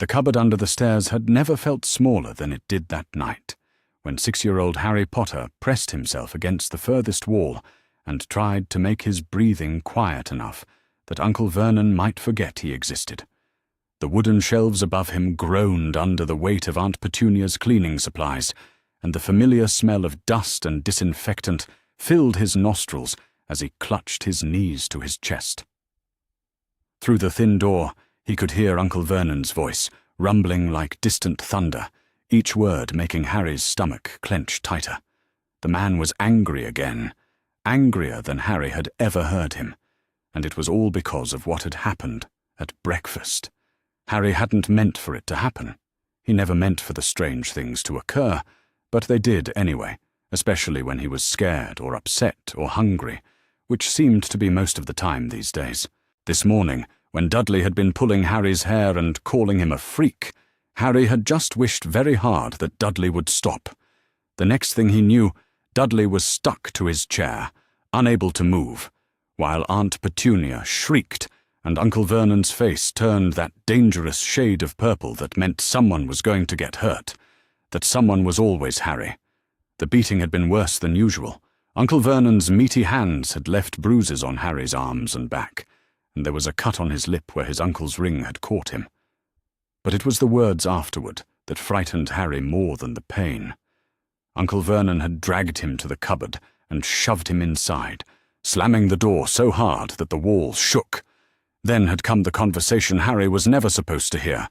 The cupboard under the stairs had never felt smaller than it did that night, when 6-year-old Harry Potter pressed himself against the furthest wall and tried to make his breathing quiet enough that Uncle Vernon might forget he existed. The wooden shelves above him groaned under the weight of Aunt Petunia's cleaning supplies, and the familiar smell of dust and disinfectant filled his nostrils as he clutched his knees to his chest. Through the thin door, he could hear Uncle Vernon's voice, rumbling like distant thunder, each word making Harry's stomach clench tighter. The man was angry again, angrier than Harry had ever heard him, and it was all because of what had happened at breakfast. Harry hadn't meant for it to happen. He never meant for the strange things to occur, but they did anyway, especially when he was scared or upset or hungry, which seemed to be most of the time these days. This morning, when Dudley had been pulling Harry's hair and calling him a freak, Harry had just wished very hard that Dudley would stop. The next thing he knew, Dudley was stuck to his chair, unable to move, while Aunt Petunia shrieked and Uncle Vernon's face turned that dangerous shade of purple that meant someone was going to get hurt, that someone was always Harry. The beating had been worse than usual. Uncle Vernon's meaty hands had left bruises on Harry's arms and back, and there was a cut on his lip where his uncle's ring had caught him. But it was the words afterward that frightened Harry more than the pain. Uncle Vernon had dragged him to the cupboard and shoved him inside, slamming the door so hard that the wall shook. Then had come the conversation Harry was never supposed to hear.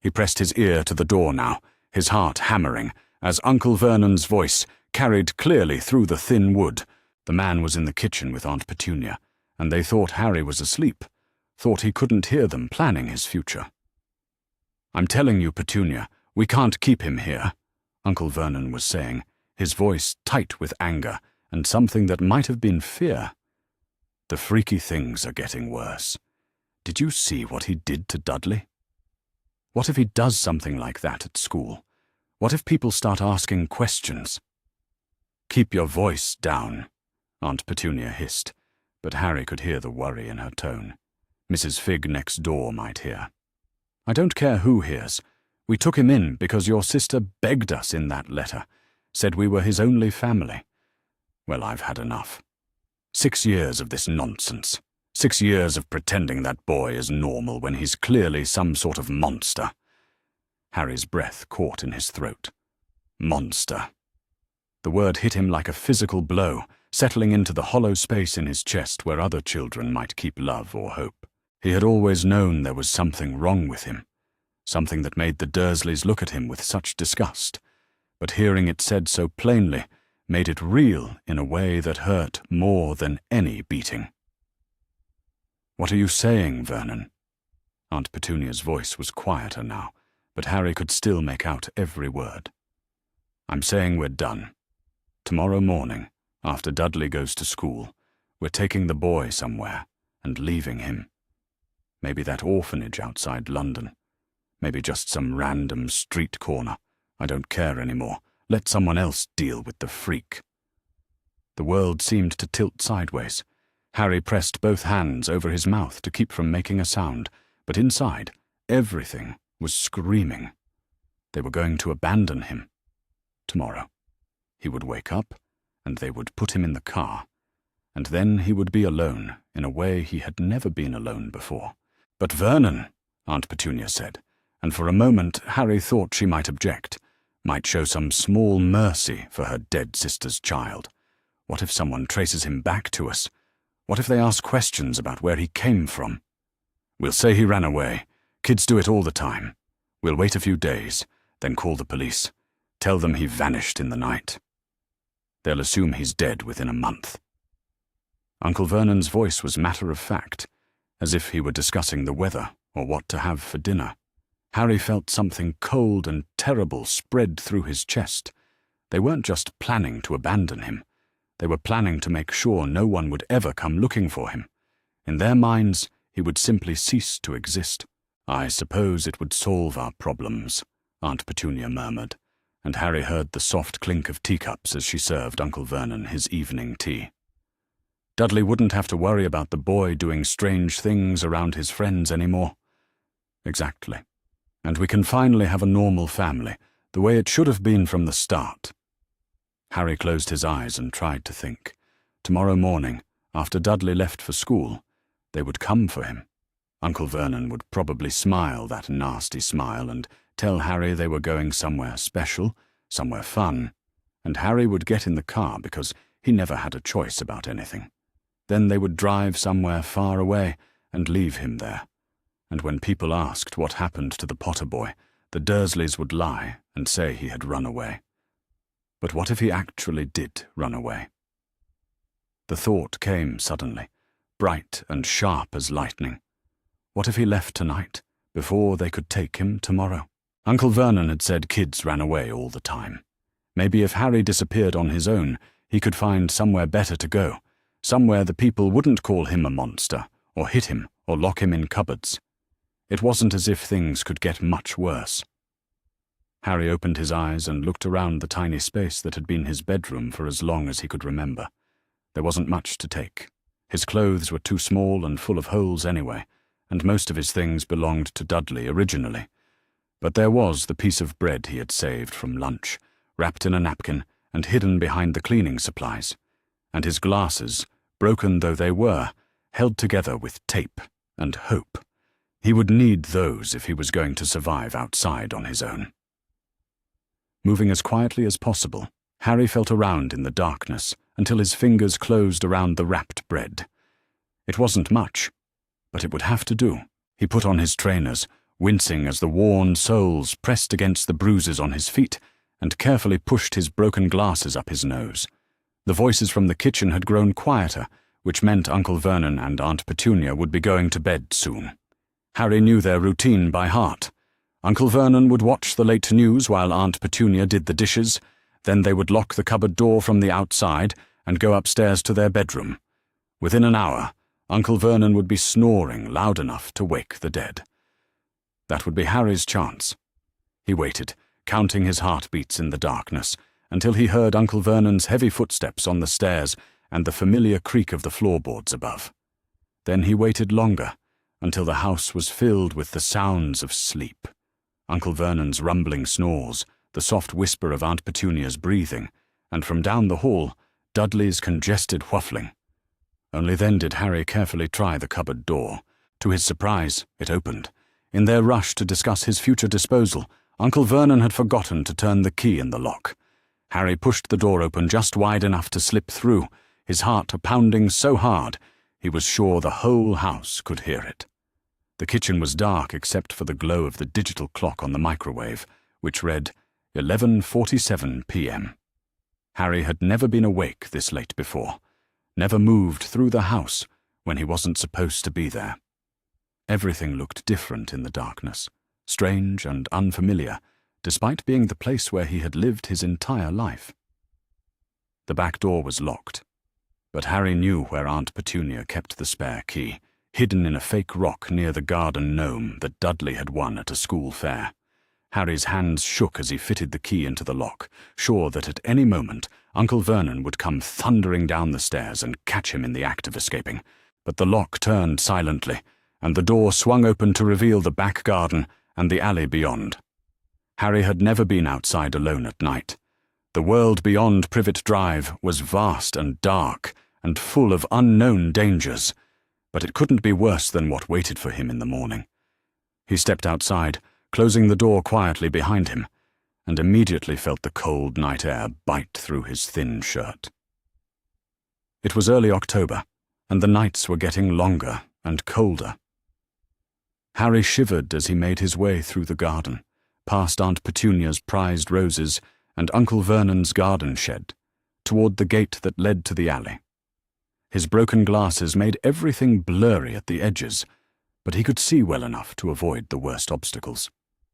He pressed his ear to the door now, his heart hammering, as Uncle Vernon's voice carried clearly through the thin wood. The man was in the kitchen with Aunt Petunia, and they thought Harry was asleep, thought he couldn't hear them planning his future. "I'm telling you, Petunia, we can't keep him here," Uncle Vernon was saying, his voice tight with anger and something that might have been fear. "The freaky things are getting worse. Did you see what he did to Dudley? What if he does something like that at school? What if people start asking questions?" "Keep your voice down," Aunt Petunia hissed, but Harry could hear the worry in her tone. Mrs. Figg next door might hear. "I don't care who hears. We took him in because your sister begged us in that letter, said we were his only family. Well, I've had enough. 6 years of this nonsense. 6 years of pretending that boy is normal when he's clearly some sort of monster." Harry's breath caught in his throat. Monster. The word hit him like a physical blow, settling into the hollow space in his chest where other children might keep love or hope. He had always known there was something wrong with him, something that made the Dursleys look at him with such disgust, but hearing it said so plainly made it real in a way that hurt more than any beating. "What are you saying, Vernon?" Aunt Petunia's voice was quieter now, but Harry could still make out every word. "I'm saying we're done. Tomorrow morning, after Dudley goes to school, we're taking the boy somewhere and leaving him. Maybe that orphanage outside London. Maybe just some random street corner. I don't care anymore. Let someone else deal with the freak." The world seemed to tilt sideways. Harry pressed both hands over his mouth to keep from making a sound, but inside, everything was screaming. They were going to abandon him. Tomorrow. He would wake up, and they would put him in the car, and then he would be alone in a way he had never been alone before. "But Vernon," Aunt Petunia said, and for a moment Harry thought she might object, might show some small mercy for her dead sister's child. What if someone traces him back to us? What if they ask questions about where he came from? "We'll say he ran away. Kids do it all the time. We'll wait a few days, then call the police. Tell them he vanished in the night. They'll assume he's dead within a month." Uncle Vernon's voice was matter-of-fact, as if he were discussing the weather or what to have for dinner. Harry felt something cold and terrible spread through his chest. They weren't just planning to abandon him. They were planning to make sure no one would ever come looking for him. In their minds, he would simply cease to exist. "I suppose it would solve our problems," Aunt Petunia murmured, and Harry heard the soft clink of teacups as she served Uncle Vernon his evening tea. Dudley wouldn't have to worry about the boy doing strange things around his friends anymore. Exactly. And we can finally have a normal family, the way it should have been from the start. Harry closed his eyes and tried to think. Tomorrow morning, after Dudley left for school, they would come for him. Uncle Vernon would probably smile that nasty smile and tell Harry they were going somewhere special, somewhere fun, and Harry would get in the car because he never had a choice about anything. Then they would drive somewhere far away and leave him there. And when people asked what happened to the Potter boy, the Dursleys would lie and say he had run away. But what if he actually did run away? The thought came suddenly, bright and sharp as lightning. What if he left tonight, before they could take him tomorrow? Uncle Vernon had said kids ran away all the time. Maybe if Harry disappeared on his own, he could find somewhere better to go, somewhere the people wouldn't call him a monster, or hit him, or lock him in cupboards. It wasn't as if things could get much worse. Harry opened his eyes and looked around the tiny space that had been his bedroom for as long as he could remember. There wasn't much to take. His clothes were too small and full of holes anyway, and most of his things belonged to Dudley originally. But there was the piece of bread he had saved from lunch, wrapped in a napkin and hidden behind the cleaning supplies, and his glasses, broken though they were, held together with tape and hope. He would need those if he was going to survive outside on his own. Moving as quietly as possible, Harry felt around in the darkness until his fingers closed around the wrapped bread. It wasn't much, but it would have to do. He put on his trainers, wincing as the worn soles pressed against the bruises on his feet, and carefully pushed his broken glasses up his nose. The voices from the kitchen had grown quieter, which meant Uncle Vernon and Aunt Petunia would be going to bed soon. Harry knew their routine by heart. Uncle Vernon would watch the late news while Aunt Petunia did the dishes, then they would lock the cupboard door from the outside and go upstairs to their bedroom. Within an hour, Uncle Vernon would be snoring loud enough to wake the dead. That would be Harry's chance. He waited, counting his heartbeats in the darkness, until he heard Uncle Vernon's heavy footsteps on the stairs and the familiar creak of the floorboards above. Then he waited longer, until the house was filled with the sounds of sleep. Uncle Vernon's rumbling snores, the soft whisper of Aunt Petunia's breathing, and from down the hall, Dudley's congested whuffling. Only then did Harry carefully try the cupboard door. To his surprise, it opened. In their rush to discuss his future disposal, Uncle Vernon had forgotten to turn the key in the lock. Harry pushed the door open just wide enough to slip through, his heart pounding so hard he was sure the whole house could hear it. The kitchen was dark except for the glow of the digital clock on the microwave, which read 11:47 p.m. Harry had never been awake this late before, never moved through the house when he wasn't supposed to be there. Everything looked different in the darkness, strange and unfamiliar, despite being the place where he had lived his entire life. The back door was locked, but Harry knew where Aunt Petunia kept the spare key, hidden in a fake rock near the garden gnome that Dudley had won at a school fair. Harry's hands shook as he fitted the key into the lock, sure that at any moment Uncle Vernon would come thundering down the stairs and catch him in the act of escaping. But the lock turned silently, and the door swung open to reveal the back garden and the alley beyond. Harry had never been outside alone at night. The world beyond Privet Drive was vast and dark and full of unknown dangers, but it couldn't be worse than what waited for him in the morning. He stepped outside, closing the door quietly behind him, and immediately felt the cold night air bite through his thin shirt. It was early October, and the nights were getting longer and colder. Harry shivered as he made his way through the garden, past Aunt Petunia's prized roses and Uncle Vernon's garden shed, toward the gate that led to the alley. His broken glasses made everything blurry at the edges, but he could see well enough to avoid the worst obstacles.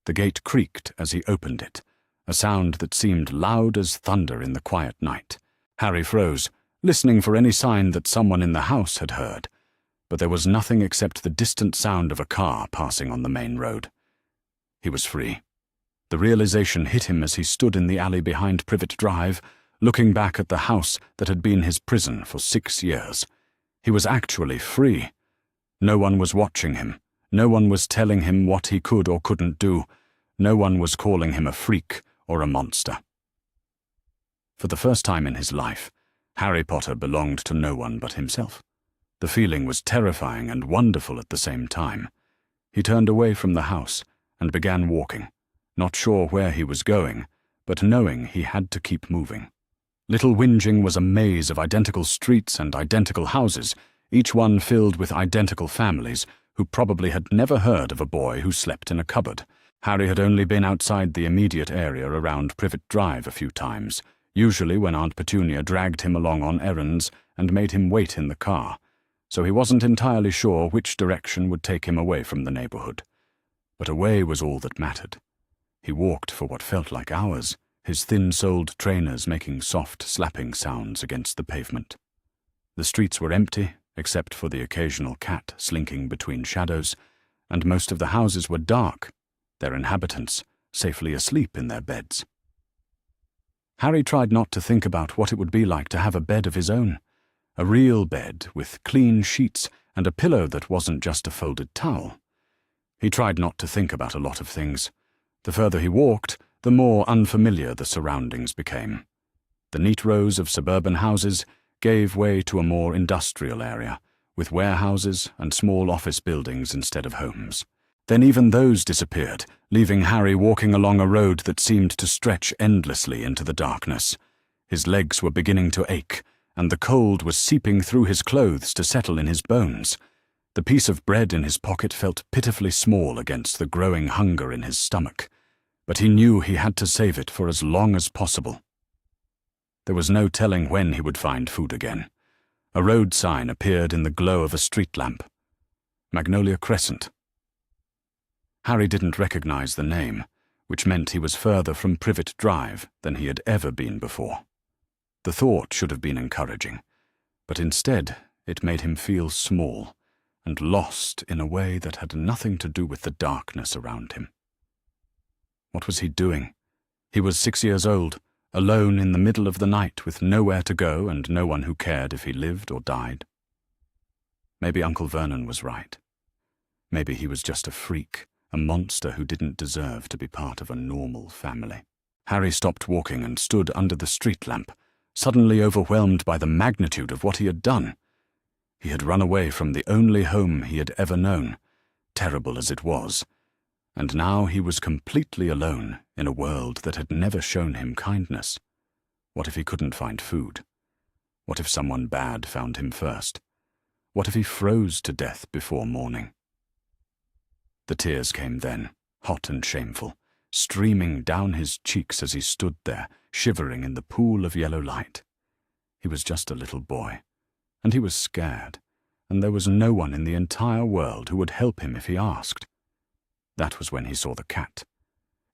The gate creaked as he opened it, a sound that seemed loud as thunder in the quiet night. Harry froze, listening for any sign that someone in the house had heard, but there was nothing except the distant sound of a car passing on the main road. He was free. The realization hit him as he stood in the alley behind Privet Drive, looking back at the house that had been his prison for 6 years. He was actually free. No one was watching him, No one was telling him what he could or couldn't do. No one was calling him a freak or a monster. For the first time in his life, Harry Potter belonged to no one but himself. The feeling was terrifying and wonderful at the same time. He turned away from the house and began walking, not sure where he was going, but knowing he had to keep moving. Little Whinging was a maze of identical streets and identical houses, each one filled with identical families who probably had never heard of a boy who slept in a cupboard. Harry had only been outside the immediate area around Privet Drive a few times, usually when Aunt Petunia dragged him along on errands and made him wait in the car, so he wasn't entirely sure which direction would take him away from the neighborhood. But away was all that mattered. He walked for what felt like hours, his thin-soled trainers making soft slapping sounds against the pavement. The streets were empty, except for the occasional cat slinking between shadows, and most of the houses were dark, their inhabitants safely asleep in their beds. Harry tried not to think about what it would be like to have a bed of his own, a real bed with clean sheets and a pillow that wasn't just a folded towel. He tried not to think about a lot of things. The further he walked, the more unfamiliar the surroundings became. The neat rows of suburban houses gave way to a more industrial area, with warehouses and small office buildings instead of homes. Then even those disappeared, leaving Harry walking along a road that seemed to stretch endlessly into the darkness. His legs were beginning to ache, and the cold was seeping through his clothes to settle in his bones. The piece of bread in his pocket felt pitifully small against the growing hunger in his stomach, but he knew he had to save it for as long as possible. There was no telling when he would find food again. A road sign appeared in the glow of a street lamp. Magnolia Crescent. Harry didn't recognize the name, which meant he was further from Privet Drive than he had ever been before. The thought should have been encouraging, but instead it made him feel small and lost in a way that had nothing to do with the darkness around him. What was he doing? He was 6 years old, alone in the middle of the night with nowhere to go and no one who cared if he lived or died. Maybe Uncle Vernon was right. Maybe he was just a freak, a monster who didn't deserve to be part of a normal family. Harry stopped walking and stood under the street lamp, suddenly overwhelmed by the magnitude of what he had done. He had run away from the only home he had ever known, terrible as it was, and now he was completely alone in a world that had never shown him kindness. What if he couldn't find food? What if someone bad found him first? What if he froze to death before morning? The tears came then, hot and shameful, streaming down his cheeks as he stood there, shivering in the pool of yellow light. He was just a little boy, and he was scared, and there was no one in the entire world who would help him if he asked. That was when he saw the cat.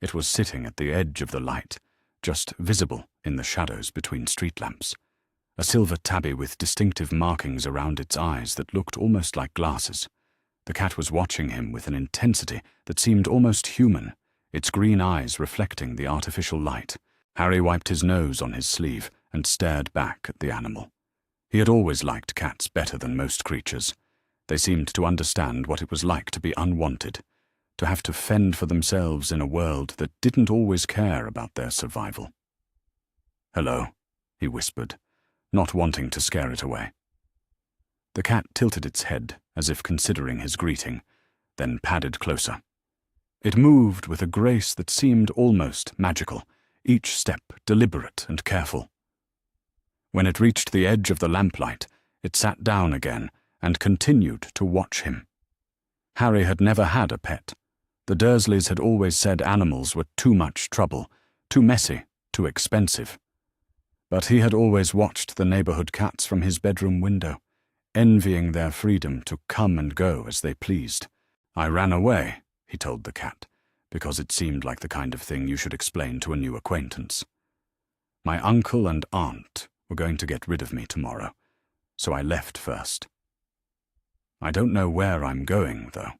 It was sitting at the edge of the light, just visible in the shadows between street lamps, a silver tabby with distinctive markings around its eyes that looked almost like glasses. The cat was watching him with an intensity that seemed almost human, its green eyes reflecting the artificial light. Harry wiped his nose on his sleeve and stared back at the animal. He had always liked cats better than most creatures. They seemed to understand what it was like to be unwanted, to have to fend for themselves in a world that didn't always care about their survival. "Hello," he whispered, not wanting to scare it away. The cat tilted its head as if considering his greeting, then padded closer. It moved with a grace that seemed almost magical, each step deliberate and careful. When it reached the edge of the lamplight, it sat down again and continued to watch him. Harry had never had a pet. The Dursleys had always said animals were too much trouble, too messy, too expensive. But he had always watched the neighborhood cats from his bedroom window, envying their freedom to come and go as they pleased. "I ran away," he told the cat, because it seemed like the kind of thing you should explain to a new acquaintance. "My uncle and aunt were going to get rid of me tomorrow, so I left first. I don't know where I'm going, though."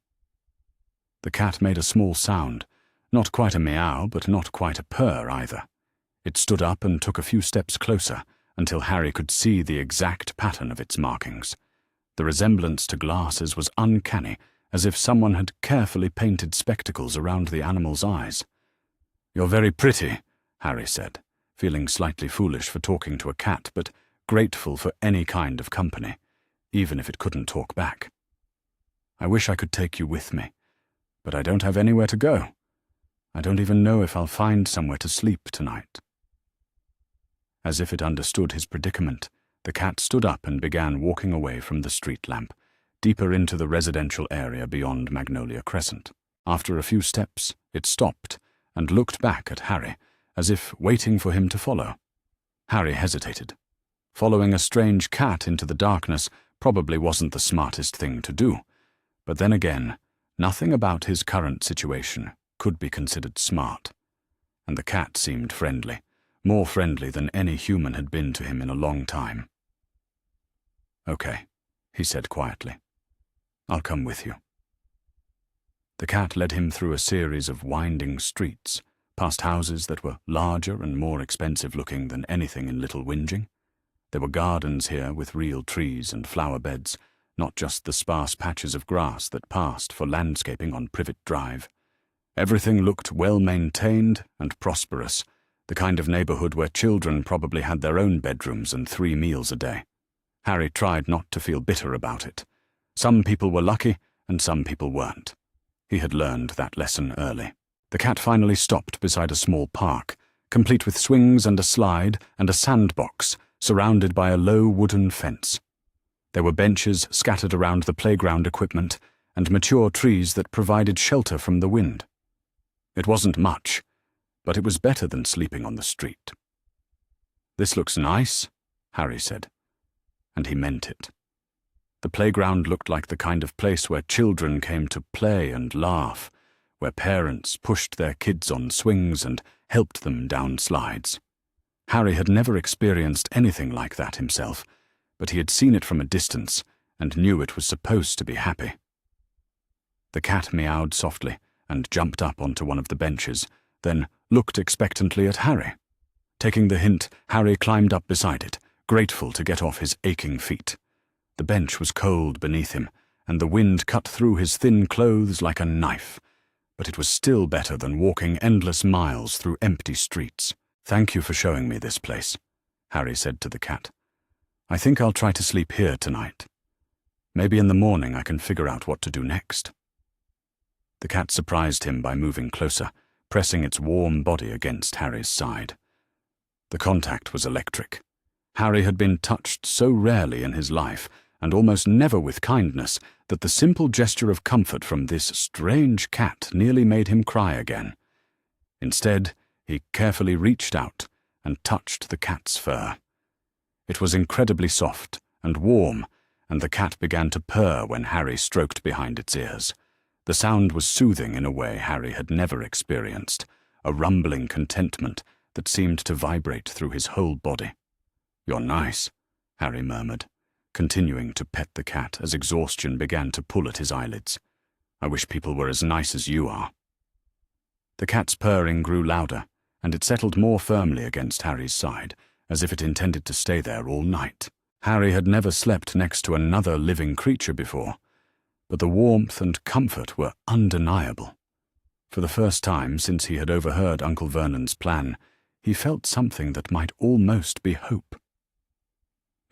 The cat made a small sound, not quite a meow, but not quite a purr either. It stood up and took a few steps closer, until Harry could see the exact pattern of its markings. The resemblance to glasses was uncanny as if someone had carefully painted spectacles around the animal's eyes. "You're very pretty," Harry said, feeling slightly foolish for talking to a cat, but grateful for any kind of company, even if it couldn't talk back. "I wish I could take you with me, but I don't have anywhere to go. I don't even know if I'll find somewhere to sleep tonight." As if it understood his predicament, the cat stood up and began walking away from the street lamp, deeper into the residential area beyond Magnolia Crescent. After a few steps, it stopped and looked back at Harry, as if waiting for him to follow. Harry hesitated. Following a strange cat into the darkness probably wasn't the smartest thing to do, but then again, nothing about his current situation could be considered smart. And the cat seemed friendly, more friendly than any human had been to him in a long time. "Okay," he said quietly. "I'll come with you." The cat led him through a series of winding streets, past houses that were larger and more expensive-looking than anything in Little Whinging. There were gardens here with real trees and flower beds, not just the sparse patches of grass that passed for landscaping on Privet Drive. Everything looked well-maintained and prosperous, the kind of neighborhood where children probably had their own bedrooms and 3 meals a day. Harry tried not to feel bitter about it. Some people were lucky, and some people weren't. He had learned that lesson early. The cat finally stopped beside a small park, complete with swings and a slide and a sandbox, surrounded by a low wooden fence. There were benches scattered around the playground equipment, and mature trees that provided shelter from the wind. It wasn't much, but it was better than sleeping on the street. "This looks nice," Harry said, and he meant it. The playground looked like the kind of place where children came to play and laugh, where parents pushed their kids on swings and helped them down slides. Harry had never experienced anything like that himself, but he had seen it from a distance and knew it was supposed to be happy. The cat meowed softly and jumped up onto one of the benches, then looked expectantly at Harry. Taking the hint, Harry climbed up beside it, grateful to get off his aching feet. The bench was cold beneath him, and the wind cut through his thin clothes like a knife, but it was still better than walking endless miles through empty streets. "Thank you for showing me this place," Harry said to the cat. "I think I'll try to sleep here tonight. Maybe in the morning I can figure out what to do next." The cat surprised him by moving closer, pressing its warm body against Harry's side. The contact was electric. Harry had been touched so rarely in his life, and almost never with kindness, that the simple gesture of comfort from this strange cat nearly made him cry again. Instead, he carefully reached out and touched the cat's fur. It was incredibly soft and warm, and the cat began to purr when Harry stroked behind its ears. The sound was soothing in a way Harry had never experienced, a rumbling contentment that seemed to vibrate through his whole body. "You're nice," Harry murmured, continuing to pet the cat as exhaustion began to pull at his eyelids. "I wish people were as nice as you are." The cat's purring grew louder, and it settled more firmly against Harry's side, as if it intended to stay there all night. Harry had never slept next to another living creature before, but the warmth and comfort were undeniable. For the first time since he had overheard Uncle Vernon's plan, he felt something that might almost be hope.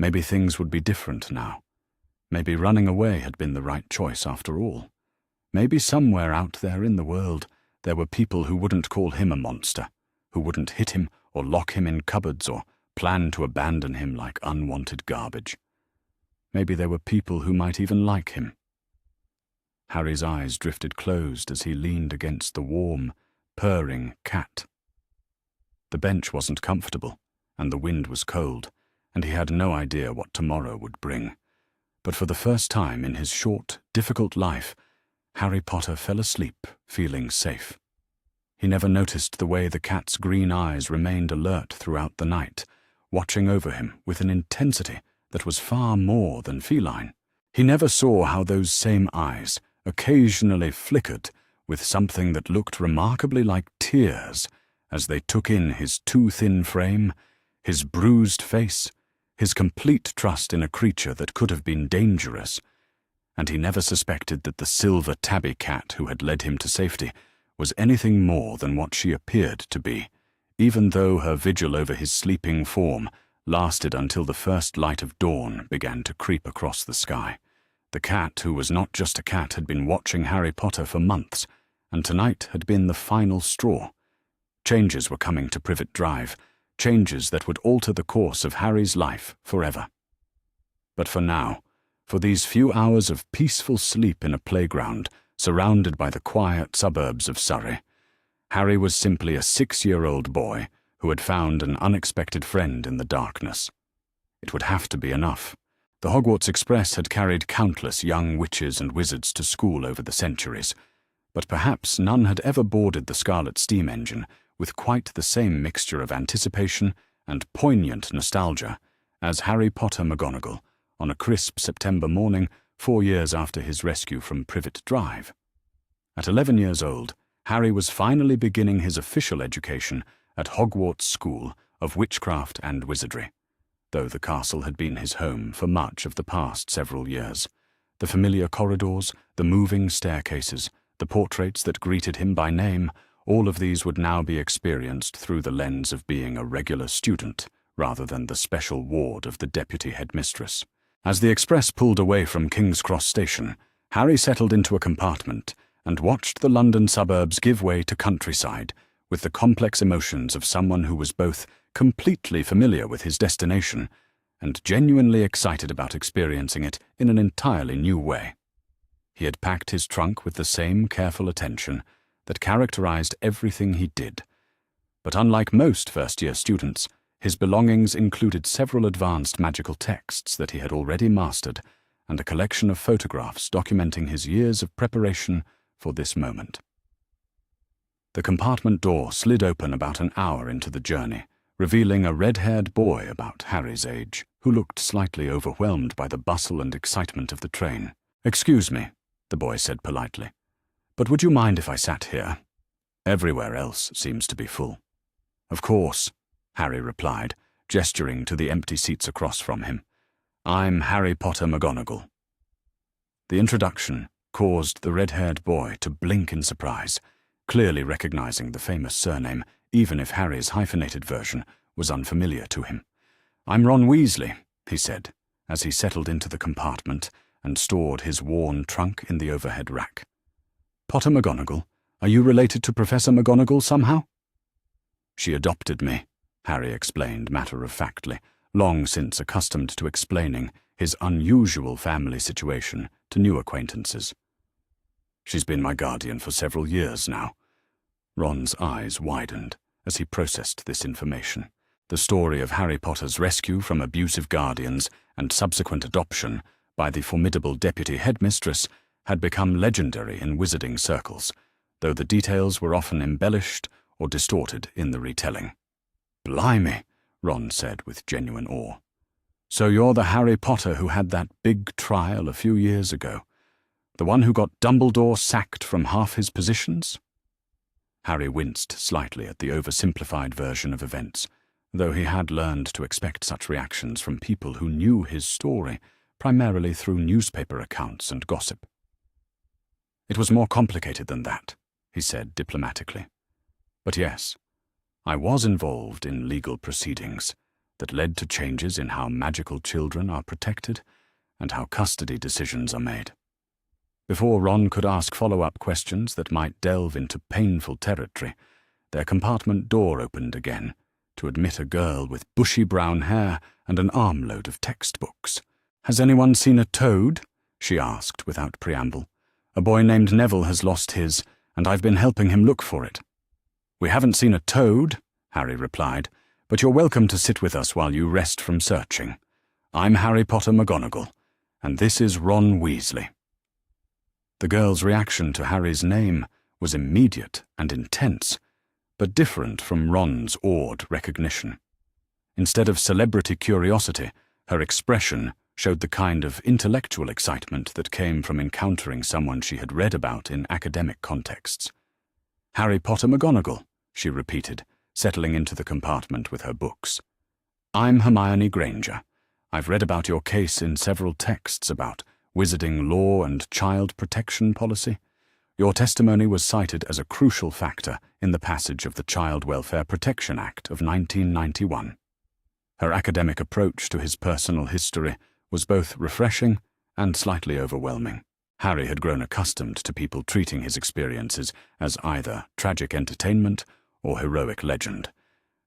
Maybe things would be different now. Maybe running away had been the right choice after all. Maybe somewhere out there in the world there were people who wouldn't call him a monster, who wouldn't hit him or lock him in cupboards or plan to abandon him like unwanted garbage. Maybe there were people who might even like him. Harry's eyes drifted closed as he leaned against the warm, purring cat. The bench wasn't comfortable, and the wind was cold, and he had no idea what tomorrow would bring. But for the first time in his short, difficult life, Harry Potter fell asleep, feeling safe. He never noticed the way the cat's green eyes remained alert throughout the night, watching over him with an intensity that was far more than feline. He never saw how those same eyes occasionally flickered with something that looked remarkably like tears as they took in his too thin frame, his bruised face, his complete trust in a creature that could have been dangerous, and he never suspected that the silver tabby cat who had led him to safety was anything more than what she appeared to be, even though her vigil over his sleeping form lasted until the first light of dawn began to creep across the sky. The cat who was not just a cat had been watching Harry Potter for months, and tonight had been the final straw. Changes were coming to Privet Drive, changes that would alter the course of Harry's life forever. But for now, for these few hours of peaceful sleep in a playground surrounded by the quiet suburbs of Surrey, Harry was simply a 6-year-old boy who had found an unexpected friend in the darkness. It would have to be enough. The Hogwarts Express had carried countless young witches and wizards to school over the centuries, but perhaps none had ever boarded the Scarlet steam engine with quite the same mixture of anticipation and poignant nostalgia as Harry Potter McGonagall on a crisp September morning 4 years after his rescue from Privet Drive. At 11 years old, Harry was finally beginning his official education at Hogwarts School of Witchcraft and Wizardry, though the castle had been his home for much of the past several years. The familiar corridors, the moving staircases, the portraits that greeted him by name, all of these would now be experienced through the lens of being a regular student rather than the special ward of the deputy headmistress. As the express pulled away from King's Cross Station, Harry settled into a compartment and watched the London suburbs give way to countryside with the complex emotions of someone who was both completely familiar with his destination and genuinely excited about experiencing it in an entirely new way. He had packed his trunk with the same careful attention that characterized everything he did. But unlike most first-year students, his belongings included several advanced magical texts that he had already mastered and a collection of photographs documenting his years of preparation for this moment. The compartment door slid open about an hour into the journey, revealing a red-haired boy about Harry's age, who looked slightly overwhelmed by the bustle and excitement of the train. "Excuse me," the boy said politely, "but would you mind if I sat here? Everywhere else seems to be full." "Of course," Harry replied, gesturing to the empty seats across from him. "I'm Harry Potter McGonagall." The introduction caused the red-haired boy to blink in surprise, clearly recognizing the famous surname, even if Harry's hyphenated version was unfamiliar to him. "I'm Ron Weasley," he said, as he settled into the compartment and stored his worn trunk in the overhead rack. "Potter McGonagall, are you related to Professor McGonagall somehow?" "She adopted me," Harry explained matter-of-factly, long since accustomed to explaining his unusual family situation to new acquaintances. "She's been my guardian for several years now." Ron's eyes widened as he processed this information. The story of Harry Potter's rescue from abusive guardians and subsequent adoption by the formidable deputy headmistress had become legendary in wizarding circles, though the details were often embellished or distorted in the retelling. "Blimey," Ron said with genuine awe. "So you're the Harry Potter who had that big trial a few years ago? The one who got Dumbledore sacked from half his positions?" Harry winced slightly at the oversimplified version of events, though he had learned to expect such reactions from people who knew his story, primarily through newspaper accounts and gossip. "It was more complicated than that," he said diplomatically. "But yes, I was involved in legal proceedings that led to changes in how magical children are protected and how custody decisions are made." Before Ron could ask follow-up questions that might delve into painful territory, their compartment door opened again to admit a girl with bushy brown hair and an armload of textbooks. "Has anyone seen a toad?" she asked without preamble. "A boy named Neville has lost his, and I've been helping him look for it." "We haven't seen a toad," Harry replied, "but you're welcome to sit with us while you rest from searching. I'm Harry Potter McGonagall, and this is Ron Weasley." The girl's reaction to Harry's name was immediate and intense, but different from Ron's awed recognition. Instead of celebrity curiosity, her expression showed the kind of intellectual excitement that came from encountering someone she had read about in academic contexts. "Harry Potter McGonagall," she repeated, settling into the compartment with her books. "I'm Hermione Granger. I've read about your case in several texts about wizarding law and child protection policy. Your testimony was cited as a crucial factor in the passage of the Child Welfare Protection Act of 1991. Her academic approach to his personal history was both refreshing and slightly overwhelming. Harry had grown accustomed to people treating his experiences as either tragic entertainment or heroic legend,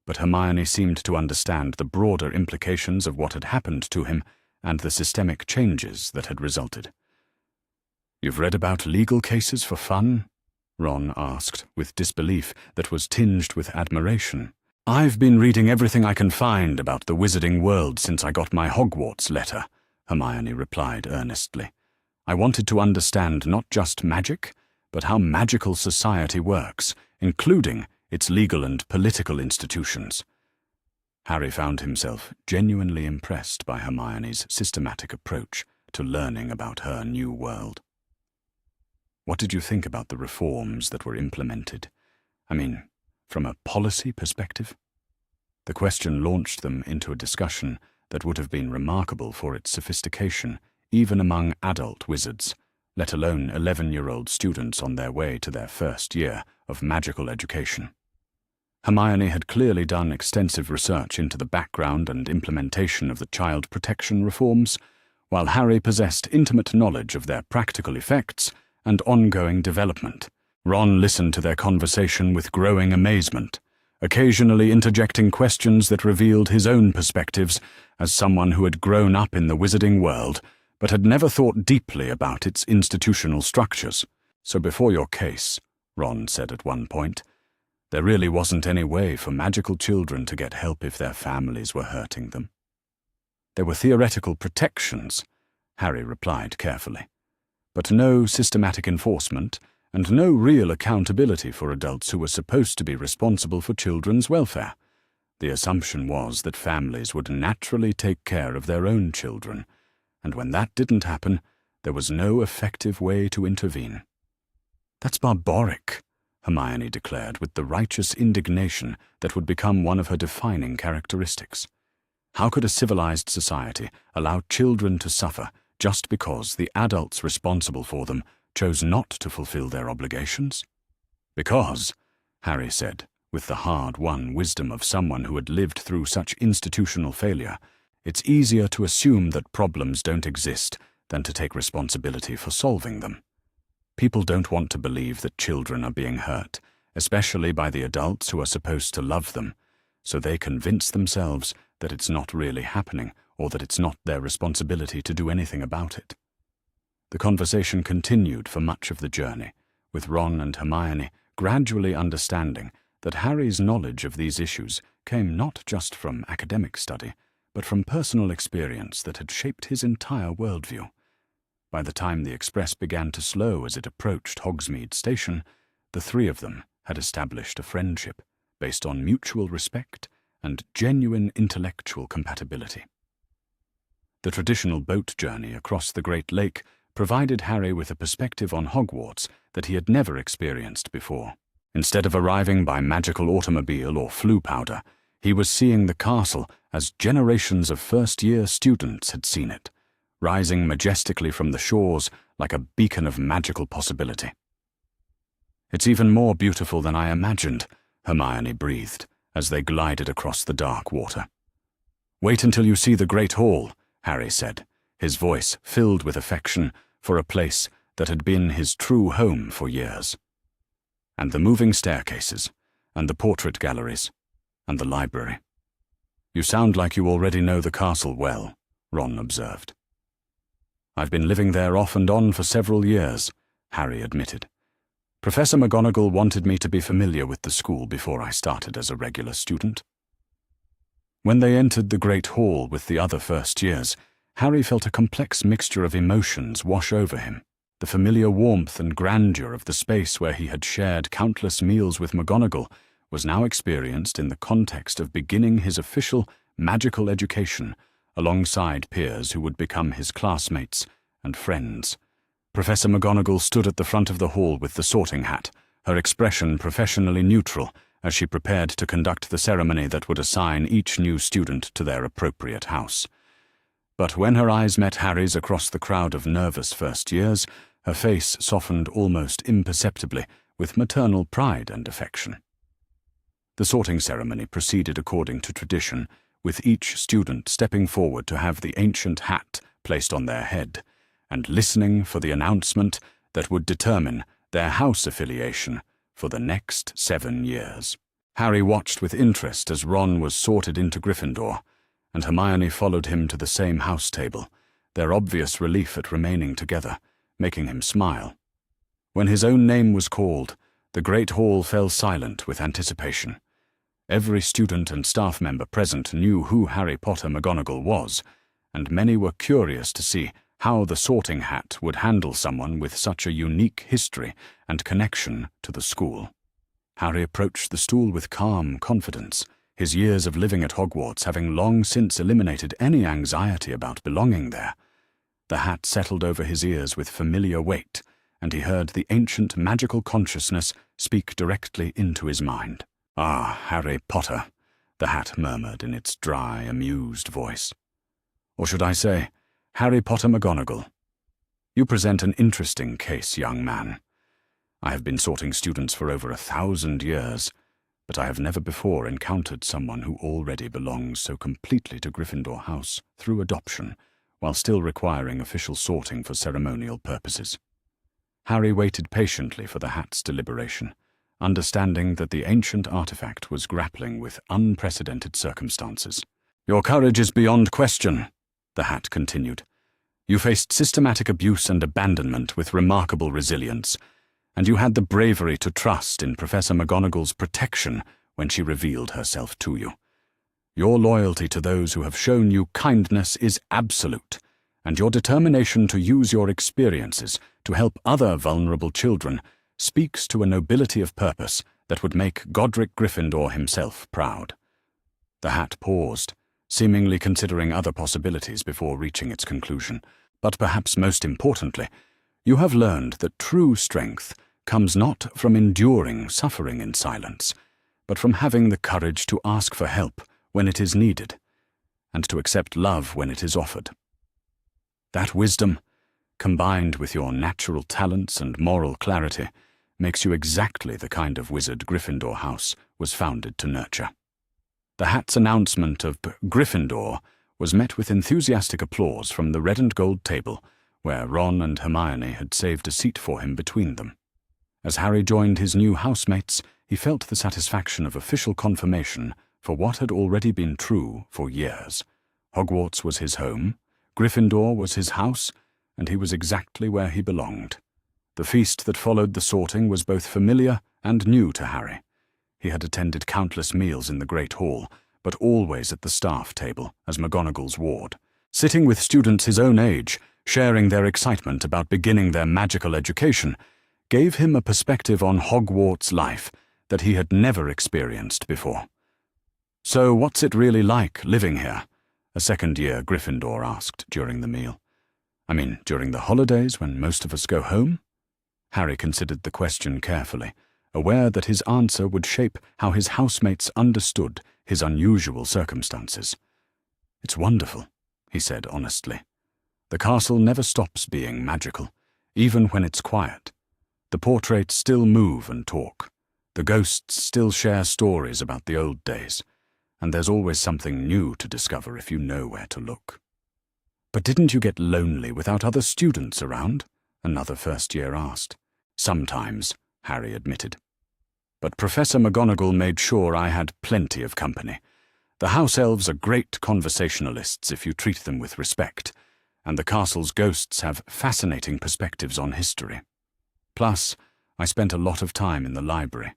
but Hermione seemed to understand the broader implications of what had happened to him and the systemic changes that had resulted. "You've read about legal cases for fun?" Ron asked, with disbelief that was tinged with admiration. "I've been reading everything I can find about the wizarding world since I got my Hogwarts letter," Hermione replied earnestly. "I wanted to understand not just magic, but how magical society works, including its legal and political institutions." Harry found himself genuinely impressed by Hermione's systematic approach to learning about her new world. "What did you think about the reforms that were implemented? I mean, from a policy perspective?" The question launched them into a discussion that would have been remarkable for its sophistication, even among adult wizards, let alone 11-year-old students on their way to their first year of magical education. Hermione had clearly done extensive research into the background and implementation of the child protection reforms, while Harry possessed intimate knowledge of their practical effects and ongoing development. Ron listened to their conversation with growing amazement, occasionally interjecting questions that revealed his own perspectives as someone who had grown up in the wizarding world but had never thought deeply about its institutional structures. "So before your case," Ron said at one point, "there really wasn't any way for magical children to get help if their families were hurting them." "There were theoretical protections," Harry replied carefully, "but no systematic enforcement and no real accountability for adults who were supposed to be responsible for children's welfare. The assumption was that families would naturally take care of their own children, and when that didn't happen, there was no effective way to intervene." "That's barbaric," Hermione declared with the righteous indignation that would become one of her defining characteristics. "How could a civilized society allow children to suffer just because the adults responsible for them chose not to fulfill their obligations?" "Because," Harry said, with the hard-won wisdom of someone who had lived through such institutional failure, "it's easier to assume that problems don't exist than to take responsibility for solving them. People don't want to believe that children are being hurt, especially by the adults who are supposed to love them, so they convince themselves that it's not really happening or that it's not their responsibility to do anything about it." The conversation continued for much of the journey, with Ron and Hermione gradually understanding that Harry's knowledge of these issues came not just from academic study, but from personal experience that had shaped his entire worldview. By the time the express began to slow as it approached Hogsmeade Station, the three of them had established a friendship based on mutual respect and genuine intellectual compatibility. The traditional boat journey across the Great Lake provided Harry with a perspective on Hogwarts that he had never experienced before. Instead of arriving by magical automobile or flue powder, he was seeing the castle as generations of first-year students had seen it, rising majestically from the shores like a beacon of magical possibility. "It's even more beautiful than I imagined," Hermione breathed as they glided across the dark water. "Wait until you see the Great Hall," Harry said, his voice filled with affection for a place that had been his true home for years. "And the moving staircases, and the portrait galleries, and the library." "You sound like you already know the castle well," Ron observed. "I've been living there off and on for several years," Harry admitted. "Professor McGonagall wanted me to be familiar with the school before I started as a regular student." When they entered the Great Hall with the other first years, Harry felt a complex mixture of emotions wash over him. The familiar warmth and grandeur of the space where he had shared countless meals with McGonagall was now experienced in the context of beginning his official magical education alongside peers who would become his classmates and friends. Professor McGonagall stood at the front of the hall with the sorting hat, her expression professionally neutral as she prepared to conduct the ceremony that would assign each new student to their appropriate house. But when her eyes met Harry's across the crowd of nervous first years, her face softened almost imperceptibly with maternal pride and affection. The sorting ceremony proceeded according to tradition, with each student stepping forward to have the ancient hat placed on their head, and listening for the announcement that would determine their house affiliation for the next 7 years. Harry watched with interest as Ron was sorted into Gryffindor, and Hermione followed him to the same house table, their obvious relief at remaining together, making him smile. When his own name was called, the great hall fell silent with anticipation. Every student and staff member present knew who Harry Potter McGonagall was, and many were curious to see how the sorting hat would handle someone with such a unique history and connection to the school. Harry approached the stool with calm confidence, his years of living at Hogwarts having long since eliminated any anxiety about belonging there. The hat settled over his ears with familiar weight, and he heard the ancient magical consciousness speak directly into his mind. "Ah, Harry Potter," the hat murmured in its dry, amused voice. "Or should I say, Harry Potter McGonagall. You present an interesting case, young man. I have been sorting students for over 1,000 years, but I have never before encountered someone who already belongs so completely to Gryffindor House through adoption, while still requiring official sorting for ceremonial purposes." Harry waited patiently for the hat's deliberation, understanding that the ancient artifact was grappling with unprecedented circumstances. "Your courage is beyond question," the hat continued. "You faced systematic abuse and abandonment with remarkable resilience, and you had the bravery to trust in Professor McGonagall's protection when she revealed herself to you. Your loyalty to those who have shown you kindness is absolute, and your determination to use your experiences to help other vulnerable children speaks to a nobility of purpose that would make Godric Gryffindor himself proud." The hat paused, seemingly considering other possibilities before reaching its conclusion. "But perhaps most importantly, you have learned that true strength comes not from enduring suffering in silence, but from having the courage to ask for help when it is needed, and to accept love when it is offered. That wisdom, combined with your natural talents and moral clarity, makes you exactly the kind of wizard Gryffindor House was founded to nurture." The hat's announcement of Gryffindor was met with enthusiastic applause from the red and gold table, where Ron and Hermione had saved a seat for him between them. As Harry joined his new housemates, he felt the satisfaction of official confirmation for what had already been true for years. Hogwarts was his home, Gryffindor was his house, and he was exactly where he belonged. The feast that followed the sorting was both familiar and new to Harry. He had attended countless meals in the Great Hall, but always at the staff table as McGonagall's ward. Sitting with students his own age, sharing their excitement about beginning their magical education, gave him a perspective on Hogwarts life that he had never experienced before. "So what's it really like living here?" a second-year Gryffindor asked during the meal. "I mean, during the holidays when most of us go home?" Harry considered the question carefully, aware that his answer would shape how his housemates understood his unusual circumstances. "It's wonderful," he said honestly. "The castle never stops being magical, even when it's quiet. The portraits still move and talk. The ghosts still share stories about the old days, and there's always something new to discover if you know where to look." "But didn't you get lonely without other students around?" another first-year asked. "Sometimes," Harry admitted. "But Professor McGonagall made sure I had plenty of company. The house elves are great conversationalists if you treat them with respect, and the castle's ghosts have fascinating perspectives on history. Plus, I spent a lot of time in the library,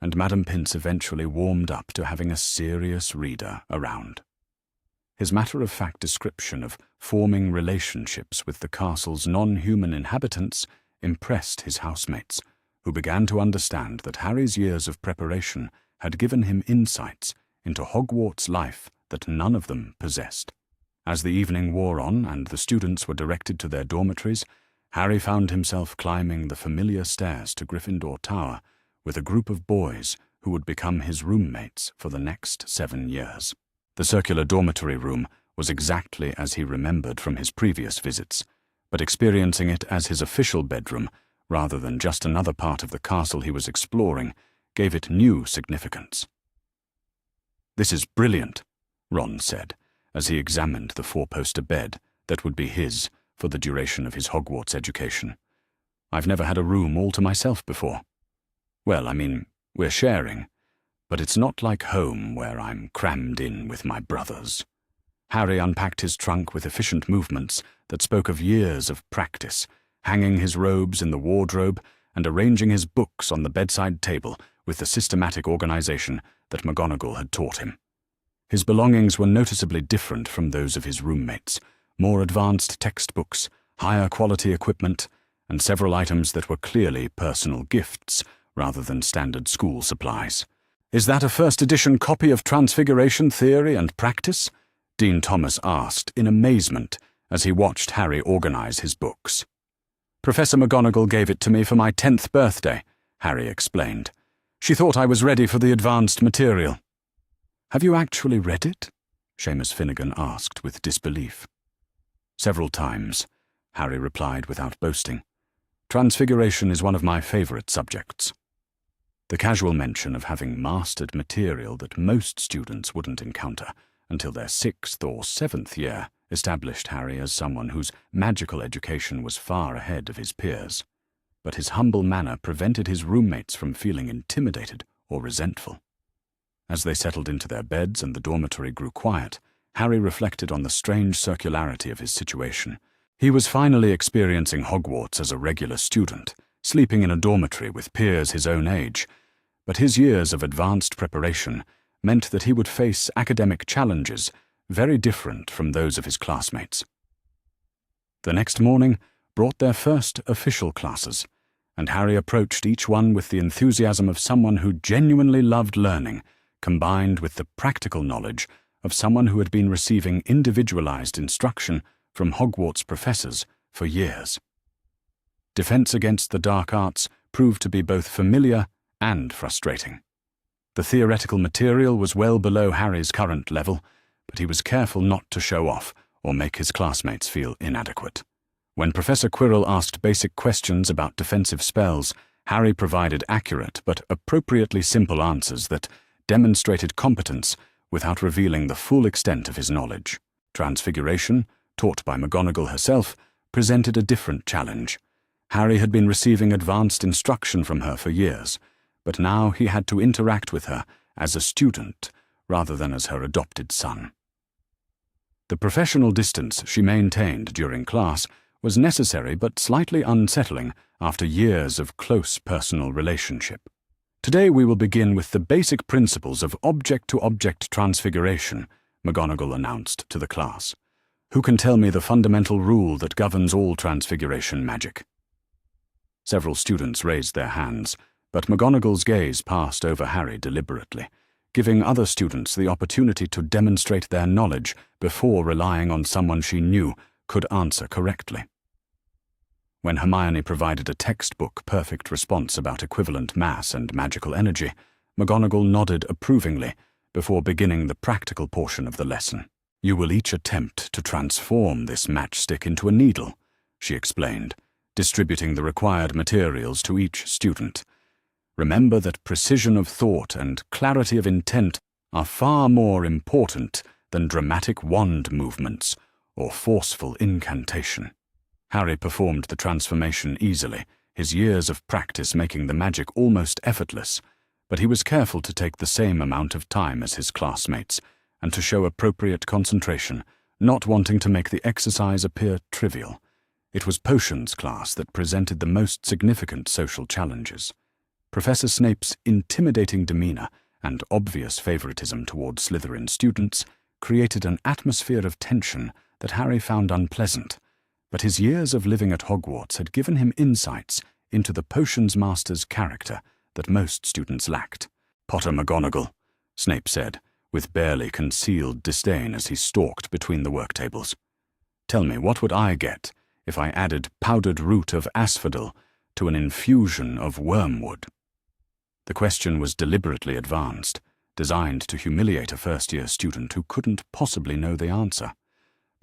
and Madam Pince eventually warmed up to having a serious reader around." His matter-of-fact description of forming relationships with the castle's non-human inhabitants impressed his housemates, who began to understand that Harry's years of preparation had given him insights into Hogwarts life that none of them possessed. As the evening wore on and the students were directed to their dormitories, Harry found himself climbing the familiar stairs to Gryffindor Tower with a group of boys who would become his roommates for the next 7 years. The circular dormitory room was exactly as he remembered from his previous visits, but experiencing it as his official bedroom, rather than just another part of the castle he was exploring, gave it new significance. "This is brilliant," Ron said, as he examined the four-poster bed that would be his for the duration of his Hogwarts education. "I've never had a room all to myself before. Well, I mean, we're sharing, but it's not like home where I'm crammed in with my brothers." Harry unpacked his trunk with efficient movements that spoke of years of practice, hanging his robes in the wardrobe and arranging his books on the bedside table with the systematic organization that McGonagall had taught him. His belongings were noticeably different from those of his roommates, more advanced textbooks, higher quality equipment, and several items that were clearly personal gifts rather than standard school supplies. "Is that a first-edition copy of Transfiguration Theory and Practice?" Dean Thomas asked in amazement as he watched Harry organize his books. "Professor McGonagall gave it to me for my 10th birthday," Harry explained. "She thought I was ready for the advanced material." "Have you actually read it?" Seamus Finnegan asked with disbelief. "Several times," Harry replied without boasting. "Transfiguration is one of my favorite subjects." The casual mention of having mastered material that most students wouldn't encounter until their 6th or 7th year established Harry as someone whose magical education was far ahead of his peers. But his humble manner prevented his roommates from feeling intimidated or resentful. As they settled into their beds and the dormitory grew quiet, Harry reflected on the strange circularity of his situation. He was finally experiencing Hogwarts as a regular student, sleeping in a dormitory with peers his own age, but his years of advanced preparation meant that he would face academic challenges very different from those of his classmates. The next morning brought their first official classes, and Harry approached each one with the enthusiasm of someone who genuinely loved learning, combined with the practical knowledge of someone who had been receiving individualized instruction from Hogwarts professors for years. Defense against the dark arts proved to be both familiar and frustrating. The theoretical material was well below Harry's current level, but he was careful not to show off or make his classmates feel inadequate. When Professor Quirrell asked basic questions about defensive spells, Harry provided accurate but appropriately simple answers that demonstrated competence without revealing the full extent of his knowledge. Transfiguration, taught by McGonagall herself, presented a different challenge. Harry had been receiving advanced instruction from her for years, but now he had to interact with her as a student rather than as her adopted son. The professional distance she maintained during class was necessary but slightly unsettling after years of close personal relationship. "Today we will begin with the basic principles of object-to-object transfiguration," McGonagall announced to the class. "Who can tell me the fundamental rule that governs all transfiguration magic?" Several students raised their hands, but McGonagall's gaze passed over Harry deliberately, giving other students the opportunity to demonstrate their knowledge before relying on someone she knew could answer correctly. When Hermione provided a textbook-perfect response about equivalent mass and magical energy, McGonagall nodded approvingly before beginning the practical portion of the lesson. "You will each attempt to transform this matchstick into a needle," she explained, distributing the required materials to each student. "Remember that precision of thought and clarity of intent are far more important than dramatic wand movements or forceful incantation." Harry performed the transformation easily, his years of practice making the magic almost effortless, but he was careful to take the same amount of time as his classmates and to show appropriate concentration, not wanting to make the exercise appear trivial. It was Potions class that presented the most significant social challenges. Professor Snape's intimidating demeanor and obvious favoritism toward Slytherin students created an atmosphere of tension that Harry found unpleasant, but his years of living at Hogwarts had given him insights into the Potions Master's character that most students lacked. "Potter McGonagall," Snape said, with barely concealed disdain as he stalked between the work tables. "Tell me, what would I get if I added powdered root of asphodel to an infusion of wormwood?" The question was deliberately advanced, designed to humiliate a first-year student who couldn't possibly know the answer.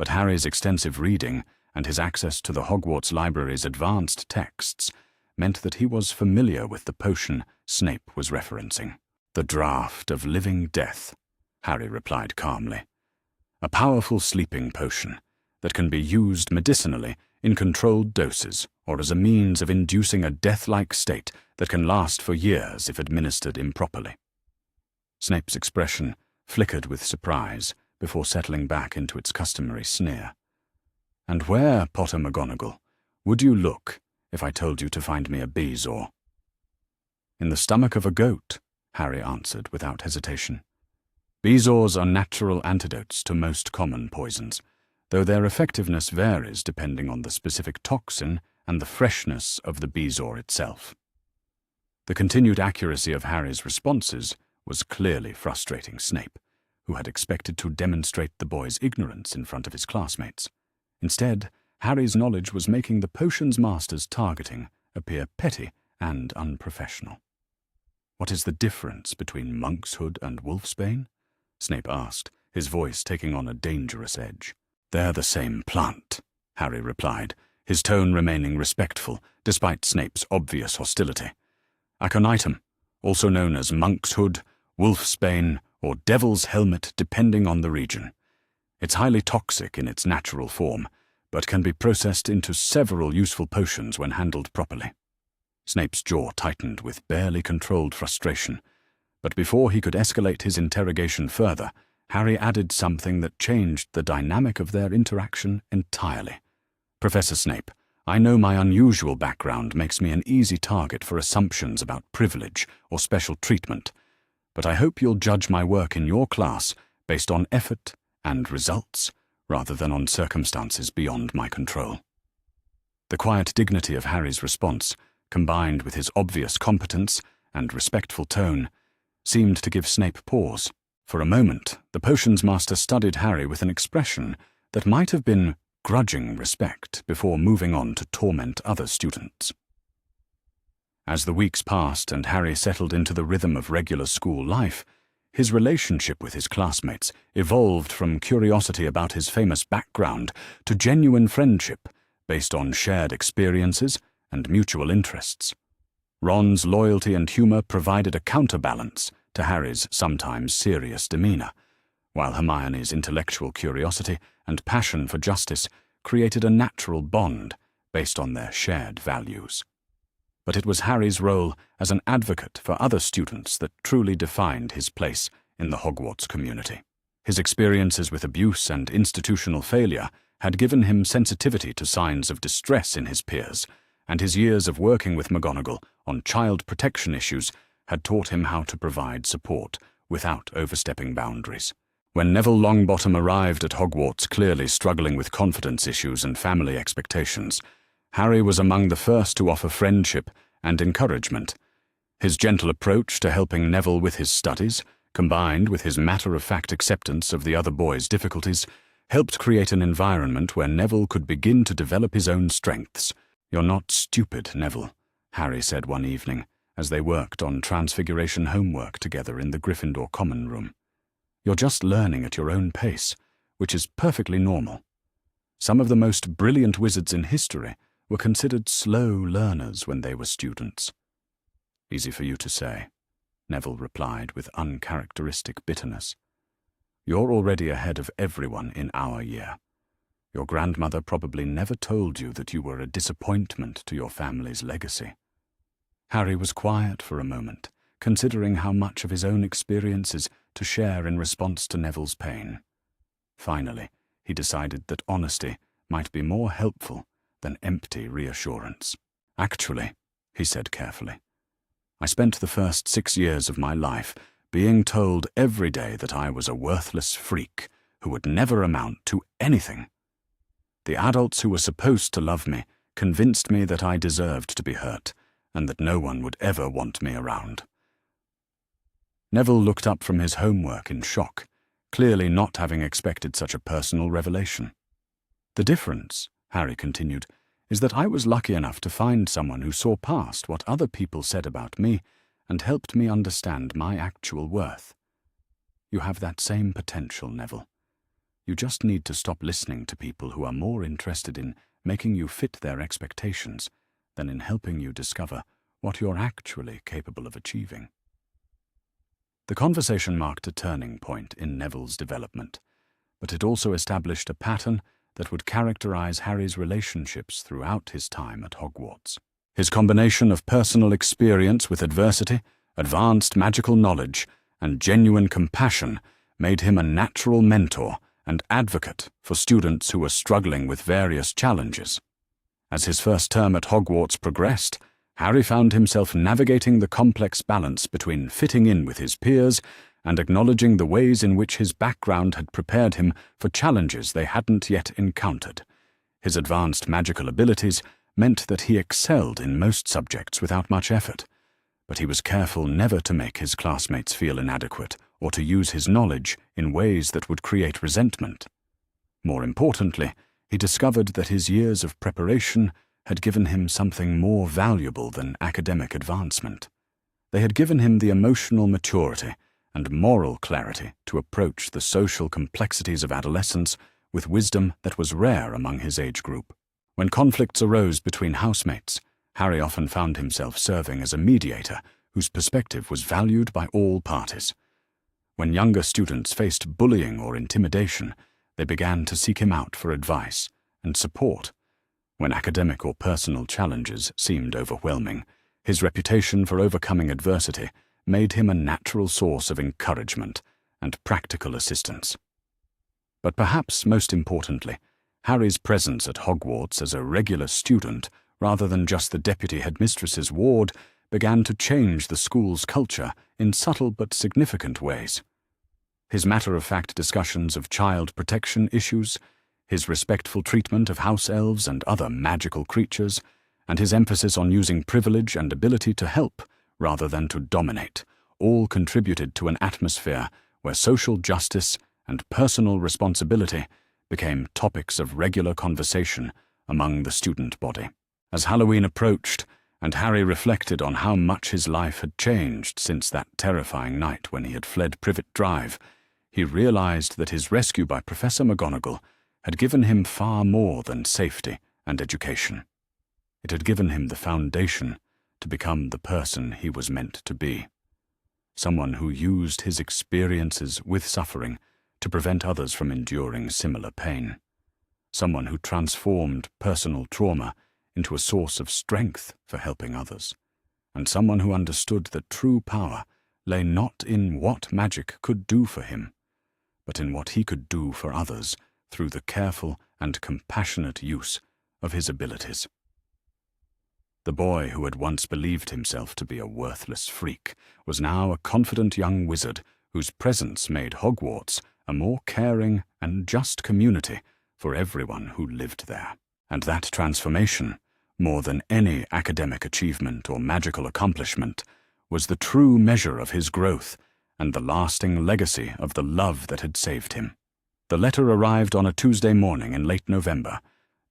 but Harry's extensive reading and his access to the Hogwarts library's advanced texts meant that he was familiar with the potion Snape was referencing. "The draught of living death," Harry replied calmly. "A powerful sleeping potion that can be used medicinally in controlled doses or as a means of inducing a death-like state that can last for years if administered improperly." Snape's expression flickered with surprise before settling back into its customary sneer. "And where, Potter McGonagall, would you look if I told you to find me a bezoar?" "In the stomach of a goat," Harry answered without hesitation. Bezoars are natural antidotes to most common poisons, though their effectiveness varies depending on the specific toxin and the freshness of the bezoar itself. The continued accuracy of Harry's responses was clearly frustrating Snape, who had expected to demonstrate the boy's ignorance in front of his classmates. Instead, Harry's knowledge was making the potions master's targeting appear petty and unprofessional. "What is the difference between monkshood and wolfsbane?" Snape asked, his voice taking on a dangerous edge. "They're the same plant," Harry replied, his tone remaining respectful despite Snape's obvious hostility. "Aconitum, also known as monkshood, wolfsbane, or devil's helmet depending on the region. It's highly toxic in its natural form, but can be processed into several useful potions when handled properly." Snape's jaw tightened with barely controlled frustration, but before he could escalate his interrogation further, Harry added something that changed the dynamic of their interaction entirely. "Professor Snape, I know my unusual background makes me an easy target for assumptions about privilege or special treatment, but I hope you'll judge my work in your class based on effort and results, rather than on circumstances beyond my control." The quiet dignity of Harry's response, combined with his obvious competence and respectful tone, seemed to give Snape pause. For a moment, the potions master studied Harry with an expression that might have been grudging respect before moving on to torment other students. As the weeks passed and Harry settled into the rhythm of regular school life, his relationship with his classmates evolved from curiosity about his famous background to genuine friendship based on shared experiences and mutual interests. Ron's loyalty and humor provided a counterbalance to Harry's sometimes serious demeanor, while Hermione's intellectual curiosity and passion for justice created a natural bond based on their shared values. But it was Harry's role as an advocate for other students that truly defined his place in the Hogwarts community. His experiences with abuse and institutional failure had given him sensitivity to signs of distress in his peers, and his years of working with McGonagall on child protection issues had taught him how to provide support without overstepping boundaries. When Neville Longbottom arrived at Hogwarts clearly struggling with confidence issues and family expectations, Harry was among the first to offer friendship and encouragement. His gentle approach to helping Neville with his studies, combined with his matter-of-fact acceptance of the other boys' difficulties, helped create an environment where Neville could begin to develop his own strengths. "You're not stupid, Neville," Harry said one evening, as they worked on Transfiguration homework together in the Gryffindor common room. "You're just learning at your own pace, which is perfectly normal. Some of the most brilliant wizards in history were considered slow learners when they were students." "Easy for you to say," Neville replied with uncharacteristic bitterness. "You're already ahead of everyone in our year. Your grandmother probably never told you that you were a disappointment to your family's legacy." Harry was quiet for a moment, considering how much of his own experiences to share in response to Neville's pain. Finally, he decided that honesty might be more helpful than empty reassurance. "Actually," he said carefully, "I spent the first 6 years of my life being told every day that I was a worthless freak who would never amount to anything. The adults who were supposed to love me convinced me that I deserved to be hurt, and that no one would ever want me around." Neville looked up from his homework in shock, clearly not having expected such a personal revelation. "The difference," Harry continued, "is that I was lucky enough to find someone who saw past what other people said about me and helped me understand my actual worth. You have that same potential, Neville. You just need to stop listening to people who are more interested in making you fit their expectations than in helping you discover what you're actually capable of achieving. The conversation marked a turning point in Neville's development, but it also established a pattern that would characterize Harry's relationships throughout his time at Hogwarts. His combination of personal experience with adversity, advanced magical knowledge, and genuine compassion made him a natural mentor and advocate for students who were struggling with various challenges. As his first term at Hogwarts progressed, Harry found himself navigating the complex balance between fitting in with his peers and acknowledging the ways in which his background had prepared him for challenges they hadn't yet encountered. His advanced magical abilities meant that he excelled in most subjects without much effort, but he was careful never to make his classmates feel inadequate or to use his knowledge in ways that would create resentment. More importantly, he discovered that his years of preparation had given him something more valuable than academic advancement. They had given him the emotional maturity and moral clarity to approach the social complexities of adolescence with wisdom that was rare among his age group. When conflicts arose between housemates, Harry often found himself serving as a mediator whose perspective was valued by all parties. When younger students faced bullying or intimidation, they began to seek him out for advice and support. When academic or personal challenges seemed overwhelming, his reputation for overcoming adversity made him a natural source of encouragement and practical assistance. But perhaps most importantly, Harry's presence at Hogwarts as a regular student, rather than just the deputy headmistress's ward, began to change the school's culture in subtle but significant ways. His matter-of-fact discussions of child protection issues, his respectful treatment of house elves and other magical creatures, and his emphasis on using privilege and ability to help rather than to dominate, all contributed to an atmosphere where social justice and personal responsibility became topics of regular conversation among the student body. As Halloween approached, and Harry reflected on how much his life had changed since that terrifying night when he had fled Privet Drive, he realized that his rescue by Professor McGonagall had given him far more than safety and education. It had given him the foundation to become the person he was meant to be, someone who used his experiences with suffering to prevent others from enduring similar pain, someone who transformed personal trauma into a source of strength for helping others, and someone who understood that true power lay not in what magic could do for him, but in what he could do for others through the careful and compassionate use of his abilities. The boy who had once believed himself to be a worthless freak was now a confident young wizard whose presence made Hogwarts a more caring and just community for everyone who lived there. And that transformation, more than any academic achievement or magical accomplishment, was the true measure of his growth and the lasting legacy of the love that had saved him. The letter arrived on a Tuesday morning in late November,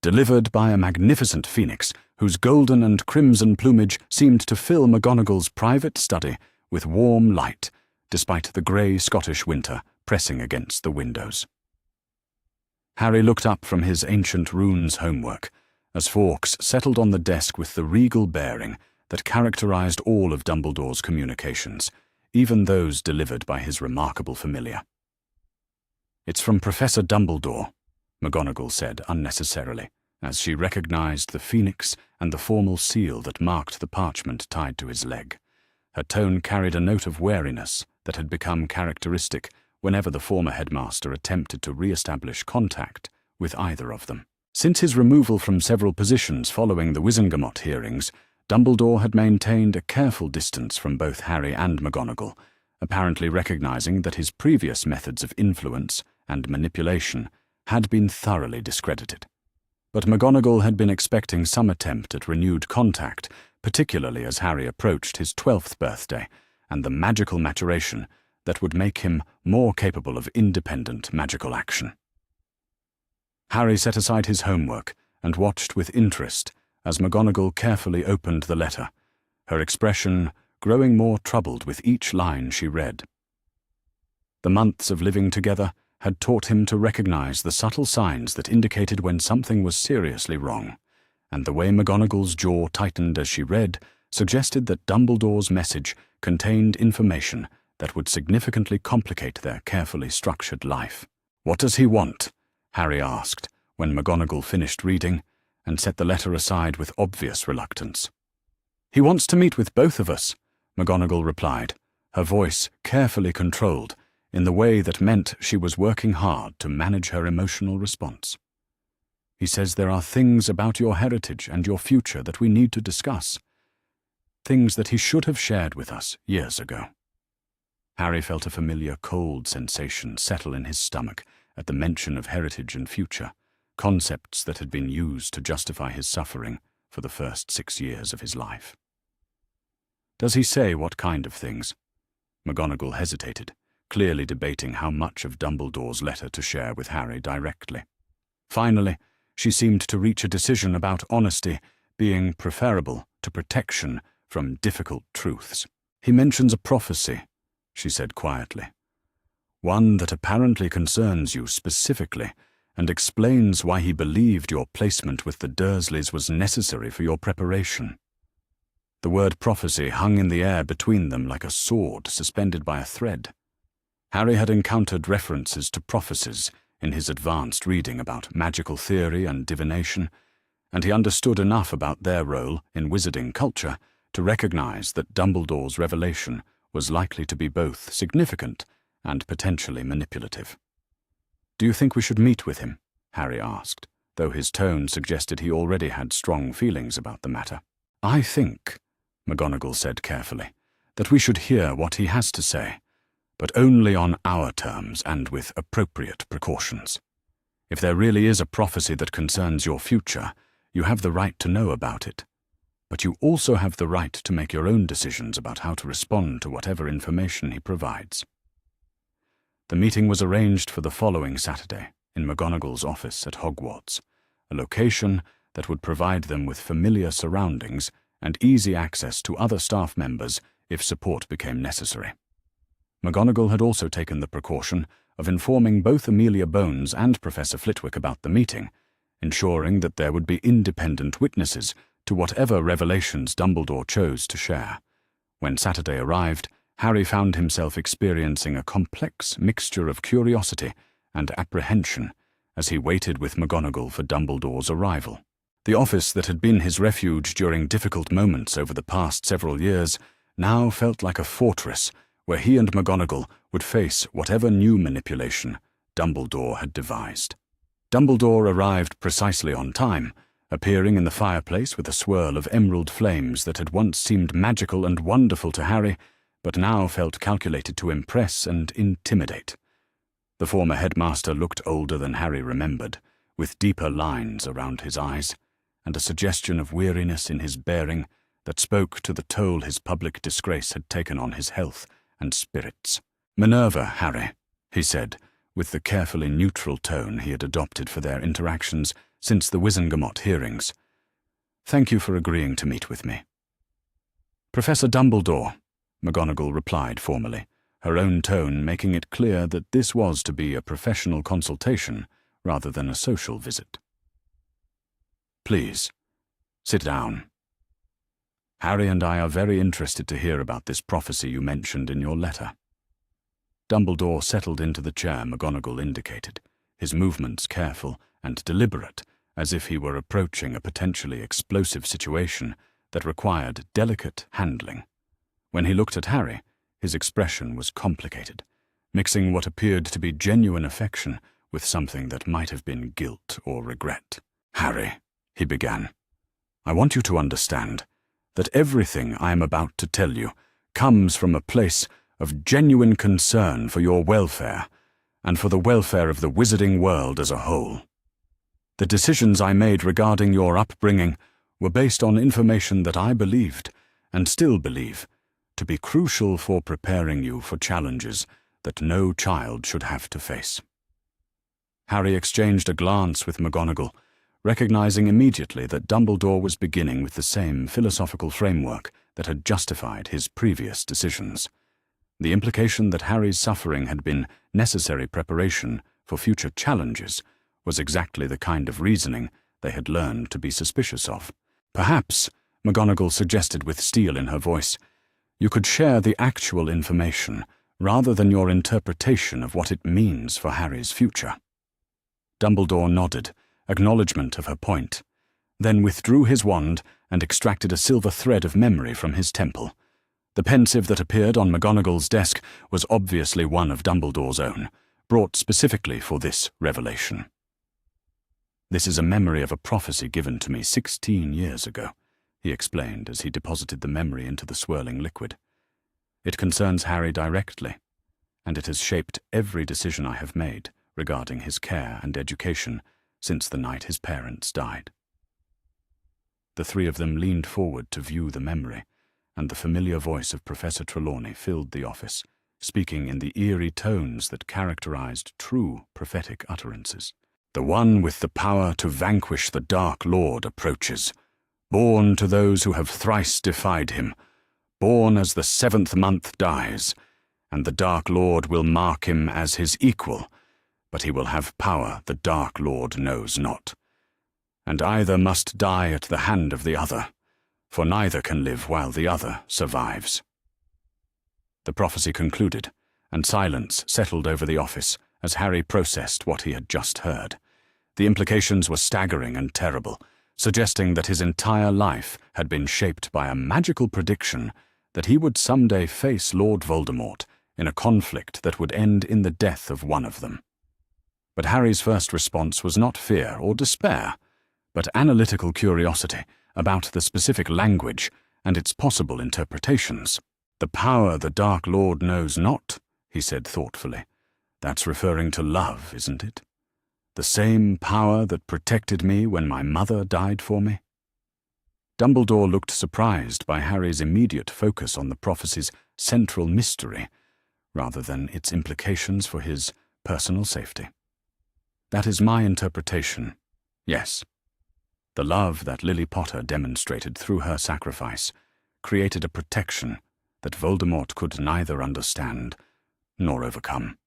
delivered by a magnificent phoenix whose golden and crimson plumage seemed to fill McGonagall's private study with warm light, despite the grey Scottish winter pressing against the windows. Harry looked up from his ancient runes homework as Fawkes settled on the desk with the regal bearing that characterized all of Dumbledore's communications, even those delivered by his remarkable familiar. "It's from Professor Dumbledore," McGonagall said unnecessarily, as she recognized the phoenix and the formal seal that marked the parchment tied to his leg. Her tone carried a note of wariness that had become characteristic whenever the former headmaster attempted to re-establish contact with either of them. Since his removal from several positions following the Wizengamot hearings, Dumbledore had maintained a careful distance from both Harry and McGonagall, apparently recognizing that his previous methods of influence and manipulation had been thoroughly discredited. But McGonagall had been expecting some attempt at renewed contact, particularly as Harry approached his 12th birthday and the magical maturation that would make him more capable of independent magical action. Harry set aside his homework and watched with interest as McGonagall carefully opened the letter, her expression growing more troubled with each line she read. The months of living together had taught him to recognize the subtle signs that indicated when something was seriously wrong, and the way McGonagall's jaw tightened as she read suggested that Dumbledore's message contained information that would significantly complicate their carefully structured life. "What does he want?" Harry asked when McGonagall finished reading and set the letter aside with obvious reluctance. "He wants to meet with both of us," McGonagall replied, her voice carefully controlled in the way that meant she was working hard to manage her emotional response. "He says there are things about your heritage and your future that we need to discuss. Things that he should have shared with us years ago." Harry felt a familiar cold sensation settle in his stomach at the mention of heritage and future, concepts that had been used to justify his suffering for the first 6 years of his life. "Does he say what kind of things?" McGonagall hesitated, clearly debating how much of Dumbledore's letter to share with Harry directly. Finally, she seemed to reach a decision about honesty being preferable to protection from difficult truths. "He mentions a prophecy," she said quietly. "One that apparently concerns you specifically, and explains why he believed your placement with the Dursleys was necessary for your preparation." The word prophecy hung in the air between them like a sword suspended by a thread. Harry had encountered references to prophecies in his advanced reading about magical theory and divination, and he understood enough about their role in wizarding culture to recognize that Dumbledore's revelation was likely to be both significant and potentially manipulative. "Do you think we should meet with him?" Harry asked, though his tone suggested he already had strong feelings about the matter. "I think," McGonagall said carefully, "that we should hear what he has to say, but only on our terms and with appropriate precautions. If there really is a prophecy that concerns your future, you have the right to know about it. But you also have the right to make your own decisions about how to respond to whatever information he provides." The meeting was arranged for the following Saturday in McGonagall's office at Hogwarts, a location that would provide them with familiar surroundings and easy access to other staff members if support became necessary. McGonagall had also taken the precaution of informing both Amelia Bones and Professor Flitwick about the meeting, ensuring that there would be independent witnesses to whatever revelations Dumbledore chose to share. When Saturday arrived, Harry found himself experiencing a complex mixture of curiosity and apprehension as he waited with McGonagall for Dumbledore's arrival. The office that had been his refuge during difficult moments over the past several years now felt like a fortress where he and McGonagall would face whatever new manipulation Dumbledore had devised. Dumbledore arrived precisely on time, appearing in the fireplace with a swirl of emerald flames that had once seemed magical and wonderful to Harry, but now felt calculated to impress and intimidate. The former headmaster looked older than Harry remembered, with deeper lines around his eyes, and a suggestion of weariness in his bearing that spoke to the toll his public disgrace had taken on his health and spirits. "Minerva, Harry," he said, with the carefully neutral tone he had adopted for their interactions since the Wizengamot hearings. "Thank you for agreeing to meet with me." "Professor Dumbledore," McGonagall replied formally, her own tone making it clear that this was to be a professional consultation rather than a social visit. "Please, sit down. Harry and I are very interested to hear about this prophecy you mentioned in your letter." Dumbledore settled into the chair McGonagall indicated, his movements careful and deliberate, as if he were approaching a potentially explosive situation that required delicate handling. When he looked at Harry, his expression was complicated, mixing what appeared to be genuine affection with something that might have been guilt or regret. "Harry," he began, "I want you to understand that everything I am about to tell you comes from a place of genuine concern for your welfare and for the welfare of the wizarding world as a whole. The decisions I made regarding your upbringing were based on information that I believed, and still believe, to be crucial for preparing you for challenges that no child should have to face." Harry exchanged a glance with McGonagall, recognizing immediately that Dumbledore was beginning with the same philosophical framework that had justified his previous decisions. The implication that Harry's suffering had been necessary preparation for future challenges was exactly the kind of reasoning they had learned to be suspicious of. Perhaps, McGonagall suggested with steel in her voice, you could share the actual information rather than your interpretation of what it means for Harry's future. Dumbledore nodded, acknowledgement of her point, then withdrew his wand and extracted a silver thread of memory from his temple. The pensieve that appeared on McGonagall's desk was obviously one of Dumbledore's own, brought specifically for this revelation. This is a memory of a prophecy given to me 16 years ago, he explained as he deposited the memory into the swirling liquid. It concerns Harry directly, and it has shaped every decision I have made regarding his care and education since the night his parents died. The three of them leaned forward to view the memory, and the familiar voice of Professor Trelawney filled the office, speaking in the eerie tones that characterized true prophetic utterances. The one with the power to vanquish the Dark Lord approaches, born to those who have thrice defied him, born as the 7th month dies, and the Dark Lord will mark him as his equal, but he will have power the Dark Lord knows not. And either must die at the hand of the other, for neither can live while the other survives. The prophecy concluded, and silence settled over the office as Harry processed what he had just heard. The implications were staggering and terrible, suggesting that his entire life had been shaped by a magical prediction that he would someday face Lord Voldemort in a conflict that would end in the death of one of them. But Harry's first response was not fear or despair, but analytical curiosity about the specific language and its possible interpretations. The power the Dark Lord knows not, he said thoughtfully. That's referring to love, isn't it? The same power that protected me when my mother died for me? Dumbledore looked surprised by Harry's immediate focus on the prophecy's central mystery, rather than its implications for his personal safety. That is my interpretation, yes. The love that Lily Potter demonstrated through her sacrifice created a protection that Voldemort could neither understand nor overcome.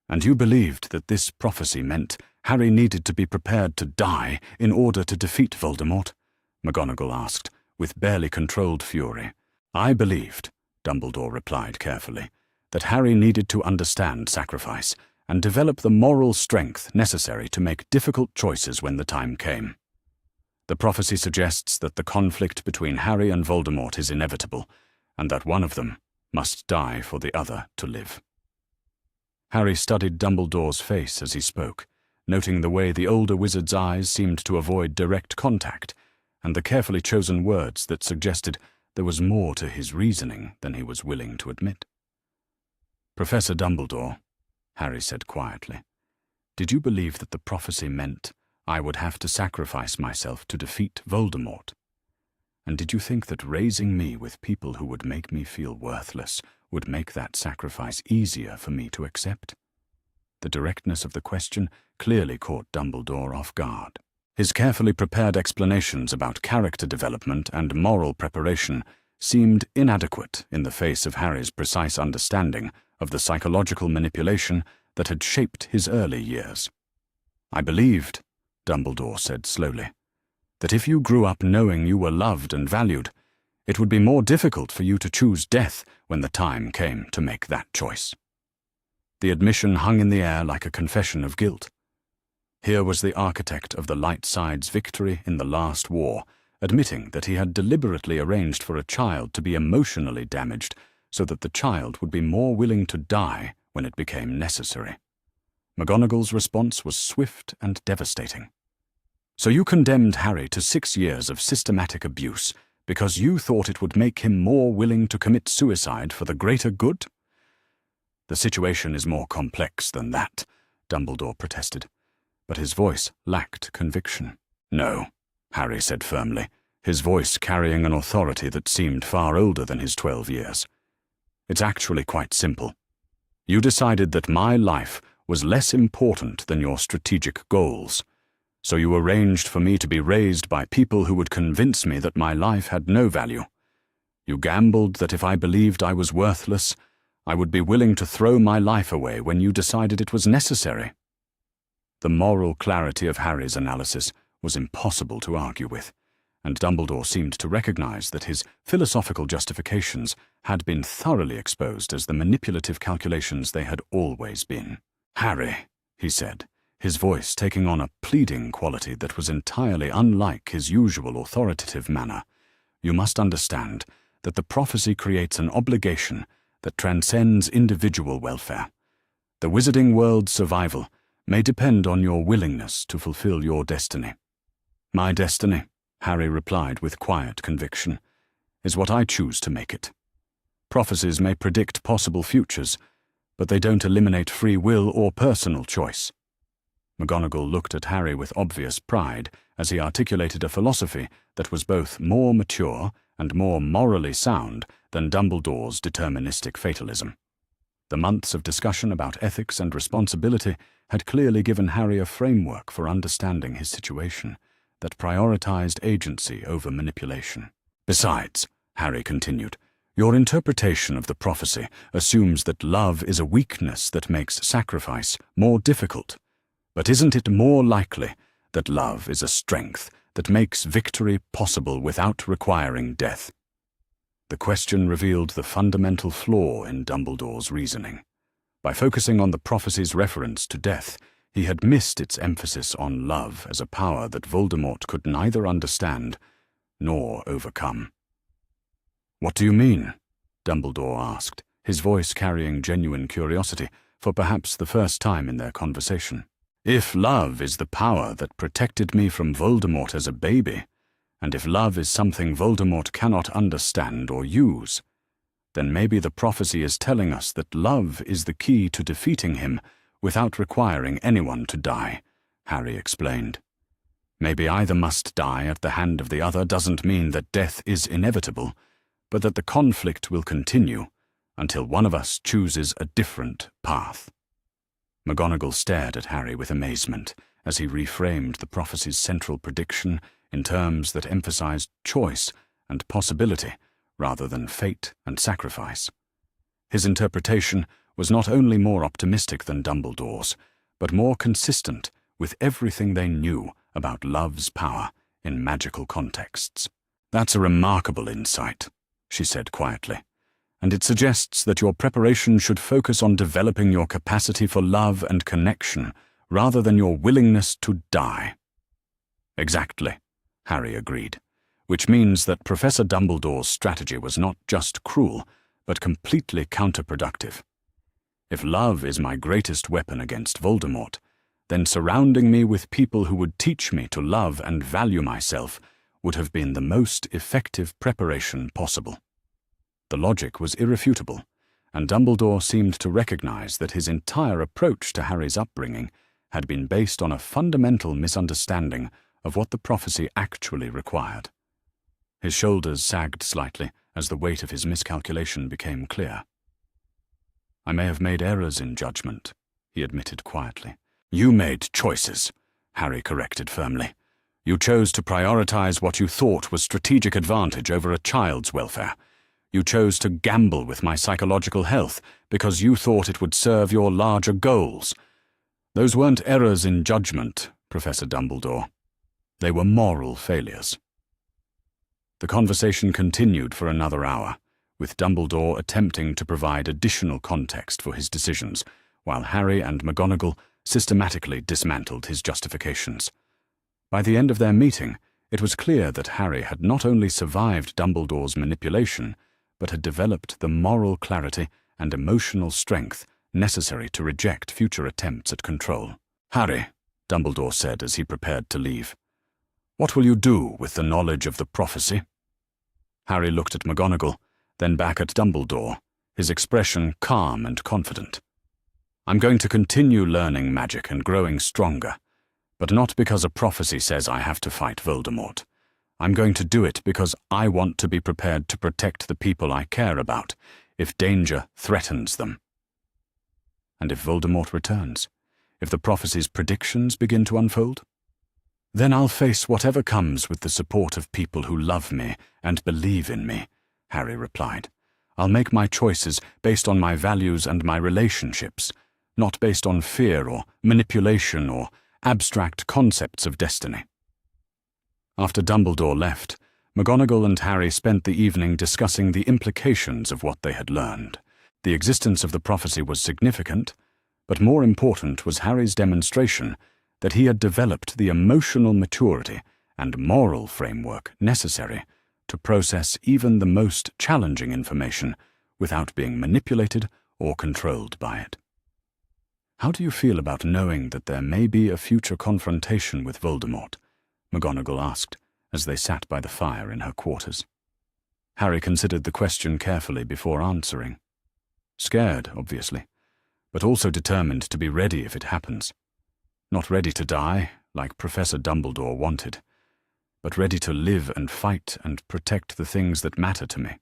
And you believed that this prophecy meant Harry needed to be prepared to die in order to defeat Voldemort? McGonagall asked, with barely controlled fury. I believed, Dumbledore replied carefully, that Harry needed to understand sacrifice and develop the moral strength necessary to make difficult choices when the time came. The prophecy suggests that the conflict between Harry and Voldemort is inevitable, and that one of them must die for the other to live. Harry studied Dumbledore's face as he spoke, noting the way the older wizard's eyes seemed to avoid direct contact, and the carefully chosen words that suggested there was more to his reasoning than he was willing to admit. Professor Dumbledore, Harry said quietly, did you believe that the prophecy meant I would have to sacrifice myself to defeat Voldemort? And did you think that raising me with people who would make me feel worthless would make that sacrifice easier for me to accept? The directness of the question clearly caught Dumbledore off guard. His carefully prepared explanations about character development and moral preparation seemed inadequate in the face of Harry's precise understanding of the psychological manipulation that had shaped his early years. I believed, Dumbledore said slowly, that if you grew up knowing you were loved and valued, it would be more difficult for you to choose death when the time came to make that choice. The admission hung in the air like a confession of guilt. Here was the architect of the light side's victory in the last war, admitting that he had deliberately arranged for a child to be emotionally damaged so that the child would be more willing to die when it became necessary. McGonagall's response was swift and devastating. So you condemned Harry to 6 years of systematic abuse because you thought it would make him more willing to commit suicide for the greater good? The situation is more complex than that, Dumbledore protested, but his voice lacked conviction. No, Harry said firmly, his voice carrying an authority that seemed far older than his 12 years. It's actually quite simple. You decided that my life was less important than your strategic goals, so you arranged for me to be raised by people who would convince me that my life had no value. You gambled that if I believed I was worthless, I would be willing to throw my life away when you decided it was necessary." The moral clarity of Harry's analysis was impossible to argue with, and Dumbledore seemed to recognize that his philosophical justifications had been thoroughly exposed as the manipulative calculations they had always been. "Harry," he said, his voice taking on a pleading quality that was entirely unlike his usual authoritative manner, "you must understand that the prophecy creates an obligation that transcends individual welfare. The wizarding world's survival may depend on your willingness to fulfill your destiny." "My destiny," Harry replied with quiet conviction, "is what I choose to make it. Prophecies may predict possible futures, but they don't eliminate free will or personal choice." McGonagall looked at Harry with obvious pride as he articulated a philosophy that was both more mature and more morally sound than Dumbledore's deterministic fatalism. The months of discussion about ethics and responsibility had clearly given Harry a framework for understanding his situation that prioritized agency over manipulation. "Besides," Harry continued, "your interpretation of the prophecy assumes that love is a weakness that makes sacrifice more difficult. But isn't it more likely that love is a strength that makes victory possible without requiring death?" The question revealed the fundamental flaw in Dumbledore's reasoning. By focusing on the prophecy's reference to death, he had missed its emphasis on love as a power that Voldemort could neither understand nor overcome. "What do you mean?" Dumbledore asked, his voice carrying genuine curiosity for perhaps the first time in their conversation. "If love is the power that protected me from Voldemort as a baby, and if love is something Voldemort cannot understand or use, then maybe the prophecy is telling us that love is the key to defeating him without requiring anyone to die," Harry explained. "Maybe either must die at the hand of the other doesn't mean that death is inevitable, but that the conflict will continue until one of us chooses a different path." McGonagall stared at Harry with amazement as he reframed the prophecy's central prediction in terms that emphasized choice and possibility rather than fate and sacrifice. His interpretation was not only more optimistic than Dumbledore's, but more consistent with everything they knew about love's power in magical contexts. "That's a remarkable insight," she said quietly, "and it suggests that your preparation should focus on developing your capacity for love and connection rather than your willingness to die." "Exactly," Harry agreed, "which means that Professor Dumbledore's strategy was not just cruel, but completely counterproductive. If love is my greatest weapon against Voldemort, then surrounding me with people who would teach me to love and value myself would have been the most effective preparation possible." The logic was irrefutable, and Dumbledore seemed to recognize that his entire approach to Harry's upbringing had been based on a fundamental misunderstanding of what the prophecy actually required. His shoulders sagged slightly as the weight of his miscalculation became clear. "I may have made errors in judgment," he admitted quietly. "You made choices," Harry corrected firmly. "You chose to prioritize what you thought was strategic advantage over a child's welfare. You chose to gamble with my psychological health because you thought it would serve your larger goals. Those weren't errors in judgment, Professor Dumbledore. They were moral failures." The conversation continued for another hour, with Dumbledore attempting to provide additional context for his decisions, while Harry and McGonagall systematically dismantled his justifications. By the end of their meeting, it was clear that Harry had not only survived Dumbledore's manipulation, but had developed the moral clarity and emotional strength necessary to reject future attempts at control. "Harry," Dumbledore said as he prepared to leave, "what will you do with the knowledge of the prophecy?" Harry looked at McGonagall, then back at Dumbledore, his expression calm and confident. "I'm going to continue learning magic and growing stronger, but not because a prophecy says I have to fight Voldemort. I'm going to do it because I want to be prepared to protect the people I care about if danger threatens them." "And if Voldemort returns? If the prophecy's predictions begin to unfold?" "Then I'll face whatever comes with the support of people who love me and believe in me," Harry replied. I'll make my choices based on my values and my relationships, not based on fear or manipulation or abstract concepts of destiny." After Dumbledore left, McGonagall and Harry spent the evening discussing the implications of what they had learned. The existence of the prophecy was significant, but more important was Harry's demonstration that he had developed the emotional maturity and moral framework necessary to process even the most challenging information without being manipulated or controlled by it. "How do you feel about knowing that there may be a future confrontation with Voldemort?" McGonagall asked as they sat by the fire in her quarters. Harry considered the question carefully before answering. Scared, obviously, but also determined to be ready if it happens. Not ready to die, like Professor Dumbledore wanted, but ready to live and fight and protect the things that matter to me.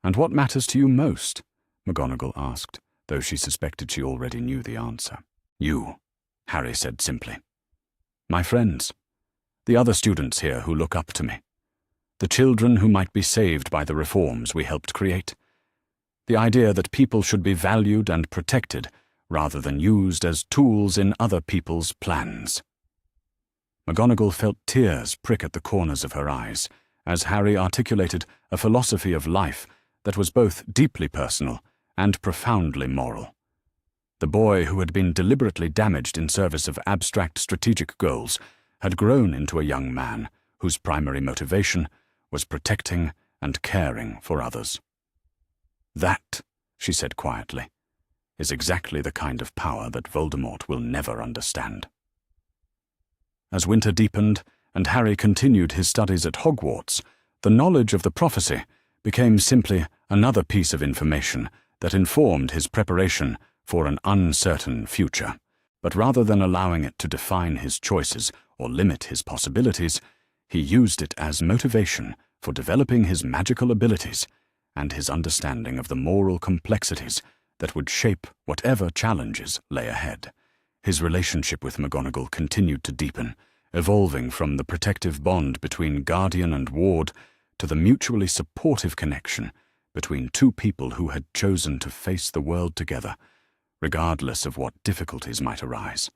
"And what matters to you most?" McGonagall asked, though she suspected she already knew the answer. "You," Harry said simply. "My friends. The other students here who look up to me. The children who might be saved by the reforms we helped create. The idea that people should be valued and protected rather than used as tools in other people's plans." McGonagall felt tears prick at the corners of her eyes as Harry articulated a philosophy of life that was both deeply personal and profoundly moral. The boy who had been deliberately damaged in service of abstract strategic goals had grown into a young man whose primary motivation was protecting and caring for others. "That," she said quietly, "is exactly the kind of power that Voldemort will never understand." As winter deepened and Harry continued his studies at Hogwarts, the knowledge of the prophecy became simply another piece of information that informed his preparation for an uncertain future. But rather than allowing it to define his choices or limit his possibilities, he used it as motivation for developing his magical abilities and his understanding of the moral complexities that would shape whatever challenges lay ahead. His relationship with McGonagall continued to deepen, evolving from the protective bond between guardian and ward to the mutually supportive connection between two people who had chosen to face the world together, regardless of what difficulties might arise.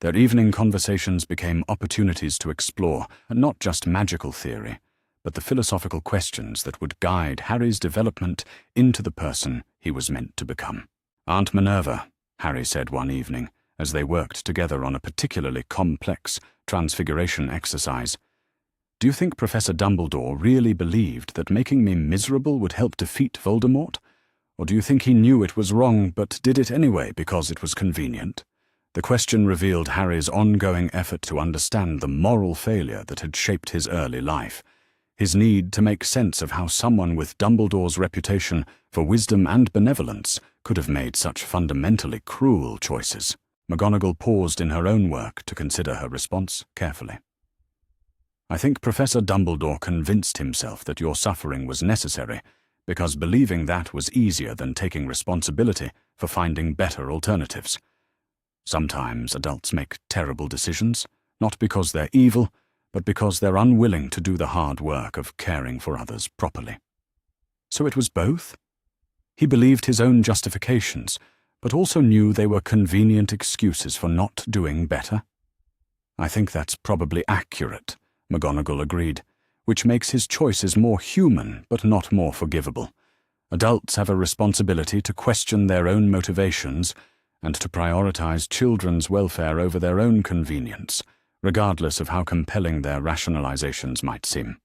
Their evening conversations became opportunities to explore not just magical theory, but the philosophical questions that would guide Harry's development into the person he was meant to become. "Aunt Minerva," Harry said one evening, as they worked together on a particularly complex transfiguration exercise, "do you think Professor Dumbledore really believed that making me miserable would help defeat Voldemort? Or do you think he knew it was wrong but did it anyway because it was convenient?" The question revealed Harry's ongoing effort to understand the moral failure that had shaped his early life, his need to make sense of how someone with Dumbledore's reputation for wisdom and benevolence could have made such fundamentally cruel choices. McGonagall paused in her own work to consider her response carefully. "I think Professor Dumbledore convinced himself that your suffering was necessary because believing that was easier than taking responsibility for finding better alternatives. Sometimes adults make terrible decisions, not because they're evil, but because they're unwilling to do the hard work of caring for others properly." So it was both? He believed his own justifications, but also knew they were convenient excuses for not doing better? "I think that's probably accurate," McGonagall agreed, "which makes his choices more human but not more forgivable. Adults have a responsibility to question their own motivations and to prioritize children's welfare over their own convenience, regardless of how compelling their rationalizations might seem."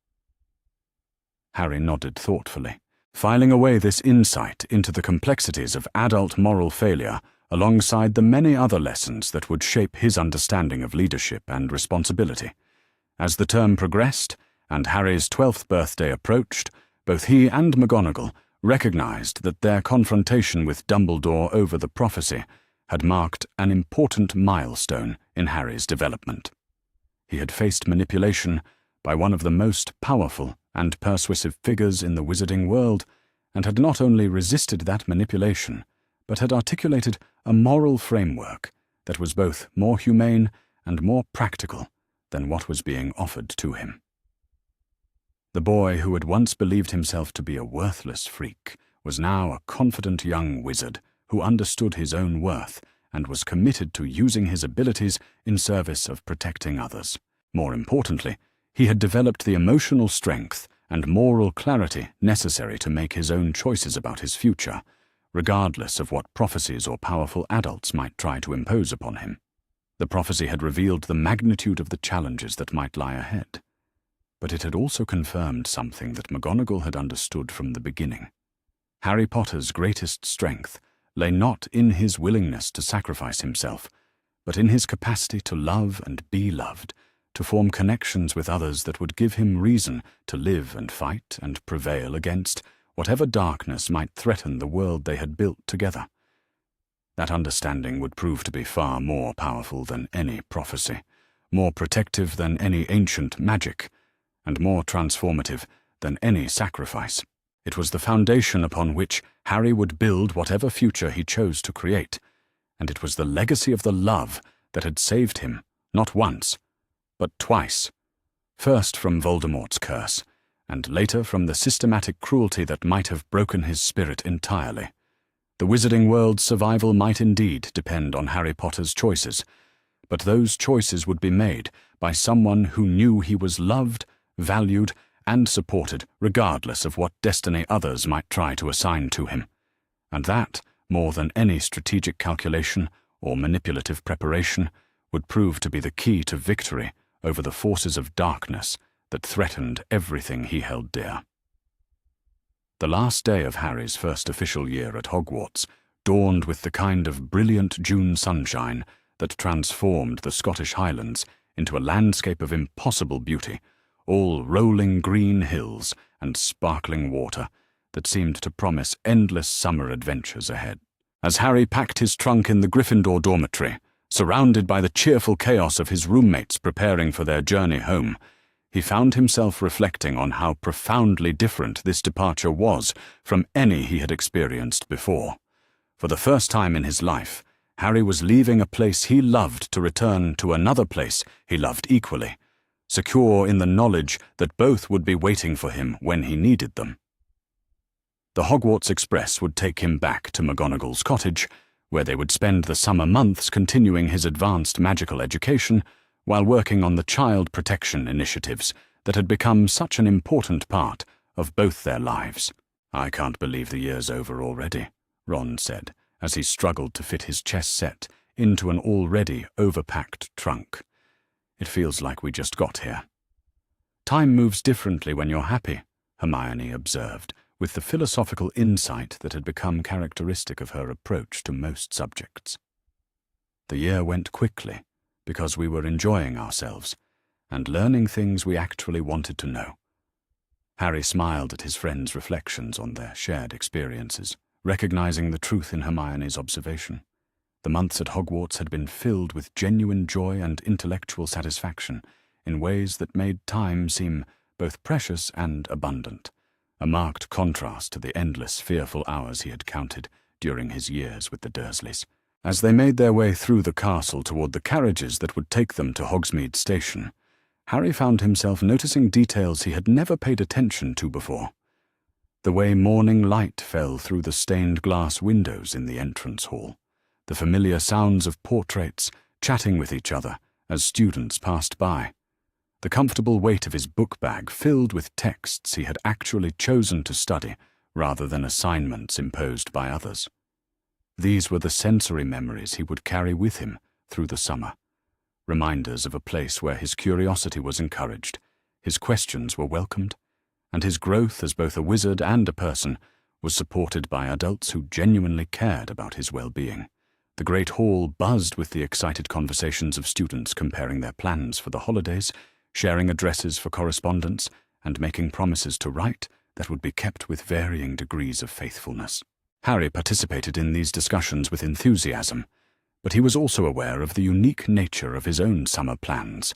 Harry nodded thoughtfully, filing away this insight into the complexities of adult moral failure alongside the many other lessons that would shape his understanding of leadership and responsibility. As the term progressed and Harry's 12th birthday approached, both he and McGonagall recognized that their confrontation with Dumbledore over the prophecy had marked an important milestone in Harry's development. He had faced manipulation by one of the most powerful and persuasive figures in the wizarding world, and had not only resisted that manipulation, but had articulated a moral framework that was both more humane and more practical than what was being offered to him. The boy who had once believed himself to be a worthless freak was now a confident young wizard who understood his own worth and was committed to using his abilities in service of protecting others. More importantly, he had developed the emotional strength and moral clarity necessary to make his own choices about his future, regardless of what prophecies or powerful adults might try to impose upon him. The prophecy had revealed the magnitude of the challenges that might lie ahead, but it had also confirmed something that McGonagall had understood from the beginning. Harry Potter's greatest strength lay not in his willingness to sacrifice himself, but in his capacity to love and be loved, to form connections with others that would give him reason to live and fight and prevail against whatever darkness might threaten the world they had built together. That understanding would prove to be far more powerful than any prophecy, more protective than any ancient magic, and more transformative than any sacrifice. It was the foundation upon which Harry would build whatever future he chose to create, and it was the legacy of the love that had saved him, not once, but twice. First from Voldemort's curse, and later from the systematic cruelty that might have broken his spirit entirely. The wizarding world's survival might indeed depend on Harry Potter's choices, but those choices would be made by someone who knew he was loved, valued, and supported regardless of what destiny others might try to assign to him. And that, more than any strategic calculation or manipulative preparation, would prove to be the key to victory over the forces of darkness that threatened everything he held dear. The last day of Harry's first official year at Hogwarts dawned with the kind of brilliant June sunshine that transformed the Scottish Highlands into a landscape of impossible beauty, all rolling green hills and sparkling water that seemed to promise endless summer adventures ahead. As Harry packed his trunk in the Gryffindor dormitory, surrounded by the cheerful chaos of his roommates preparing for their journey home, he found himself reflecting on how profoundly different this departure was from any he had experienced before. For the first time in his life, Harry was leaving a place he loved to return to another place he loved equally, secure in the knowledge that both would be waiting for him when he needed them. The Hogwarts Express would take him back to McGonagall's cottage, where they would spend the summer months continuing his advanced magical education while working on the child protection initiatives that had become such an important part of both their lives. "I can't believe the year's over already," Ron said, as he struggled to fit his chess set into an already overpacked trunk. "It feels like we just got here." "Time moves differently when you're happy," Hermione observed, with the philosophical insight that had become characteristic of her approach to most subjects. "The year went quickly because we were enjoying ourselves and learning things we actually wanted to know." Harry smiled at his friend's reflections on their shared experiences, recognizing the truth in Hermione's observation. The months at Hogwarts had been filled with genuine joy and intellectual satisfaction in ways that made time seem both precious and abundant, a marked contrast to the endless, fearful hours he had counted during his years with the Dursleys. As they made their way through the castle toward the carriages that would take them to Hogsmeade Station, Harry found himself noticing details he had never paid attention to before. The way morning light fell through the stained glass windows in the entrance hall, the familiar sounds of portraits chatting with each other as students passed by, the comfortable weight of his book bag filled with texts he had actually chosen to study rather than assignments imposed by others. These were the sensory memories he would carry with him through the summer, reminders of a place where his curiosity was encouraged, his questions were welcomed, and his growth as both a wizard and a person was supported by adults who genuinely cared about his well-being. The great hall buzzed with the excited conversations of students comparing their plans for the holidays, sharing addresses for correspondence, and making promises to write that would be kept with varying degrees of faithfulness. Harry participated in these discussions with enthusiasm, but he was also aware of the unique nature of his own summer plans.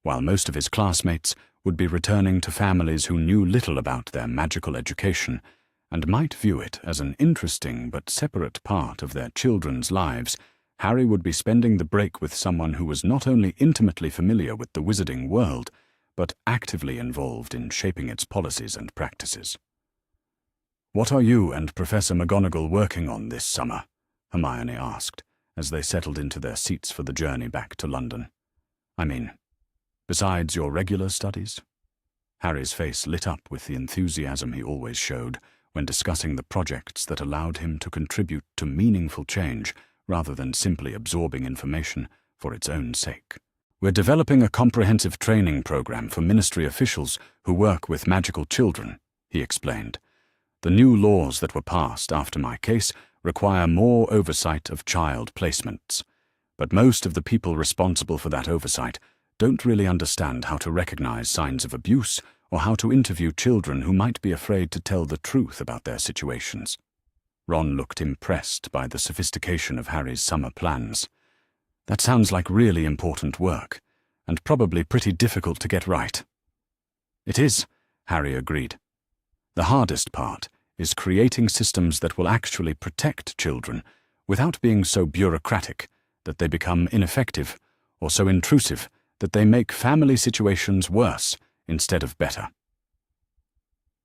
While most of his classmates would be returning to families who knew little about their magical education and might view it as an interesting but separate part of their children's lives, Harry would be spending the break with someone who was not only intimately familiar with the wizarding world, but actively involved in shaping its policies and practices. "What are you and Professor McGonagall working on this summer?" Hermione asked, as they settled into their seats for the journey back to London. "I mean, besides your regular studies?" Harry's face lit up with the enthusiasm he always showed when discussing the projects that allowed him to contribute to meaningful change rather than simply absorbing information for its own sake. "We're developing a comprehensive training program for ministry officials who work with magical children," he explained. "The new laws that were passed after my case require more oversight of child placements, but most of the people responsible for that oversight don't really understand how to recognize signs of abuse or how to interview children who might be afraid to tell the truth about their situations." Ron looked impressed by the sophistication of Harry's summer plans. "That sounds like really important work, and probably pretty difficult to get right." "It is," Harry agreed. "The hardest part is creating systems that will actually protect children without being so bureaucratic that they become ineffective, or so intrusive that they make family situations worse instead of better."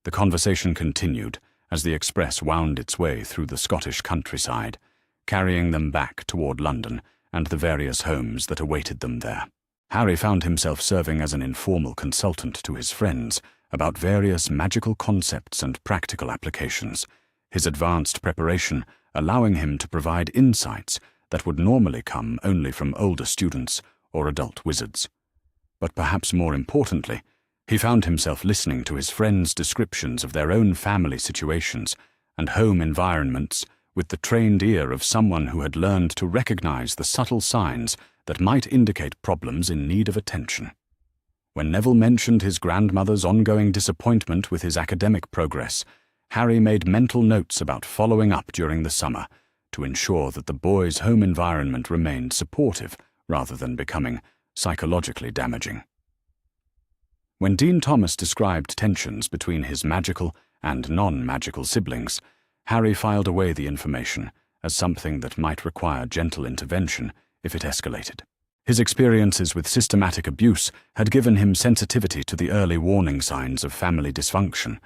The conversation continued as the express wound its way through the Scottish countryside, carrying them back toward London and the various homes that awaited them there. Harry found himself serving as an informal consultant to his friends about various magical concepts and practical applications, his advanced preparation allowing him to provide insights that would normally come only from older students or adult wizards. But perhaps more importantly, he found himself listening to his friends' descriptions of their own family situations and home environments with the trained ear of someone who had learned to recognize the subtle signs that might indicate problems in need of attention. When Neville mentioned his grandmother's ongoing disappointment with his academic progress, Harry made mental notes about following up during the summer to ensure that the boy's home environment remained supportive rather than becoming psychologically damaging. When Dean Thomas described tensions between his magical and non-magical siblings, Harry filed away the information as something that might require gentle intervention if it escalated. His experiences with systematic abuse had given him sensitivity to the early warning signs of family dysfunction,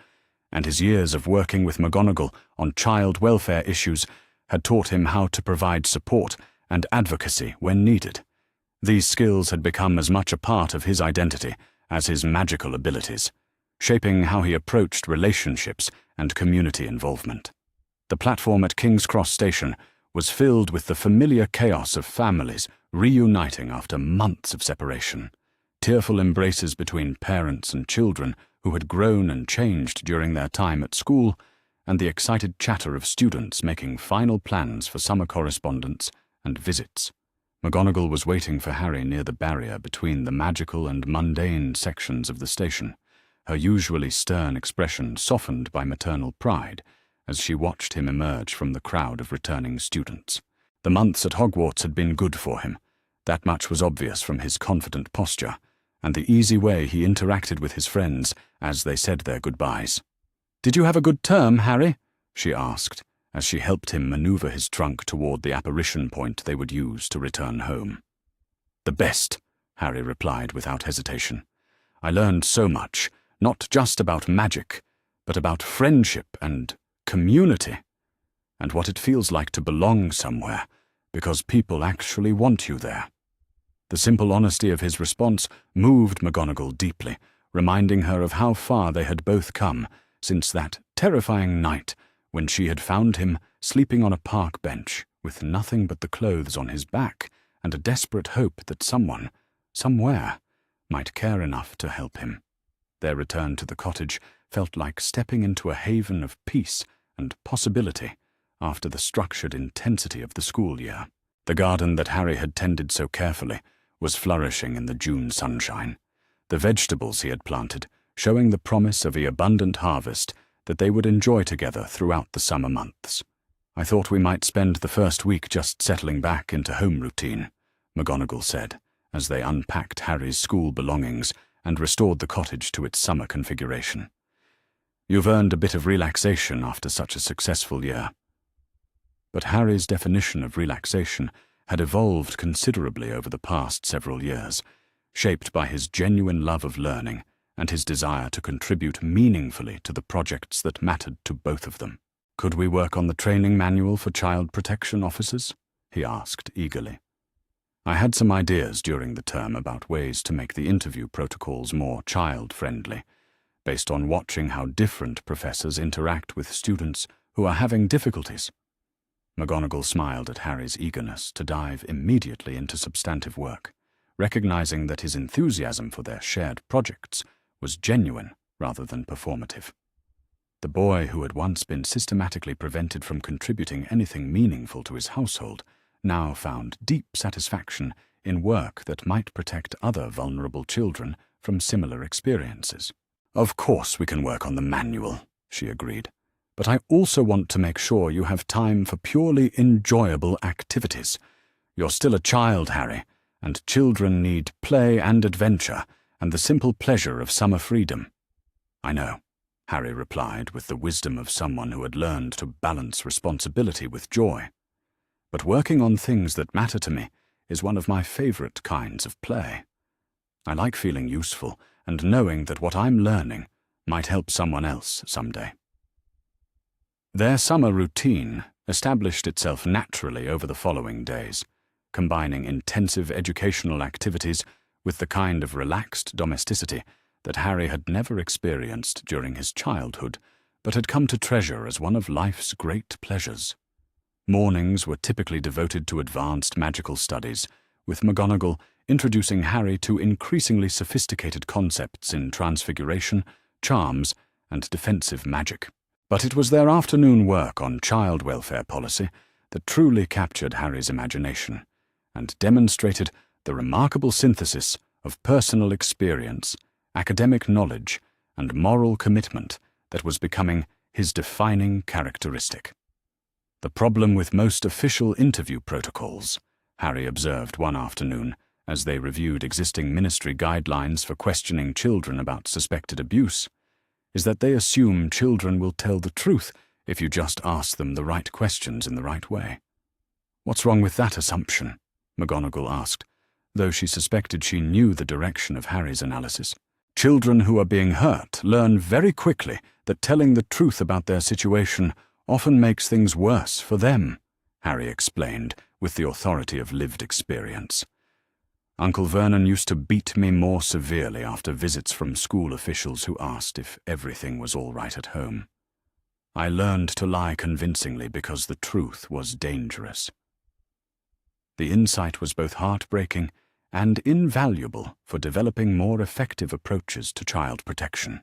and his years of working with McGonagall on child welfare issues had taught him how to provide support and advocacy when needed. These skills had become as much a part of his identity as his magical abilities, shaping how he approached relationships and community involvement. The platform at King's Cross Station was filled with the familiar chaos of families reuniting after months of separation, tearful embraces between parents and children who had grown and changed during their time at school, and the excited chatter of students making final plans for summer correspondence and visits. McGonagall was waiting for Harry near the barrier between the magical and mundane sections of the station, her usually stern expression softened by maternal pride as she watched him emerge from the crowd of returning students. The months at Hogwarts had been good for him. That much was obvious from his confident posture and the easy way he interacted with his friends as they said their goodbyes. "Did you have a good term, Harry?" she asked, as she helped him maneuver his trunk toward the apparition point they would use to return home. "The best," Harry replied without hesitation. "I learned so much, not just about magic, but about friendship and community, and what it feels like to belong somewhere, because people actually want you there." The simple honesty of his response moved McGonagall deeply, reminding her of how far they had both come since that terrifying night when she had found him sleeping on a park bench with nothing but the clothes on his back and a desperate hope that someone, somewhere, might care enough to help him. Their return to the cottage felt like stepping into a haven of peace and possibility after the structured intensity of the school year. The garden that Harry had tended so carefully was flourishing in the June sunshine, the vegetables he had planted showing the promise of the abundant harvest that they would enjoy together throughout the summer months. "I thought we might spend the first week just settling back into home routine," McGonagall said, as they unpacked Harry's school belongings and restored the cottage to its summer configuration. "You've earned a bit of relaxation after such a successful year." But Harry's definition of relaxation had evolved considerably over the past several years, shaped by his genuine love of learning and his desire to contribute meaningfully to the projects that mattered to both of them. "Could we work on the training manual for child protection officers?" he asked eagerly. I had some ideas during the term about ways to make the interview protocols more child-friendly, based on watching how different professors interact with students who are having difficulties. McGonagall smiled at Harry's eagerness to dive immediately into substantive work, recognizing that his enthusiasm for their shared projects was genuine rather than performative. The boy who had once been systematically prevented from contributing anything meaningful to his household now found deep satisfaction in work that might protect other vulnerable children from similar experiences. "Of course we can work on the manual," she agreed, "but I also want to make sure you have time for purely enjoyable activities. You're still a child, Harry, and children need play and adventure and the simple pleasure of summer freedom." "I know," Harry replied with the wisdom of someone who had learned to balance responsibility with joy. "But working on things that matter to me is one of my favorite kinds of play. I like feeling useful and knowing that what I'm learning might help someone else someday." Their summer routine established itself naturally over the following days, combining intensive educational activities with the kind of relaxed domesticity that Harry had never experienced during his childhood, but had come to treasure as one of life's great pleasures. Mornings were typically devoted to advanced magical studies, with McGonagall introducing Harry to increasingly sophisticated concepts in transfiguration, charms, and defensive magic. But it was their afternoon work on child welfare policy that truly captured Harry's imagination and demonstrated the remarkable synthesis of personal experience, academic knowledge, and moral commitment that was becoming his defining characteristic. "The problem with most official interview protocols," Harry observed one afternoon as they reviewed existing ministry guidelines for questioning children about suspected abuse, "is that they assume children will tell the truth if you just ask them the right questions in the right way." "What's wrong with that assumption?" McGonagall asked, though she suspected she knew the direction of Harry's analysis. "Children who are being hurt learn very quickly that telling the truth about their situation often makes things worse for them," Harry explained with the authority of lived experience. "Uncle Vernon used to beat me more severely after visits from school officials who asked if everything was all right at home. I learned to lie convincingly because the truth was dangerous." The insight was both heartbreaking and invaluable for developing more effective approaches to child protection.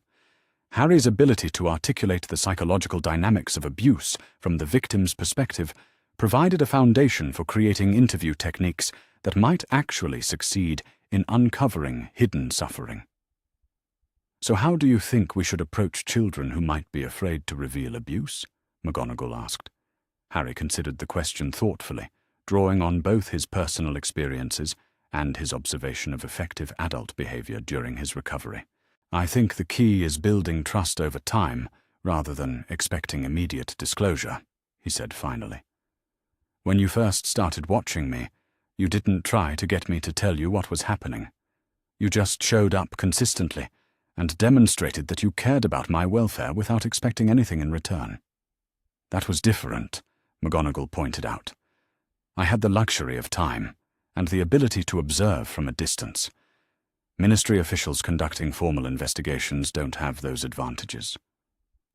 Harry's ability to articulate the psychological dynamics of abuse from the victim's perspective provided a foundation for creating interview techniques that might actually succeed in uncovering hidden suffering. "So how do you think we should approach children who might be afraid to reveal abuse?" McGonagall asked. Harry considered the question thoughtfully, drawing on both his personal experiences and his observation of effective adult behavior during his recovery. "I think the key is building trust over time rather than expecting immediate disclosure," he said finally. "When you first started watching me, you didn't try to get me to tell you what was happening. You just showed up consistently and demonstrated that you cared about my welfare without expecting anything in return." "That was different," McGonagall pointed out. "I had the luxury of time and the ability to observe from a distance. Ministry officials conducting formal investigations don't have those advantages."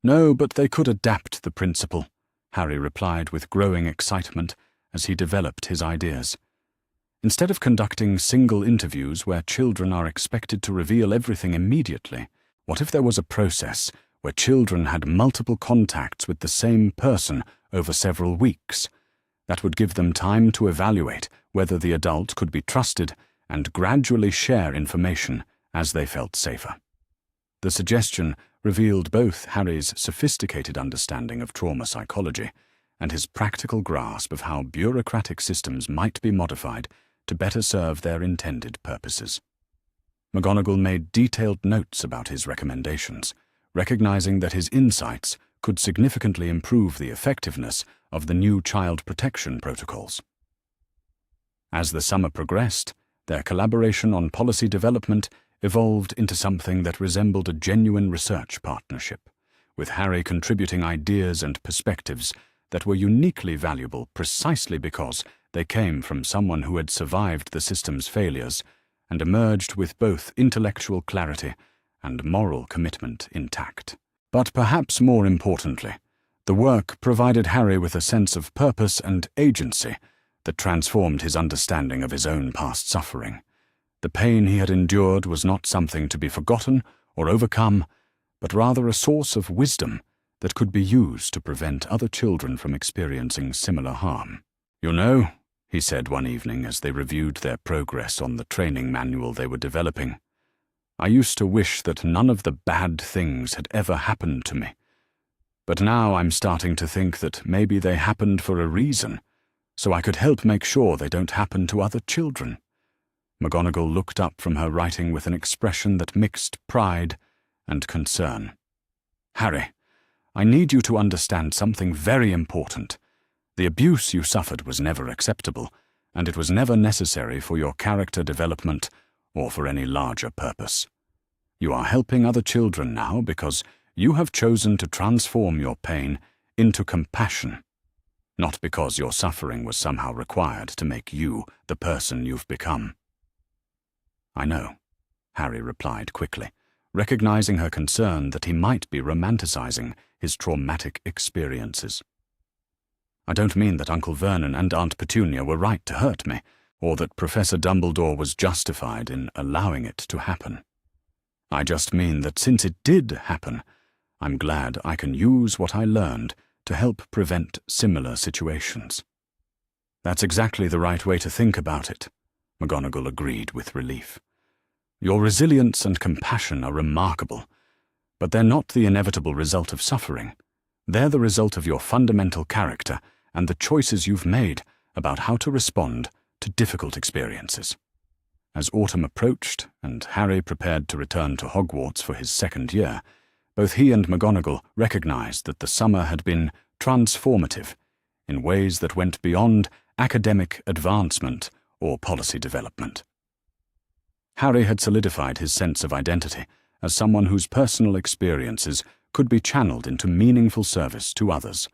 "No, but they could adapt the principle," Harry replied with growing excitement as he developed his ideas. "Instead of conducting single interviews where children are expected to reveal everything immediately, what if there was a process where children had multiple contacts with the same person over several weeks? That would give them time to evaluate whether the adult could be trusted and gradually share information as they felt safer." The suggestion revealed both Harry's sophisticated understanding of trauma psychology and his practical grasp of how bureaucratic systems might be modified to better serve their intended purposes. McGonagall made detailed notes about his recommendations, recognizing that his insights could significantly improve the effectiveness of the new child protection protocols. As the summer progressed, Their collaboration on policy development evolved into something that resembled a genuine research partnership, with Harry contributing ideas and perspectives that were uniquely valuable precisely because they came from someone who had survived the system's failures and emerged with both intellectual clarity and moral commitment intact. But perhaps more importantly, the work provided Harry with a sense of purpose and agency that transformed his understanding of his own past suffering. The pain he had endured was not something to be forgotten or overcome, but rather a source of wisdom that could be used to prevent other children from experiencing similar harm. "You know," he said one evening as they reviewed their progress on the training manual they were developing, "I used to wish that none of the bad things had ever happened to me. But now I'm starting to think that maybe they happened for a reason, so I could help make sure they don't happen to other children." McGonagall looked up from her writing with an expression that mixed pride and concern. "Harry, I need you to understand something very important. The abuse you suffered was never acceptable, and it was never necessary for your character development or for any larger purpose. You are helping other children now because you have chosen to transform your pain into compassion, not because your suffering was somehow required to make you the person you've become." "I know," Harry replied quickly, recognizing her concern that he might be romanticizing his traumatic experiences. "I don't mean that Uncle Vernon and Aunt Petunia were right to hurt me, or that Professor Dumbledore was justified in allowing it to happen. I just mean that since it did happen, I'm glad I can use what I learned to help prevent similar situations." "That's exactly the right way to think about it," McGonagall agreed with relief. "Your resilience and compassion are remarkable, but they're not the inevitable result of suffering. They're the result of your fundamental character and the choices you've made about how to respond to difficult experiences." As autumn approached and Harry prepared to return to Hogwarts for his second year, both he and McGonagall recognized that the summer had been transformative in ways that went beyond academic advancement or policy development. Harry had solidified his sense of identity as someone whose personal experiences could be channeled into meaningful service to others,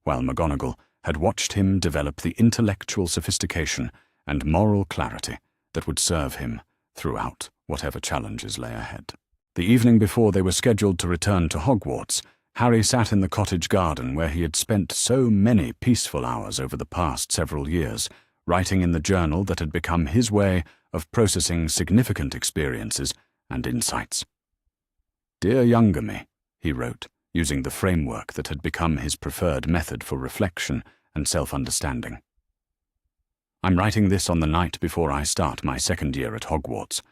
while McGonagall had watched him develop the intellectual sophistication and moral clarity that would serve him throughout whatever challenges lay ahead. The evening before they were scheduled to return to Hogwarts, Harry sat in the cottage garden where he had spent so many peaceful hours over the past several years, writing in the journal that had become his way of processing significant experiences and insights. "Dear younger me," he wrote, using the framework that had become his preferred method for reflection and self-understanding. "I'm writing this on the night before I start my second year at Hogwarts,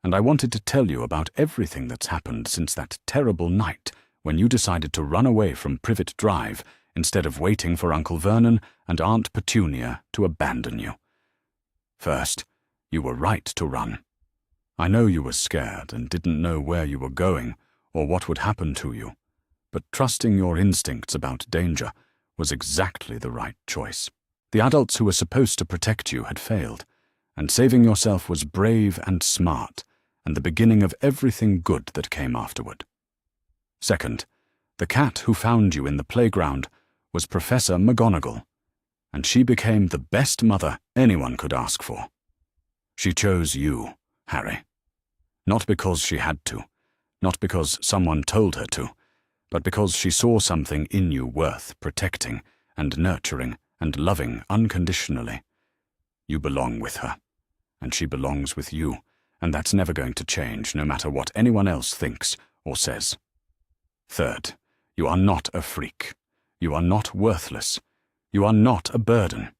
and I wanted to tell you about everything that's happened since that terrible night when you decided to run away from Privet Drive instead of waiting for Uncle Vernon and Aunt Petunia to abandon you. First, you were right to run. I know you were scared and didn't know where you were going or what would happen to you, but trusting your instincts about danger was exactly the right choice. The adults who were supposed to protect you had failed, and saving yourself was brave and smart, and the beginning of everything good that came afterward. Second, the cat who found you in the playground was Professor McGonagall, and she became the best mother anyone could ask for. She chose you, Harry. Not because she had to, not because someone told her to, but because she saw something in you worth protecting and nurturing and loving unconditionally. You belong with her, and she belongs with you, and that's never going to change no matter what anyone else thinks or says. Third, you are not a freak. You are not worthless. You are not a burden.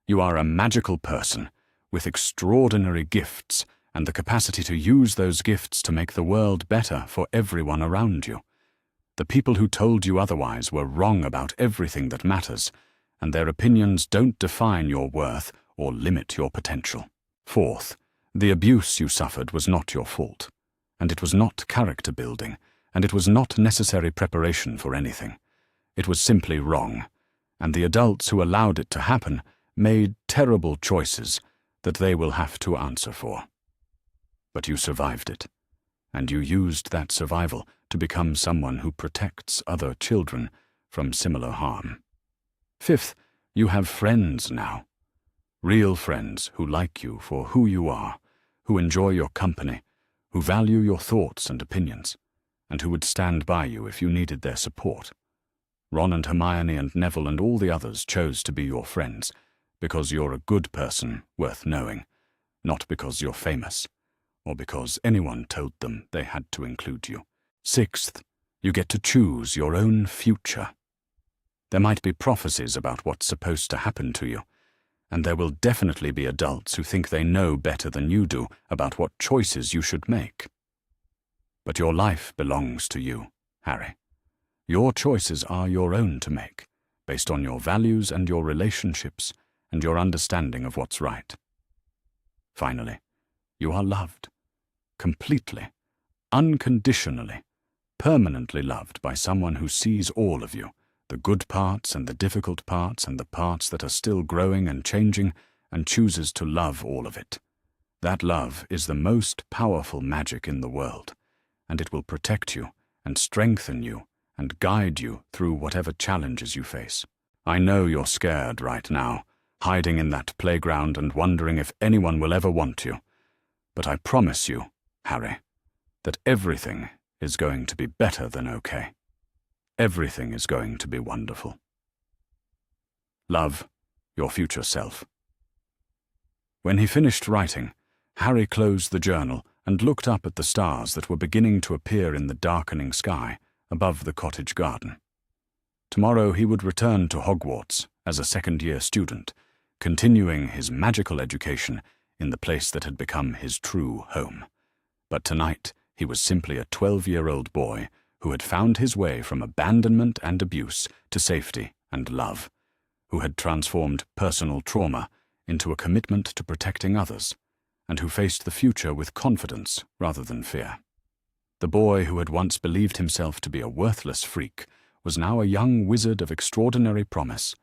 You are a magical person with extraordinary gifts and the capacity to use those gifts to make the world better for everyone around you. The people who told you otherwise were wrong about everything that matters, and their opinions don't define your worth or limit your potential. Fourth, the abuse you suffered was not your fault, and it was not character building, and it was not necessary preparation for anything. It was simply wrong, and the adults who allowed it to happen made terrible choices that they will have to answer for. But you survived it, and you used that survival to become someone who protects other children from similar harm. Fifth, you have friends now. Real friends who like you for who you are, who enjoy your company, who value your thoughts and opinions, and who would stand by you if you needed their support. Ron and Hermione and Neville and all the others chose to be your friends because you're a good person worth knowing, not because you're famous, or because anyone told them they had to include you. Sixth, you get to choose your own future. There might be prophecies about what's supposed to happen to you, and there will definitely be adults who think they know better than you do about what choices you should make. But your life belongs to you, Harry. Your choices are your own to make, based on your values and your relationships and your understanding of what's right. Finally, you are loved. Completely, unconditionally, permanently loved by someone who sees all of you, the good parts and the difficult parts and the parts that are still growing and changing, and chooses to love all of it. That love is the most powerful magic in the world, and it will protect you and strengthen you and guide you through whatever challenges you face. I know you're scared right now, hiding in that playground and wondering if anyone will ever want you. But I promise you, Harry, that everything is going to be better than okay. Everything is going to be wonderful. Love, your future self. When he finished writing, Harry closed the journal and looked up at the stars that were beginning to appear in the darkening sky above the cottage garden. Tomorrow he would return to Hogwarts as a second-year student, continuing his magical education in the place that had become his true home. But tonight he was simply a 12-year-old boy who had found his way from abandonment and abuse to safety and love, who had transformed personal trauma into a commitment to protecting others, and who faced the future with confidence rather than fear. The boy who had once believed himself to be a worthless freak was now a young wizard of extraordinary promise,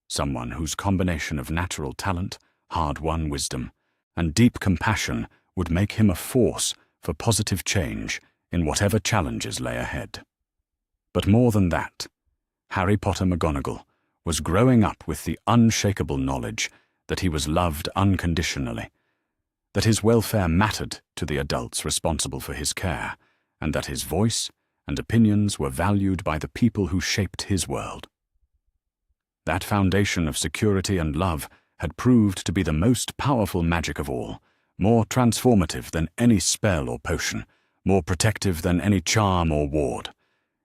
someone whose combination of natural talent, hard-won wisdom, and deep compassion would make him a force for positive change in whatever challenges lay ahead. But more than that, Harry Potter McGonagall was growing up with the unshakable knowledge that he was loved unconditionally, that his welfare mattered to the adults responsible for his care, and that his voice and opinions were valued by the people who shaped his world. That foundation of security and love had proved to be the most powerful magic of all, more transformative than any spell or potion, more protective than any charm or ward.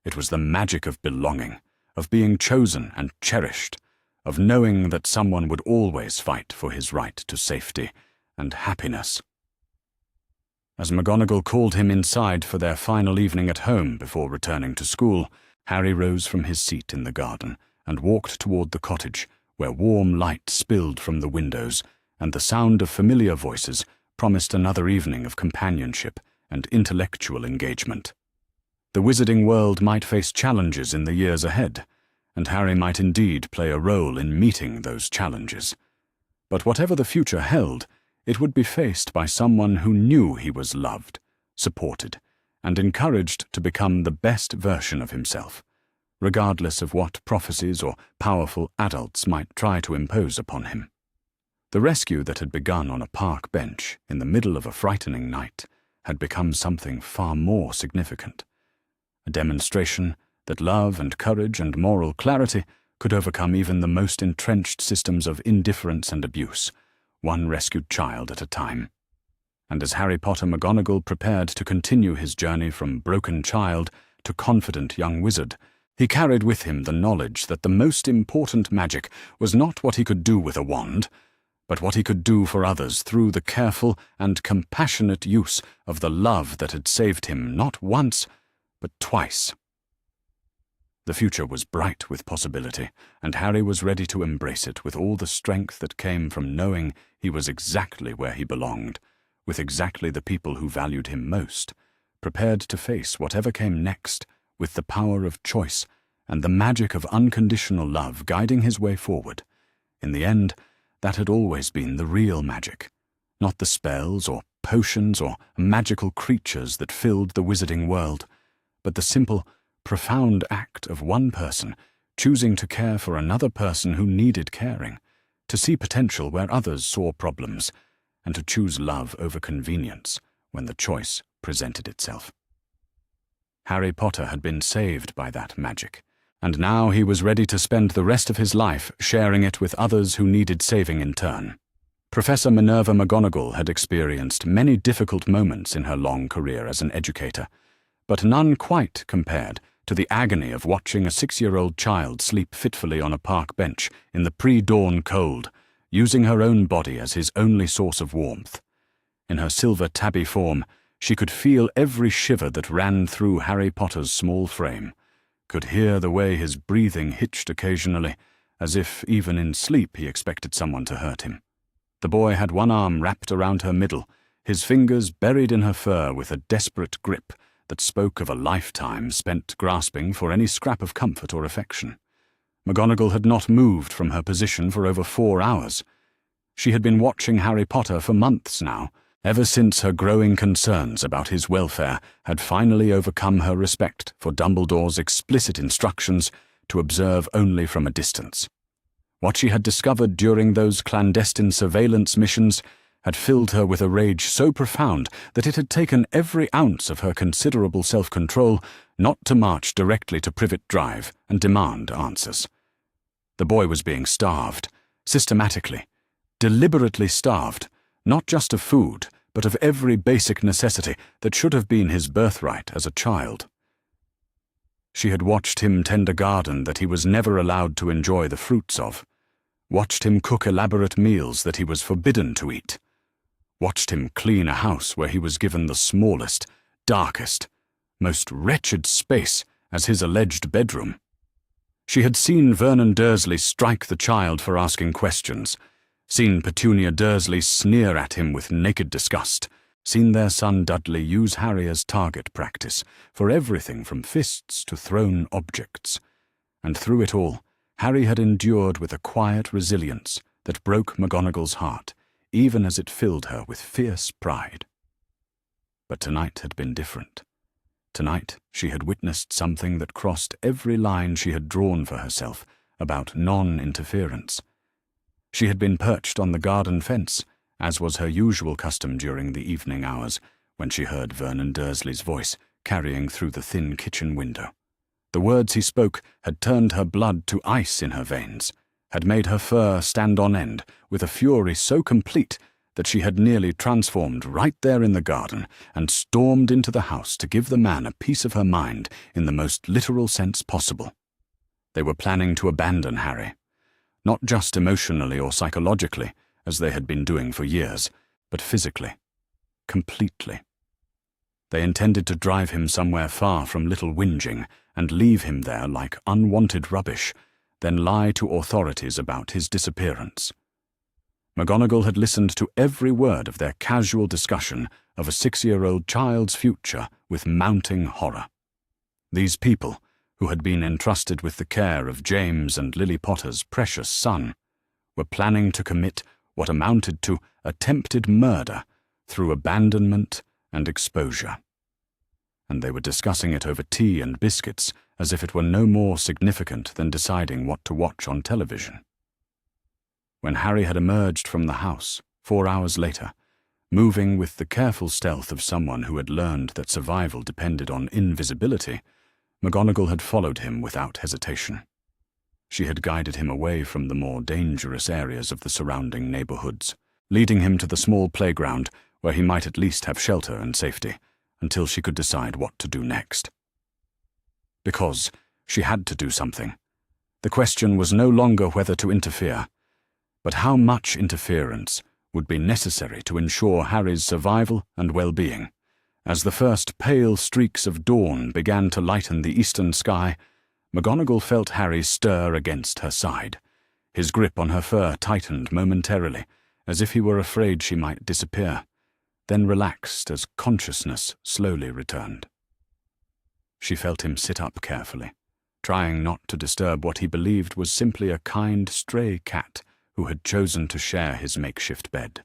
It was the magic of belonging, of being chosen and cherished, of knowing that someone would always fight for his right to safety and happiness. As McGonagall called him inside for their final evening at home before returning to school, Harry rose from his seat in the garden and walked toward the cottage, where warm light spilled from the windows, and the sound of familiar voices promised another evening of companionship and intellectual engagement. The wizarding world might face challenges in the years ahead, and Harry might indeed play a role in meeting those challenges. But whatever the future held, it would be faced by someone who knew he was loved, supported, and encouraged to become the best version of himself, regardless of what prophecies or powerful adults might try to impose upon him. The rescue that had begun on a park bench in the middle of a frightening night had become something far more significant, a demonstration that love and courage and moral clarity could overcome even the most entrenched systems of indifference and abuse, one rescued child at a time. And as Harry Potter McGonagall prepared to continue his journey from broken child to confident young wizard, he carried with him the knowledge that the most important magic was not what he could do with a wand, but what he could do for others through the careful and compassionate use of the love that had saved him not once, but twice. The future was bright with possibility, and Harry was ready to embrace it with all the strength that came from knowing he was exactly where he belonged, with exactly the people who valued him most, prepared to face whatever came next with the power of choice and the magic of unconditional love guiding his way forward. In the end, That had always been the real magic, not the spells or potions or magical creatures that filled the wizarding world, but the simple, profound act of one person choosing to care for another person who needed caring, to see potential where others saw problems, and to choose love over convenience when the choice presented itself. Harry Potter had been saved by that magic, and now he was ready to spend the rest of his life sharing it with others who needed saving in turn. Professor Minerva McGonagall had experienced many difficult moments in her long career as an educator, but none quite compared to the agony of watching a 6-year-old child sleep fitfully on a park bench in the pre-dawn cold, using her own body as his only source of warmth. In her silver tabby form, she could feel every shiver that ran through Harry Potter's small frame, could hear the way his breathing hitched occasionally, as if even in sleep he expected someone to hurt him. The boy had one arm wrapped around her middle, his fingers buried in her fur with a desperate grip that spoke of a lifetime spent grasping for any scrap of comfort or affection. McGonagall had not moved from her position for over 4 hours. She had been watching Harry Potter for months now, ever since her growing concerns about his welfare had finally overcome her respect for Dumbledore's explicit instructions to observe only from a distance. What she had discovered during those clandestine surveillance missions had filled her with a rage so profound that it had taken every ounce of her considerable self-control not to march directly to Privet Drive and demand answers. The boy was being starved, systematically, deliberately starved, not just of food, but of every basic necessity that should have been his birthright as a child. She had watched him tend a garden that he was never allowed to enjoy the fruits of, watched him cook elaborate meals that he was forbidden to eat, watched him clean a house where he was given the smallest, darkest, most wretched space as his alleged bedroom. She had seen Vernon Dursley strike the child for asking questions, seen Petunia Dursley sneer at him with naked disgust, seen their son Dudley use Harry as target practice for everything from fists to thrown objects. And through it all, Harry had endured with a quiet resilience that broke McGonagall's heart, even as it filled her with fierce pride. But tonight had been different. Tonight she had witnessed something that crossed every line she had drawn for herself about non-interference. She had been perched on the garden fence, as was her usual custom during the evening hours, when she heard Vernon Dursley's voice carrying through the thin kitchen window. The words he spoke had turned her blood to ice in her veins, had made her fur stand on end with a fury so complete that she had nearly transformed right there in the garden and stormed into the house to give the man a piece of her mind in the most literal sense possible. They were planning to abandon Harry, not just emotionally or psychologically, as they had been doing for years, but physically, completely. They intended to drive him somewhere far from Little Whinging and leave him there like unwanted rubbish, then lie to authorities about his disappearance. McGonagall had listened to every word of their casual discussion of a 6-year-old child's future with mounting horror. These people, who had been entrusted with the care of James and Lily Potter's precious son, were planning to commit what amounted to attempted murder through abandonment and exposure. And they were discussing it over tea and biscuits as if it were no more significant than deciding what to watch on television. When Harry had emerged from the house, 4 hours later, moving with the careful stealth of someone who had learned that survival depended on invisibility, McGonagall had followed him without hesitation. She had guided him away from the more dangerous areas of the surrounding neighborhoods, leading him to the small playground where he might at least have shelter and safety, until she could decide what to do next. Because she had to do something. The question was no longer whether to interfere, but how much interference would be necessary to ensure Harry's survival and well-being. As the first pale streaks of dawn began to lighten the eastern sky, McGonagall felt Harry stir against her side. His grip on her fur tightened momentarily, as if he were afraid she might disappear, then relaxed as consciousness slowly returned. She felt him sit up carefully, trying not to disturb what he believed was simply a kind stray cat who had chosen to share his makeshift bed.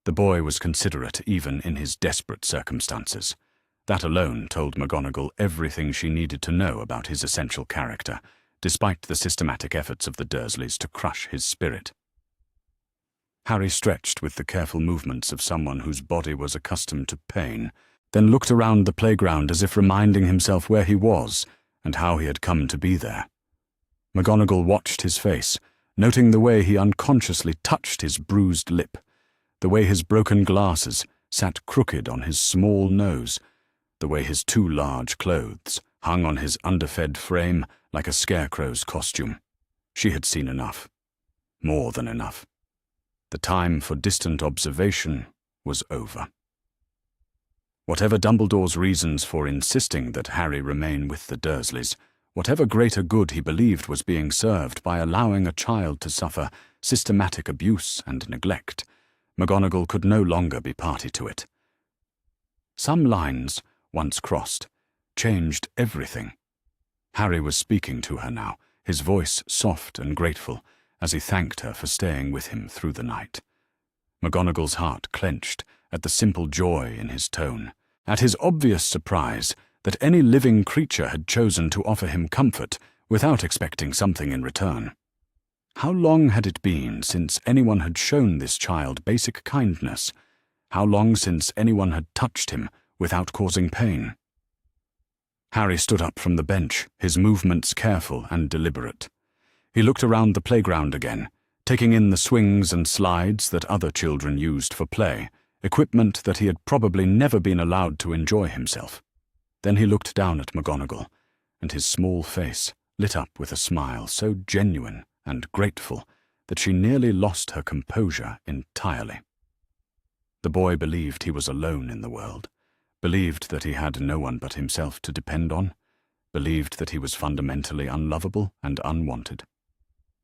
The boy was considerate even in his desperate circumstances. That alone told McGonagall everything she needed to know about his essential character, despite the systematic efforts of the Dursleys to crush his spirit. Harry stretched with the careful movements of someone whose body was accustomed to pain, then looked around the playground as if reminding himself where he was and how he had come to be there. McGonagall watched his face, noting the way he unconsciously touched his bruised lip, the way his broken glasses sat crooked on his small nose, the way his too large clothes hung on his underfed frame like a scarecrow's costume. She had seen enough. More than enough. The time for distant observation was over. Whatever Dumbledore's reasons for insisting that Harry remain with the Dursleys, whatever greater good he believed was being served by allowing a child to suffer systematic abuse and neglect, McGonagall could no longer be party to it. Some lines, once crossed, changed everything. Harry was speaking to her now, his voice soft and grateful, as he thanked her for staying with him through the night. McGonagall's heart clenched at the simple joy in his tone, at his obvious surprise that any living creature had chosen to offer him comfort without expecting something in return. How long had it been since anyone had shown this child basic kindness? How long since anyone had touched him without causing pain? Harry stood up from the bench, his movements careful and deliberate. He looked around the playground again, taking in the swings and slides that other children used for play, equipment that he had probably never been allowed to enjoy himself. Then he looked down at McGonagall, and his small face lit up with a smile so genuine and grateful that she nearly lost her composure entirely. The boy believed he was alone in the world, believed that he had no one but himself to depend on, believed that he was fundamentally unlovable and unwanted.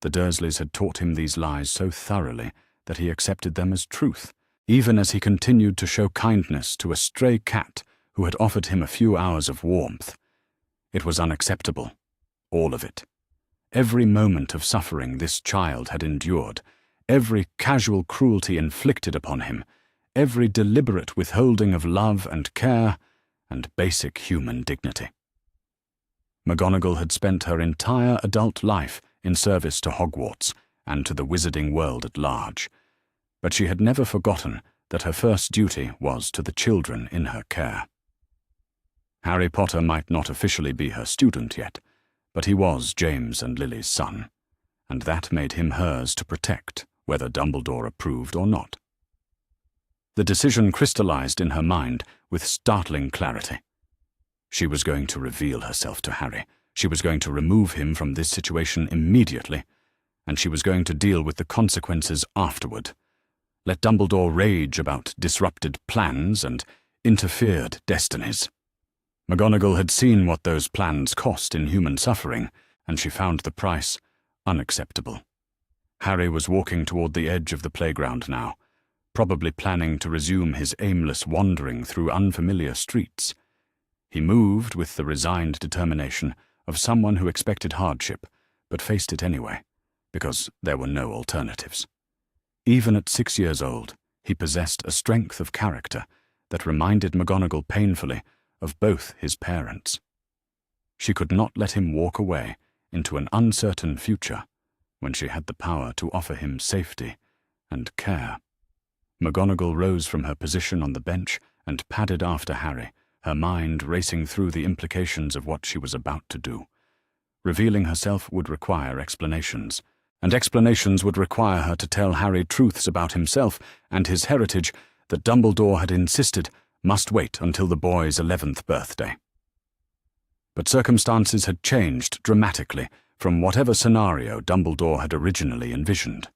The Dursleys had taught him these lies so thoroughly that he accepted them as truth, even as he continued to show kindness to a stray cat who had offered him a few hours of warmth. It was unacceptable, all of it. Every moment of suffering this child had endured, every casual cruelty inflicted upon him, every deliberate withholding of love and care and basic human dignity. McGonagall had spent her entire adult life in service to Hogwarts and to the wizarding world at large, but she had never forgotten that her first duty was to the children in her care. Harry Potter might not officially be her student yet, but he was James and Lily's son, and that made him hers to protect, whether Dumbledore approved or not. The decision crystallized in her mind with startling clarity. She was going to reveal herself to Harry. She was going to remove him from this situation immediately, and she was going to deal with the consequences afterward. Let Dumbledore rage about disrupted plans and interfered destinies. McGonagall had seen what those plans cost in human suffering, and she found the price unacceptable. Harry was walking toward the edge of the playground now, probably planning to resume his aimless wandering through unfamiliar streets. He moved with the resigned determination of someone who expected hardship, but faced it anyway, because there were no alternatives. Even at 6 years old, he possessed a strength of character that reminded McGonagall painfully of both his parents. She could not let him walk away into an uncertain future when she had the power to offer him safety and care. McGonagall rose from her position on the bench and padded after Harry, her mind racing through the implications of what she was about to do. Revealing herself would require explanations, and explanations would require her to tell Harry truths about himself and his heritage that Dumbledore had insisted must wait until the boy's 11th birthday. But circumstances had changed dramatically from whatever scenario Dumbledore had originally envisioned.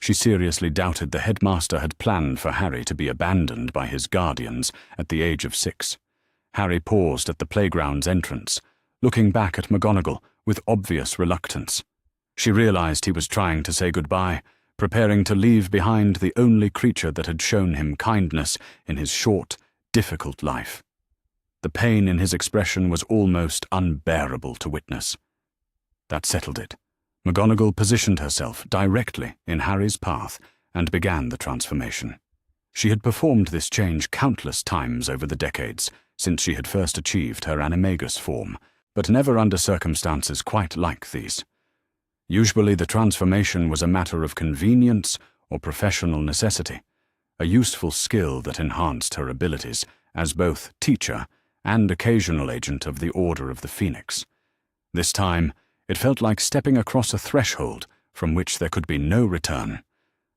She seriously doubted the headmaster had planned for Harry to be abandoned by his guardians at the age of 6. Harry paused at the playground's entrance, looking back at McGonagall with obvious reluctance. She realized he was trying to say goodbye, preparing to leave behind the only creature that had shown him kindness in his short, difficult life. The pain in his expression was almost unbearable to witness. That settled it. McGonagall positioned herself directly in Harry's path and began the transformation. She had performed this change countless times over the decades since she had first achieved her animagus form, but never under circumstances quite like these. Usually the transformation was a matter of convenience or professional necessity, a useful skill that enhanced her abilities as both teacher and occasional agent of the Order of the Phoenix. This time, it felt like stepping across a threshold from which there could be no return.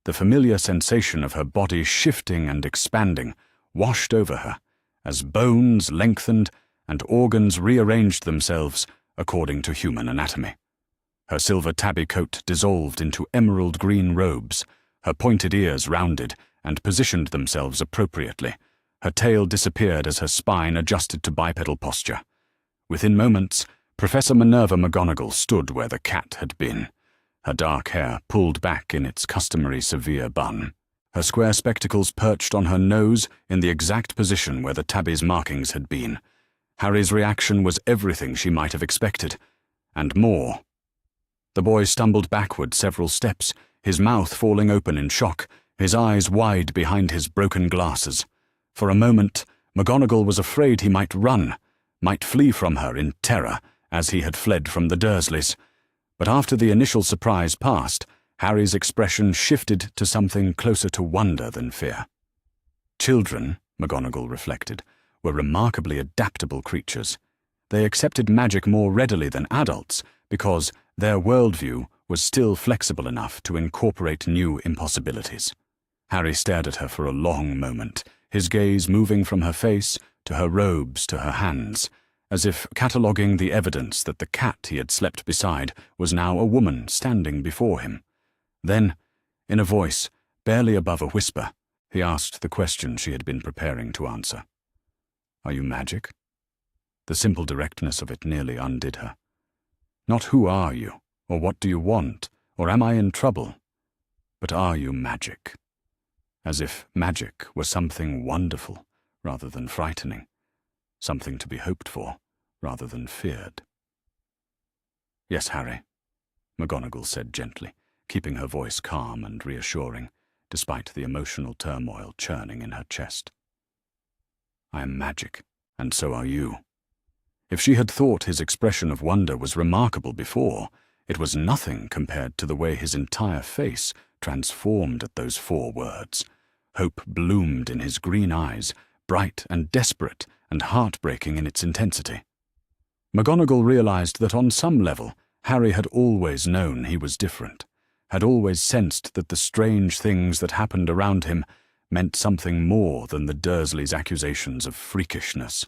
The familiar sensation of her body shifting and expanding washed over her as bones lengthened and organs rearranged themselves according to human anatomy. Her silver tabby coat dissolved into emerald green robes, her pointed ears rounded and positioned themselves appropriately. Her tail disappeared as her spine adjusted to bipedal posture. Within moments, Professor Minerva McGonagall stood where the cat had been, her dark hair pulled back in its customary severe bun, her square spectacles perched on her nose in the exact position where the tabby's markings had been. Harry's reaction was everything she might have expected, and more. The boy stumbled backward several steps, his mouth falling open in shock, his eyes wide behind his broken glasses. For a moment, McGonagall was afraid he might run, might flee from her in terror, as he had fled from the Dursleys. But after the initial surprise passed, Harry's expression shifted to something closer to wonder than fear. Children, McGonagall reflected, were remarkably adaptable creatures. They accepted magic more readily than adults because their worldview was still flexible enough to incorporate new impossibilities. Harry stared at her for a long moment, his gaze moving from her face to her robes to her hands, as if cataloguing the evidence that the cat he had slept beside was now a woman standing before him. Then, in a voice barely above a whisper, he asked the question she had been preparing to answer. "Are you magic?" The simple directness of it nearly undid her. Not who are you, or what do you want, or am I in trouble, but are you magic? As if magic were something wonderful rather than frightening, something to be hoped for rather than feared. "Yes, Harry," McGonagall said gently, keeping her voice calm and reassuring, despite the emotional turmoil churning in her chest. "I am magic, and so are you." If she had thought his expression of wonder was remarkable before, it was nothing compared to the way his entire face transformed at those 4 words. Hope bloomed in his green eyes, bright and desperate and heartbreaking in its intensity. McGonagall realized that on some level, Harry had always known he was different, had always sensed that the strange things that happened around him meant something more than the Dursleys' accusations of freakishness.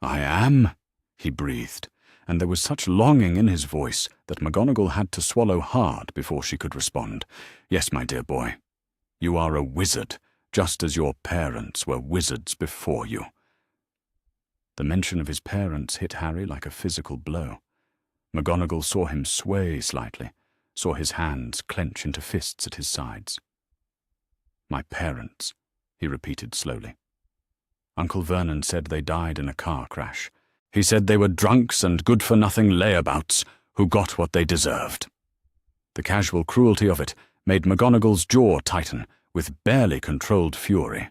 "I am," he breathed, and there was such longing in his voice that McGonagall had to swallow hard before she could respond. "Yes, my dear boy, you are a wizard, just as your parents were wizards before you." The mention of his parents hit Harry like a physical blow. McGonagall saw him sway slightly, saw his hands clench into fists at his sides. "My parents," he repeated slowly. "Uncle Vernon said they died in a car crash. He said they were drunks and good-for-nothing layabouts who got what they deserved." The casual cruelty of it made McGonagall's jaw tighten with barely controlled fury.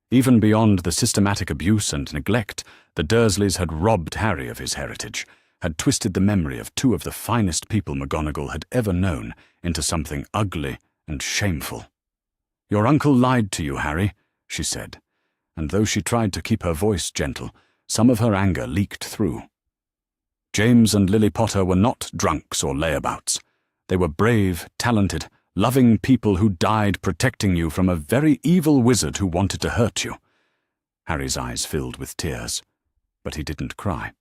Even beyond the systematic abuse and neglect, the Dursleys had robbed Harry of his heritage, had twisted the memory of 2 of the finest people McGonagall had ever known into something ugly and shameful. "Your uncle lied to you, Harry," she said, and though she tried to keep her voice gentle, some of her anger leaked through. "James and Lily Potter were not drunks or layabouts. They were brave, talented, loving people who died protecting you from a very evil wizard who wanted to hurt you." Harry's eyes filled with tears, but he didn't cry.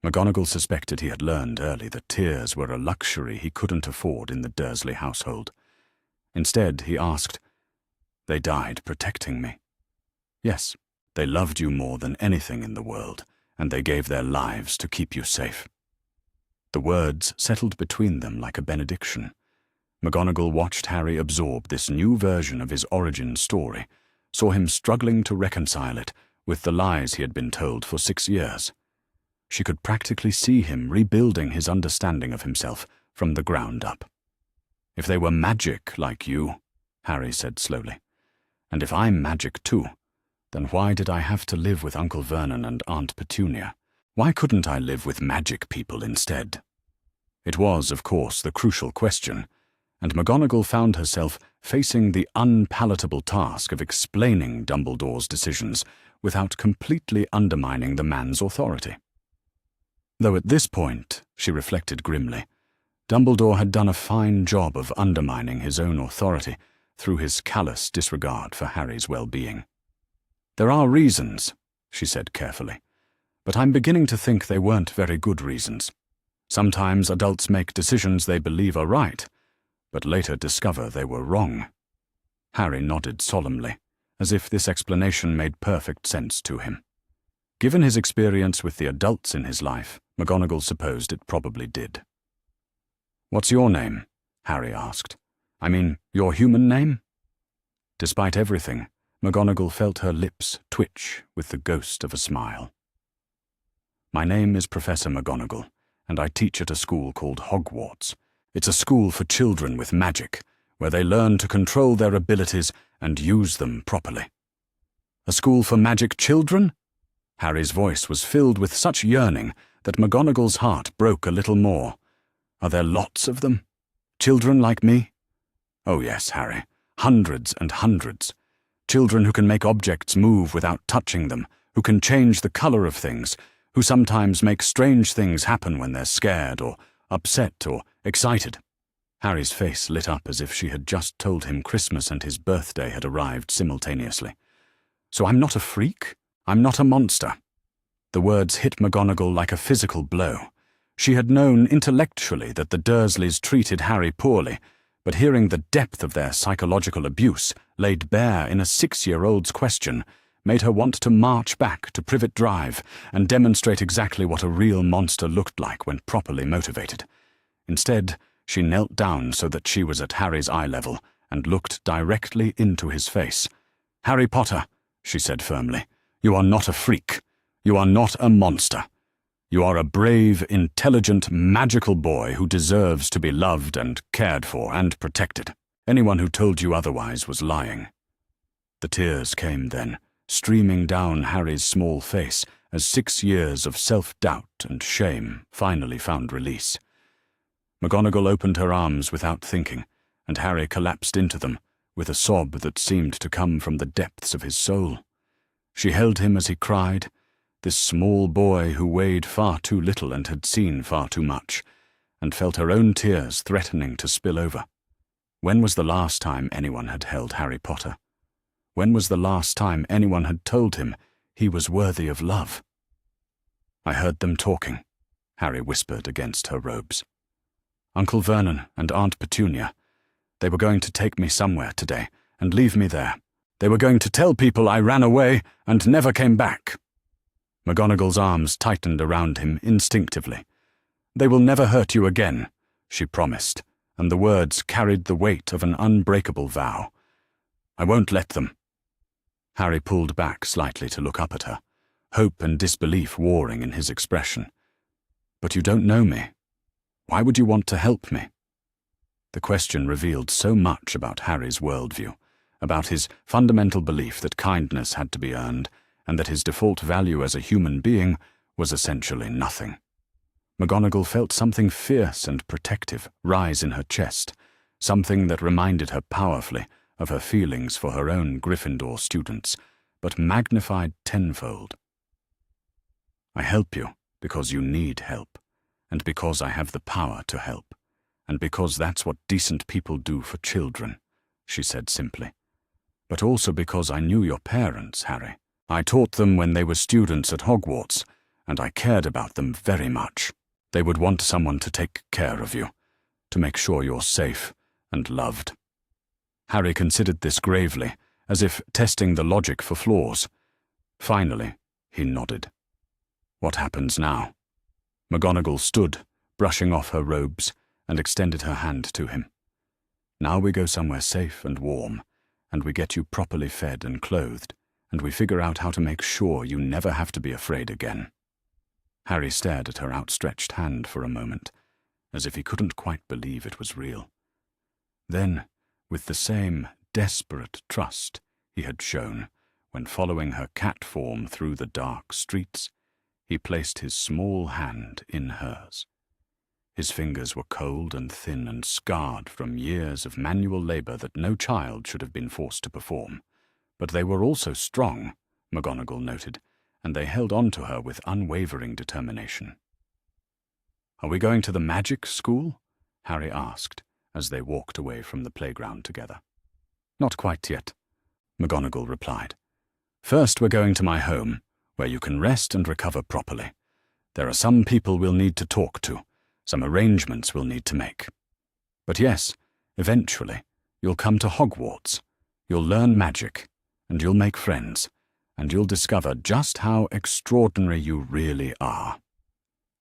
McGonagall suspected he had learned early that tears were a luxury he couldn't afford in the Dursley household. Instead, he asked, "They died protecting me?" "Yes, they loved you more than anything in the world, and they gave their lives to keep you safe." The words settled between them like a benediction. McGonagall watched Harry absorb this new version of his origin story, saw him struggling to reconcile it with the lies he had been told for 6 years. She could practically see him rebuilding his understanding of himself from the ground up. "If they were magic like you," Harry said slowly, "and if I'm magic too, then why did I have to live with Uncle Vernon and Aunt Petunia? Why couldn't I live with magic people instead?" It was, of course, the crucial question, and McGonagall found herself facing the unpalatable task of explaining Dumbledore's decisions without completely undermining the man's authority. Though at this point, she reflected grimly, Dumbledore had done a fine job of undermining his own authority through his callous disregard for Harry's well-being. "There are reasons," she said carefully, "but I'm beginning to think they weren't very good reasons. Sometimes adults make decisions they believe are right, but later discover they were wrong." Harry nodded solemnly, as if this explanation made perfect sense to him. Given his experience with the adults in his life, McGonagall supposed it probably did. "What's your name?" Harry asked. "I mean, your human name?" Despite everything, McGonagall felt her lips twitch with the ghost of a smile. "My name is Professor McGonagall, and I teach at a school called Hogwarts. It's a school for children with magic, where they learn to control their abilities and use them properly." "A school for magic children?" Harry's voice was filled with such yearning that McGonagall's heart broke a little more. "Are there lots of them? Children like me?" "Oh yes, Harry, hundreds and hundreds. Children who can make objects move without touching them, who can change the color of things, who sometimes make strange things happen when they're scared or upset or excited." Harry's face lit up as if she had just told him Christmas and his birthday had arrived simultaneously. "So I'm not a freak? I'm not a monster?" The words hit McGonagall like a physical blow. She had known intellectually that the Dursleys treated Harry poorly, but hearing the depth of their psychological abuse laid bare in a 6-year-old's question made her want to march back to Privet Drive and demonstrate exactly what a real monster looked like when properly motivated. Instead, she knelt down so that she was at Harry's eye level and looked directly into his face. "Harry Potter," she said firmly, "you are not a freak. You are not a monster. You are a brave, intelligent, magical boy who deserves to be loved and cared for and protected. Anyone who told you otherwise was lying." The tears came then, streaming down Harry's small face as 6 years of self-doubt and shame finally found release. McGonagall opened her arms without thinking, and Harry collapsed into them with a sob that seemed to come from the depths of his soul. She held him as he cried, this small boy who weighed far too little and had seen far too much, and felt her own tears threatening to spill over. When was the last time anyone had held Harry Potter? When was the last time anyone had told him he was worthy of love? "I heard them talking," Harry whispered against her robes. "Uncle Vernon and Aunt Petunia. They were going to take me somewhere today and leave me there. They were going to tell people I ran away and never came back." McGonagall's arms tightened around him instinctively. "They will never hurt you again," she promised, and the words carried the weight of an unbreakable vow. "I won't let them." Harry pulled back slightly to look up at her, hope and disbelief warring in his expression. "But you don't know me. Why would you want to help me?" The question revealed so much about Harry's worldview, about his fundamental belief that kindness had to be earned, and that his default value as a human being was essentially nothing. McGonagall felt something fierce and protective rise in her chest, something that reminded her powerfully of her feelings for her own Gryffindor students, but magnified tenfold. "I help you because you need help, and because I have the power to help, and because that's what decent people do for children," she said simply. "But also because I knew your parents, Harry. I taught them when they were students at Hogwarts, and I cared about them very much. They would want someone to take care of you, to make sure you're safe and loved." Harry considered this gravely, as if testing the logic for flaws. Finally, he nodded. "What happens now?" McGonagall stood, brushing off her robes, and extended her hand to him. "Now we go somewhere safe and warm, and we get you properly fed and clothed, and we figure out how to make sure you never have to be afraid again." Harry stared at her outstretched hand for a moment, as if he couldn't quite believe it was real. Then, with the same desperate trust he had shown when following her cat form through the dark streets, he placed his small hand in hers. His fingers were cold and thin and scarred from years of manual labor that no child should have been forced to perform. But they were also strong, McGonagall noted, and they held on to her with unwavering determination. "Are we going to the magic school?" Harry asked, as they walked away from the playground together. "Not quite yet," McGonagall replied. "First we're going to my home, where you can rest and recover properly. There are some people we'll need to talk to, some arrangements we'll need to make. But yes, eventually, you'll come to Hogwarts. You'll learn magic, and you'll make friends, and you'll discover just how extraordinary you really are."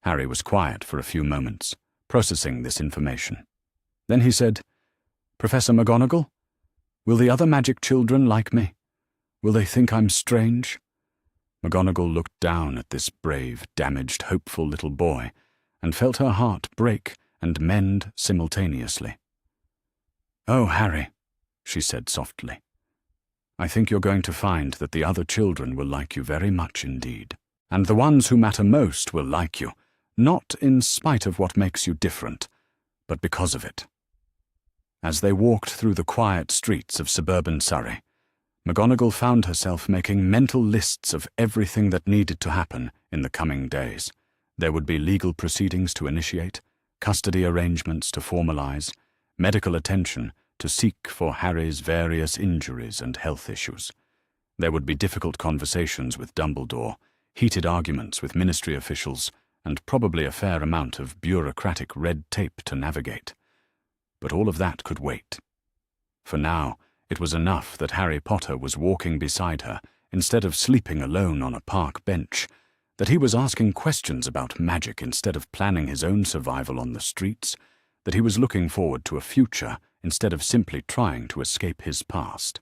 Harry was quiet for a few moments, processing this information. Then he said, "Professor McGonagall, will the other magic children like me? Will they think I'm strange?" McGonagall looked down at this brave, damaged, hopeful little boy, and felt her heart break and mend simultaneously. "Oh, Harry," she said softly, "I think you're going to find that the other children will like you very much indeed. And the ones who matter most will like you, not in spite of what makes you different, but because of it." As they walked through the quiet streets of suburban Surrey, McGonagall found herself making mental lists of everything that needed to happen in the coming days. There would be legal proceedings to initiate, custody arrangements to formalize, medical attention to seek for Harry's various injuries and health issues. There would be difficult conversations with Dumbledore, heated arguments with ministry officials, and probably a fair amount of bureaucratic red tape to navigate. But all of that could wait. For now, it was enough that Harry Potter was walking beside her instead of sleeping alone on a park bench, that he was asking questions about magic instead of planning his own survival on the streets, that he was looking forward to a future instead of simply trying to escape his past.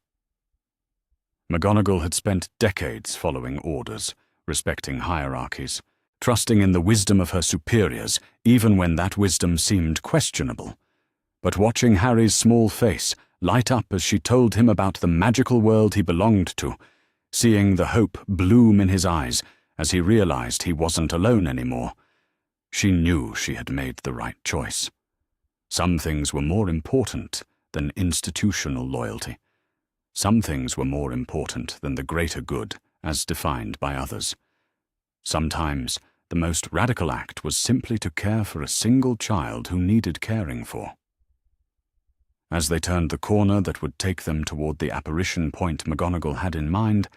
McGonagall had spent decades following orders, respecting hierarchies, trusting in the wisdom of her superiors even when that wisdom seemed questionable. But watching Harry's small face light up as she told him about the magical world he belonged to, seeing the hope bloom in his eyes as he realized he wasn't alone anymore, she knew she had made the right choice. Some things were more important than institutional loyalty. Some things were more important than the greater good as defined by others. Sometimes the most radical act was simply to care for a single child who needed caring for. As they turned the corner that would take them toward the apparition point McGonagall had in mind,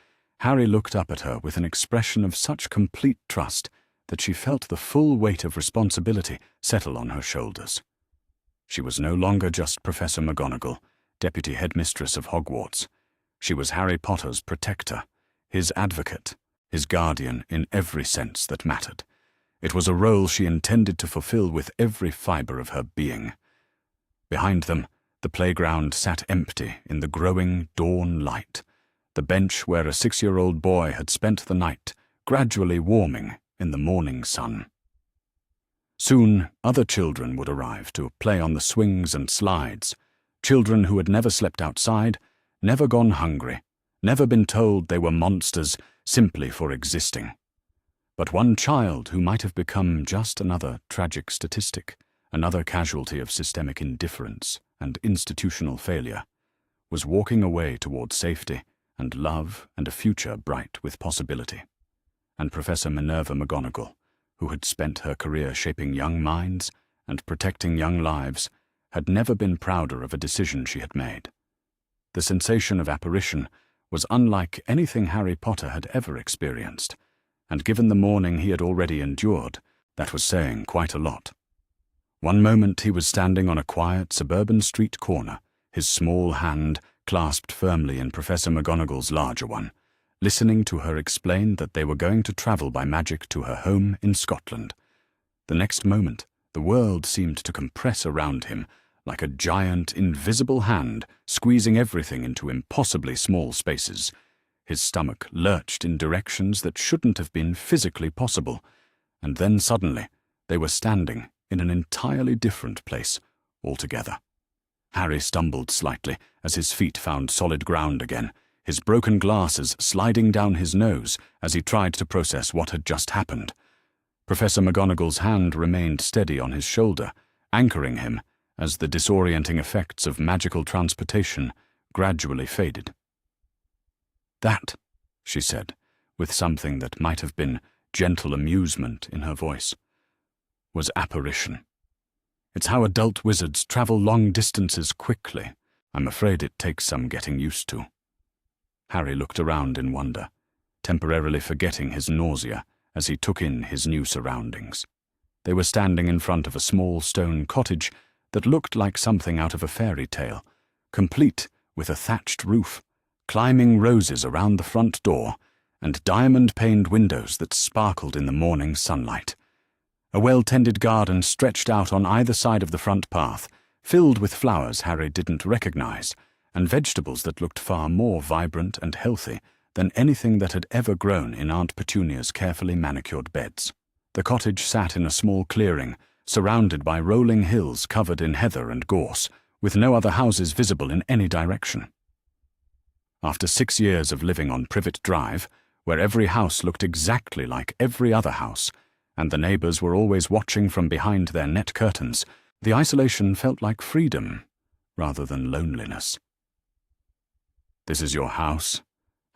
Harry looked up at her with an expression of such complete trust that she felt the full weight of responsibility settle on her shoulders. She was no longer just Professor McGonagall, Deputy Headmistress of Hogwarts. She was Harry Potter's protector, his advocate, his guardian in every sense that mattered. It was a role she intended to fulfill with every fibre of her being. Behind them, the playground sat empty in the growing dawn light, the bench where a 6-year-old boy had spent the night gradually warming in the morning sun. Soon, other children would arrive to play on the swings and slides, children who had never slept outside, never gone hungry, never been told they were monsters simply for existing. But one child who might have become just another tragic statistic, another casualty of systemic indifference and institutional failure, was walking away toward safety and love and a future bright with possibility. And Professor Minerva McGonagall, who had spent her career shaping young minds and protecting young lives, had never been prouder of a decision she had made. The sensation of apparition was unlike anything Harry Potter had ever experienced, and given the morning he had already endured, that was saying quite a lot. One moment he was standing on a quiet suburban street corner, his small hand clasped firmly in Professor McGonagall's larger one, listening to her explain that they were going to travel by magic to her home in Scotland. The next moment, the world seemed to compress around him like a giant, invisible hand squeezing everything into impossibly small spaces. His stomach lurched in directions that shouldn't have been physically possible, and then suddenly they were standing in an entirely different place altogether. Harry stumbled slightly as his feet found solid ground again, his broken glasses sliding down his nose as he tried to process what had just happened. Professor McGonagall's hand remained steady on his shoulder, anchoring him as the disorienting effects of magical transportation gradually faded. "That," she said, with something that might have been gentle amusement in her voice, "was apparition. It's how adult wizards travel long distances quickly. I'm afraid it takes some getting used to." Harry looked around in wonder, temporarily forgetting his nausea as he took in his new surroundings. They were standing in front of a small stone cottage that looked like something out of a fairy tale, complete with a thatched roof, climbing roses around the front door, and diamond-paned windows that sparkled in the morning sunlight. A well-tended garden stretched out on either side of the front path, filled with flowers Harry didn't recognize, and vegetables that looked far more vibrant and healthy than anything that had ever grown in Aunt Petunia's carefully manicured beds. The cottage sat in a small clearing, surrounded by rolling hills covered in heather and gorse, with no other houses visible in any direction. After 6 years of living on Privet Drive, where every house looked exactly like every other house, and the neighbors were always watching from behind their net curtains, the isolation felt like freedom rather than loneliness. "This is your house?"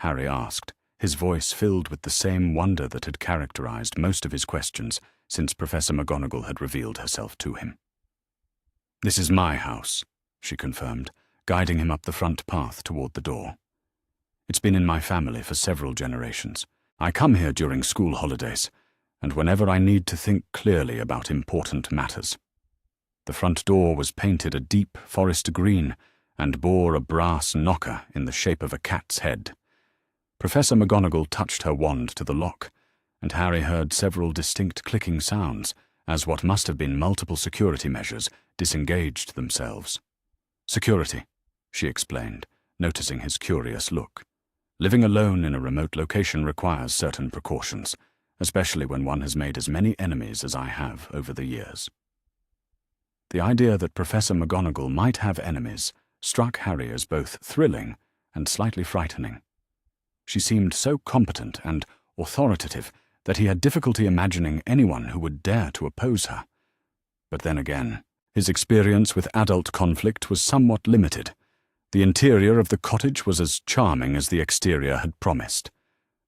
Harry asked, his voice filled with the same wonder that had characterized most of his questions since Professor McGonagall had revealed herself to him. "This is my house," she confirmed, guiding him up the front path toward the door. "It's been in my family for several generations. I come here during school holidays, and whenever I need to think clearly about important matters." The front door was painted a deep forest green and bore a brass knocker in the shape of a cat's head. Professor McGonagall touched her wand to the lock, and Harry heard several distinct clicking sounds as what must have been multiple security measures disengaged themselves. "Security," she explained, noticing his curious look. "Living alone in a remote location requires certain precautions, especially when one has made as many enemies as I have over the years." The idea that Professor McGonagall might have enemies struck Harry as both thrilling and slightly frightening. She seemed so competent and authoritative that he had difficulty imagining anyone who would dare to oppose her. But then again, his experience with adult conflict was somewhat limited. The interior of the cottage was as charming as the exterior had promised.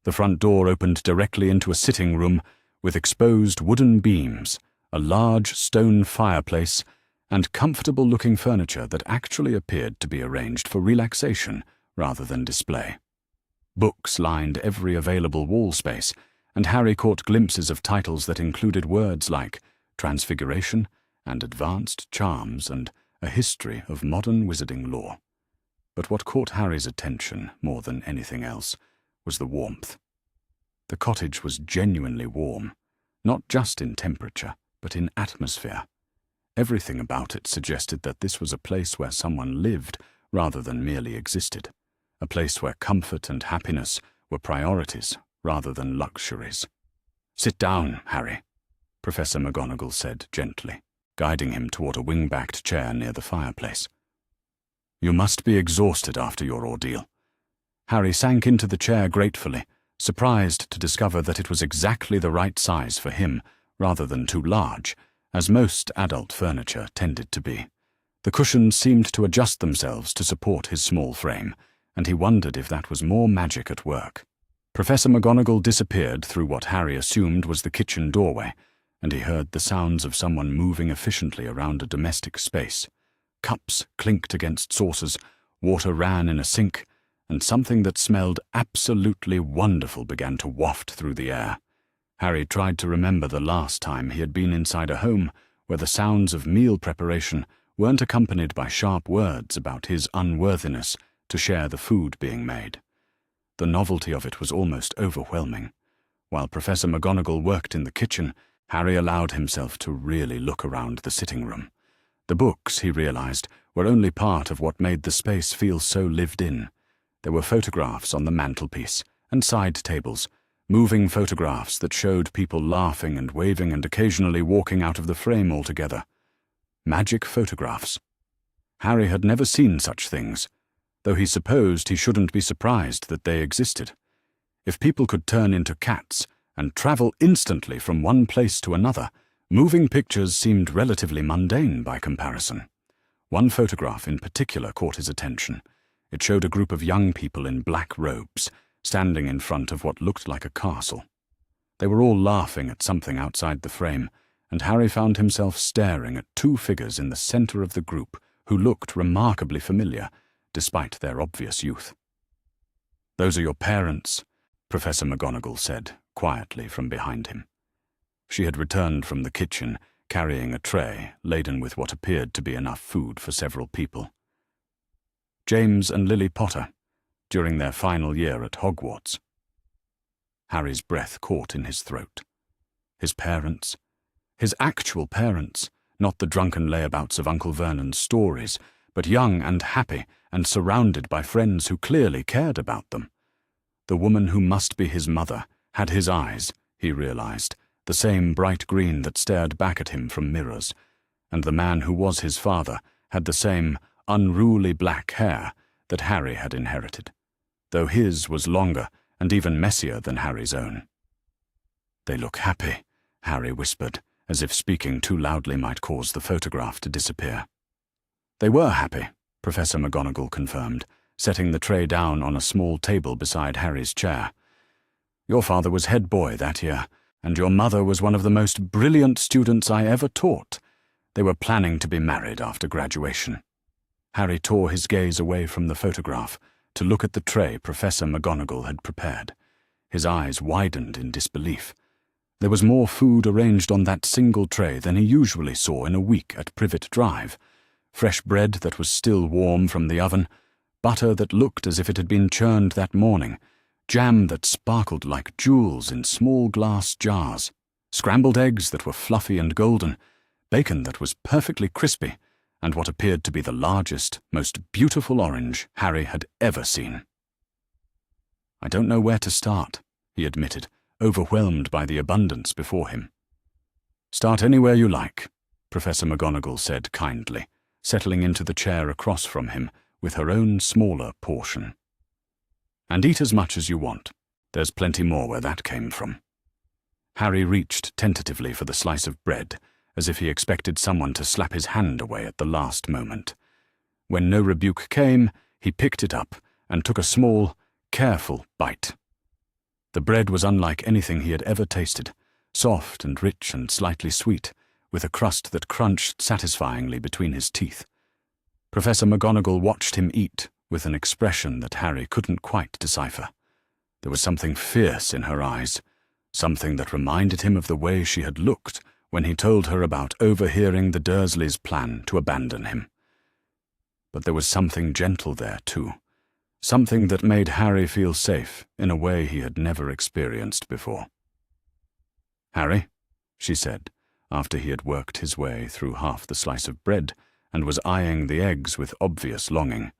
The front door opened directly into a sitting room with exposed wooden beams, a large stone fireplace, and comfortable-looking furniture that actually appeared to be arranged for relaxation rather than display. Books lined every available wall space, and Harry caught glimpses of titles that included words like Transfiguration and Advanced Charms and A History of Modern Wizarding Lore. But what caught Harry's attention more than anything else was the warmth. The cottage was genuinely warm, not just in temperature, but in atmosphere. Everything about it suggested that this was a place where someone lived rather than merely existed, a place where comfort and happiness were priorities rather than luxuries. "Sit down, Harry," Professor McGonagall said gently, guiding him toward a wing-backed chair near the fireplace. "You must be exhausted after your ordeal." Harry sank into the chair gratefully, surprised to discover that it was exactly the right size for him rather than too large, as most adult furniture tended to be. The cushions seemed to adjust themselves to support his small frame, and he wondered if that was more magic at work. Professor McGonagall disappeared through what Harry assumed was the kitchen doorway, and he heard the sounds of someone moving efficiently around a domestic space. Cups clinked against saucers, water ran in a sink, and something that smelled absolutely wonderful began to waft through the air. Harry tried to remember the last time he had been inside a home where the sounds of meal preparation weren't accompanied by sharp words about his unworthiness to share the food being made. The novelty of it was almost overwhelming. While Professor McGonagall worked in the kitchen, Harry allowed himself to really look around the sitting room. The books, he realized, were only part of what made the space feel so lived in. There were photographs on the mantelpiece and side tables, moving photographs that showed people laughing and waving and occasionally walking out of the frame altogether. Magic photographs. Harry had never seen such things, though he supposed he shouldn't be surprised that they existed. If people could turn into cats and travel instantly from one place to another, moving pictures seemed relatively mundane by comparison. One photograph in particular caught his attention. It showed a group of young people in black robes, standing in front of what looked like a castle. They were all laughing at something outside the frame, and Harry found himself staring at two figures in the center of the group who looked remarkably familiar, despite their obvious youth. "Those are your parents," Professor McGonagall said, quietly from behind him. She had returned from the kitchen, carrying a tray laden with what appeared to be enough food for several people. James and Lily Potter, during their final year at Hogwarts. Harry's breath caught in his throat. His parents. His actual parents, not the drunken layabouts of Uncle Vernon's stories, but young and happy and surrounded by friends who clearly cared about them. The woman who must be his mother had his eyes, he realized, the same bright green that stared back at him from mirrors, and the man who was his father had the same unruly black hair that Harry had inherited, though his was longer and even messier than Harry's own. "They look happy," Harry whispered, as if speaking too loudly might cause the photograph to disappear. "They were happy," Professor McGonagall confirmed, setting the tray down on a small table beside Harry's chair. "Your father was head boy that year, and your mother was one of the most brilliant students I ever taught. They were planning to be married after graduation." Harry tore his gaze away from the photograph to look at the tray Professor McGonagall had prepared. His eyes widened in disbelief. There was more food arranged on that single tray than he usually saw in a week at Privet Drive. Fresh bread that was still warm from the oven, butter that looked as if it had been churned that morning, jam that sparkled like jewels in small glass jars, scrambled eggs that were fluffy and golden, bacon that was perfectly crispy, and what appeared to be the largest, most beautiful orange Harry had ever seen. "I don't know where to start," he admitted, overwhelmed by the abundance before him. "Start anywhere you like," Professor McGonagall said kindly, settling into the chair across from him with her own smaller portion. "And eat as much as you want. There's plenty more where that came from." Harry reached tentatively for the slice of bread, as if he expected someone to slap his hand away at the last moment. When no rebuke came, he picked it up and took a small, careful bite. The bread was unlike anything he had ever tasted, soft and rich and slightly sweet, with a crust that crunched satisfyingly between his teeth. Professor McGonagall watched him eat with an expression that Harry couldn't quite decipher. There was something fierce in her eyes, something that reminded him of the way she had looked when he told her about overhearing the Dursleys' plan to abandon him. But there was something gentle there, too, something that made Harry feel safe in a way he had never experienced before. "Harry," she said, after he had worked his way through half the slice of bread and was eyeing the eggs with obvious longing,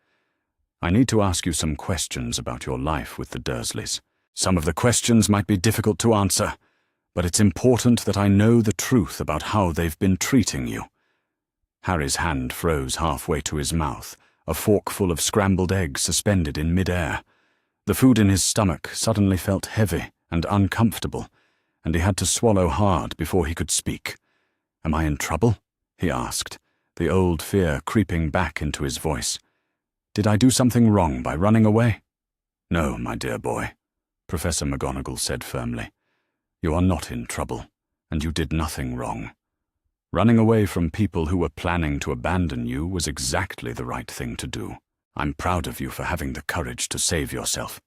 "I need to ask you some questions about your life with the Dursleys. Some of the questions might be difficult to answer, but it's important that I know the truth about how they've been treating you." Harry's hand froze halfway to his mouth, a forkful of scrambled eggs suspended in mid-air. The food in his stomach suddenly felt heavy and uncomfortable, and he had to swallow hard before he could speak. "Am I in trouble?" he asked, the old fear creeping back into his voice. "Did I do something wrong by running away?" "No, my dear boy," Professor McGonagall said firmly. "You are not in trouble, and you did nothing wrong. Running away from people who were planning to abandon you was exactly the right thing to do. I'm proud of you for having the courage to save yourself."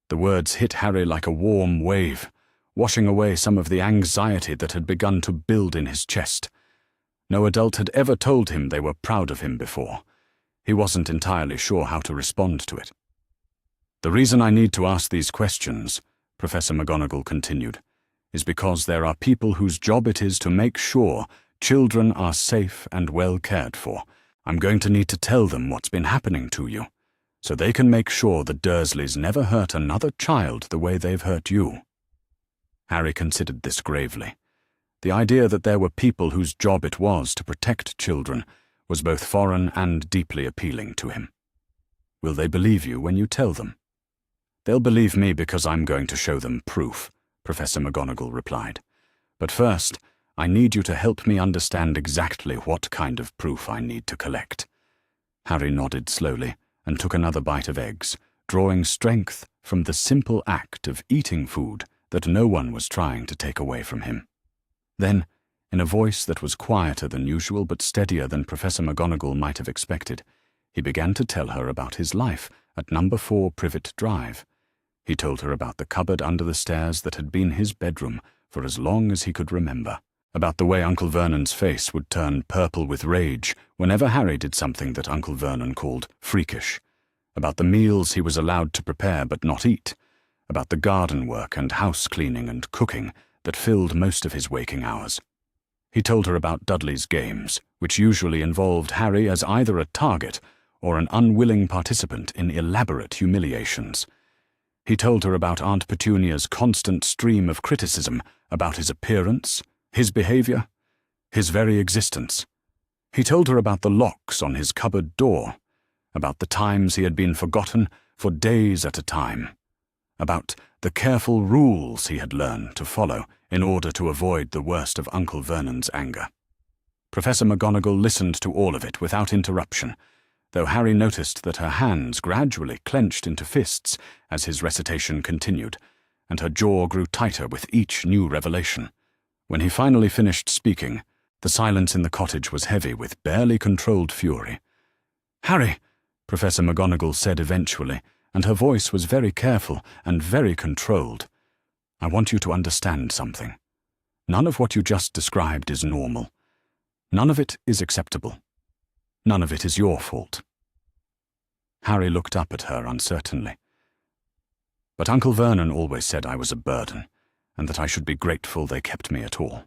The words hit Harry like a warm wave, washing away some of the anxiety that had begun to build in his chest. No adult had ever told him they were proud of him before. He wasn't entirely sure how to respond to it. "The reason I need to ask these questions," Professor McGonagall continued, "is because there are people whose job it is to make sure children are safe and well cared for. I'm going to need to tell them what's been happening to you, so they can make sure the Dursleys never hurt another child the way they've hurt you." Harry considered this gravely. The idea that there were people whose job it was to protect children was both foreign and deeply appealing to him. Will they believe you when you tell them? They'll believe me because I'm going to show them proof, Professor McGonagall replied. But first, I need you to help me understand exactly what kind of proof I need to collect. Harry nodded slowly and took another bite of eggs, drawing strength from the simple act of eating food that no one was trying to take away from him. Then, in a voice that was quieter than usual but steadier than Professor McGonagall might have expected, he began to tell her about his life at number 4 Privet Drive. He told her about the cupboard under the stairs that had been his bedroom for as long as he could remember, about the way Uncle Vernon's face would turn purple with rage whenever Harry did something that Uncle Vernon called freakish, about the meals he was allowed to prepare but not eat, about the garden work and house cleaning and cooking that filled most of his waking hours. He told her about Dudley's games, which usually involved Harry as either a target or an unwilling participant in elaborate humiliations. He told her about Aunt Petunia's constant stream of criticism about his appearance, his behavior, his very existence. He told her about the locks on his cupboard door, about the times he had been forgotten for days at a time, about the careful rules he had learned to follow in order to avoid the worst of Uncle Vernon's anger. Professor McGonagall listened to all of it without interruption, though Harry noticed that her hands gradually clenched into fists as his recitation continued, and her jaw grew tighter with each new revelation. When he finally finished speaking, the silence in the cottage was heavy with barely controlled fury. "Harry," Professor McGonagall said eventually, and her voice was very careful and very controlled, "I want you to understand something. None of what you just described is normal. None of it is acceptable. None of it is your fault." Harry looked up at her uncertainly. "But Uncle Vernon always said I was a burden, and that I should be grateful they kept me at all.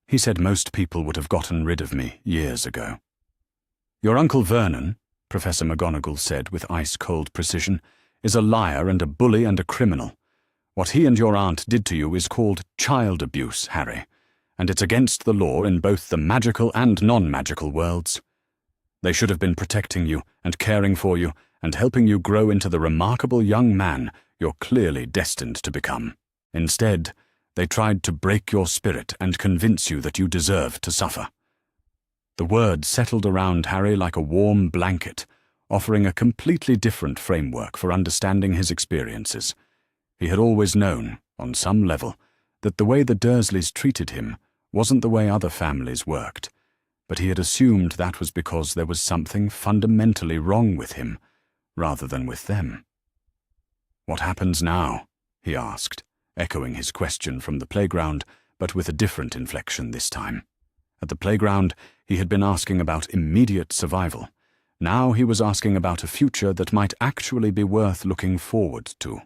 He said most people would have gotten rid of me years ago." "Your Uncle Vernon," Professor McGonagall said with ice-cold precision, "is a liar and a bully and a criminal. What he and your aunt did to you is called child abuse, Harry, and it's against the law in both the magical and non-magical worlds. They should have been protecting you and caring for you and helping you grow into the remarkable young man you're clearly destined to become. Instead, they tried to break your spirit and convince you that you deserved to suffer." The words settled around Harry like a warm blanket, offering a completely different framework for understanding his experiences. He had always known, on some level, that the way the Dursleys treated him wasn't the way other families worked, but he had assumed that was because there was something fundamentally wrong with him, rather than with them. "What happens now?" he asked, echoing his question from the playground, but with a different inflection this time. At the playground, he had been asking about immediate survival. Now he was asking about a future that might actually be worth looking forward to.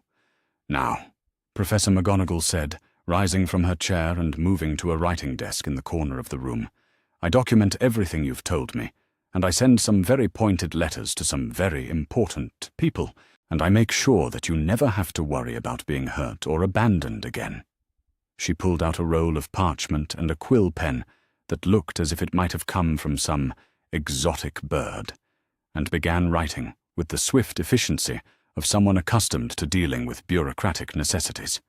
"Now," Professor McGonagall said, rising from her chair and moving to a writing desk in the corner of the room, "I document everything you've told me, and I send some very pointed letters to some very important people, and I make sure that you never have to worry about being hurt or abandoned again." She pulled out a roll of parchment and a quill pen that looked as if it might have come from some exotic bird, and began writing with the swift efficiency of someone accustomed to dealing with bureaucratic necessities.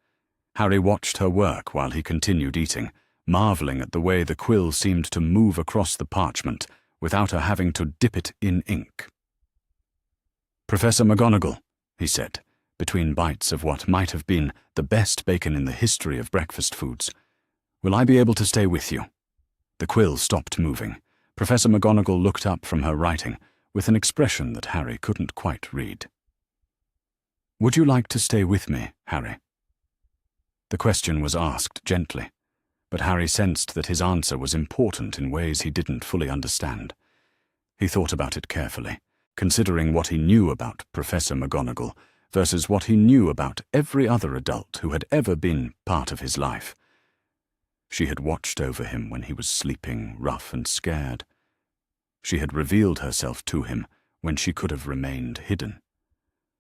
Harry watched her work while he continued eating, marveling at the way the quill seemed to move across the parchment without her having to dip it in ink. "Professor McGonagall," he said, between bites of what might have been the best bacon in the history of breakfast foods, "will I be able to stay with you?" The quill stopped moving. Professor McGonagall looked up from her writing with an expression that Harry couldn't quite read. "Would you like to stay with me, Harry?" The question was asked gently, but Harry sensed that his answer was important in ways he didn't fully understand. He thought about it carefully, considering what he knew about Professor McGonagall versus what he knew about every other adult who had ever been part of his life. She had watched over him when he was sleeping, rough and scared. She had revealed herself to him when she could have remained hidden.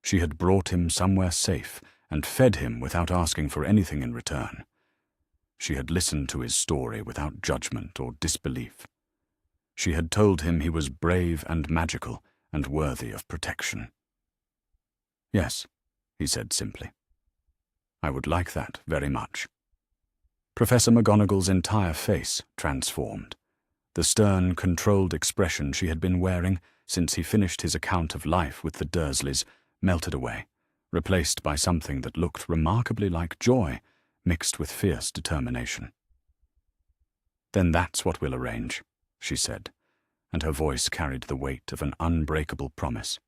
She had brought him somewhere safe and fed him without asking for anything in return. She had listened to his story without judgment or disbelief. She had told him he was brave and magical and worthy of protection. "Yes," he said simply. "I would like that very much." Professor McGonagall's entire face transformed. The stern, controlled expression she had been wearing since he finished his account of life with the Dursleys melted away, replaced by something that looked remarkably like joy, mixed with fierce determination. "Then that's what we'll arrange," she said, and her voice carried the weight of an unbreakable promise.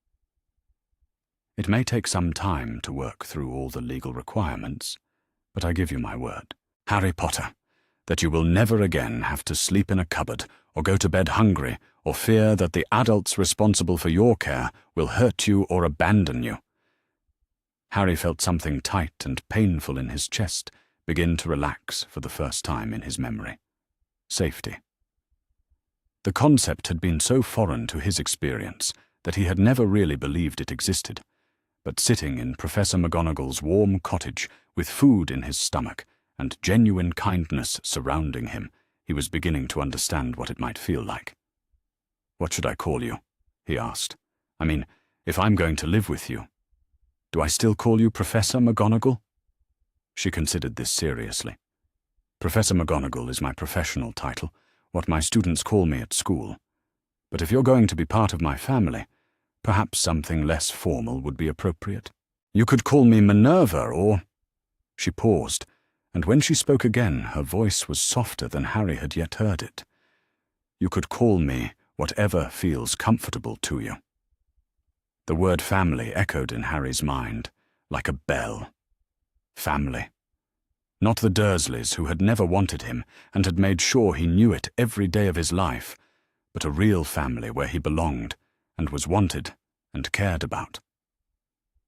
"It may take some time to work through all the legal requirements, but I give you my word, Harry Potter, that you will never again have to sleep in a cupboard or go to bed hungry or fear that the adults responsible for your care will hurt you or abandon you." Harry felt something tight and painful in his chest begin to relax for the first time in his memory. Safety. The concept had been so foreign to his experience that he had never really believed it existed, but sitting in Professor McGonagall's warm cottage with food in his stomach and genuine kindness surrounding him, he was beginning to understand what it might feel like. "What should I call you?" he asked. "I mean, if I'm going to live with you. Do I still call you Professor McGonagall?" She considered this seriously. "Professor McGonagall is my professional title, what my students call me at school. But if you're going to be part of my family, perhaps something less formal would be appropriate. You could call me Minerva or—" She paused, and when she spoke again, her voice was softer than Harry had yet heard it. "You could call me whatever feels comfortable to you." The word family echoed in Harry's mind, like a bell. Family. Not the Dursleys, who had never wanted him and had made sure he knew it every day of his life, but a real family where he belonged and was wanted and cared about.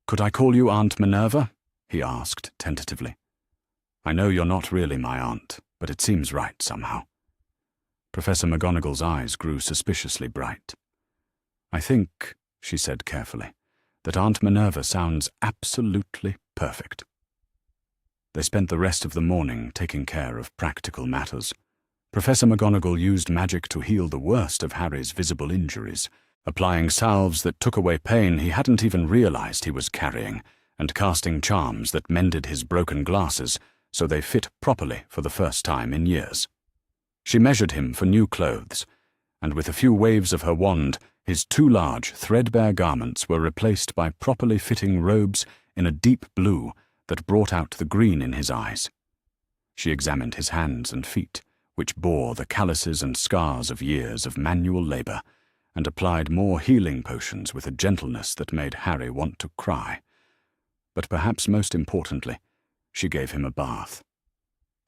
"Could I call you Aunt Minerva?" he asked tentatively. "I know you're not really my aunt, but it seems right somehow." Professor McGonagall's eyes grew suspiciously bright. "I think," she said carefully, "that Aunt Minerva sounds absolutely perfect." They spent the rest of the morning taking care of practical matters. Professor McGonagall used magic to heal the worst of Harry's visible injuries, applying salves that took away pain he hadn't even realized he was carrying, and casting charms that mended his broken glasses so they fit properly for the first time in years. She measured him for new clothes, and with a few waves of her wand, his two large, threadbare garments were replaced by properly fitting robes in a deep blue that brought out the green in his eyes. She examined his hands and feet, which bore the calluses and scars of years of manual labor, and applied more healing potions with a gentleness that made Harry want to cry. But perhaps most importantly, she gave him a bath.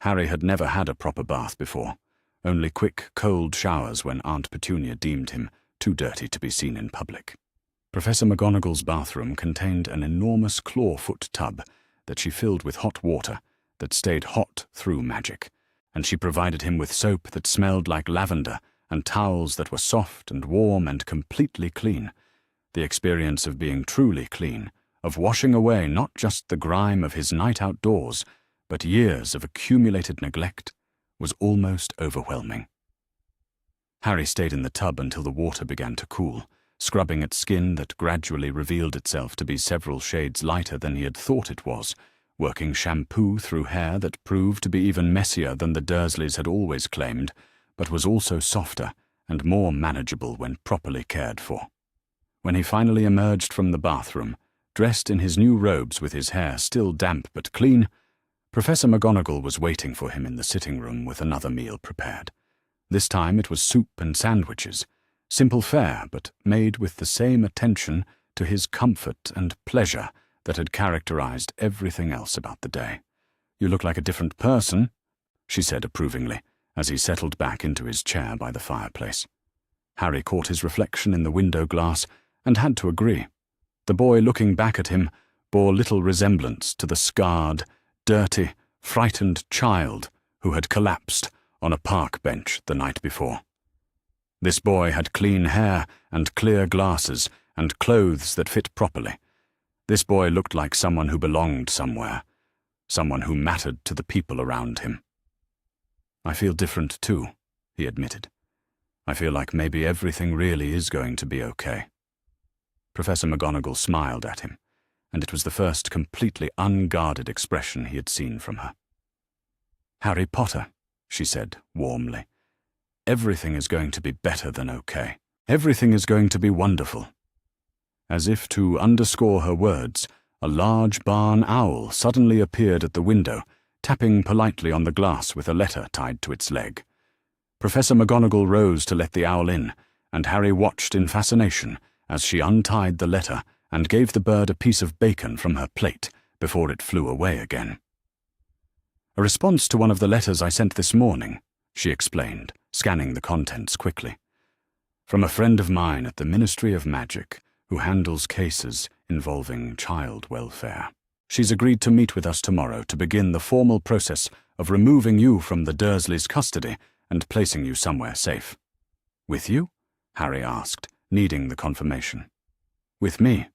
Harry had never had a proper bath before, only quick, cold showers when Aunt Petunia deemed him too dirty to be seen in public. Professor McGonagall's bathroom contained an enormous clawfoot tub that she filled with hot water that stayed hot through magic, and she provided him with soap that smelled like lavender and towels that were soft and warm and completely clean. The experience of being truly clean, of washing away not just the grime of his night outdoors, but years of accumulated neglect, was almost overwhelming. Harry stayed in the tub until the water began to cool, scrubbing at skin that gradually revealed itself to be several shades lighter than he had thought it was, working shampoo through hair that proved to be even messier than the Dursleys had always claimed, but was also softer and more manageable when properly cared for. When he finally emerged from the bathroom, dressed in his new robes with his hair still damp but clean, Professor McGonagall was waiting for him in the sitting room with another meal prepared. This time it was soup and sandwiches, simple fare but made with the same attention to his comfort and pleasure that had characterized everything else about the day. "You look like a different person," she said approvingly, as he settled back into his chair by the fireplace. Harry caught his reflection in the window glass and had to agree. The boy looking back at him bore little resemblance to the scarred, dirty, frightened child who had collapsed on a park bench the night before. This boy had clean hair and clear glasses and clothes that fit properly, This boy looked like someone who belonged somewhere, someone who mattered to the people around him. "I feel different too," he admitted. "I feel like maybe everything really is going to be okay." Professor McGonagall smiled at him, and it was the first completely unguarded expression he had seen from her. "Harry Potter," she said warmly, "everything is going to be better than okay. Everything is going to be wonderful." As if to underscore her words, a large barn owl suddenly appeared at the window, tapping politely on the glass with a letter tied to its leg. Professor McGonagall rose to let the owl in, and Harry watched in fascination as she untied the letter and gave the bird a piece of bacon from her plate before it flew away again. "A response to one of the letters I sent this morning," she explained, scanning the contents quickly. "From a friend of mine at the Ministry of Magic, who handles cases involving child welfare. She's agreed to meet with us tomorrow to begin the formal process of removing you from the Dursleys' custody and placing you somewhere safe." "With you?" Harry asked, needing the confirmation. "With me,"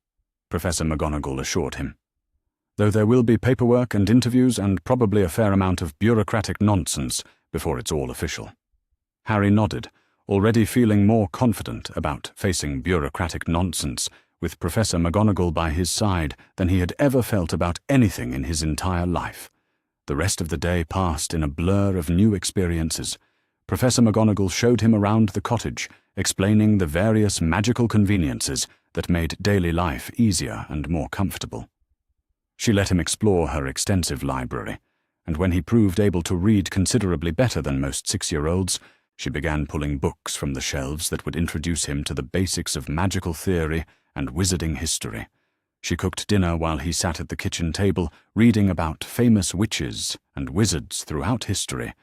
Professor McGonagall assured him. "Though there will be paperwork and interviews and probably a fair amount of bureaucratic nonsense before it's all official." Harry nodded, already feeling more confident about facing bureaucratic nonsense with Professor McGonagall by his side than he had ever felt about anything in his entire life. The rest of the day passed in a blur of new experiences. Professor McGonagall showed him around the cottage, explaining the various magical conveniences that made daily life easier and more comfortable. She let him explore her extensive library, and when he proved able to read considerably better than most 6-year-olds, she began pulling books from the shelves that would introduce him to the basics of magical theory and wizarding history. She cooked dinner while he sat at the kitchen table, reading about famous witches and wizards throughout history,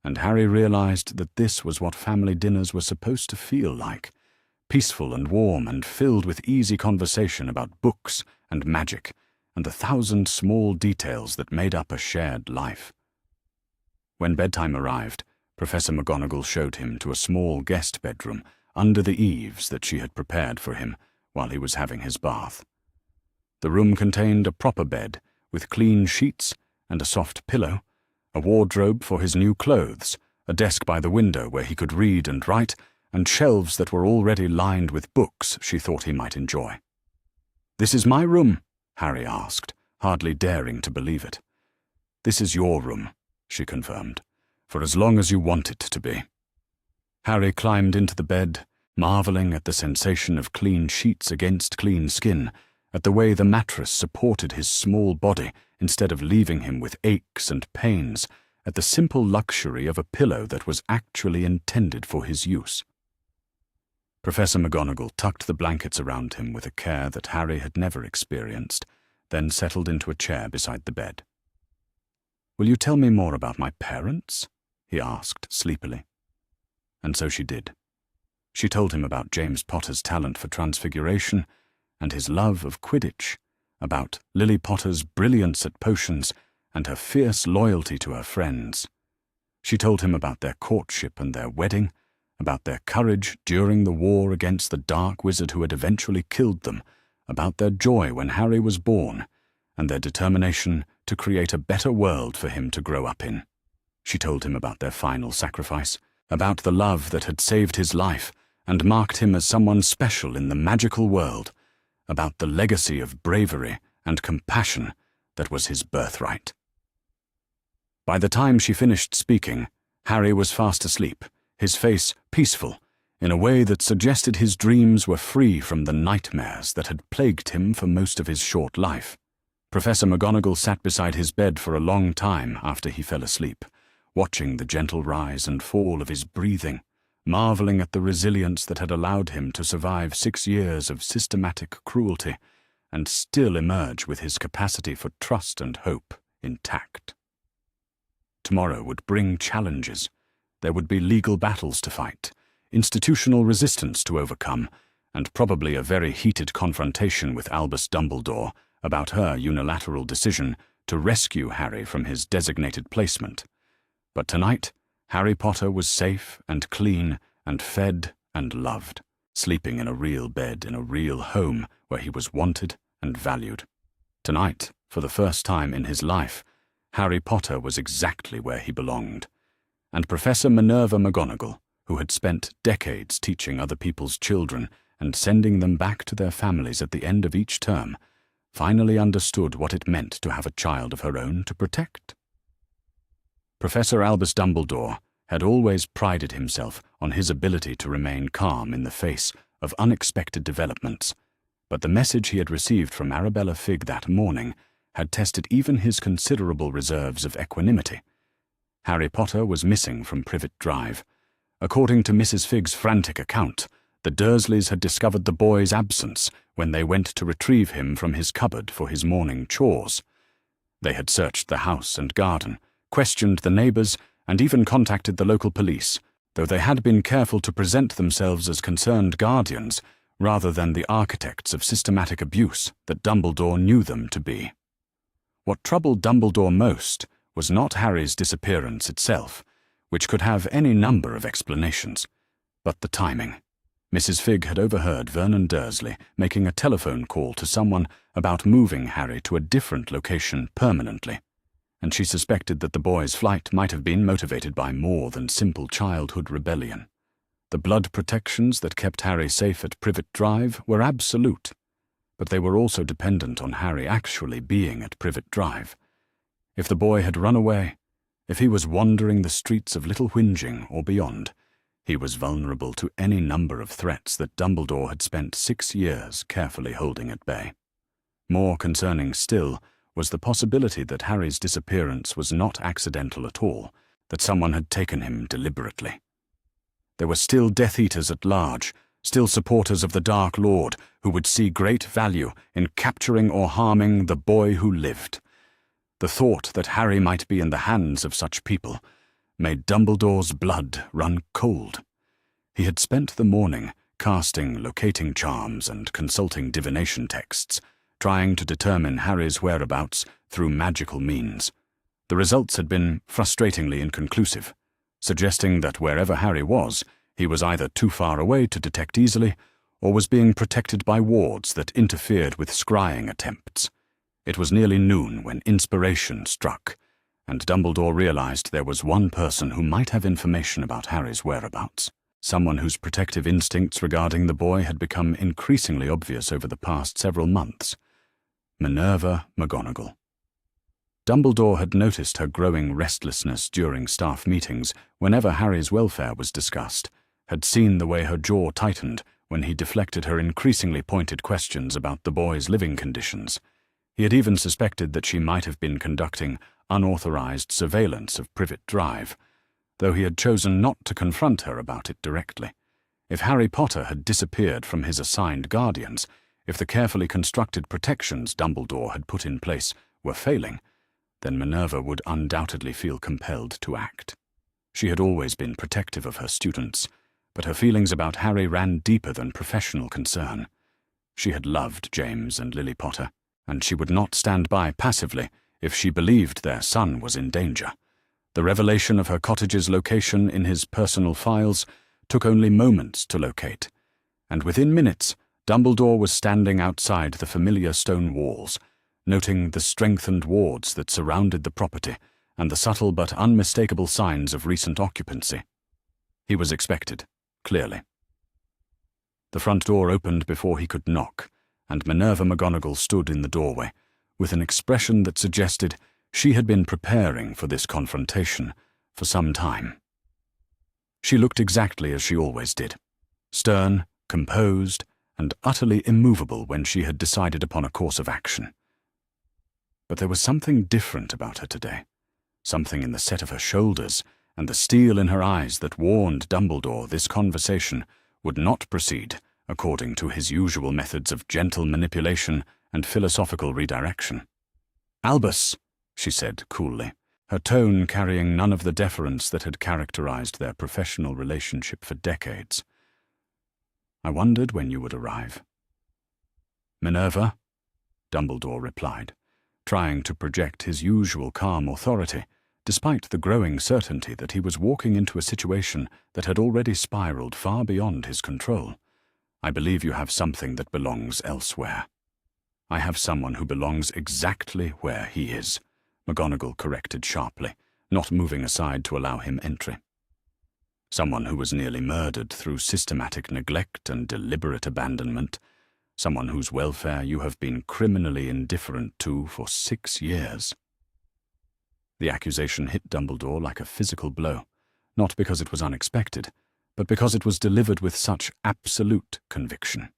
and Harry realized that this was what family dinners were supposed to feel like, peaceful and warm and filled with easy conversation about books and magic and the 1,000 small details that made up a shared life. When bedtime arrived, Professor McGonagall showed him to a small guest bedroom under the eaves that she had prepared for him while he was having his bath. The room contained a proper bed with clean sheets and a soft pillow, a wardrobe for his new clothes, a desk by the window where he could read and write, and shelves that were already lined with books she thought he might enjoy. "This is my room?" Harry asked, hardly daring to believe it. "This is your room," she confirmed, "for as long as you want it to be." Harry climbed into the bed, marveling at the sensation of clean sheets against clean skin, at the way the mattress supported his small body instead of leaving him with aches and pains, at the simple luxury of a pillow that was actually intended for his use. Professor McGonagall tucked the blankets around him with a care that Harry had never experienced, then settled into a chair beside the bed. "Will you tell me more about my parents?" he asked sleepily. And so she did. She told him about James Potter's talent for transfiguration and his love of Quidditch, about Lily Potter's brilliance at potions and her fierce loyalty to her friends. She told him about their courtship and their wedding, about their courage during the war against the dark wizard who had eventually killed them, about their joy when Harry was born, and their determination to create a better world for him to grow up in. She told him about their final sacrifice, about the love that had saved his life and marked him as someone special in the magical world, about the legacy of bravery and compassion that was his birthright. By the time she finished speaking, Harry was fast asleep, his face peaceful, in a way that suggested his dreams were free from the nightmares that had plagued him for most of his short life. Professor McGonagall sat beside his bed for a long time after he fell asleep, watching the gentle rise and fall of his breathing, marveling at the resilience that had allowed him to survive 6 years of systematic cruelty and still emerge with his capacity for trust and hope intact. Tomorrow would bring challenges. There would be legal battles to fight, institutional resistance to overcome, and probably a very heated confrontation with Albus Dumbledore about her unilateral decision to rescue Harry from his designated placement. But tonight, Harry Potter was safe and clean and fed and loved, sleeping in a real bed in a real home where he was wanted and valued. Tonight, for the first time in his life, Harry Potter was exactly where he belonged. And Professor Minerva McGonagall, who had spent decades teaching other people's children and sending them back to their families at the end of each term, finally understood what it meant to have a child of her own to protect. Professor Albus Dumbledore had always prided himself on his ability to remain calm in the face of unexpected developments, but the message he had received from Arabella Figg that morning had tested even his considerable reserves of equanimity. Harry Potter was missing from Privet Drive. According to Mrs. Figg's frantic account, the Dursleys had discovered the boy's absence when they went to retrieve him from his cupboard for his morning chores. They had searched the house and garden, questioned the neighbours, and even contacted the local police, though they had been careful to present themselves as concerned guardians rather than the architects of systematic abuse that Dumbledore knew them to be. What troubled Dumbledore most was not Harry's disappearance itself, which could have any number of explanations, but the timing. Mrs. Figg had overheard Vernon Dursley making a telephone call to someone about moving Harry to a different location permanently, and she suspected that the boy's flight might have been motivated by more than simple childhood rebellion. The blood protections that kept Harry safe at Privet Drive were absolute, but they were also dependent on Harry actually being at Privet Drive. If the boy had run away, if he was wandering the streets of Little Whinging or beyond, he was vulnerable to any number of threats that Dumbledore had spent 6 years carefully holding at bay. More concerning still was the possibility that Harry's disappearance was not accidental at all, that someone had taken him deliberately. There were still Death Eaters at large, still supporters of the Dark Lord who would see great value in capturing or harming the boy who lived. The thought that Harry might be in the hands of such people made Dumbledore's blood run cold. He had spent the morning casting locating charms and consulting divination texts, trying to determine Harry's whereabouts through magical means. The results had been frustratingly inconclusive, suggesting that wherever Harry was, he was either too far away to detect easily, or was being protected by wards that interfered with scrying attempts. It was nearly noon when inspiration struck, and Dumbledore realized there was one person who might have information about Harry's whereabouts, someone whose protective instincts regarding the boy had become increasingly obvious over the past several months: Minerva McGonagall. Dumbledore had noticed her growing restlessness during staff meetings whenever Harry's welfare was discussed, had seen the way her jaw tightened when he deflected her increasingly pointed questions about the boy's living conditions. He had even suspected that she might have been conducting unauthorized surveillance of Privet Drive, though he had chosen not to confront her about it directly. If Harry Potter had disappeared from his assigned guardians, if the carefully constructed protections Dumbledore had put in place were failing, then Minerva would undoubtedly feel compelled to act. She had always been protective of her students, but her feelings about Harry ran deeper than professional concern. She had loved James and Lily Potter, and she would not stand by passively if she believed their son was in danger. The revelation of her cottage's location in his personal files took only moments to locate, and within minutes Dumbledore was standing outside the familiar stone walls, noting the strengthened wards that surrounded the property and the subtle but unmistakable signs of recent occupancy. He was expected, clearly. The front door opened before he could knock, and Minerva McGonagall stood in the doorway, with an expression that suggested she had been preparing for this confrontation for some time. She looked exactly as she always did, stern, composed, and utterly immovable when she had decided upon a course of action. But there was something different about her today, something in the set of her shoulders and the steel in her eyes that warned Dumbledore this conversation would not proceed according to his usual methods of gentle manipulation and philosophical redirection. "Albus," she said coolly, her tone carrying none of the deference that had characterized their professional relationship for decades. "I wondered when you would arrive." "Minerva," Dumbledore replied, trying to project his usual calm authority, despite the growing certainty that he was walking into a situation that had already spiraled far beyond his control. "I believe you have something that belongs elsewhere." I have someone who belongs exactly where he is, McGonagall corrected sharply, not moving aside to allow him entry. Someone who was nearly murdered through systematic neglect and deliberate abandonment. Someone whose welfare you have been criminally indifferent to for 6 years. The accusation hit Dumbledore like a physical blow, not because it was unexpected, but because it was delivered with such absolute conviction.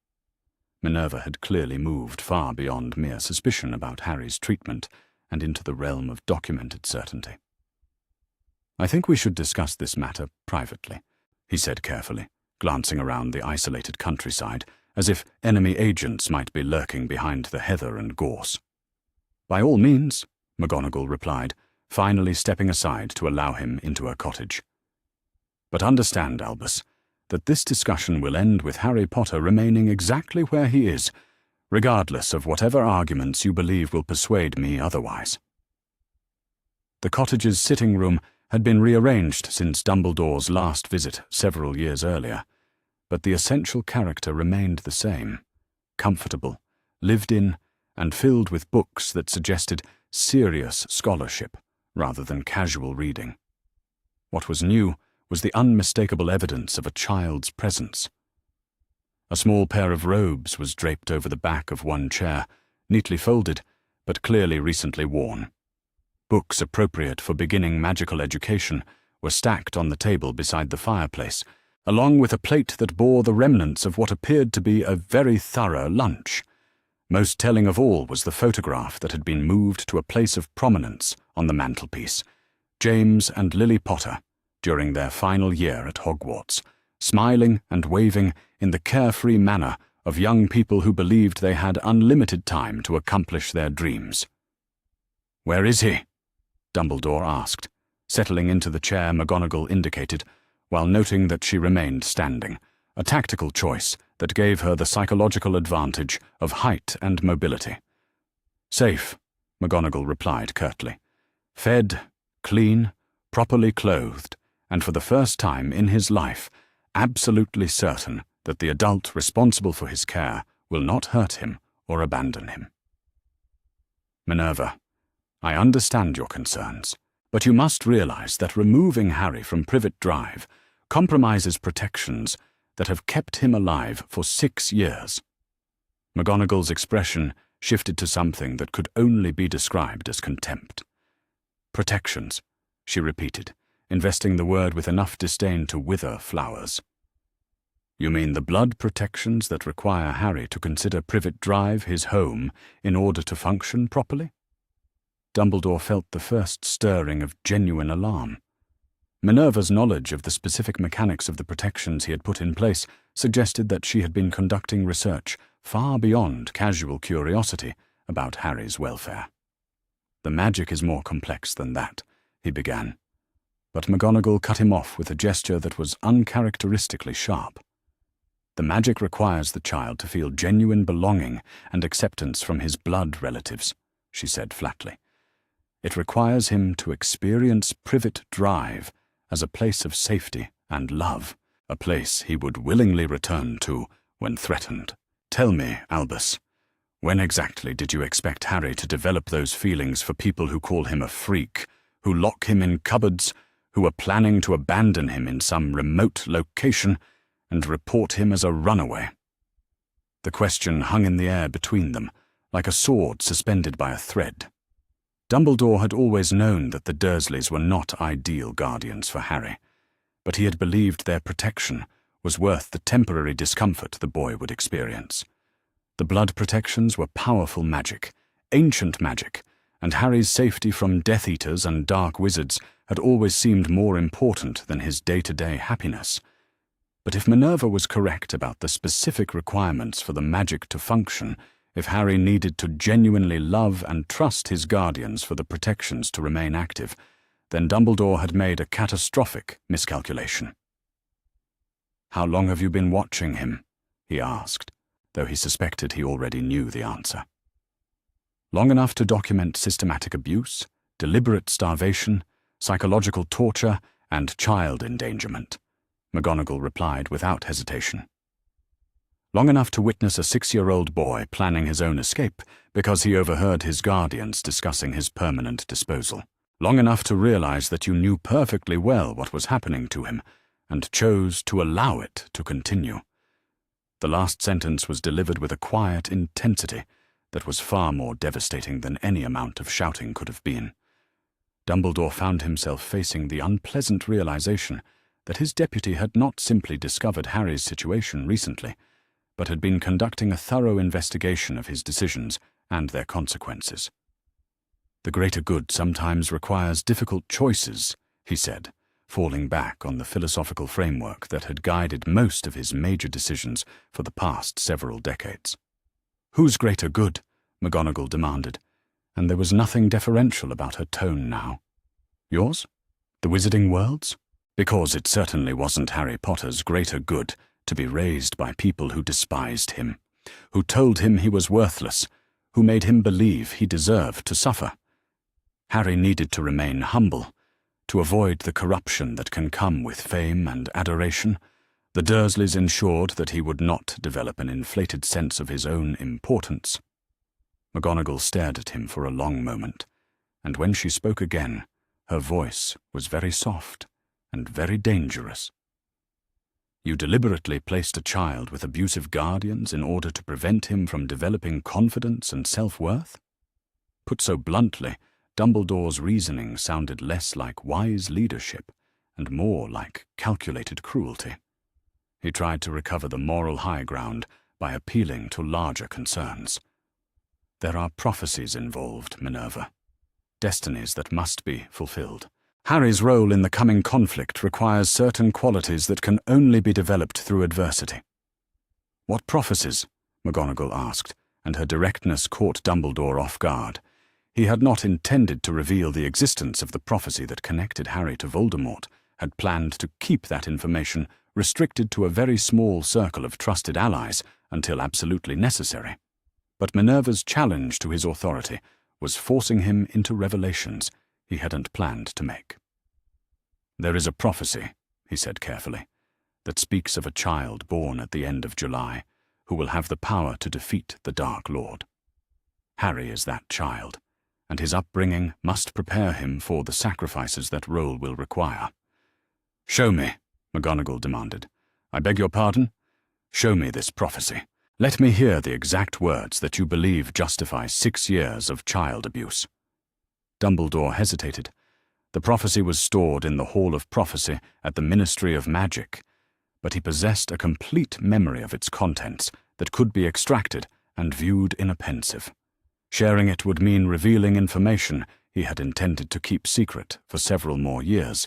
Minerva had clearly moved far beyond mere suspicion about Harry's treatment and into the realm of documented certainty. "I think we should discuss this matter privately," he said carefully, glancing around the isolated countryside, as if enemy agents might be lurking behind the heather and gorse. "By all means," McGonagall replied, finally stepping aside to allow him into her cottage. "But understand, Albus, that this discussion will end with Harry Potter remaining exactly where he is, regardless of whatever arguments you believe will persuade me otherwise." The cottage's sitting room had been rearranged since Dumbledore's last visit several years earlier, but the essential character remained the same, comfortable, lived in, and filled with books that suggested serious scholarship rather than casual reading. What was new was the unmistakable evidence of a child's presence. A small pair of robes was draped over the back of one chair, neatly folded, but clearly recently worn. Books appropriate for beginning magical education were stacked on the table beside the fireplace, along with a plate that bore the remnants of what appeared to be a very thorough lunch. Most telling of all was the photograph that had been moved to a place of prominence on the mantelpiece: James and Lily Potter, during their final year at Hogwarts, smiling and waving in the carefree manner of young people who believed they had unlimited time to accomplish their dreams. "Where is he?" Dumbledore asked, settling into the chair McGonagall indicated, while noting that she remained standing, a tactical choice that gave her the psychological advantage of height and mobility. "Safe," McGonagall replied curtly. "Fed, clean, properly clothed, and for the first time in his life, absolutely certain that the adult responsible for his care will not hurt him or abandon him." "Minerva, I understand your concerns, but you must realize that removing Harry from Privet Drive compromises protections that have kept him alive for 6 years. McGonagall's expression shifted to something that could only be described as contempt. "Protections," she repeated, investing the word with enough disdain to wither flowers. "You mean the blood protections that require Harry to consider Privet Drive his home in order to function properly?" Dumbledore felt the first stirring of genuine alarm. Minerva's knowledge of the specific mechanics of the protections he had put in place suggested that she had been conducting research far beyond casual curiosity about Harry's welfare. "The magic is more complex than that," he began, but McGonagall cut him off with a gesture that was uncharacteristically sharp. "The magic requires the child to feel genuine belonging and acceptance from his blood relatives," she said flatly. "It requires him to experience Privet Drive as a place of safety and love, a place he would willingly return to when threatened. Tell me, Albus, when exactly did you expect Harry to develop those feelings for people who call him a freak, who lock him in cupboards, who are planning to abandon him in some remote location and report him as a runaway?" The question hung in the air between them, like a sword suspended by a thread. Dumbledore had always known that the Dursleys were not ideal guardians for Harry, but he had believed their protection was worth the temporary discomfort the boy would experience. The blood protections were powerful magic, ancient magic, and Harry's safety from Death Eaters and dark wizards had always seemed more important than his day-to-day happiness. But if Minerva was correct about the specific requirements for the magic to function, if Harry needed to genuinely love and trust his guardians for the protections to remain active, then Dumbledore had made a catastrophic miscalculation. "How long have you been watching him?" he asked, though he suspected he already knew the answer. "Long enough to document systematic abuse, deliberate starvation, psychological torture, and child endangerment," McGonagall replied without hesitation. Long enough to witness a 6-year-old boy planning his own escape because he overheard his guardians discussing his permanent disposal. Long enough to realize that you knew perfectly well what was happening to him and chose to allow it to continue. The last sentence was delivered with a quiet intensity that was far more devastating than any amount of shouting could have been. Dumbledore found himself facing the unpleasant realization that his deputy had not simply discovered Harry's situation recently, but had been conducting a thorough investigation of his decisions and their consequences. "The greater good sometimes requires difficult choices," he said, falling back on the philosophical framework that had guided most of his major decisions for the past several decades. "Whose greater good?" McGonagall demanded, and there was nothing deferential about her tone now. "Yours? The Wizarding World's? Because it certainly wasn't Harry Potter's greater good to be raised by people who despised him, who told him he was worthless, who made him believe he deserved to suffer. Harry needed to remain humble, to avoid the corruption that can come with fame and adoration. The Dursleys ensured that he would not develop an inflated sense of his own importance." McGonagall stared at him for a long moment, and when she spoke again, her voice was very soft and very dangerous. "You deliberately placed a child with abusive guardians in order to prevent him from developing confidence and self-worth?" Put so bluntly, Dumbledore's reasoning sounded less like wise leadership and more like calculated cruelty. He tried to recover the moral high ground by appealing to larger concerns. "There are prophecies involved, Minerva. Destinies that must be fulfilled. Harry's role in the coming conflict requires certain qualities that can only be developed through adversity." "What prophecies?" McGonagall asked, and her directness caught Dumbledore off guard. He had not intended to reveal the existence of the prophecy that connected Harry to Voldemort, had planned to keep that information restricted to a very small circle of trusted allies until absolutely necessary. But Minerva's challenge to his authority was forcing him into revelations he hadn't planned to make. "There is a prophecy," he said carefully, "that speaks of a child born at the end of July who will have the power to defeat the Dark Lord. Harry is that child, and his upbringing must prepare him for the sacrifices that role will require." "Show me," McGonagall demanded. "I beg your pardon? Show me this prophecy. Let me hear the exact words that you believe justify 6 years of child abuse." Dumbledore hesitated. The prophecy was stored in the Hall of Prophecy at the Ministry of Magic, but he possessed a complete memory of its contents that could be extracted and viewed in a pensieve. Sharing it would mean revealing information he had intended to keep secret for several more years,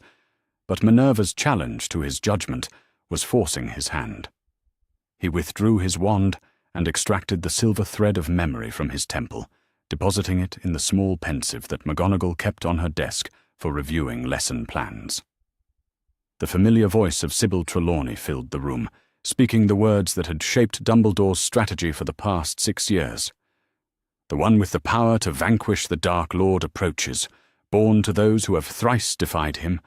but Minerva's challenge to his judgment was forcing his hand. He withdrew his wand and extracted the silver thread of memory from his temple, depositing it in the small pensieve that McGonagall kept on her desk for reviewing lesson plans. The familiar voice of Sybil Trelawney filled the room, speaking the words that had shaped Dumbledore's strategy for the past 6 years. "The one with the power to vanquish the Dark Lord approaches, born to those who have thrice defied him,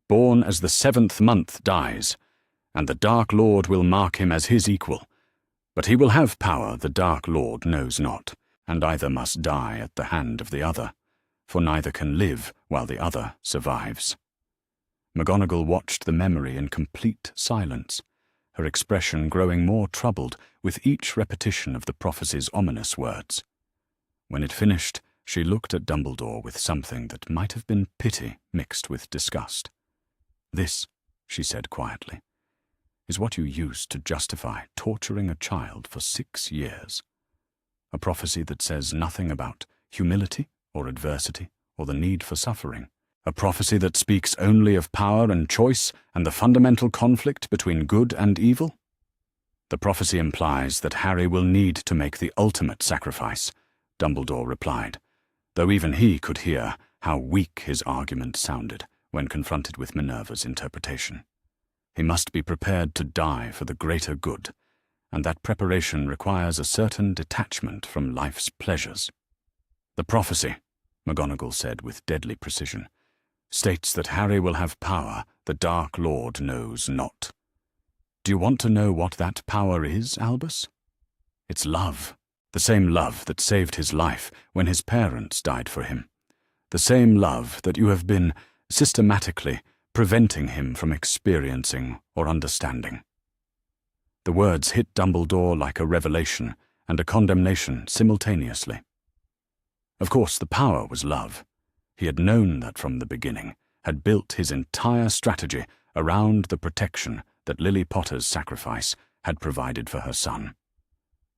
born as the 7th month dies, and the Dark Lord will mark him as his equal. But he will have power the Dark Lord knows not, and either must die at the hand of the other, for neither can live while the other survives." McGonagall watched the memory in complete silence, her expression growing more troubled with each repetition of the prophecy's ominous words. When it finished, she looked at Dumbledore with something that might have been pity mixed with disgust. "This," she said quietly, "is what you used to justify torturing a child for 6 years. A prophecy that says nothing about humility or adversity or the need for suffering. A prophecy that speaks only of power and choice and the fundamental conflict between good and evil. The prophecy implies that Harry will need to make the ultimate sacrifice," Dumbledore replied, though even he could hear how weak his argument sounded when confronted with Minerva's interpretation. He must be prepared to die for the greater good, and that preparation requires a certain detachment from life's pleasures. "The prophecy," McGonagall said with deadly precision, "states that Harry will have power the Dark Lord knows not. Do you want to know what that power is, Albus?" It's love, the same love that saved his life when his parents died for him. The same love that you have been systematically preventing him from experiencing or understanding. The words hit Dumbledore like a revelation and a condemnation simultaneously. Of course, the power was love. He had known that from the beginning, had built his entire strategy around the protection that Lily Potter's sacrifice had provided for her son.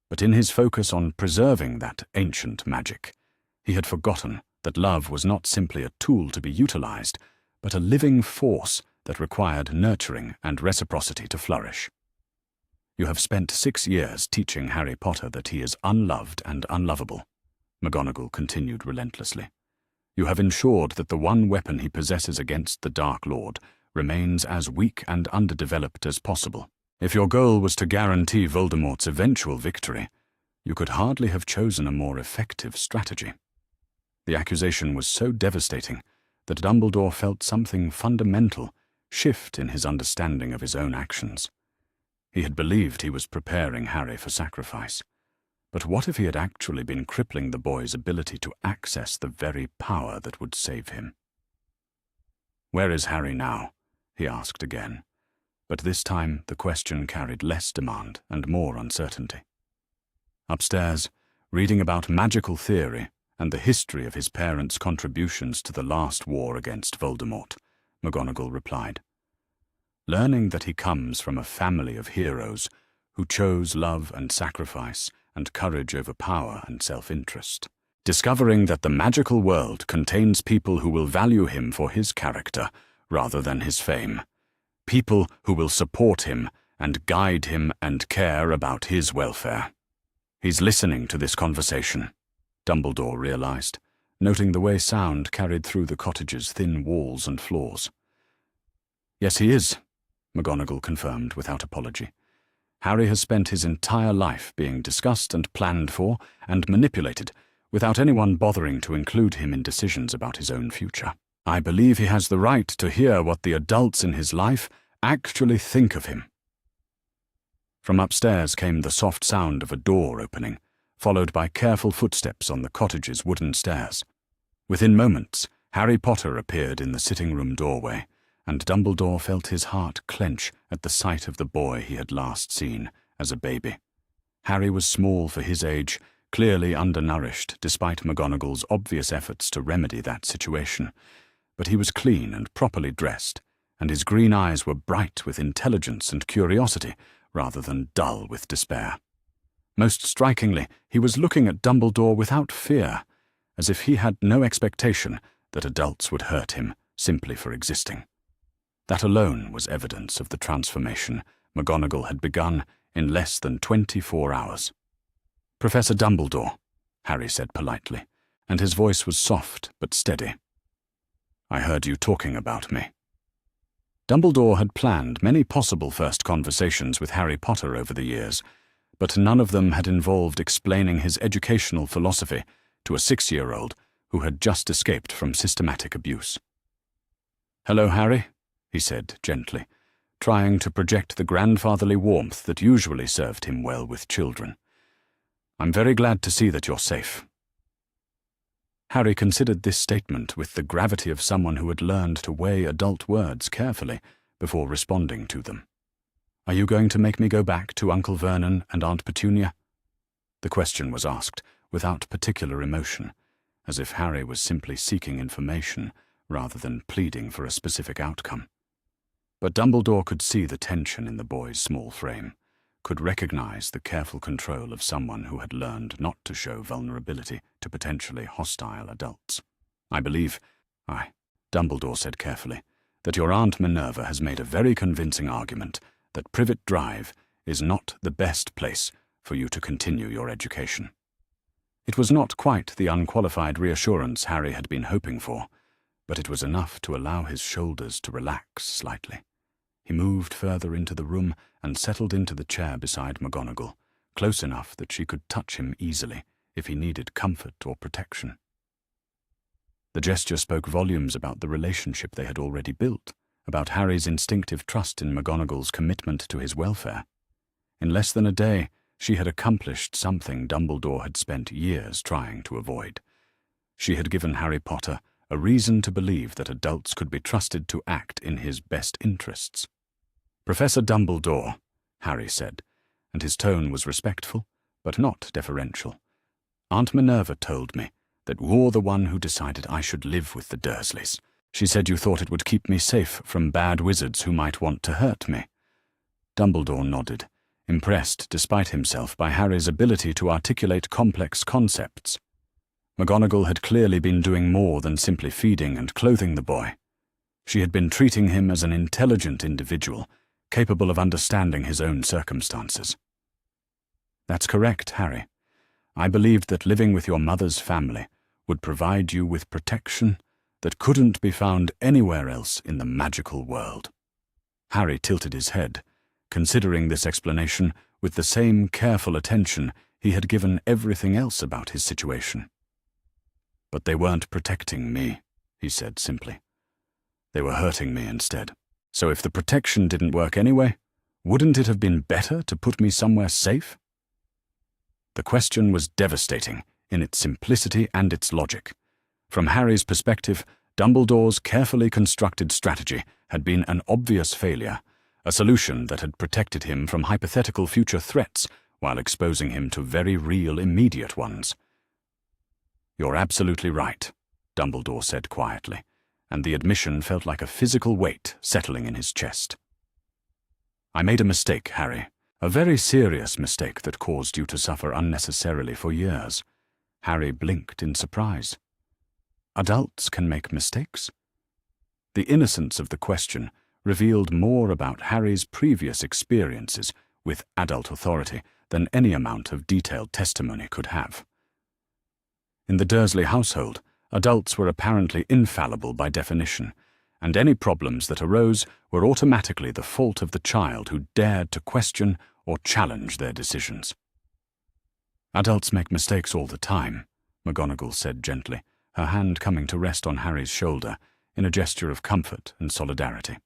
But in his focus on preserving that ancient magic, he had forgotten that love was not simply a tool to be utilized, but a living force that required nurturing and reciprocity to flourish. You have spent 6 years teaching Harry Potter that he is unloved and unlovable, McGonagall continued relentlessly. You have ensured that the one weapon he possesses against the Dark Lord remains as weak and underdeveloped as possible. If your goal was to guarantee Voldemort's eventual victory, you could hardly have chosen a more effective strategy. The accusation was so devastating that Dumbledore felt something fundamental shift in his understanding of his own actions. He had believed he was preparing Harry for sacrifice. But what if he had actually been crippling the boy's ability to access the very power that would save him? "Where is Harry now?" he asked again. But this time the question carried less demand and more uncertainty. "Upstairs, reading about magical theory and the history of his parents' contributions to the last war against Voldemort," McGonagall replied. "Learning that he comes from a family of heroes who chose love and sacrifice and courage over power and self-interest. Discovering that the magical world contains people who will value him for his character rather than his fame. People who will support him and guide him and care about his welfare. He's listening to this conversation," Dumbledore realized, noting the way sound carried through the cottage's thin walls and floors. "Yes, he is," McGonagall confirmed without apology. "Harry has spent his entire life being discussed and planned for and manipulated without anyone bothering to include him in decisions about his own future. I believe he has the right to hear what the adults in his life actually think of him." From upstairs came the soft sound of a door opening, followed by careful footsteps on the cottage's wooden stairs. Within moments, Harry Potter appeared in the sitting-room doorway, and Dumbledore felt his heart clench at the sight of the boy he had last seen as a baby. Harry was small for his age, clearly undernourished despite McGonagall's obvious efforts to remedy that situation, but he was clean and properly dressed, and his green eyes were bright with intelligence and curiosity rather than dull with despair. Most strikingly, he was looking at Dumbledore without fear, as if he had no expectation that adults would hurt him simply for existing. That alone was evidence of the transformation McGonagall had begun in less than 24 hours. "Professor Dumbledore," Harry said politely, and his voice was soft but steady. "I heard you talking about me." Dumbledore had planned many possible first conversations with Harry Potter over the years, but none of them had involved explaining his educational philosophy to a 6-year-old who had just escaped from systematic abuse. "Hello, Harry," he said gently, trying to project the grandfatherly warmth that usually served him well with children. "I'm very glad to see that you're safe." Harry considered this statement with the gravity of someone who had learned to weigh adult words carefully before responding to them. "Are you going to make me go back to Uncle Vernon and Aunt Petunia?" The question was asked without particular emotion, as if Harry was simply seeking information rather than pleading for a specific outcome. But Dumbledore could see the tension in the boy's small frame, could recognize the careful control of someone who had learned not to show vulnerability to potentially hostile adults. "I believe," Dumbledore said carefully, "that your Aunt Minerva has made a very convincing argument that Privet Drive is not the best place for you to continue your education." It was not quite the unqualified reassurance Harry had been hoping for, but it was enough to allow his shoulders to relax slightly. He moved further into the room and settled into the chair beside McGonagall, close enough that she could touch him easily if he needed comfort or protection. The gesture spoke volumes about the relationship they had already built, about Harry's instinctive trust in McGonagall's commitment to his welfare. In less than a day, she had accomplished something Dumbledore had spent years trying to avoid. She had given Harry Potter a reason to believe that adults could be trusted to act in his best interests. "Professor Dumbledore," Harry said, and his tone was respectful, but not deferential. "Aunt Minerva told me that you're the one who decided I should live with the Dursleys. She said you thought it would keep me safe from bad wizards who might want to hurt me." Dumbledore nodded, impressed despite himself by Harry's ability to articulate complex concepts. McGonagall had clearly been doing more than simply feeding and clothing the boy. She had been treating him as an intelligent individual, capable of understanding his own circumstances. "That's correct, Harry. I believed that living with your mother's family would provide you with protection that couldn't be found anywhere else in the magical world." Harry tilted his head, considering this explanation with the same careful attention he had given everything else about his situation. "But they weren't protecting me," he said simply. "They were hurting me instead. So if the protection didn't work anyway, wouldn't it have been better to put me somewhere safe?" The question was devastating in its simplicity and its logic. From Harry's perspective, Dumbledore's carefully constructed strategy had been an obvious failure, a solution that had protected him from hypothetical future threats while exposing him to very real immediate ones. "You're absolutely right," Dumbledore said quietly, and the admission felt like a physical weight settling in his chest. "I made a mistake, Harry, a very serious mistake that caused you to suffer unnecessarily for years." Harry blinked in surprise. "Adults can make mistakes?" The innocence of the question revealed more about Harry's previous experiences with adult authority than any amount of detailed testimony could have. In the Dursley household, adults were apparently infallible by definition, and any problems that arose were automatically the fault of the child who dared to question or challenge their decisions. "Adults make mistakes all the time," McGonagall said gently, her hand coming to rest on Harry's shoulder in a gesture of comfort and solidarity.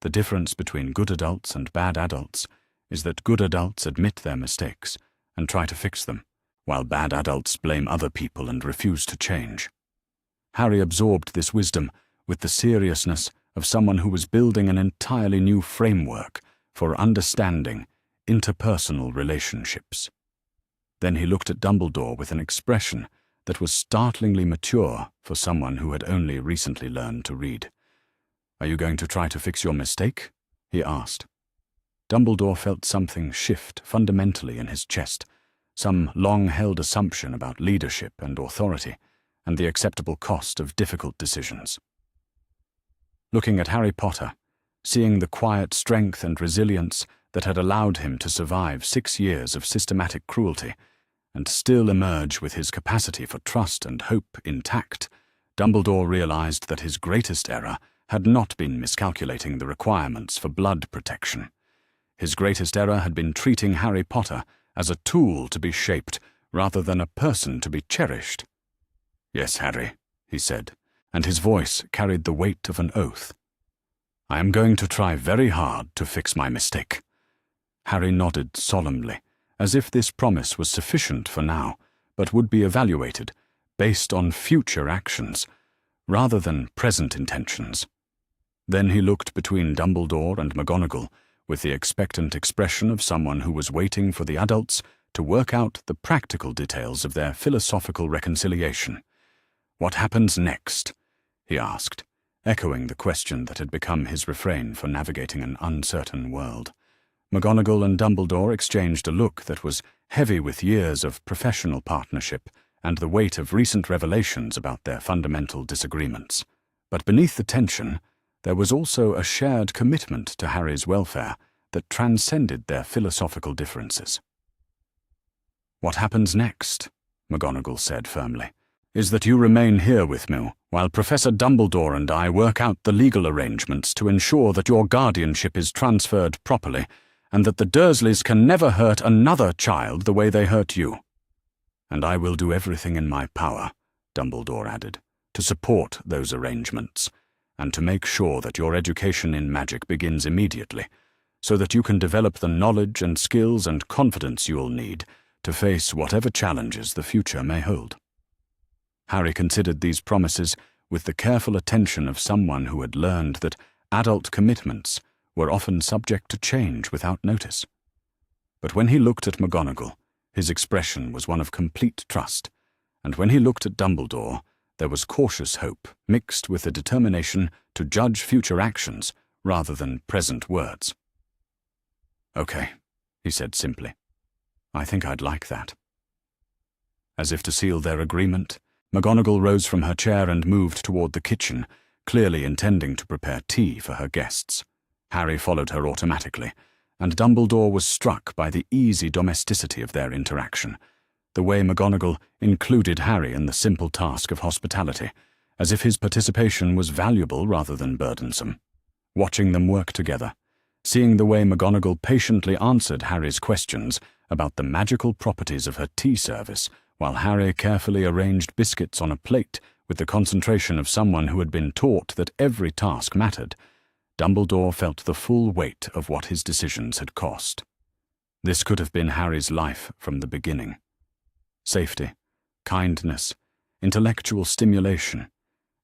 "The difference between good adults and bad adults is that good adults admit their mistakes and try to fix them, while bad adults blame other people and refuse to change." Harry absorbed this wisdom with the seriousness of someone who was building an entirely new framework for understanding interpersonal relationships. Then he looked at Dumbledore with an expression that was startlingly mature for someone who had only recently learned to read. "Are you going to try to fix your mistake?" he asked. Dumbledore felt something shift fundamentally in his chest, some long-held assumption about leadership and authority, and the acceptable cost of difficult decisions. Looking at Harry Potter, seeing the quiet strength and resilience that had allowed him to survive 6 years of systematic cruelty, and still emerge with his capacity for trust and hope intact, Dumbledore realized that his greatest error had not been miscalculating the requirements for blood protection. His greatest error had been treating Harry Potter as a tool to be shaped rather than a person to be cherished. "Yes, Harry," he said, and his voice carried the weight of an oath. "I am going to try very hard to fix my mistake." Harry nodded solemnly, as if this promise was sufficient for now, but would be evaluated based on future actions, rather than present intentions. Then he looked between Dumbledore and McGonagall with the expectant expression of someone who was waiting for the adults to work out the practical details of their philosophical reconciliation. "What happens next?" he asked, echoing the question that had become his refrain for navigating an uncertain world. McGonagall and Dumbledore exchanged a look that was heavy with years of professional partnership and the weight of recent revelations about their fundamental disagreements. But beneath the tension, there was also a shared commitment to Harry's welfare that transcended their philosophical differences. "What happens next," McGonagall said firmly, "is that you remain here with me while Professor Dumbledore and I work out the legal arrangements to ensure that your guardianship is transferred properly and that the Dursleys can never hurt another child the way they hurt you. And I will do everything in my power," Dumbledore added, "to support those arrangements and to make sure that your education in magic begins immediately, so that you can develop the knowledge and skills and confidence you'll need to face whatever challenges the future may hold." Harry considered these promises with the careful attention of someone who had learned that adult commitments were often subject to change without notice. But when he looked at McGonagall, his expression was one of complete trust, and when he looked at Dumbledore, there was cautious hope mixed with a determination to judge future actions rather than present words. "Okay," he said simply. "I think I'd like that." As if to seal their agreement, McGonagall rose from her chair and moved toward the kitchen, clearly intending to prepare tea for her guests. Harry followed her automatically, and Dumbledore was struck by the easy domesticity of their interaction, the way McGonagall included Harry in the simple task of hospitality, as if his participation was valuable rather than burdensome. Watching them work together, seeing the way McGonagall patiently answered Harry's questions about the magical properties of her tea service, while Harry carefully arranged biscuits on a plate with the concentration of someone who had been taught that every task mattered, Dumbledore felt the full weight of what his decisions had cost. This could have been Harry's life from the beginning. Safety, kindness, intellectual stimulation,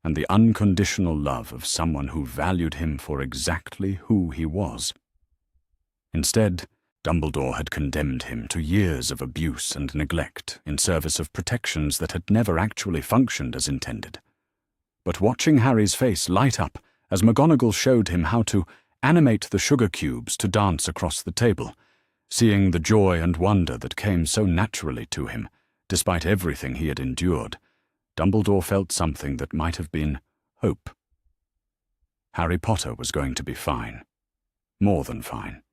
and the unconditional love of someone who valued him for exactly who he was. Instead, Dumbledore had condemned him to years of abuse and neglect in service of protections that had never actually functioned as intended. But watching Harry's face light up as McGonagall showed him how to animate the sugar cubes to dance across the table, seeing the joy and wonder that came so naturally to him, despite everything he had endured, Dumbledore felt something that might have been hope. Harry Potter was going to be fine. More than fine.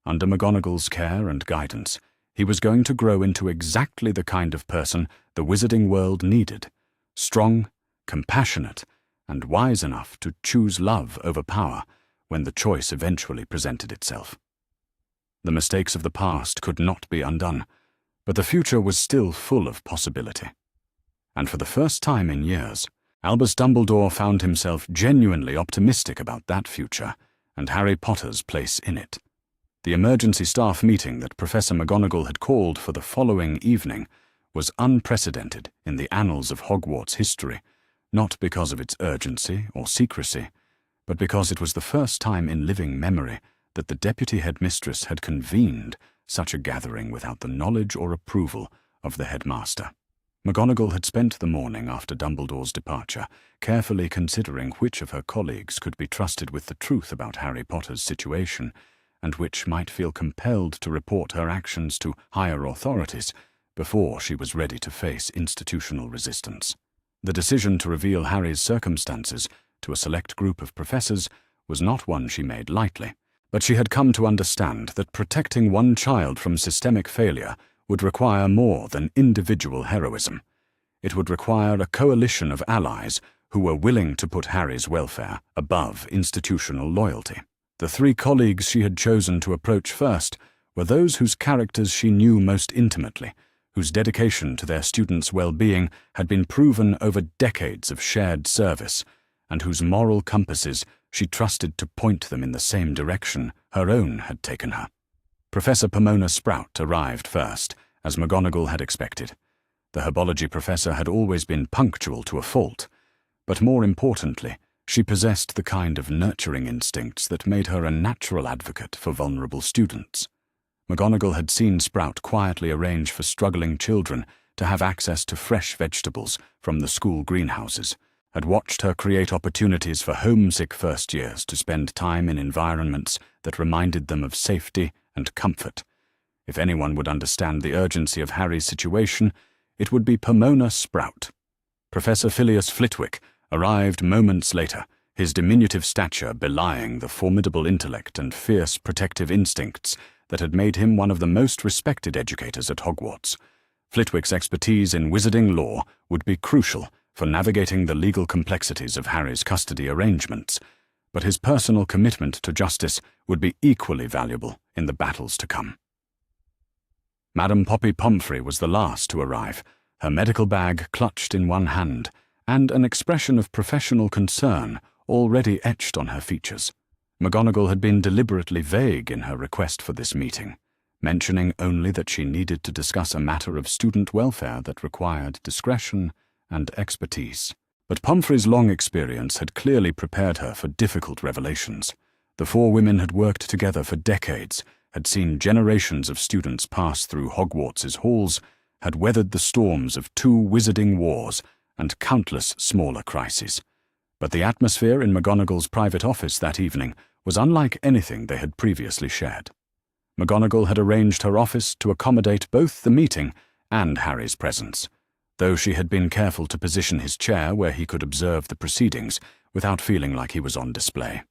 Under McGonagall's care and guidance, he was going to grow into exactly the kind of person the wizarding world needed, strong, compassionate, and wise enough to choose love over power when the choice eventually presented itself. The mistakes of the past could not be undone, but the future was still full of possibility. And for the first time in years, Albus Dumbledore found himself genuinely optimistic about that future and Harry Potter's place in it. The emergency staff meeting that Professor McGonagall had called for the following evening was unprecedented in the annals of Hogwarts history, not because of its urgency or secrecy, but because it was the first time in living memory that the deputy headmistress had convened such a gathering without the knowledge or approval of the headmaster. McGonagall had spent the morning after Dumbledore's departure carefully considering which of her colleagues could be trusted with the truth about Harry Potter's situation, and which might feel compelled to report her actions to higher authorities before she was ready to face institutional resistance. The decision to reveal Harry's circumstances to a select group of professors was not one she made lightly, but she had come to understand that protecting one child from systemic failure would require more than individual heroism. It would require a coalition of allies who were willing to put Harry's welfare above institutional loyalty. The three colleagues she had chosen to approach first were those whose characters she knew most intimately, whose dedication to their students' well-being had been proven over decades of shared service, and whose moral compasses she trusted to point them in the same direction her own had taken her. Professor Pomona Sprout arrived first, as McGonagall had expected. The herbology professor had always been punctual to a fault, but more importantly, she possessed the kind of nurturing instincts that made her a natural advocate for vulnerable students. McGonagall had seen Sprout quietly arrange for struggling children to have access to fresh vegetables from the school greenhouses, had watched her create opportunities for homesick first years to spend time in environments that reminded them of safety and comfort. If anyone would understand the urgency of Harry's situation, it would be Pomona Sprout. Professor Phileas Flitwick arrived moments later, his diminutive stature belying the formidable intellect and fierce protective instincts that had made him one of the most respected educators at Hogwarts. Flitwick's expertise in wizarding law would be crucial for navigating the legal complexities of Harry's custody arrangements, but his personal commitment to justice would be equally valuable in the battles to come. Madame Poppy Pomfrey was the last to arrive, her medical bag clutched in one hand, and an expression of professional concern already etched on her features. McGonagall had been deliberately vague in her request for this meeting, mentioning only that she needed to discuss a matter of student welfare that required discretion and expertise. But Pomfrey's long experience had clearly prepared her for difficult revelations. The four women had worked together for decades, had seen generations of students pass through Hogwarts's halls, had weathered the storms of 2 wizarding wars and countless smaller crises. But the atmosphere in McGonagall's private office that evening was unlike anything they had previously shared. McGonagall had arranged her office to accommodate both the meeting and Harry's presence, though she had been careful to position his chair where he could observe the proceedings without feeling like he was on display.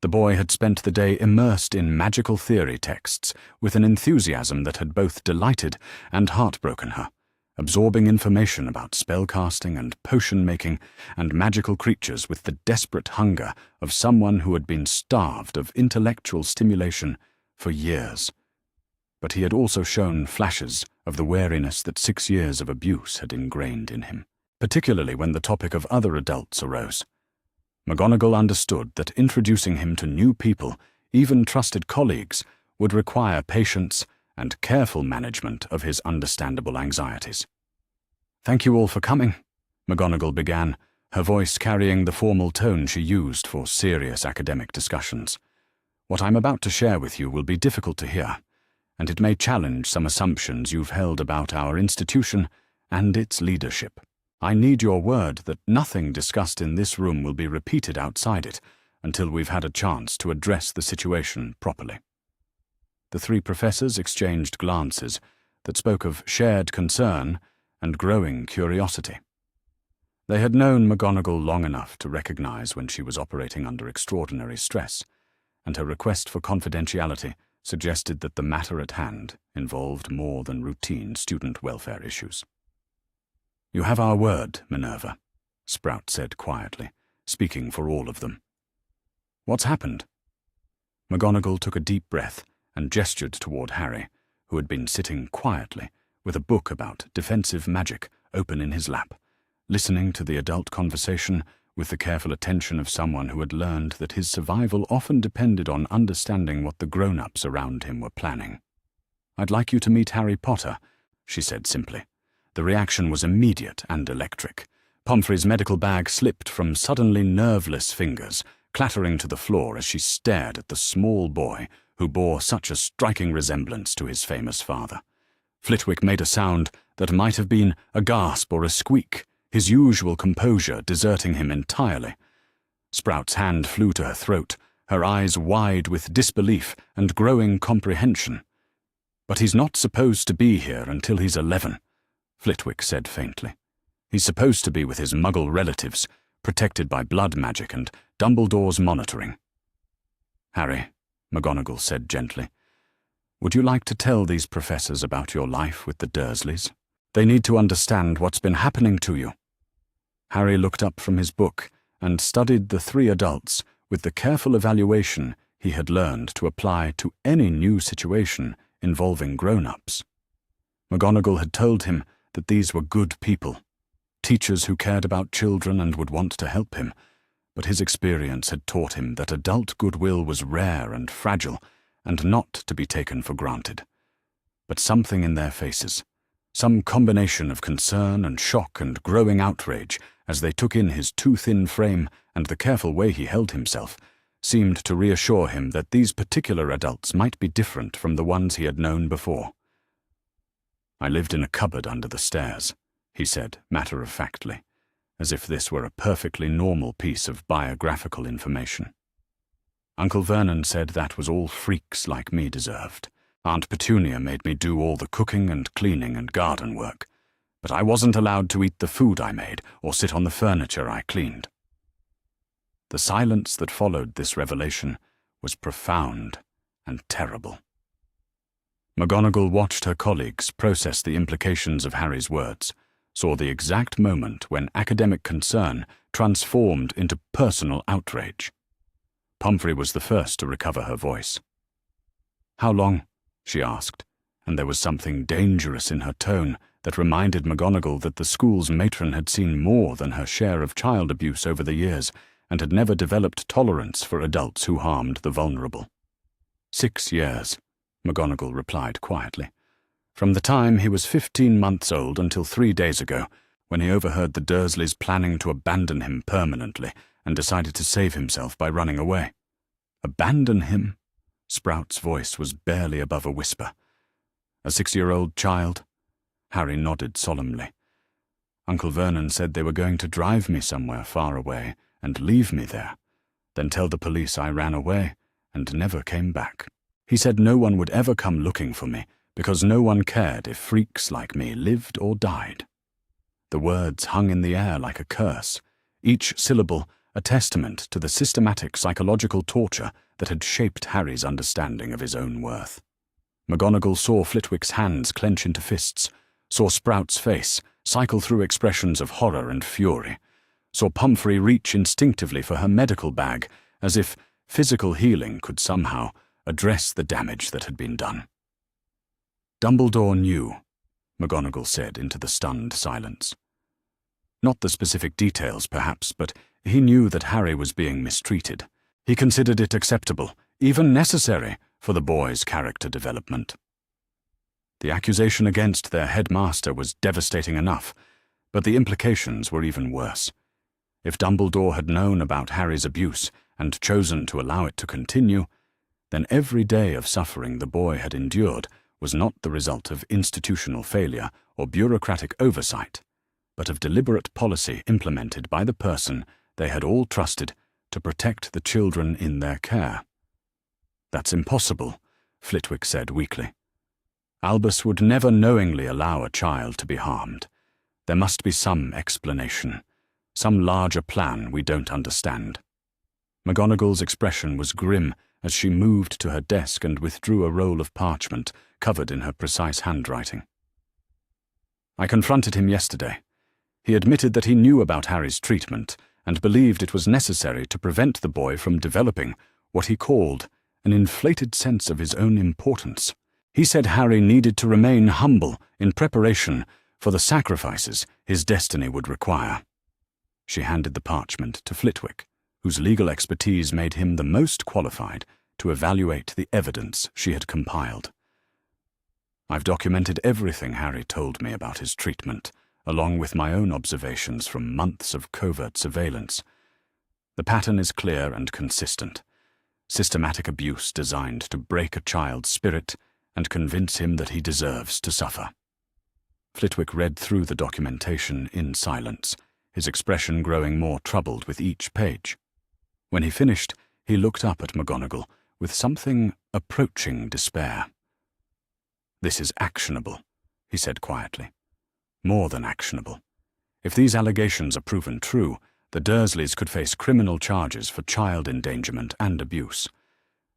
The boy had spent the day immersed in magical theory texts with an enthusiasm that had both delighted and heartbroken her, absorbing information about spellcasting and potion-making and magical creatures with the desperate hunger of someone who had been starved of intellectual stimulation for years. But he had also shown flashes of the wariness that 6 years of abuse had ingrained in him, particularly when the topic of other adults arose. McGonagall understood that introducing him to new people, even trusted colleagues, would require patience and careful management of his understandable anxieties. "Thank you all for coming," McGonagall began, her voice carrying the formal tone she used for serious academic discussions. "What I'm about to share with you will be difficult to hear, and it may challenge some assumptions you've held about our institution and its leadership. I need your word that nothing discussed in this room will be repeated outside it until we've had a chance to address the situation properly." The 3 professors exchanged glances that spoke of shared concern and growing curiosity. They had known McGonagall long enough to recognize when she was operating under extraordinary stress, and her request for confidentiality suggested that the matter at hand involved more than routine student welfare issues. "You have our word, Minerva," Sprout said quietly, speaking for all of them. "What's happened?" McGonagall took a deep breath and gestured toward Harry, who had been sitting quietly with a book about defensive magic open in his lap, listening to the adult conversation with the careful attention of someone who had learned that his survival often depended on understanding what the grown-ups around him were planning. "I'd like you to meet Harry Potter," she said simply. The reaction was immediate and electric. Pomfrey's medical bag slipped from suddenly nerveless fingers, clattering to the floor as she stared at the small boy who bore such a striking resemblance to his famous father. Flitwick made a sound that might have been a gasp or a squeak, his usual composure deserting him entirely. Sprout's hand flew to her throat, her eyes wide with disbelief and growing comprehension. "But he's not supposed to be here until he's 11, Flitwick said faintly. "He's supposed to be with his Muggle relatives, protected by blood magic and Dumbledore's monitoring." "Harry," McGonagall said gently, "would you like to tell these professors about your life with the Dursleys? They need to understand what's been happening to you." Harry looked up from his book and studied the 3 adults with the careful evaluation he had learned to apply to any new situation involving grown-ups. McGonagall had told him that these were good people, teachers who cared about children and would want to help him, but his experience had taught him that adult goodwill was rare and fragile and not to be taken for granted. But something in their faces, some combination of concern and shock and growing outrage as they took in his too thin frame and the careful way he held himself, seemed to reassure him that these particular adults might be different from the ones he had known before. "I lived in a cupboard under the stairs," he said matter-of-factly, as if this were a perfectly normal piece of biographical information. "Uncle Vernon said that was all freaks like me deserved. Aunt Petunia made me do all the cooking and cleaning and garden work, but I wasn't allowed to eat the food I made or sit on the furniture I cleaned." The silence that followed this revelation was profound and terrible. McGonagall watched her colleagues process the implications of Harry's words, saw the exact moment when academic concern transformed into personal outrage. Pomfrey was the first to recover her voice. "How long?" she asked, and there was something dangerous in her tone that reminded McGonagall that the school's matron had seen more than her share of child abuse over the years, and had never developed tolerance for adults who harmed the vulnerable. 6 years, McGonagall replied quietly. From the time he was 15 months old until 3 days ago, when he overheard the Dursleys planning to abandon him permanently and decided to save himself by running away. Abandon him? Sprout's voice was barely above a whisper. A 6-year-old child? Harry nodded solemnly. Uncle Vernon said they were going to drive me somewhere far away and leave me there, then tell the police I ran away and never came back. He said no one would ever come looking for me because no one cared if freaks like me lived or died. The words hung in the air like a curse, each syllable a testament to the systematic psychological torture that had shaped Harry's understanding of his own worth. McGonagall saw Flitwick's hands clench into fists, saw Sprout's face cycle through expressions of horror and fury, saw Pumphrey reach instinctively for her medical bag, as if physical healing could somehow address the damage that had been done. Dumbledore knew, McGonagall said into the stunned silence. Not the specific details, perhaps, but he knew that Harry was being mistreated. He considered it acceptable, even necessary, for the boy's character development. The accusation against their headmaster was devastating enough, but the implications were even worse. If Dumbledore had known about Harry's abuse and chosen to allow it to continue, then every day of suffering the boy had endured was not the result of institutional failure or bureaucratic oversight, but of deliberate policy implemented by the person they had all trusted to protect the children in their care. "That's impossible," Flitwick said weakly. "Albus would never knowingly allow a child to be harmed. There must be some explanation, some larger plan we don't understand." McGonagall's expression was grim as she moved to her desk and withdrew a roll of parchment covered in her precise handwriting. "I confronted him yesterday. He admitted that he knew about Harry's treatment and believed it was necessary to prevent the boy from developing what he called an inflated sense of his own importance. He said Harry needed to remain humble in preparation for the sacrifices his destiny would require." She handed the parchment to Flitwick, whose legal expertise made him the most qualified to evaluate the evidence she had compiled. "I've documented everything Harry told me about his treatment, along with my own observations from months of covert surveillance. The pattern is clear and consistent. Systematic abuse designed to break a child's spirit and convince him that he deserves to suffer." Flitwick read through the documentation in silence, his expression growing more troubled with each page. When he finished, he looked up at McGonagall with something approaching despair. "This is actionable," he said quietly. "More than actionable. If these allegations are proven true, the Dursleys could face criminal charges for child endangerment and abuse.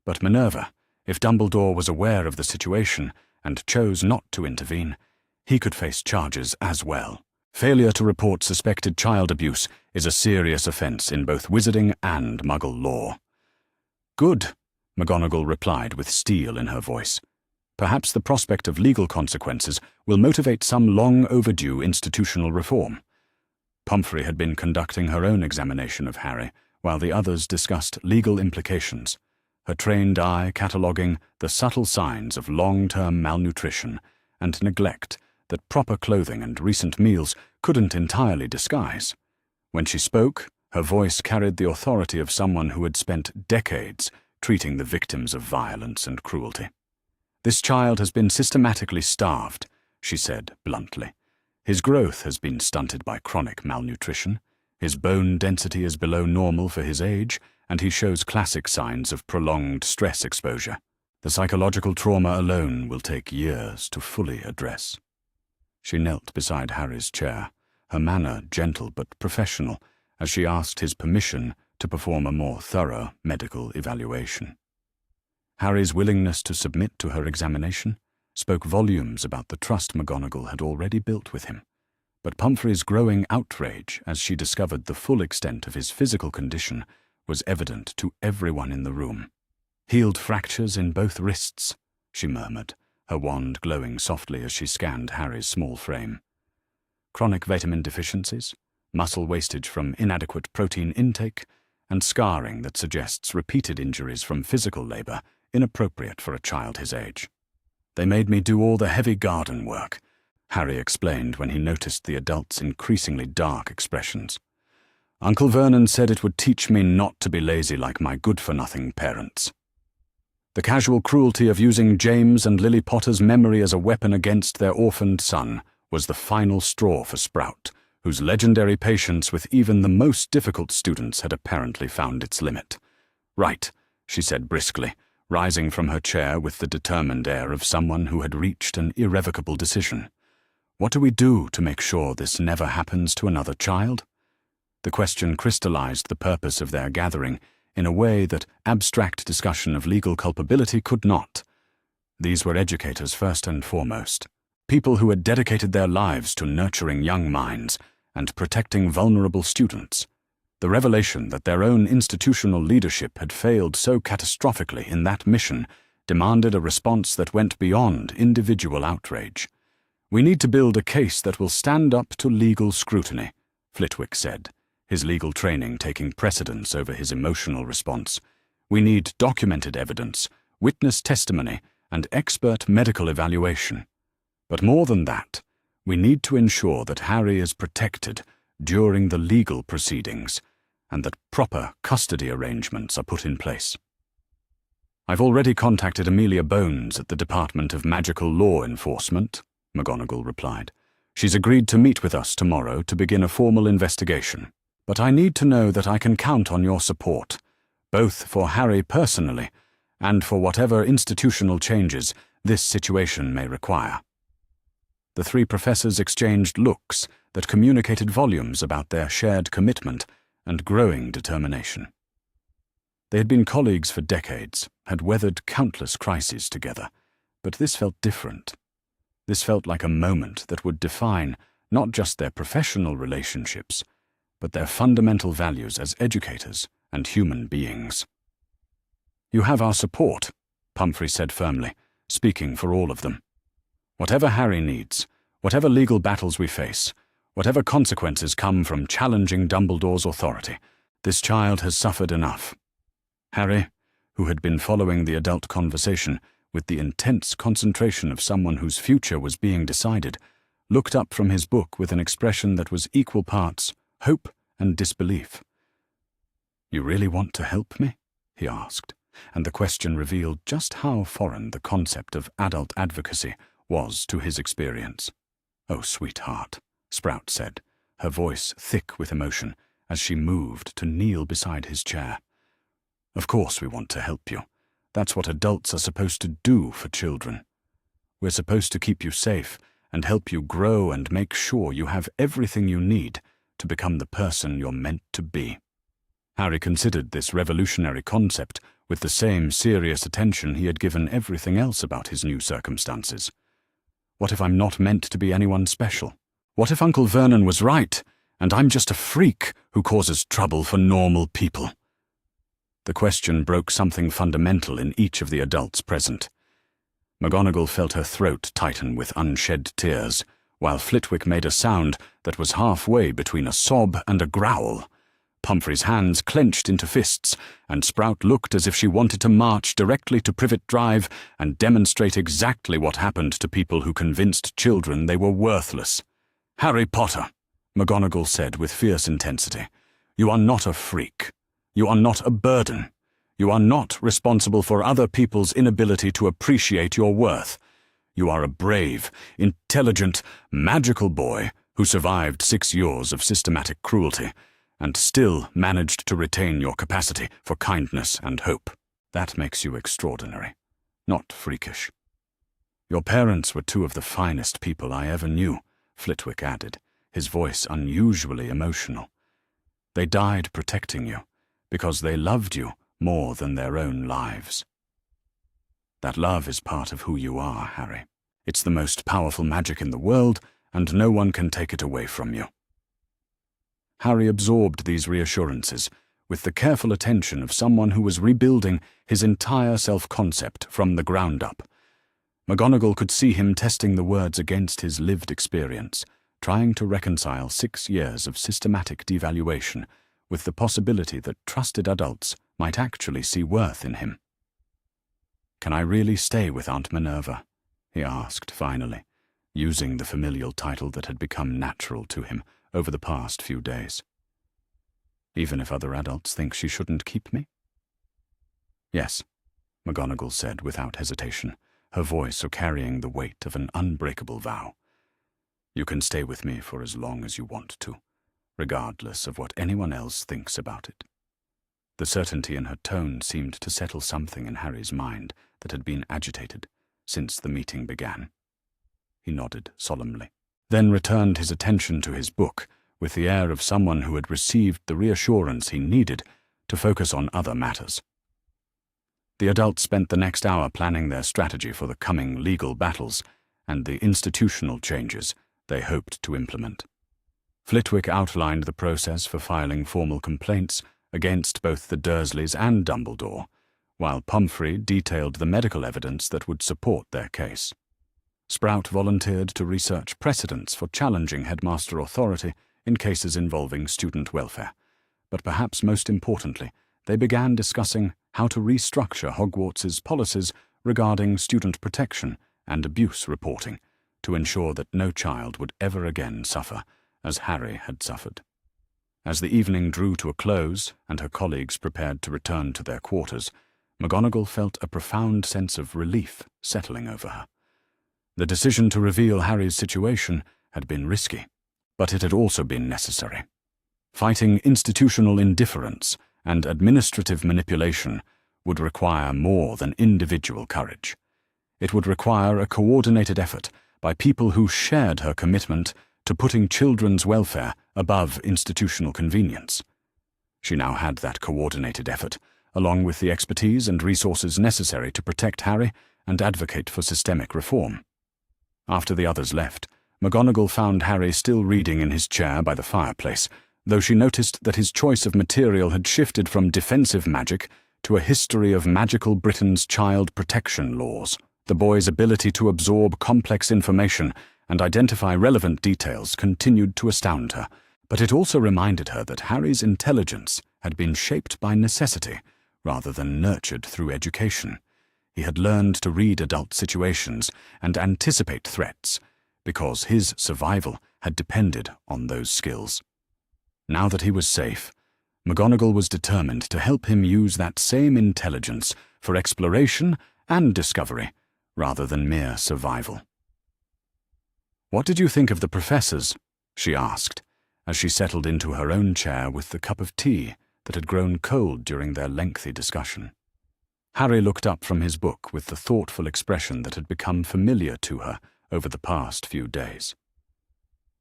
But Minerva, if Dumbledore was aware of the situation and chose not to intervene, he could face charges as well. Failure to report suspected child abuse is a serious offense in both wizarding and Muggle law." "Good," McGonagall replied with steel in her voice. "Perhaps the prospect of legal consequences will motivate some long-overdue institutional reform." Pumphrey had been conducting her own examination of Harry, while the others discussed legal implications, her trained eye cataloguing the subtle signs of long-term malnutrition and neglect that proper clothing and recent meals couldn't entirely disguise. When she spoke, her voice carried the authority of someone who had spent decades treating the victims of violence and cruelty. "This child has been systematically starved," she said bluntly. "His growth has been stunted by chronic malnutrition. His bone density is below normal for his age, and he shows classic signs of prolonged stress exposure. The psychological trauma alone will take years to fully address." She knelt beside Harry's chair, her manner gentle but professional, as she asked his permission to perform a more thorough medical evaluation. Harry's willingness to submit to her examination spoke volumes about the trust McGonagall had already built with him, but Pumphrey's growing outrage as she discovered the full extent of his physical condition was evident to everyone in the room. "Healed fractures in both wrists," she murmured, her wand glowing softly as she scanned Harry's small frame. "Chronic vitamin deficiencies, muscle wastage from inadequate protein intake, and scarring that suggests repeated injuries from physical labor, inappropriate for a child his age. They made me do all the heavy garden work, Harry explained when he noticed the adult's increasingly dark expressions. Uncle Vernon said it would teach me not to be lazy like my good-for-nothing parents. The casual cruelty of using James and Lily Potter's memory as a weapon against their orphaned son was the final straw for Sprout, whose legendary patience with even the most difficult students had apparently found its limit. "Right," she said briskly, rising from her chair with the determined air of someone who had reached an irrevocable decision. "What do we do to make sure this never happens to another child?" The question crystallized the purpose of their gathering in a way that abstract discussion of legal culpability could not. These were educators first and foremost, people who had dedicated their lives to nurturing young minds and protecting vulnerable students. The revelation that their own institutional leadership had failed so catastrophically in that mission demanded a response that went beyond individual outrage. "We need to build a case that will stand up to legal scrutiny," Flitwick said, his legal training taking precedence over his emotional response. "We need documented evidence, witness testimony, and expert medical evaluation. But more than that, we need to ensure that Harry is protected during the legal proceedings and that proper custody arrangements are put in place." "I've already contacted Amelia Bones at the Department of Magical Law Enforcement," McGonagall replied. "She's agreed to meet with us tomorrow to begin a formal investigation. But I need to know that I can count on your support, both for Harry personally and for whatever institutional changes this situation may require." The three professors exchanged looks that communicated volumes about their shared commitment and growing determination. They had been colleagues for decades, had weathered countless crises together, but this felt different. This felt like a moment that would define not just their professional relationships, but their fundamental values as educators and human beings. "You have our support," Pumphrey said firmly, speaking for all of them. "Whatever Harry needs, whatever legal battles we face, whatever consequences come from challenging Dumbledore's authority, this child has suffered enough." Harry, who had been following the adult conversation with the intense concentration of someone whose future was being decided, looked up from his book with an expression that was equal parts hope and disbelief. "You really want to help me?" he asked, and the question revealed just how foreign the concept of adult advocacy was to his experience. "Oh, sweetheart," Sprout said, her voice thick with emotion, as she moved to kneel beside his chair. "Of course we want to help you. That's what adults are supposed to do for children. We're supposed to keep you safe and help you grow and make sure you have everything you need to become the person you're meant to be." Harry considered this revolutionary concept with the same serious attention he had given everything else about his new circumstances. What if I'm not meant to be anyone special? What if Uncle Vernon was right, and I'm just a freak who causes trouble for normal people? The question broke something fundamental in each of the adults present. McGonagall felt her throat tighten with unshed tears, while Flitwick made a sound that was halfway between a sob and a growl. Pumphrey's hands clenched into fists, and Sprout looked as if she wanted to march directly to Privet Drive and demonstrate exactly what happened to people who convinced children they were worthless. "Harry Potter," McGonagall said with fierce intensity, "you are not a freak. You are not a burden. You are not responsible for other people's inability to appreciate your worth. You are a brave, intelligent, magical boy who survived 6 years of systematic cruelty and still managed to retain your capacity for kindness and hope. That makes you extraordinary, not freakish." "Your parents were two of the finest people I ever knew," Flitwick added, his voice unusually emotional. "They died protecting you because they loved you more than their own lives. That love is part of who you are, Harry. It's the most powerful magic in the world, and no one can take it away from you." Harry absorbed these reassurances with the careful attention of someone who was rebuilding his entire self-concept from the ground up. McGonagall could see him testing the words against his lived experience, trying to reconcile 6 years of systematic devaluation with the possibility that trusted adults might actually see worth in him. "Can I really stay with Aunt Minerva?" he asked finally, using the familial title that had become natural to him over the past few days. "Even if other adults think she shouldn't keep me?" "Yes," McGonagall said without hesitation, her voice carrying the weight of an unbreakable vow. "You can stay with me for as long as you want to, regardless of what anyone else thinks about it." The certainty in her tone seemed to settle something in Harry's mind that had been agitated since the meeting began. He nodded solemnly, then returned his attention to his book with the air of someone who had received the reassurance he needed to focus on other matters. The adults spent the next hour planning their strategy for the coming legal battles and the institutional changes they hoped to implement. Flitwick outlined the process for filing formal complaints against both the Dursleys and Dumbledore, while Pumphrey detailed the medical evidence that would support their case. Sprout volunteered to research precedents for challenging headmaster authority in cases involving student welfare, but perhaps most importantly, they began discussing how to restructure Hogwarts's policies regarding student protection and abuse reporting to ensure that no child would ever again suffer as Harry had suffered. As the evening drew to a close and her colleagues prepared to return to their quarters, McGonagall felt a profound sense of relief settling over her. The decision to reveal Harry's situation had been risky, but it had also been necessary. Fighting institutional indifference and administrative manipulation would require more than individual courage. It would require a coordinated effort by people who shared her commitment to putting children's welfare above institutional convenience. She now had that coordinated effort, along with the expertise and resources necessary to protect Harry and advocate for systemic reform. After the others left, McGonagall found Harry still reading in his chair by the fireplace, though she noticed that his choice of material had shifted from defensive magic to a history of magical Britain's child protection laws. The boy's ability to absorb complex information and identify relevant details continued to astound her, but it also reminded her that Harry's intelligence had been shaped by necessity rather than nurtured through education. He had learned to read adult situations and anticipate threats, because his survival had depended on those skills. Now that he was safe, McGonagall was determined to help him use that same intelligence for exploration and discovery, rather than mere survival. "What did you think of the professors?" she asked, as she settled into her own chair with the cup of tea that had grown cold during their lengthy discussion. Harry looked up from his book with the thoughtful expression that had become familiar to her over the past few days.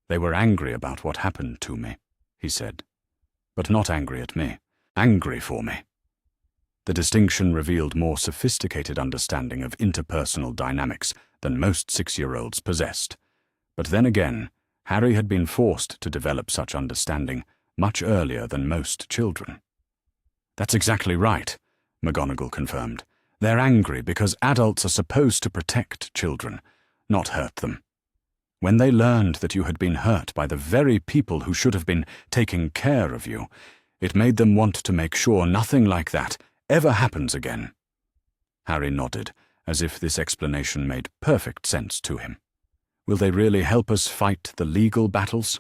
"They were angry about what happened to me," he said, "but not angry at me, angry for me." The distinction revealed more sophisticated understanding of interpersonal dynamics than most 6-year-olds possessed. But then again, Harry had been forced to develop such understanding much earlier than most children. "That's exactly right," McGonagall confirmed. "They're angry because adults are supposed to protect children, not hurt them. When they learned that you had been hurt by the very people who should have been taking care of you, it made them want to make sure nothing like that ever happens again." Harry nodded, as if this explanation made perfect sense to him. "Will they really help us fight the legal battles?"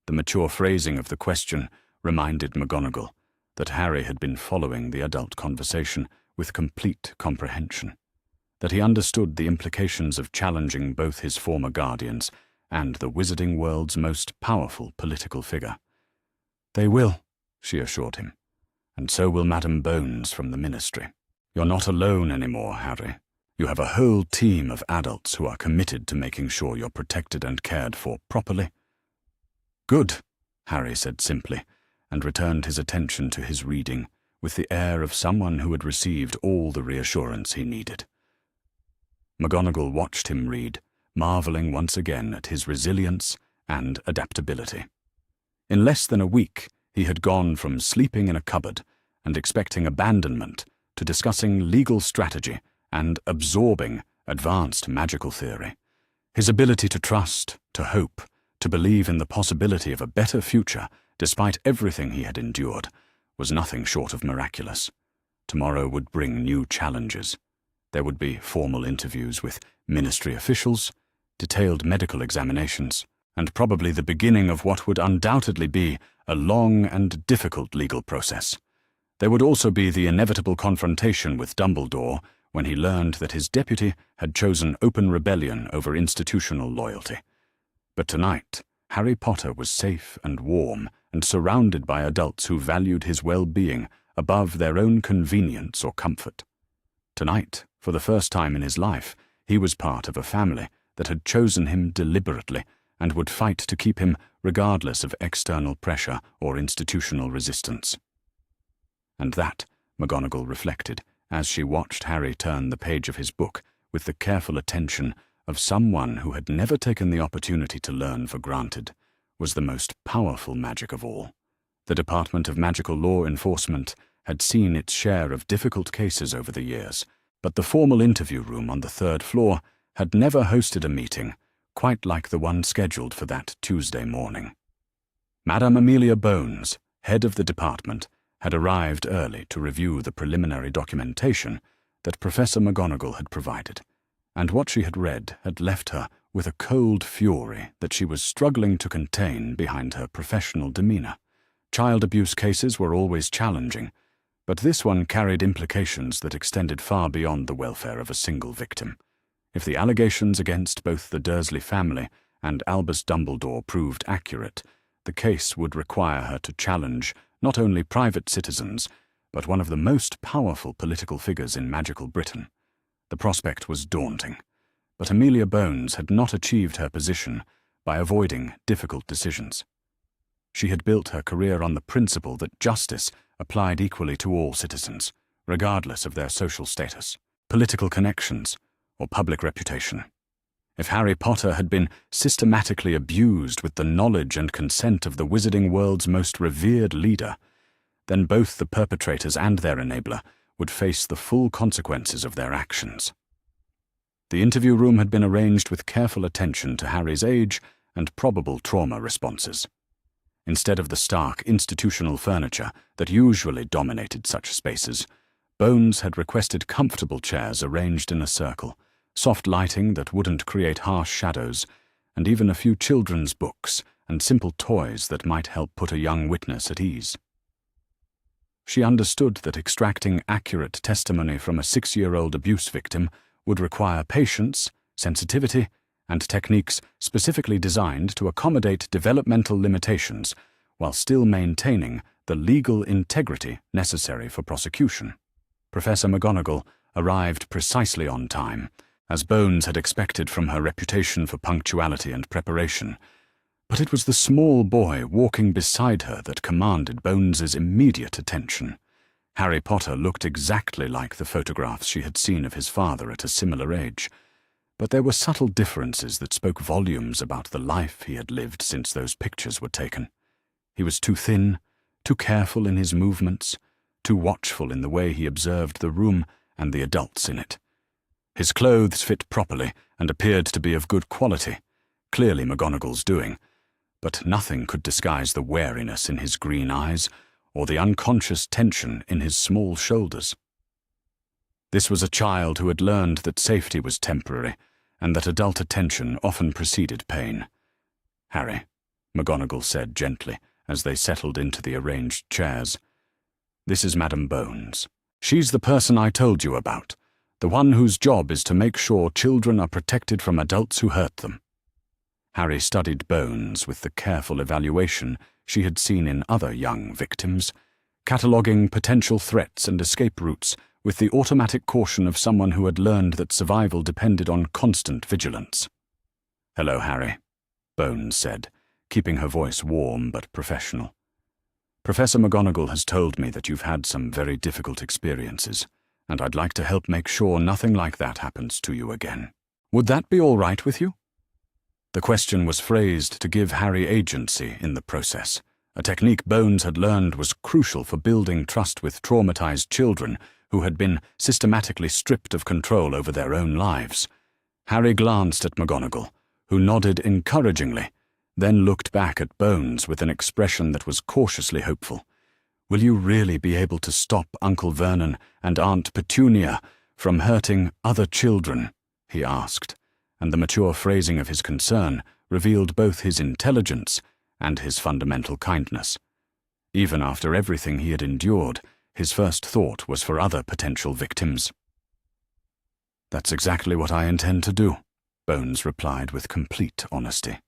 The mature phrasing of the question reminded McGonagall that Harry had been following the adult conversation with complete comprehension, that he understood the implications of challenging both his former guardians and the wizarding world's most powerful political figure. "They will," she assured him, "and so will Madam Bones from the Ministry. You're not alone anymore, Harry. You have a whole team of adults who are committed to making sure you're protected and cared for properly." "Good," Harry said simply, and returned his attention to his reading with the air of someone who had received all the reassurance he needed. McGonagall watched him read, marveling once again at his resilience and adaptability. In less than a week, he had gone from sleeping in a cupboard and expecting abandonment to discussing legal strategy and absorbing advanced magical theory. His ability to trust, to hope, to believe in the possibility of a better future despite everything he had endured, was nothing short of miraculous. Tomorrow would bring new challenges. There would be formal interviews with ministry officials, detailed medical examinations, and probably the beginning of what would undoubtedly be a long and difficult legal process. There would also be the inevitable confrontation with Dumbledore when he learned that his deputy had chosen open rebellion over institutional loyalty. But tonight, Harry Potter was safe and warm and surrounded by adults who valued his well-being above their own convenience or comfort. Tonight, for the first time in his life, he was part of a family that had chosen him deliberately and would fight to keep him regardless of external pressure or institutional resistance. And that, McGonagall reflected, as she watched Harry turn the page of his book with the careful attention of someone who had never taken the opportunity to learn for granted, was the most powerful magic of all. The Department of Magical Law Enforcement had seen its share of difficult cases over the years, but the formal interview room on the 3rd floor had never hosted a meeting quite like the one scheduled for that Tuesday morning. Madame Amelia Bones, head of the department, had arrived early to review the preliminary documentation that Professor McGonagall had provided, and what she had read had left her with a cold fury that she was struggling to contain behind her professional demeanor. Child abuse cases were always challenging, but this one carried implications that extended far beyond the welfare of a single victim. If the allegations against both the Dursley family and Albus Dumbledore proved accurate, the case would require her to challenge not only private citizens, but one of the most powerful political figures in magical Britain. The prospect was daunting, but Amelia Bones had not achieved her position by avoiding difficult decisions. She had built her career on the principle that justice applied equally to all citizens, regardless of their social status, political connections, or public reputation. If Harry Potter had been systematically abused with the knowledge and consent of the wizarding world's most revered leader, then both the perpetrators and their enabler would face the full consequences of their actions. The interview room had been arranged with careful attention to Harry's age and probable trauma responses. Instead of the stark institutional furniture that usually dominated such spaces, Bones had requested comfortable chairs arranged in a circle, soft lighting that wouldn't create harsh shadows, and even a few children's books and simple toys that might help put a young witness at ease. She understood that extracting accurate testimony from a 6-year-old abuse victim would require patience, sensitivity, and techniques specifically designed to accommodate developmental limitations while still maintaining the legal integrity necessary for prosecution. Professor McGonagall arrived precisely on time, as Bones had expected from her reputation for punctuality and preparation, but it was the small boy walking beside her that commanded Bones's immediate attention. Harry Potter looked exactly like the photographs she had seen of his father at a similar age, but there were subtle differences that spoke volumes about the life he had lived since those pictures were taken. He was too thin, too careful in his movements, too watchful in the way he observed the room and the adults in it. His clothes fit properly and appeared to be of good quality, clearly McGonagall's doing, but nothing could disguise the wariness in his green eyes or the unconscious tension in his small shoulders. This was a child who had learned that safety was temporary and that adult attention often preceded pain. "Harry," McGonagall said gently as they settled into the arranged chairs, "this is Madame Bones. She's the person I told you about, the one whose job is to make sure children are protected from adults who hurt them." Harry studied Bones with the careful evaluation she had seen in other young victims, cataloguing potential threats and escape routes with the automatic caution of someone who had learned that survival depended on constant vigilance. "Hello, Harry," Bones said, keeping her voice warm but professional. "Professor McGonagall has told me that you've had some very difficult experiences, and I'd like to help make sure nothing like that happens to you again. Would that be all right with you?" The question was phrased to give Harry agency in the process, a technique Bones had learned was crucial for building trust with traumatized children who had been systematically stripped of control over their own lives. Harry glanced at McGonagall, who nodded encouragingly, then looked back at Bones with an expression that was cautiously hopeful. "Will you really be able to stop Uncle Vernon and Aunt Petunia from hurting other children?" he asked, and the mature phrasing of his concern revealed both his intelligence and his fundamental kindness. Even after everything he had endured, his first thought was for other potential victims. "That's exactly what I intend to do," Bones replied with complete honesty.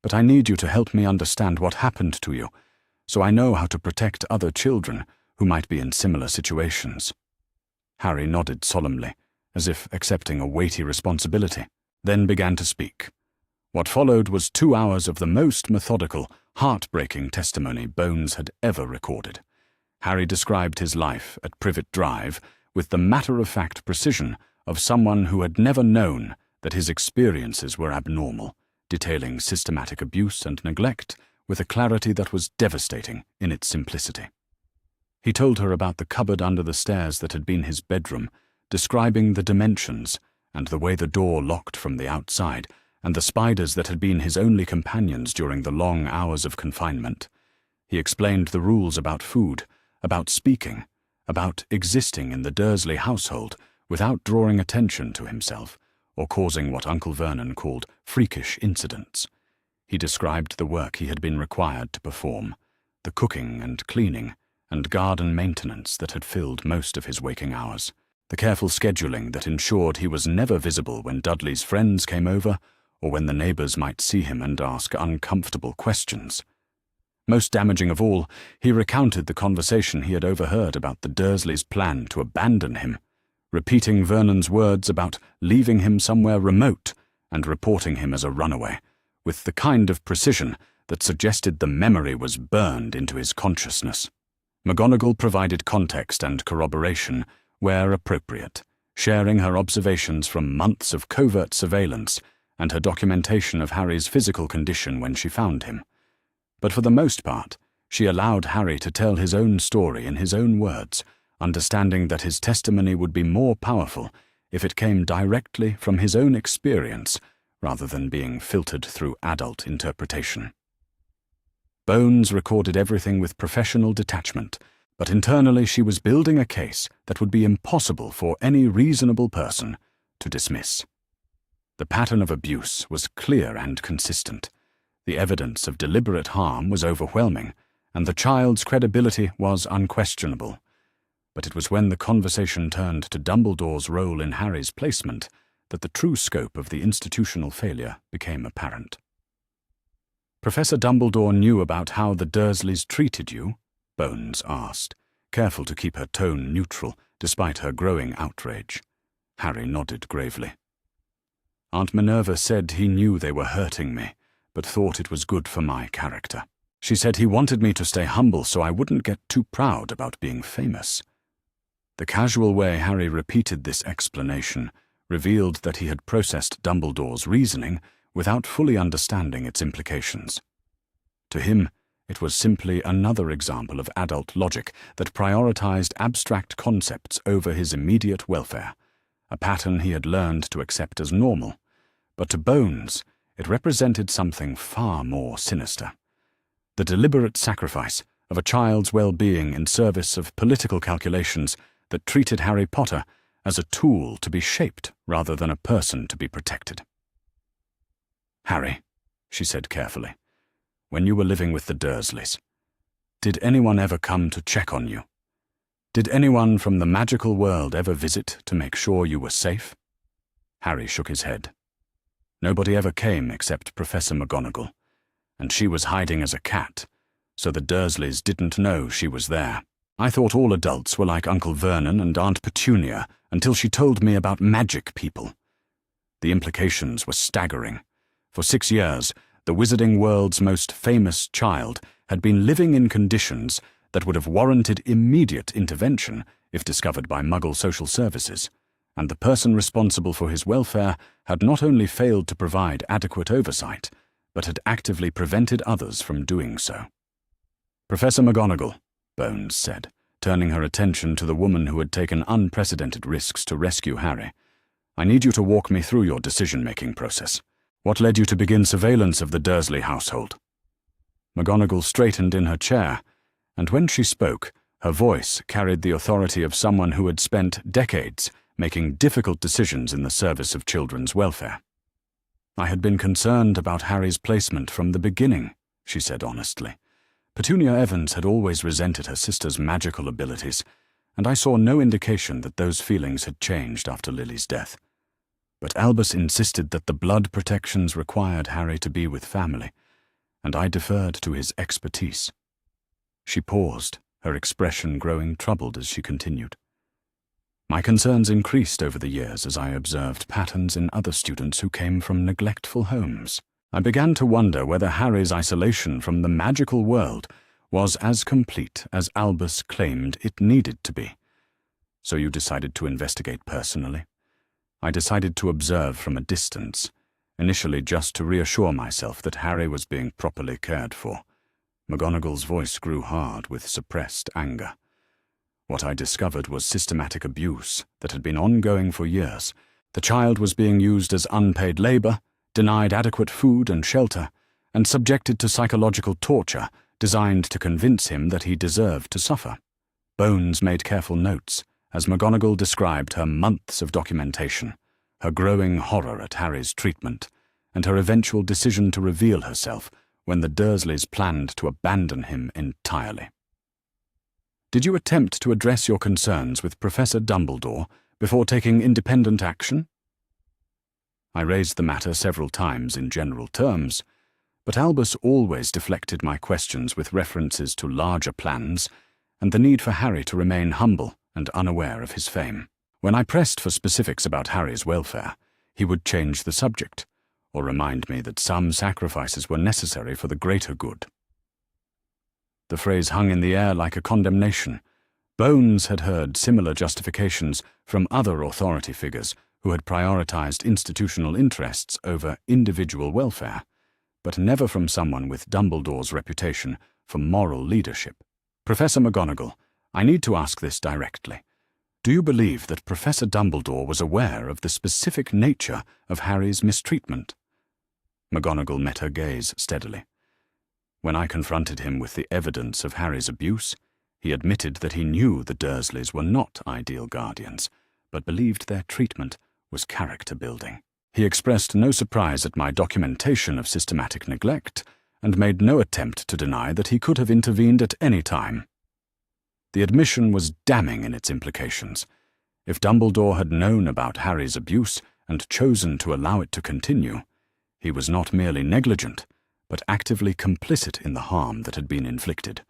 "But I need you to help me understand what happened to you, so I know how to protect other children who might be in similar situations." Harry nodded solemnly, as if accepting a weighty responsibility, then began to speak. What followed was 2 hours of the most methodical, heartbreaking testimony Bones had ever recorded. Harry described his life at Privet Drive with the matter-of-fact precision of someone who had never known that his experiences were abnormal, detailing systematic abuse and neglect with a clarity that was devastating in its simplicity. He told her about the cupboard under the stairs that had been his bedroom, describing the dimensions and the way the door locked from the outside, and the spiders that had been his only companions during the long hours of confinement. He explained the rules about food, about speaking, about existing in the Dursley household without drawing attention to himself or causing what Uncle Vernon called freakish incidents. He described the work he had been required to perform, the cooking and cleaning and garden maintenance that had filled most of his waking hours, the careful scheduling that ensured he was never visible when Dudley's friends came over or when the neighbors might see him and ask uncomfortable questions. Most damaging of all, he recounted the conversation he had overheard about the Dursleys' plan to abandon him, repeating Vernon's words about leaving him somewhere remote and reporting him as a runaway, with the kind of precision that suggested the memory was burned into his consciousness. McGonagall provided context and corroboration where appropriate, sharing her observations from months of covert surveillance and her documentation of Harry's physical condition when she found him. But for the most part, she allowed Harry to tell his own story in his own words, understanding that his testimony would be more powerful if it came directly from his own experience rather than being filtered through adult interpretation. Bones recorded everything with professional detachment, but internally she was building a case that would be impossible for any reasonable person to dismiss. The pattern of abuse was clear and consistent. The evidence of deliberate harm was overwhelming, and the child's credibility was unquestionable. But it was when the conversation turned to Dumbledore's role in Harry's placement that the true scope of the institutional failure became apparent. "Professor Dumbledore knew about how the Dursleys treated you?" Bones asked, careful to keep her tone neutral despite her growing outrage. Harry nodded gravely. "Aunt Minerva said he knew they were hurting me, but thought it was good for my character. She said he wanted me to stay humble so I wouldn't get too proud about being famous." The casual way Harry repeated this explanation revealed that he had processed Dumbledore's reasoning without fully understanding its implications. To him, it was simply another example of adult logic that prioritized abstract concepts over his immediate welfare, a pattern he had learned to accept as normal. But to Bones, it represented something far more sinister. The deliberate sacrifice of a child's well-being in service of political calculations that treated Harry Potter as a tool to be shaped rather than a person to be protected. "Harry," she said carefully, "when you were living with the Dursleys, did anyone ever come to check on you? Did anyone from the magical world ever visit to make sure you were safe?" Harry shook his head. "Nobody ever came except Professor McGonagall, and she was hiding as a cat, so the Dursleys didn't know she was there. I thought all adults were like Uncle Vernon and Aunt Petunia until she told me about magic people. The implications were staggering. For 6 years, the wizarding world's most famous child had been living in conditions that would have warranted immediate intervention if discovered by Muggle social services, and the person responsible for his welfare had not only failed to provide adequate oversight, but had actively prevented others from doing so. "Professor McGonagall," Bones said, turning her attention to the woman who had taken unprecedented risks to rescue Harry, "I need you to walk me through your decision-making process. What led you to begin surveillance of the Dursley household? McGonagall straightened in her chair, and when she spoke, her voice carried the authority of someone who had spent decades making difficult decisions in the service of children's welfare. I had been concerned about Harry's placement from the beginning, she said honestly. Petunia Evans had always resented her sister's magical abilities, and I saw no indication that those feelings had changed after Lily's death. But Albus insisted that the blood protections required Harry to be with family, and I deferred to his expertise. She paused, her expression growing troubled as she continued. My concerns increased over the years as I observed patterns in other students who came from neglectful homes. I began to wonder whether Harry's isolation from the magical world was as complete as Albus claimed it needed to be. So you decided to investigate personally? I decided to observe from a distance, initially just to reassure myself that Harry was being properly cared for. McGonagall's voice grew hard with suppressed anger. What I discovered was systematic abuse that had been ongoing for years. The child was being used as unpaid labor, denied adequate food and shelter, and subjected to psychological torture designed to convince him that he deserved to suffer. Bones made careful notes as McGonagall described her months of documentation, her growing horror at Harry's treatment, and her eventual decision to reveal herself when the Dursleys planned to abandon him entirely. Did you attempt to address your concerns with Professor Dumbledore before taking independent action? I raised the matter several times in general terms, but Albus always deflected my questions with references to larger plans and the need for Harry to remain humble and unaware of his fame. When I pressed for specifics about Harry's welfare, he would change the subject, or remind me that some sacrifices were necessary for the greater good. The phrase hung in the air like a condemnation. Bones had heard similar justifications from other authority figures who had prioritized institutional interests over individual welfare, but never from someone with Dumbledore's reputation for moral leadership. Professor McGonagall, I need to ask this directly. Do you believe that Professor Dumbledore was aware of the specific nature of Harry's mistreatment? McGonagall met her gaze steadily. When I confronted him with the evidence of Harry's abuse, he admitted that he knew the Dursleys were not ideal guardians, but believed their treatment was character-building. He expressed no surprise at my documentation of systematic neglect, and made no attempt to deny that he could have intervened at any time. The admission was damning in its implications. If Dumbledore had known about Harry's abuse and chosen to allow it to continue, he was not merely negligent, but actively complicit in the harm that had been inflicted.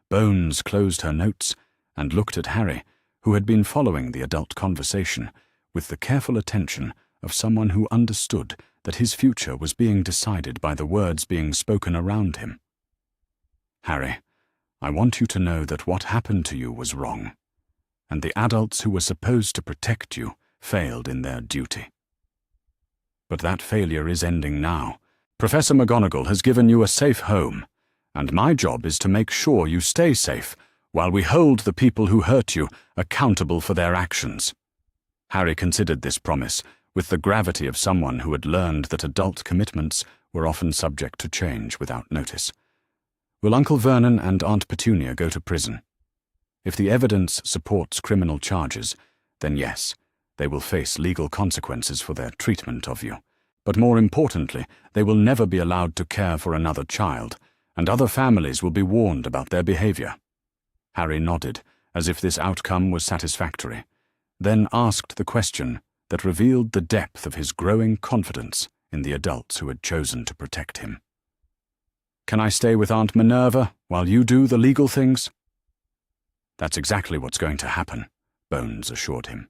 Bones closed her notes and looked at Harry, who had been following the adult conversation with the careful attention of someone who understood that his future was being decided by the words being spoken around him. Harry, I want you to know that what happened to you was wrong, and the adults who were supposed to protect you failed in their duty. But that failure is ending now. Professor McGonagall has given you a safe home, and my job is to make sure you stay safe while we hold the people who hurt you accountable for their actions. Harry considered this promise with the gravity of someone who had learned that adult commitments were often subject to change without notice. Will Uncle Vernon and Aunt Petunia go to prison? If the evidence supports criminal charges, then yes, they will face legal consequences for their treatment of you. But more importantly, they will never be allowed to care for another child, and other families will be warned about their behavior. Harry nodded, as if this outcome was satisfactory, then asked the question that revealed the depth of his growing confidence in the adults who had chosen to protect him. Can I stay with Aunt Minerva while you do the legal things? That's exactly what's going to happen, Bones assured him.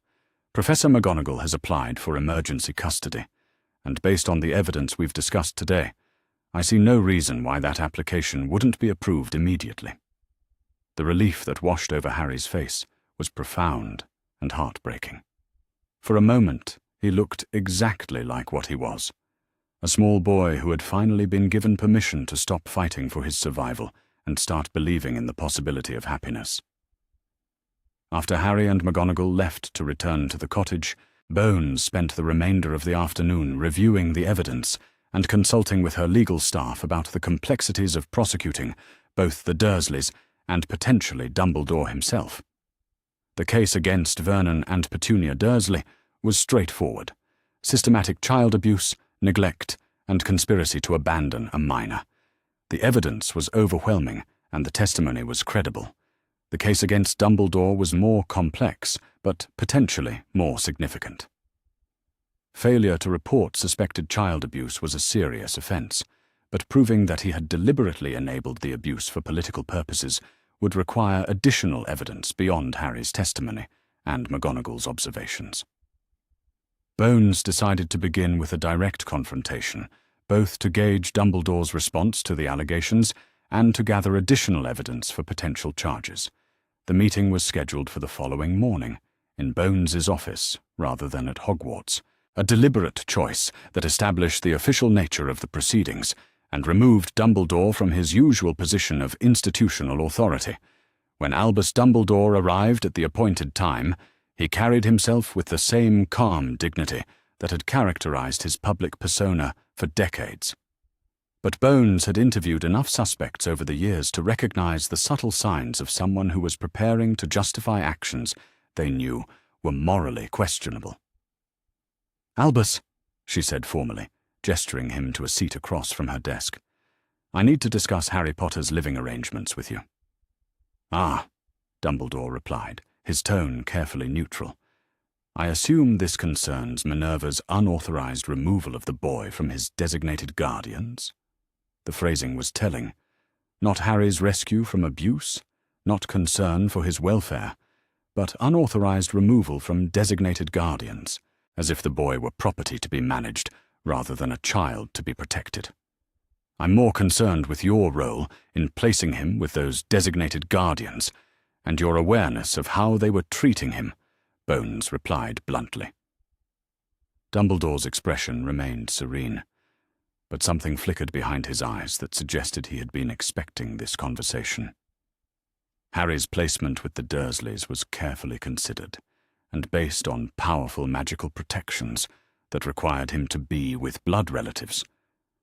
Professor McGonagall has applied for emergency custody, and based on the evidence we've discussed today, I see no reason why that application wouldn't be approved immediately. The relief that washed over Harry's face was profound and heartbreaking. For a moment, he looked exactly like what he was, a small boy who had finally been given permission to stop fighting for his survival and start believing in the possibility of happiness. After Harry and McGonagall left to return to the cottage, Bones spent the remainder of the afternoon reviewing the evidence and consulting with her legal staff about the complexities of prosecuting both the Dursleys and potentially Dumbledore himself. The case against Vernon and Petunia Dursley was straightforward: systematic child abuse, neglect, and conspiracy to abandon a minor. The evidence was overwhelming, and the testimony was credible. The case against Dumbledore was more complex, but potentially more significant. Failure to report suspected child abuse was a serious offence, but proving that he had deliberately enabled the abuse for political purposes would require additional evidence beyond Harry's testimony and McGonagall's observations. Bones decided to begin with a direct confrontation, both to gauge Dumbledore's response to the allegations and to gather additional evidence for potential charges. The meeting was scheduled for the following morning, in Bones's office rather than at Hogwarts, a deliberate choice that established the official nature of the proceedings and removed Dumbledore from his usual position of institutional authority. When Albus Dumbledore arrived at the appointed time, he carried himself with the same calm dignity that had characterized his public persona for decades. But Bones had interviewed enough suspects over the years to recognize the subtle signs of someone who was preparing to justify actions they knew were morally questionable. "Albus," she said formally, gesturing him to a seat across from her desk, "I need to discuss Harry Potter's living arrangements with you." "Ah," Dumbledore replied, his tone carefully neutral. "I assume this concerns Minerva's unauthorized removal of the boy from his designated guardians?" The phrasing was telling. Not Harry's rescue from abuse, not concern for his welfare, but unauthorized removal from designated guardians, as if the boy were property to be managed rather than a child to be protected. "I'm more concerned with your role in placing him with those designated guardians and your awareness of how they were treating him," Bones replied bluntly. Dumbledore's expression remained serene, but something flickered behind his eyes that suggested he had been expecting this conversation. Harry's placement with the Dursleys was carefully considered, and based on powerful magical protections that required him to be with blood relatives.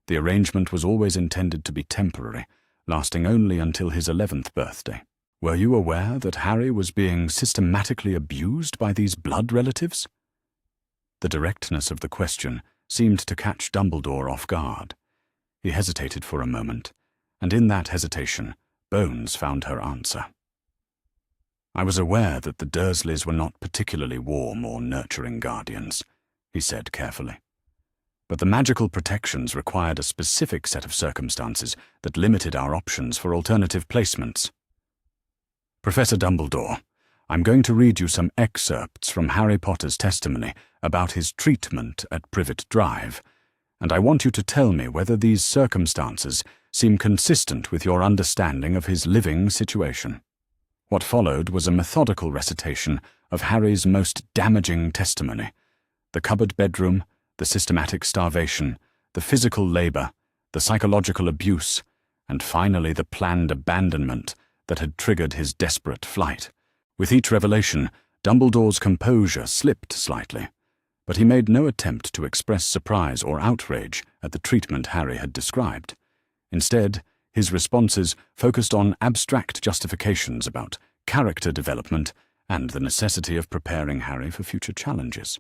The arrangement was always intended to be temporary, lasting only until his 11th birthday. "Were you aware that Harry was being systematically abused by these blood relatives?" The directness of the question seemed to catch Dumbledore off guard. He hesitated for a moment, and in that hesitation, Bones found her answer. "I was aware that the Dursleys were not particularly warm or nurturing guardians," he said carefully. "But the magical protections required a specific set of circumstances that limited our options for alternative placements. Professor Dumbledore, I'm going to read you some excerpts from Harry Potter's testimony about his treatment at Privet Drive, and I want you to tell me whether these circumstances seem consistent with your understanding of his living situation." What followed was a methodical recitation of Harry's most damaging testimony: the cupboard bedroom, the systematic starvation, the physical labor, the psychological abuse, and finally the planned abandonment that had triggered his desperate flight. With each revelation, Dumbledore's composure slipped slightly, but he made no attempt to express surprise or outrage at the treatment Harry had described. Instead, his responses focused on abstract justifications about character development and the necessity of preparing Harry for future challenges.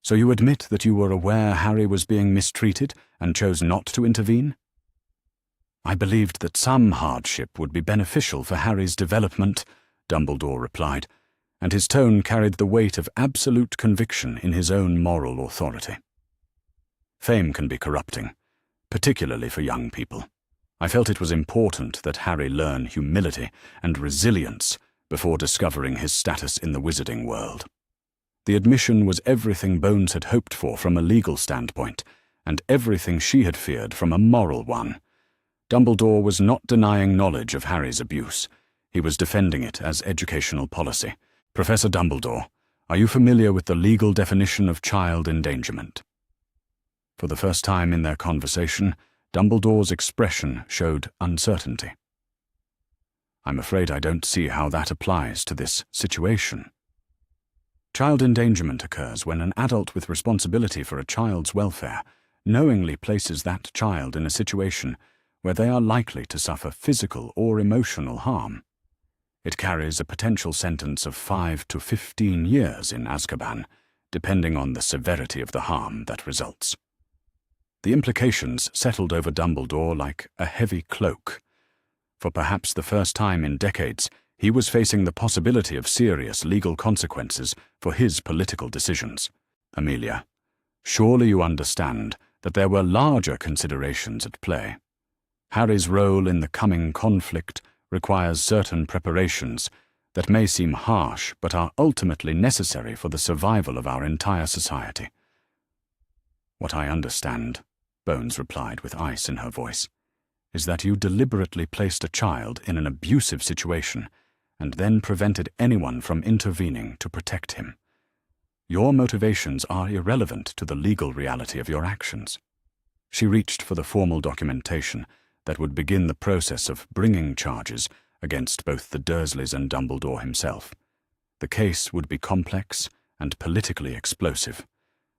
"So you admit that you were aware Harry was being mistreated and chose not to intervene?" "I believed that some hardship would be beneficial for Harry's development," Dumbledore replied, and his tone carried the weight of absolute conviction in his own moral authority. "Fame can be corrupting, particularly for young people. I felt it was important that Harry learn humility and resilience before discovering his status in the wizarding world." The admission was everything Bones had hoped for from a legal standpoint, and everything she had feared from a moral one. Dumbledore was not denying knowledge of Harry's abuse. He was defending it as educational policy. "Professor Dumbledore, are you familiar with the legal definition of child endangerment?" For the first time in their conversation, Dumbledore's expression showed uncertainty. "I'm afraid I don't see how that applies to this situation." Child endangerment occurs when an adult with responsibility for a child's welfare knowingly places that child in a situation where they are likely to suffer physical or emotional harm. It carries a potential sentence of 5 to 15 years in Azkaban, depending on the severity of the harm that results. The implications settled over Dumbledore like a heavy cloak. For perhaps the first time in decades, he was facing the possibility of serious legal consequences for his political decisions. Amelia, surely you understand that there were larger considerations at play. Harry's role in the coming conflict requires certain preparations that may seem harsh but are ultimately necessary for the survival of our entire society. What I understand, Bones replied with ice in her voice, is that you deliberately placed a child in an abusive situation and then prevented anyone from intervening to protect him. Your motivations are irrelevant to the legal reality of your actions. She reached for the formal documentation that would begin the process of bringing charges against both the Dursleys and Dumbledore himself. The case would be complex and politically explosive,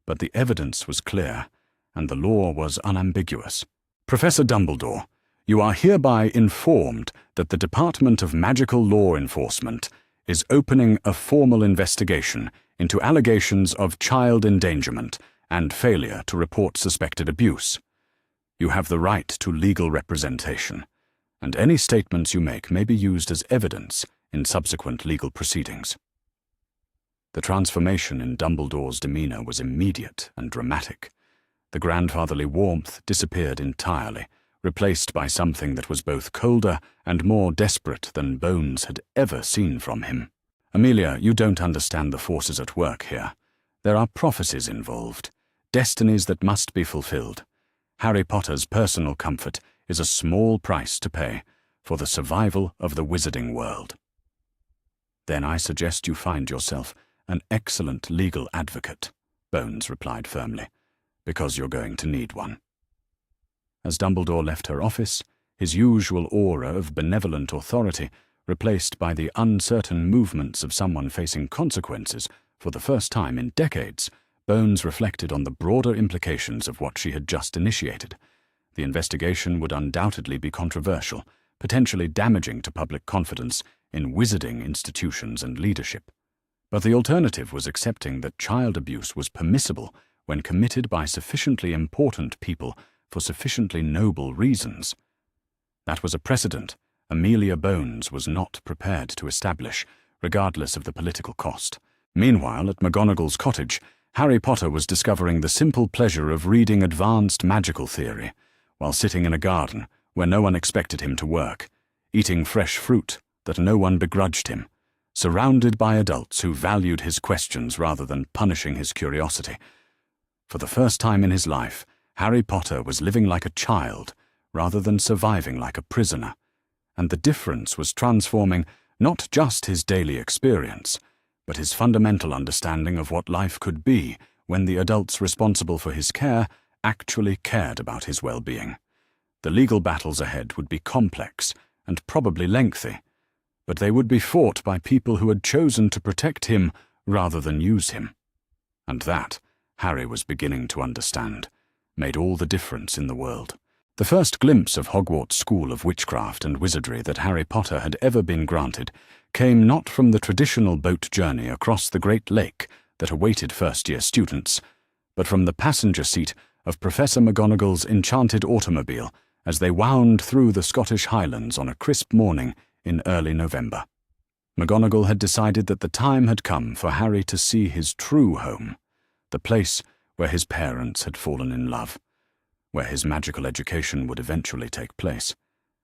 but the evidence was clear and the law was unambiguous. Professor Dumbledore, you are hereby informed that the Department of Magical Law Enforcement is opening a formal investigation into allegations of child endangerment and failure to report suspected abuse. You have the right to legal representation, and any statements you make may be used as evidence in subsequent legal proceedings. The transformation in Dumbledore's demeanor was immediate and dramatic. The grandfatherly warmth disappeared entirely, replaced by something that was both colder and more desperate than Bones had ever seen from him. Amelia, you don't understand the forces at work here. There are prophecies involved, destinies that must be fulfilled. Harry Potter's personal comfort is a small price to pay for the survival of the wizarding world. Then I suggest you find yourself an excellent legal advocate, Bones replied firmly, because you're going to need one. As Dumbledore left her office, his usual aura of benevolent authority replaced by the uncertain movements of someone facing consequences for the first time in decades, Bones reflected on the broader implications of what she had just initiated. The investigation would undoubtedly be controversial, potentially damaging to public confidence in wizarding institutions and leadership. But the alternative was accepting that child abuse was permissible when committed by sufficiently important people for sufficiently noble reasons. That was a precedent Amelia Bones was not prepared to establish, regardless of the political cost. Meanwhile, at McGonagall's cottage, Harry Potter was discovering the simple pleasure of reading advanced magical theory, while sitting in a garden where no one expected him to work, eating fresh fruit that no one begrudged him, surrounded by adults who valued his questions rather than punishing his curiosity. For the first time in his life, Harry Potter was living like a child rather than surviving like a prisoner, and the difference was transforming not just his daily experience, but his fundamental understanding of what life could be when the adults responsible for his care actually cared about his well-being. The legal battles ahead would be complex and probably lengthy, but they would be fought by people who had chosen to protect him rather than use him. And that, Harry was beginning to understand, made all the difference in the world. The first glimpse of Hogwarts' School of Witchcraft and Wizardry that Harry Potter had ever been granted came not from the traditional boat journey across the Great Lake that awaited first-year students, but from the passenger seat of Professor McGonagall's enchanted automobile as they wound through the Scottish Highlands on a crisp morning in early November. McGonagall had decided that the time had come for Harry to see his true home, the place where his parents had fallen in love, where his magical education would eventually take place,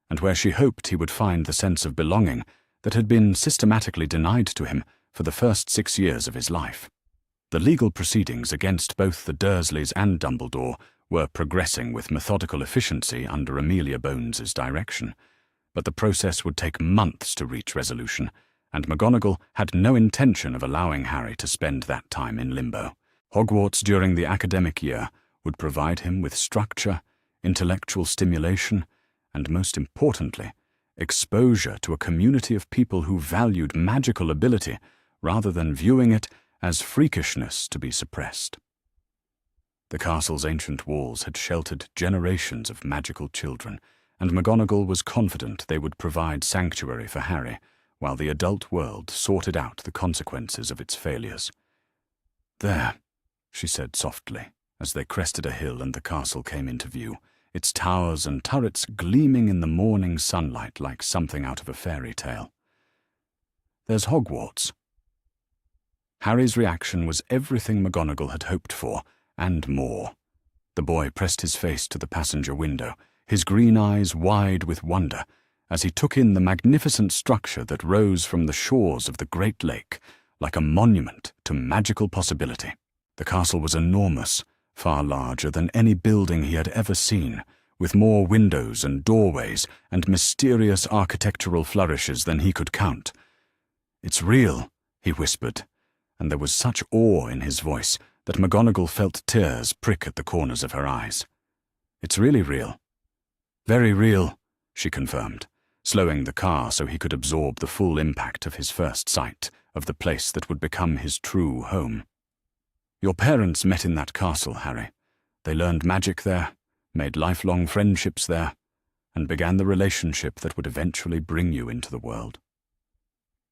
and where she hoped he would find the sense of belonging that had been systematically denied to him for the first 6 years of his life. The legal proceedings against both the Dursleys and Dumbledore were progressing with methodical efficiency under Amelia Bones's direction, but the process would take months to reach resolution, and McGonagall had no intention of allowing Harry to spend that time in limbo. Hogwarts during the academic year would provide him with structure, intellectual stimulation, and most importantly, exposure to a community of people who valued magical ability rather than viewing it as freakishness to be suppressed. The castle's ancient walls had sheltered generations of magical children, and McGonagall was confident they would provide sanctuary for Harry, while the adult world sorted out the consequences of its failures. "There," she said softly, as they crested a hill and the castle came into view, its towers and turrets gleaming in the morning sunlight like something out of a fairy tale. "There's Hogwarts." Harry's reaction was everything McGonagall had hoped for, and more. The boy pressed his face to the passenger window, his green eyes wide with wonder, as he took in the magnificent structure that rose from the shores of the Great Lake, like a monument to magical possibility. The castle was enormous, far larger than any building he had ever seen, with more windows and doorways and mysterious architectural flourishes than he could count. "It's real," he whispered, and there was such awe in his voice that McGonagall felt tears prick at the corners of her eyes. "It's really real." "Very real," she confirmed, slowing the car so he could absorb the full impact of his first sight of the place that would become his true home. "Your parents met in that castle, Harry. They learned magic there, made lifelong friendships there, and began the relationship that would eventually bring you into the world."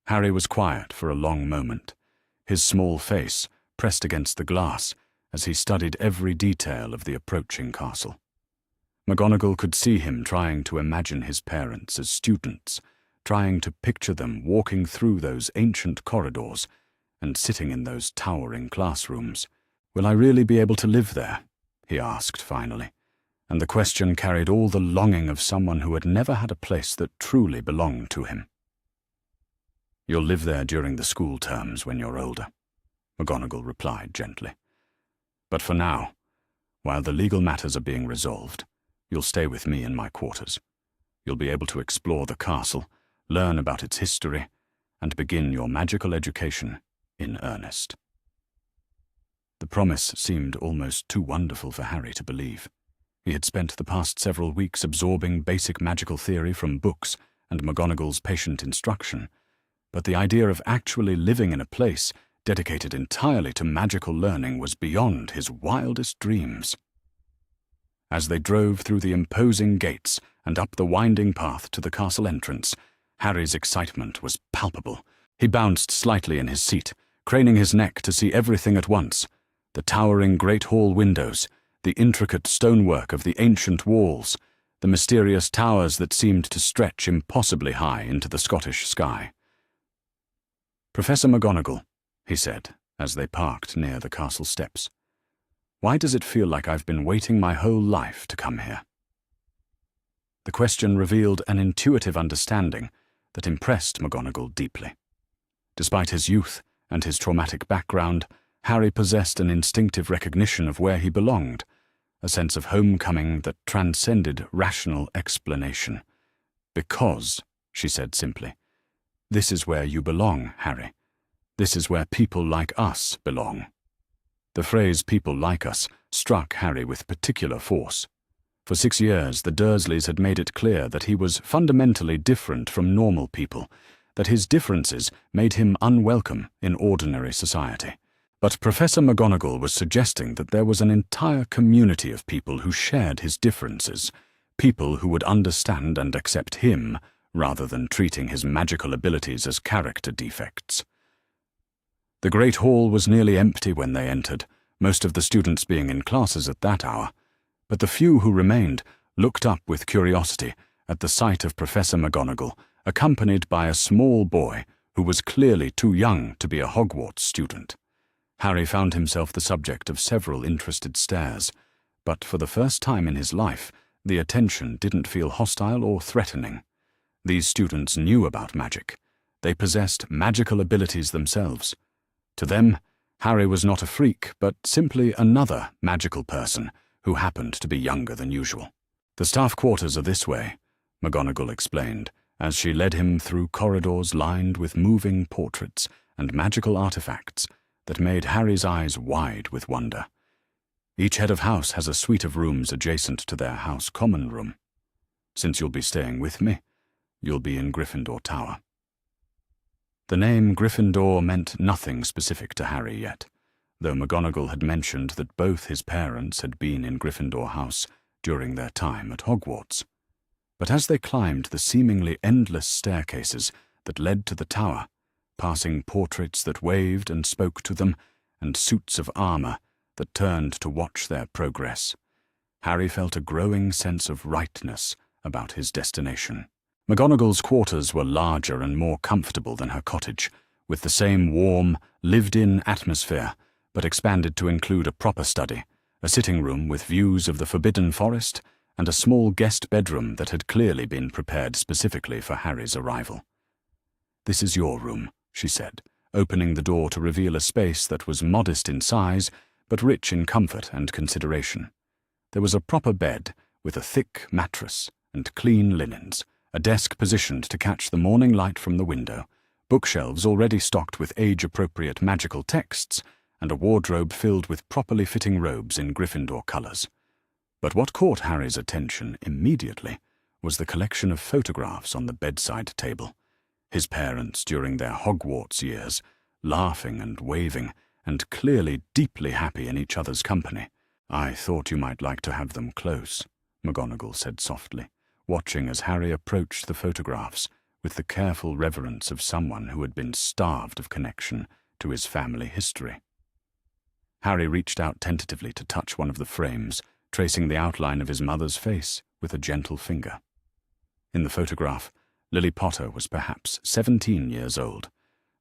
Harry was quiet for a long moment, his small face pressed against the glass as he studied every detail of the approaching castle. McGonagall could see him trying to imagine his parents as students, trying to picture them walking through those ancient corridors and sitting in those towering classrooms. "Will I really be able to live there?" he asked finally, and the question carried all the longing of someone who had never had a place that truly belonged to him. "You'll live there during the school terms when you're older," McGonagall replied gently. "But for now, while the legal matters are being resolved, you'll stay with me in my quarters. You'll be able to explore the castle, learn about its history, and begin your magical education in earnest." The promise seemed almost too wonderful for Harry to believe. He had spent the past several weeks absorbing basic magical theory from books and McGonagall's patient instruction, but the idea of actually living in a place dedicated entirely to magical learning was beyond his wildest dreams. As they drove through the imposing gates and up the winding path to the castle entrance, Harry's excitement was palpable. He bounced slightly in his seat, craning his neck to see everything at once: the towering great hall windows, the intricate stonework of the ancient walls, the mysterious towers that seemed to stretch impossibly high into the Scottish sky. "Professor McGonagall," he said, as they parked near the castle steps, "why does it feel like I've been waiting my whole life to come here?" The question revealed an intuitive understanding that impressed McGonagall deeply. Despite his youth and his traumatic background, Harry possessed an instinctive recognition of where he belonged, a sense of homecoming that transcended rational explanation. "Because," she said simply, "this is where you belong, Harry. This is where people like us belong." The phrase "people like us" struck Harry with particular force. For 6 years, the Dursleys had made it clear that he was fundamentally different from normal people, that his differences made him unwelcome in ordinary society. But Professor McGonagall was suggesting that there was an entire community of people who shared his differences, people who would understand and accept him, rather than treating his magical abilities as character defects. The great hall was nearly empty when they entered, most of the students being in classes at that hour, but the few who remained looked up with curiosity at the sight of Professor McGonagall, accompanied by a small boy who was clearly too young to be a Hogwarts student. Harry found himself the subject of several interested stares, but for the first time in his life, the attention didn't feel hostile or threatening. These students knew about magic. They possessed magical abilities themselves. To them, Harry was not a freak, but simply another magical person who happened to be younger than usual. "The staff quarters are this way," McGonagall explained, as she led him through corridors lined with moving portraits and magical artifacts that made Harry's eyes wide with wonder. "Each head of house has a suite of rooms adjacent to their house common room. Since you'll be staying with me, you'll be in Gryffindor Tower." The name Gryffindor meant nothing specific to Harry yet. though McGonagall had mentioned that both his parents had been in Gryffindor House during their time at Hogwarts. But as they climbed the seemingly endless staircases that led to the tower, passing portraits that waved and spoke to them, and suits of armour that turned to watch their progress, Harry felt a growing sense of rightness about his destination. McGonagall's quarters were larger and more comfortable than her cottage, with the same warm, lived-in atmosphere, but expanded to include a proper study, a sitting room with views of the Forbidden Forest, and a small guest bedroom that had clearly been prepared specifically for Harry's arrival. "This is your room," she said, opening the door to reveal a space that was modest in size, but rich in comfort and consideration. There was a proper bed, with a thick mattress and clean linens, a desk positioned to catch the morning light from the window, bookshelves already stocked with age-appropriate magical texts, and a wardrobe filled with properly fitting robes in Gryffindor colours. But what caught Harry's attention immediately was the collection of photographs on the bedside table. His parents during their Hogwarts years, laughing and waving, and clearly deeply happy in each other's company. "I thought you might like to have them close," McGonagall said softly, watching as Harry approached the photographs with the careful reverence of someone who had been starved of connection to his family history. Harry reached out tentatively to touch one of the frames, tracing the outline of his mother's face with a gentle finger. In the photograph, Lily Potter was perhaps 17 years old,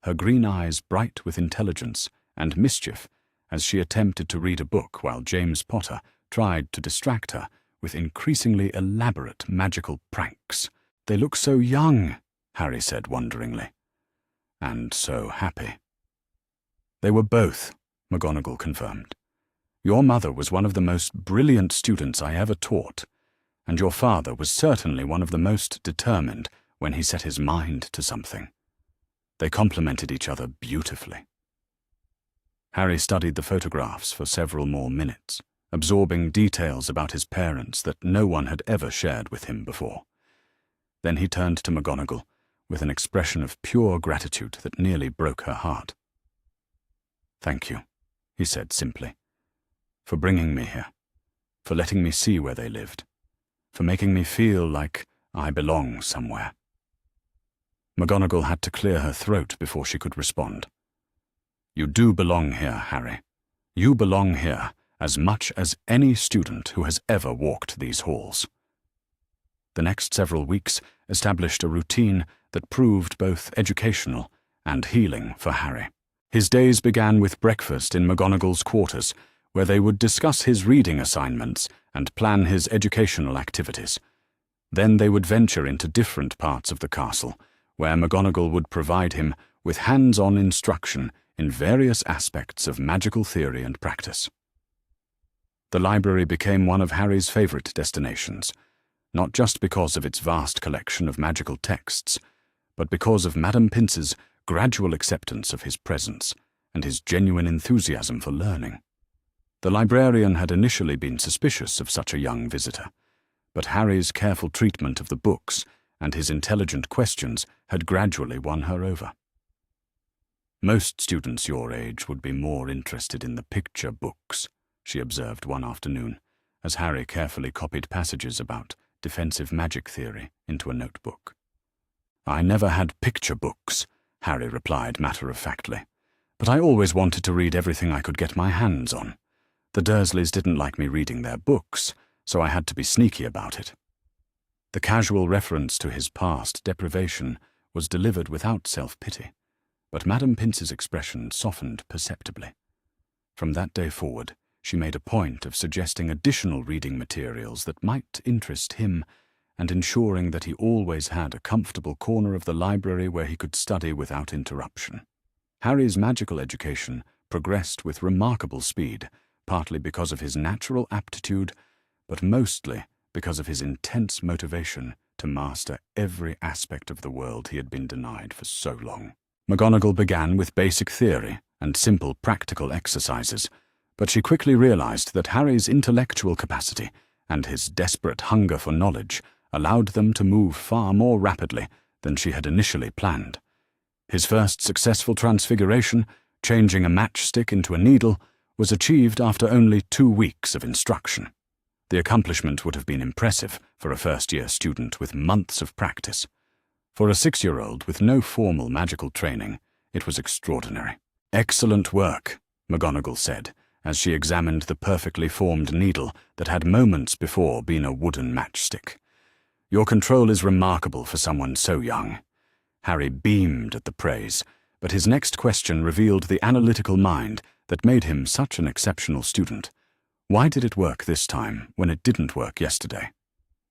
her green eyes bright with intelligence and mischief as she attempted to read a book while James Potter tried to distract her with increasingly elaborate magical pranks. "They look so young," Harry said wonderingly. "And so happy." "They were both," McGonagall confirmed. "Your mother was one of the most brilliant students I ever taught, and your father was certainly one of the most determined when he set his mind to something. They complemented each other beautifully." Harry studied the photographs for several more minutes, absorbing details about his parents that no one had ever shared with him before. Then he turned to McGonagall with an expression of pure gratitude that nearly broke her heart. "Thank you," he said simply, "for bringing me here, for letting me see where they lived, for making me feel like I belong somewhere." McGonagall had to clear her throat before she could respond. "You do belong here, Harry. You belong here as much as any student who has ever walked these halls." The next several weeks established a routine that proved both educational and healing for Harry. His days began with breakfast in McGonagall's quarters, where they would discuss his reading assignments and plan his educational activities. Then they would venture into different parts of the castle, where McGonagall would provide him with hands-on instruction in various aspects of magical theory and practice. The library became one of Harry's favourite destinations, not just because of its vast collection of magical texts, but because of Madame Pince's gradual acceptance of his presence and his genuine enthusiasm for learning. The librarian had initially been suspicious of such a young visitor, but Harry's careful treatment of the books and his intelligent questions had gradually won her over. "Most students your age would be more interested in the picture books," she observed one afternoon, as Harry carefully copied passages about defensive magic theory into a notebook. "I never had picture books," Harry replied matter-of-factly, "but I always wanted to read everything I could get my hands on. The Dursleys didn't like me reading their books, so I had to be sneaky about it." The casual reference to his past deprivation was delivered without self-pity, but Madame Pince's expression softened perceptibly. From that day forward, she made a point of suggesting additional reading materials that might interest him and ensuring that he always had a comfortable corner of the library where he could study without interruption. Harry's magical education progressed with remarkable speed, partly because of his natural aptitude, but mostly because of his intense motivation to master every aspect of the world he had been denied for so long. McGonagall began with basic theory and simple practical exercises, but she quickly realized that Harry's intellectual capacity and his desperate hunger for knowledge allowed them to move far more rapidly than she had initially planned. His first successful transfiguration changing a matchstick into a needle, was achieved after only 2 weeks of instruction. The accomplishment would have been impressive for a first-year student with months of practice. For a 6-year-old with no formal magical training, it was extraordinary. "Excellent work," McGonagall said, as she examined the perfectly formed needle that had moments before been a wooden matchstick. "Your control is remarkable for someone so young." Harry beamed at the praise, but his next question revealed the analytical mind that made him such an exceptional student. Why did it work this time when it didn't work yesterday?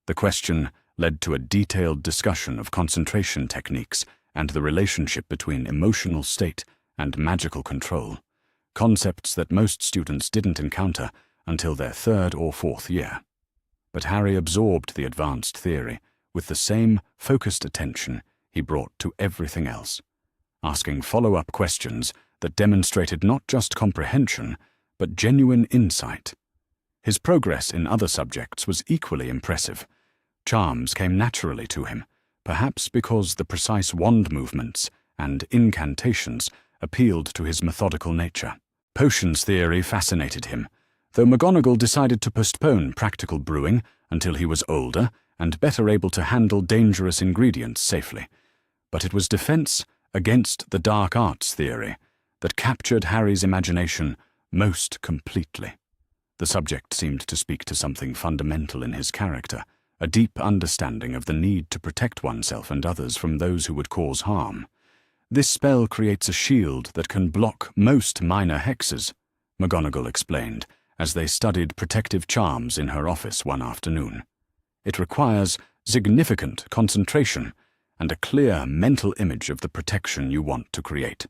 The question led to a detailed discussion of concentration techniques and the relationship between emotional state and magical control, concepts that most students didn't encounter until their 3rd or 4th year. But Harry absorbed the advanced theory with the same focused attention he brought to everything else, asking follow-up questions that demonstrated not just comprehension, but genuine insight. His progress in other subjects was equally impressive. Charms came naturally to him, perhaps because the precise wand movements and incantations appealed to his methodical nature. Potions theory fascinated him, though McGonagall decided to postpone practical brewing until he was older and better able to handle dangerous ingredients safely. But it was defense against the dark arts theory that captured Harry's imagination most completely. The subject seemed to speak to something fundamental in his character, a deep understanding of the need to protect oneself and others from those who would cause harm. "This spell creates a shield that can block most minor hexes," McGonagall explained, as they studied protective charms in her office one afternoon. "It requires significant concentration and a clear mental image of the protection you want to create."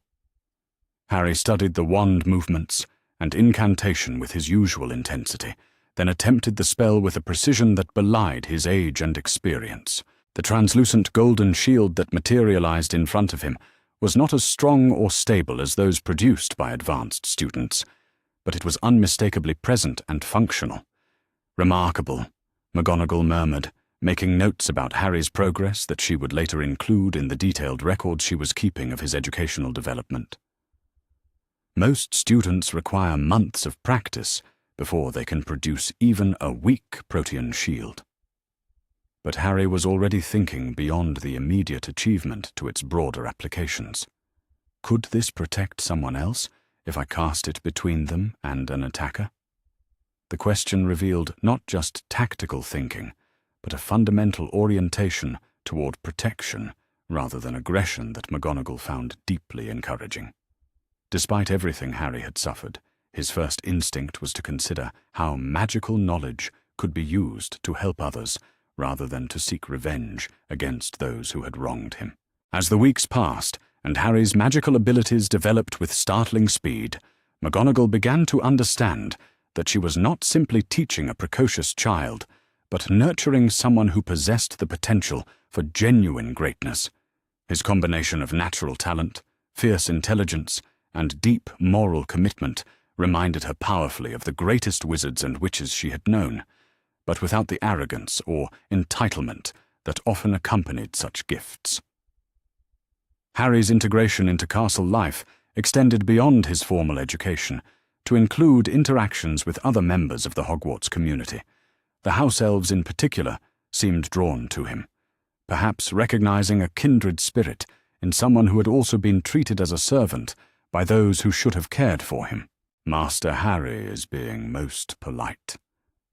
Harry studied the wand movements and incantation with his usual intensity, then attempted the spell with a precision that belied his age and experience. The translucent golden shield that materialized in front of him was not as strong or stable as those produced by advanced students, but it was unmistakably present and functional. "Remarkable," McGonagall murmured, making notes about Harry's progress that she would later include in the detailed records she was keeping of his educational development. Most students require months of practice before they can produce even a weak protean shield. But Harry was already thinking beyond the immediate achievement to its broader applications. Could this protect someone else if I cast it between them and an attacker? The question revealed not just tactical thinking, but a fundamental orientation toward protection rather than aggression that McGonagall found deeply encouraging. Despite everything Harry had suffered, his first instinct was to consider how magical knowledge could be used to help others rather than to seek revenge against those who had wronged him. As the weeks passed and Harry's magical abilities developed with startling speed, McGonagall began to understand that she was not simply teaching a precocious child, but nurturing someone who possessed the potential for genuine greatness. His combination of natural talent, fierce intelligence, and deep moral commitment reminded her powerfully of the greatest wizards and witches she had known, but without the arrogance or entitlement that often accompanied such gifts. Harry's integration into castle life extended beyond his formal education to include interactions with other members of the Hogwarts community. The house elves in particular seemed drawn to him, perhaps recognizing a kindred spirit in someone who had also been treated as a servant by those who should have cared for him. "Master Harry is being most polite,"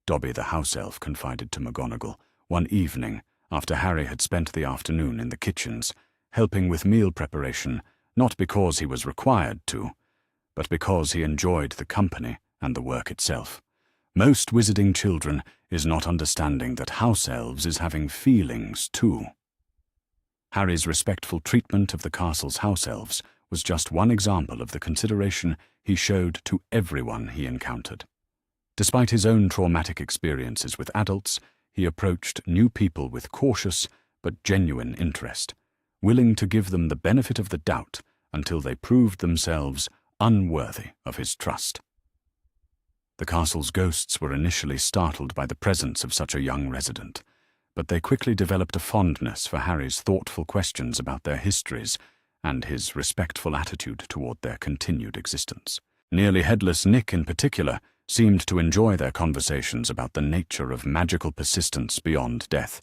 Dobby the house elf confided to McGonagall one evening after Harry had spent the afternoon in the kitchens, helping with meal preparation not because he was required to, but because he enjoyed the company and the work itself. Most wizarding children is not understanding that house elves is having feelings too. Harry's respectful treatment of the castle's house elves was just one example of the consideration he showed to everyone he encountered. Despite his own traumatic experiences with adults, he approached new people with cautious but genuine interest, willing to give them the benefit of the doubt until they proved themselves unworthy of his trust. The castle's ghosts were initially startled by the presence of such a young resident, but they quickly developed a fondness for Harry's thoughtful questions about their histories and his respectful attitude toward their continued existence. Nearly headless Nick, in particular, seemed to enjoy their conversations about the nature of magical persistence beyond death,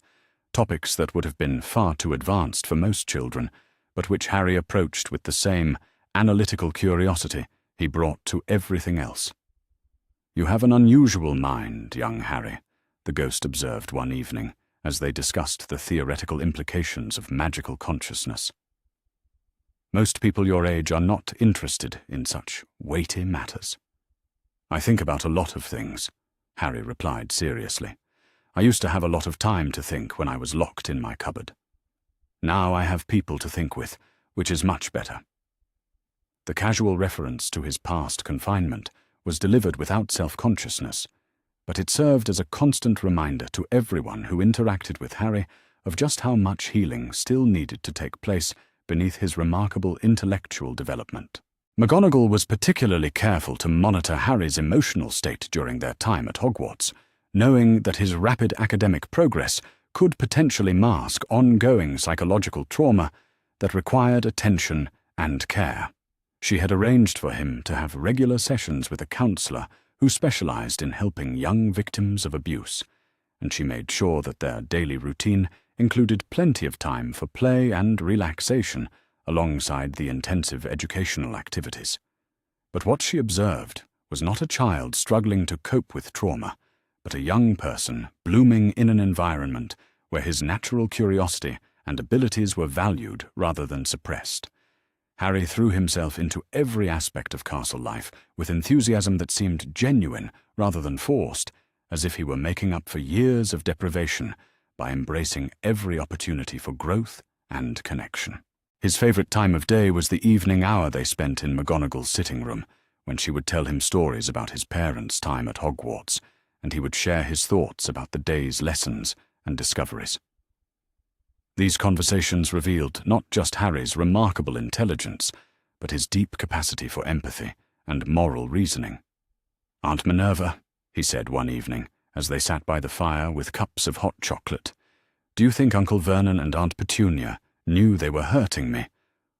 topics that would have been far too advanced for most children, but which Harry approached with the same analytical curiosity he brought to everything else. "You have an unusual mind, young Harry," the ghost observed one evening, as they discussed the theoretical implications of magical consciousness. "Most people your age are not interested in such weighty matters." "I think about a lot of things," Harry replied seriously. "I used to have a lot of time to think when I was locked in my cupboard. Now I have people to think with, which is much better." The casual reference to his past confinement was delivered without self-consciousness, but it served as a constant reminder to everyone who interacted with Harry of just how much healing still needed to take place beneath his remarkable intellectual development. McGonagall was particularly careful to monitor Harry's emotional state during their time at Hogwarts, knowing that his rapid academic progress could potentially mask ongoing psychological trauma that required attention and care. She had arranged for him to have regular sessions with a counselor who specialized in helping young victims of abuse, and she made sure that their daily routine included plenty of time for play and relaxation alongside the intensive educational activities. But what she observed was not a child struggling to cope with trauma, but a young person blooming in an environment where his natural curiosity and abilities were valued rather than suppressed. Harry threw himself into every aspect of castle life with enthusiasm that seemed genuine rather than forced, as if he were making up for years of deprivation by embracing every opportunity for growth and connection. His favorite time of day was the evening hour they spent in McGonagall's sitting room, when she would tell him stories about his parents' time at Hogwarts, and he would share his thoughts about the day's lessons and discoveries. These conversations revealed not just Harry's remarkable intelligence, but his deep capacity for empathy and moral reasoning. "Aunt Minerva," he said one evening, as they sat by the fire with cups of hot chocolate, "do you think Uncle Vernon and Aunt Petunia knew they were hurting me,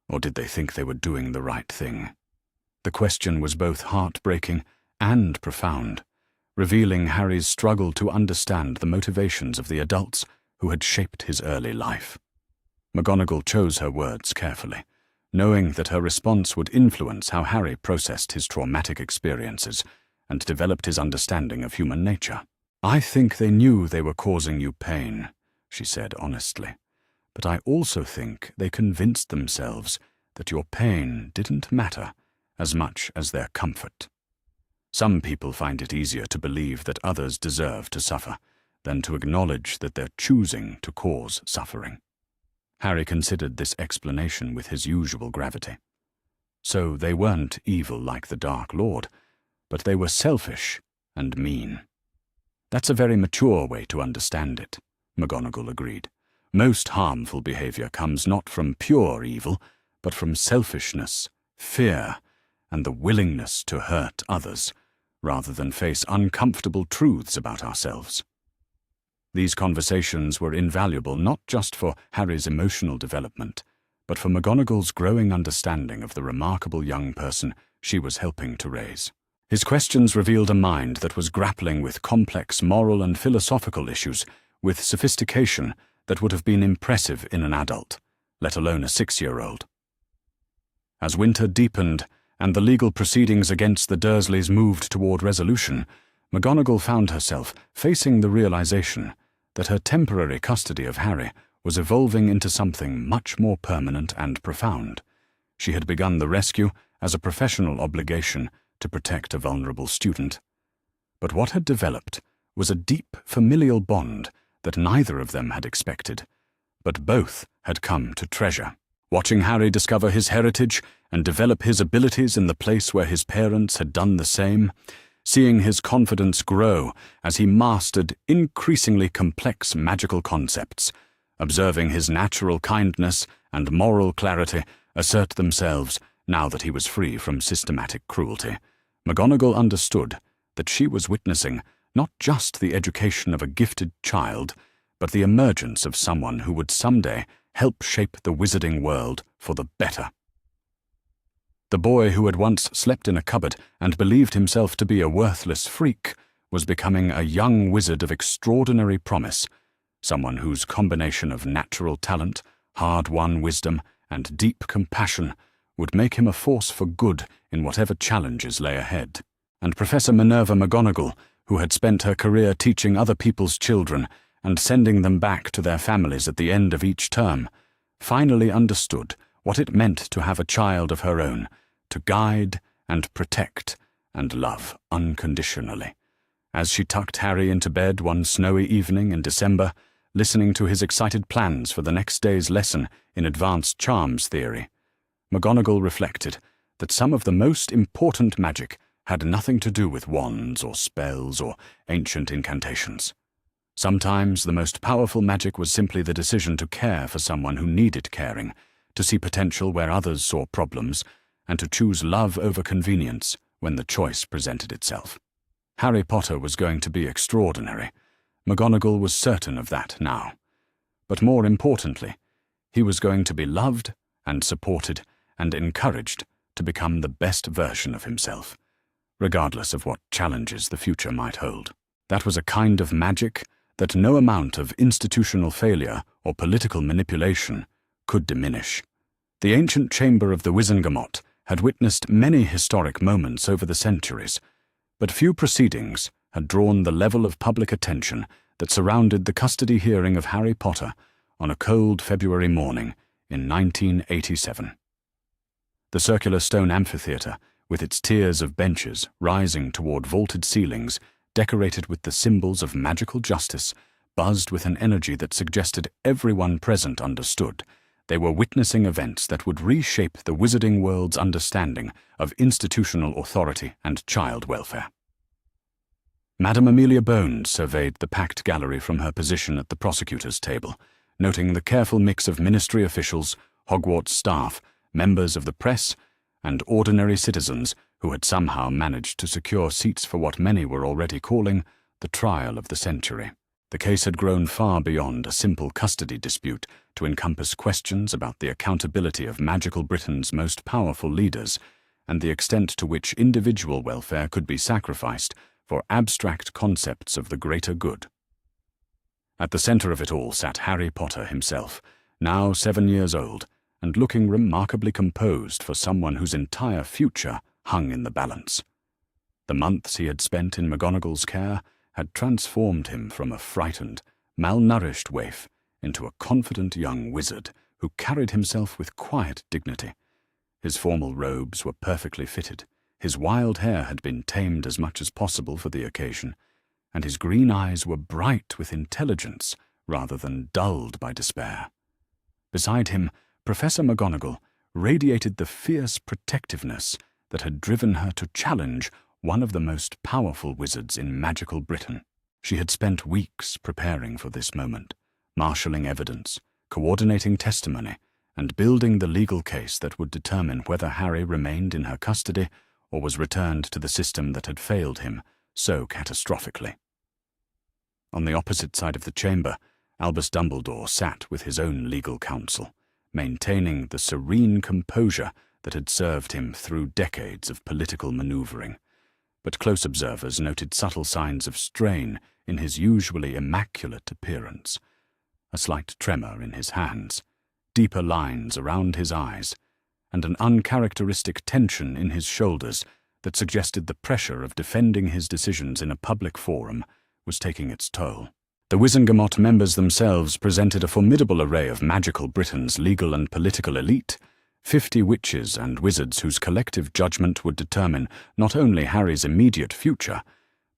or did they think they were doing the right thing?" The question was both heartbreaking and profound, revealing Harry's struggle to understand the motivations of the adults who had shaped his early life. McGonagall chose her words carefully, knowing that her response would influence how Harry processed his traumatic experiences and developed his understanding of human nature. "I think they knew they were causing you pain," she said honestly, "but I also think they convinced themselves that your pain didn't matter as much as their comfort. Some people find it easier to believe that others deserve to suffer than to acknowledge that they're choosing to cause suffering." Harry considered this explanation with his usual gravity. So they weren't evil like the Dark Lord, but they were selfish and mean. "That's a very mature way to understand it," McGonagall agreed. "Most harmful behavior comes not from pure evil, but from selfishness, fear, and the willingness to hurt others, rather than face uncomfortable truths about ourselves." These conversations were invaluable not just for Harry's emotional development, but for McGonagall's growing understanding of the remarkable young person she was helping to raise. His questions revealed a mind that was grappling with complex moral and philosophical issues with sophistication that would have been impressive in an adult, let alone a 6-year-old. As winter deepened and the legal proceedings against the Dursleys moved toward resolution, McGonagall found herself facing the realization that her temporary custody of Harry was evolving into something much more permanent and profound. She had begun the rescue as a professional obligation to protect a vulnerable student. But what had developed was a deep familial bond that neither of them had expected, but both had come to treasure. Watching Harry discover his heritage and develop his abilities in the place where his parents had done the same, seeing his confidence grow as he mastered increasingly complex magical concepts, observing his natural kindness and moral clarity assert themselves now that he was free from systematic cruelty, McGonagall understood that she was witnessing not just the education of a gifted child, but the emergence of someone who would someday help shape the wizarding world for the better. The boy who had once slept in a cupboard and believed himself to be a worthless freak was becoming a young wizard of extraordinary promise, someone whose combination of natural talent, hard-won wisdom, and deep compassion would make him a force for good in whatever challenges lay ahead. And Professor Minerva McGonagall, who had spent her career teaching other people's children and sending them back to their families at the end of each term, finally understood what it meant to have a child of her own, to guide and protect and love unconditionally. As she tucked Harry into bed one snowy evening in December, listening to his excited plans for the next day's lesson in advanced charms theory, McGonagall reflected that some of the most important magic had nothing to do with wands or spells or ancient incantations. Sometimes the most powerful magic was simply the decision to care for someone who needed caring, to see potential where others saw problems, and to choose love over convenience when the choice presented itself. Harry Potter was going to be extraordinary. McGonagall was certain of that now. But more importantly, he was going to be loved and supported and encouraged to become the best version of himself, regardless of what challenges the future might hold. That was a kind of magic that no amount of institutional failure or political manipulation could diminish. The ancient chamber of the Wizengamot had witnessed many historic moments over the centuries, but few proceedings had drawn the level of public attention that surrounded the custody hearing of Harry Potter on a cold February morning in 1987. The circular stone amphitheatre, with its tiers of benches rising toward vaulted ceilings decorated with the symbols of magical justice, buzzed with an energy that suggested everyone present understood they were witnessing events that would reshape the wizarding world's understanding of institutional authority and child welfare. Madame Amelia Bones surveyed the packed gallery from her position at the prosecutor's table, noting the careful mix of ministry officials, Hogwarts staff, members of the press, and ordinary citizens who had somehow managed to secure seats for what many were already calling the trial of the century. The case had grown far beyond a simple custody dispute to encompass questions about the accountability of magical Britain's most powerful leaders and the extent to which individual welfare could be sacrificed for abstract concepts of the greater good. At the center of it all sat Harry Potter himself, now 7 years old, and looking remarkably composed for someone whose entire future hung in the balance. The months he had spent in McGonagall's care had transformed him from a frightened, malnourished waif into a confident young wizard who carried himself with quiet dignity. His formal robes were perfectly fitted, his wild hair had been tamed as much as possible for the occasion, and his green eyes were bright with intelligence rather than dulled by despair. Beside him, Professor McGonagall radiated the fierce protectiveness that had driven her to challenge one of the most powerful wizards in magical Britain. She had spent weeks preparing for this moment, marshalling evidence, coordinating testimony, and building the legal case that would determine whether Harry remained in her custody or was returned to the system that had failed him so catastrophically. On the opposite side of the chamber, Albus Dumbledore sat with his own legal counsel, maintaining the serene composure that had served him through decades of political maneuvering. But close observers noted subtle signs of strain in his usually immaculate appearance, a slight tremor in his hands, deeper lines around his eyes, and an uncharacteristic tension in his shoulders that suggested the pressure of defending his decisions in a public forum was taking its toll. The Wizengamot members themselves presented a formidable array of magical Britain's legal and political elite, 50 witches and wizards whose collective judgment would determine not only Harry's immediate future,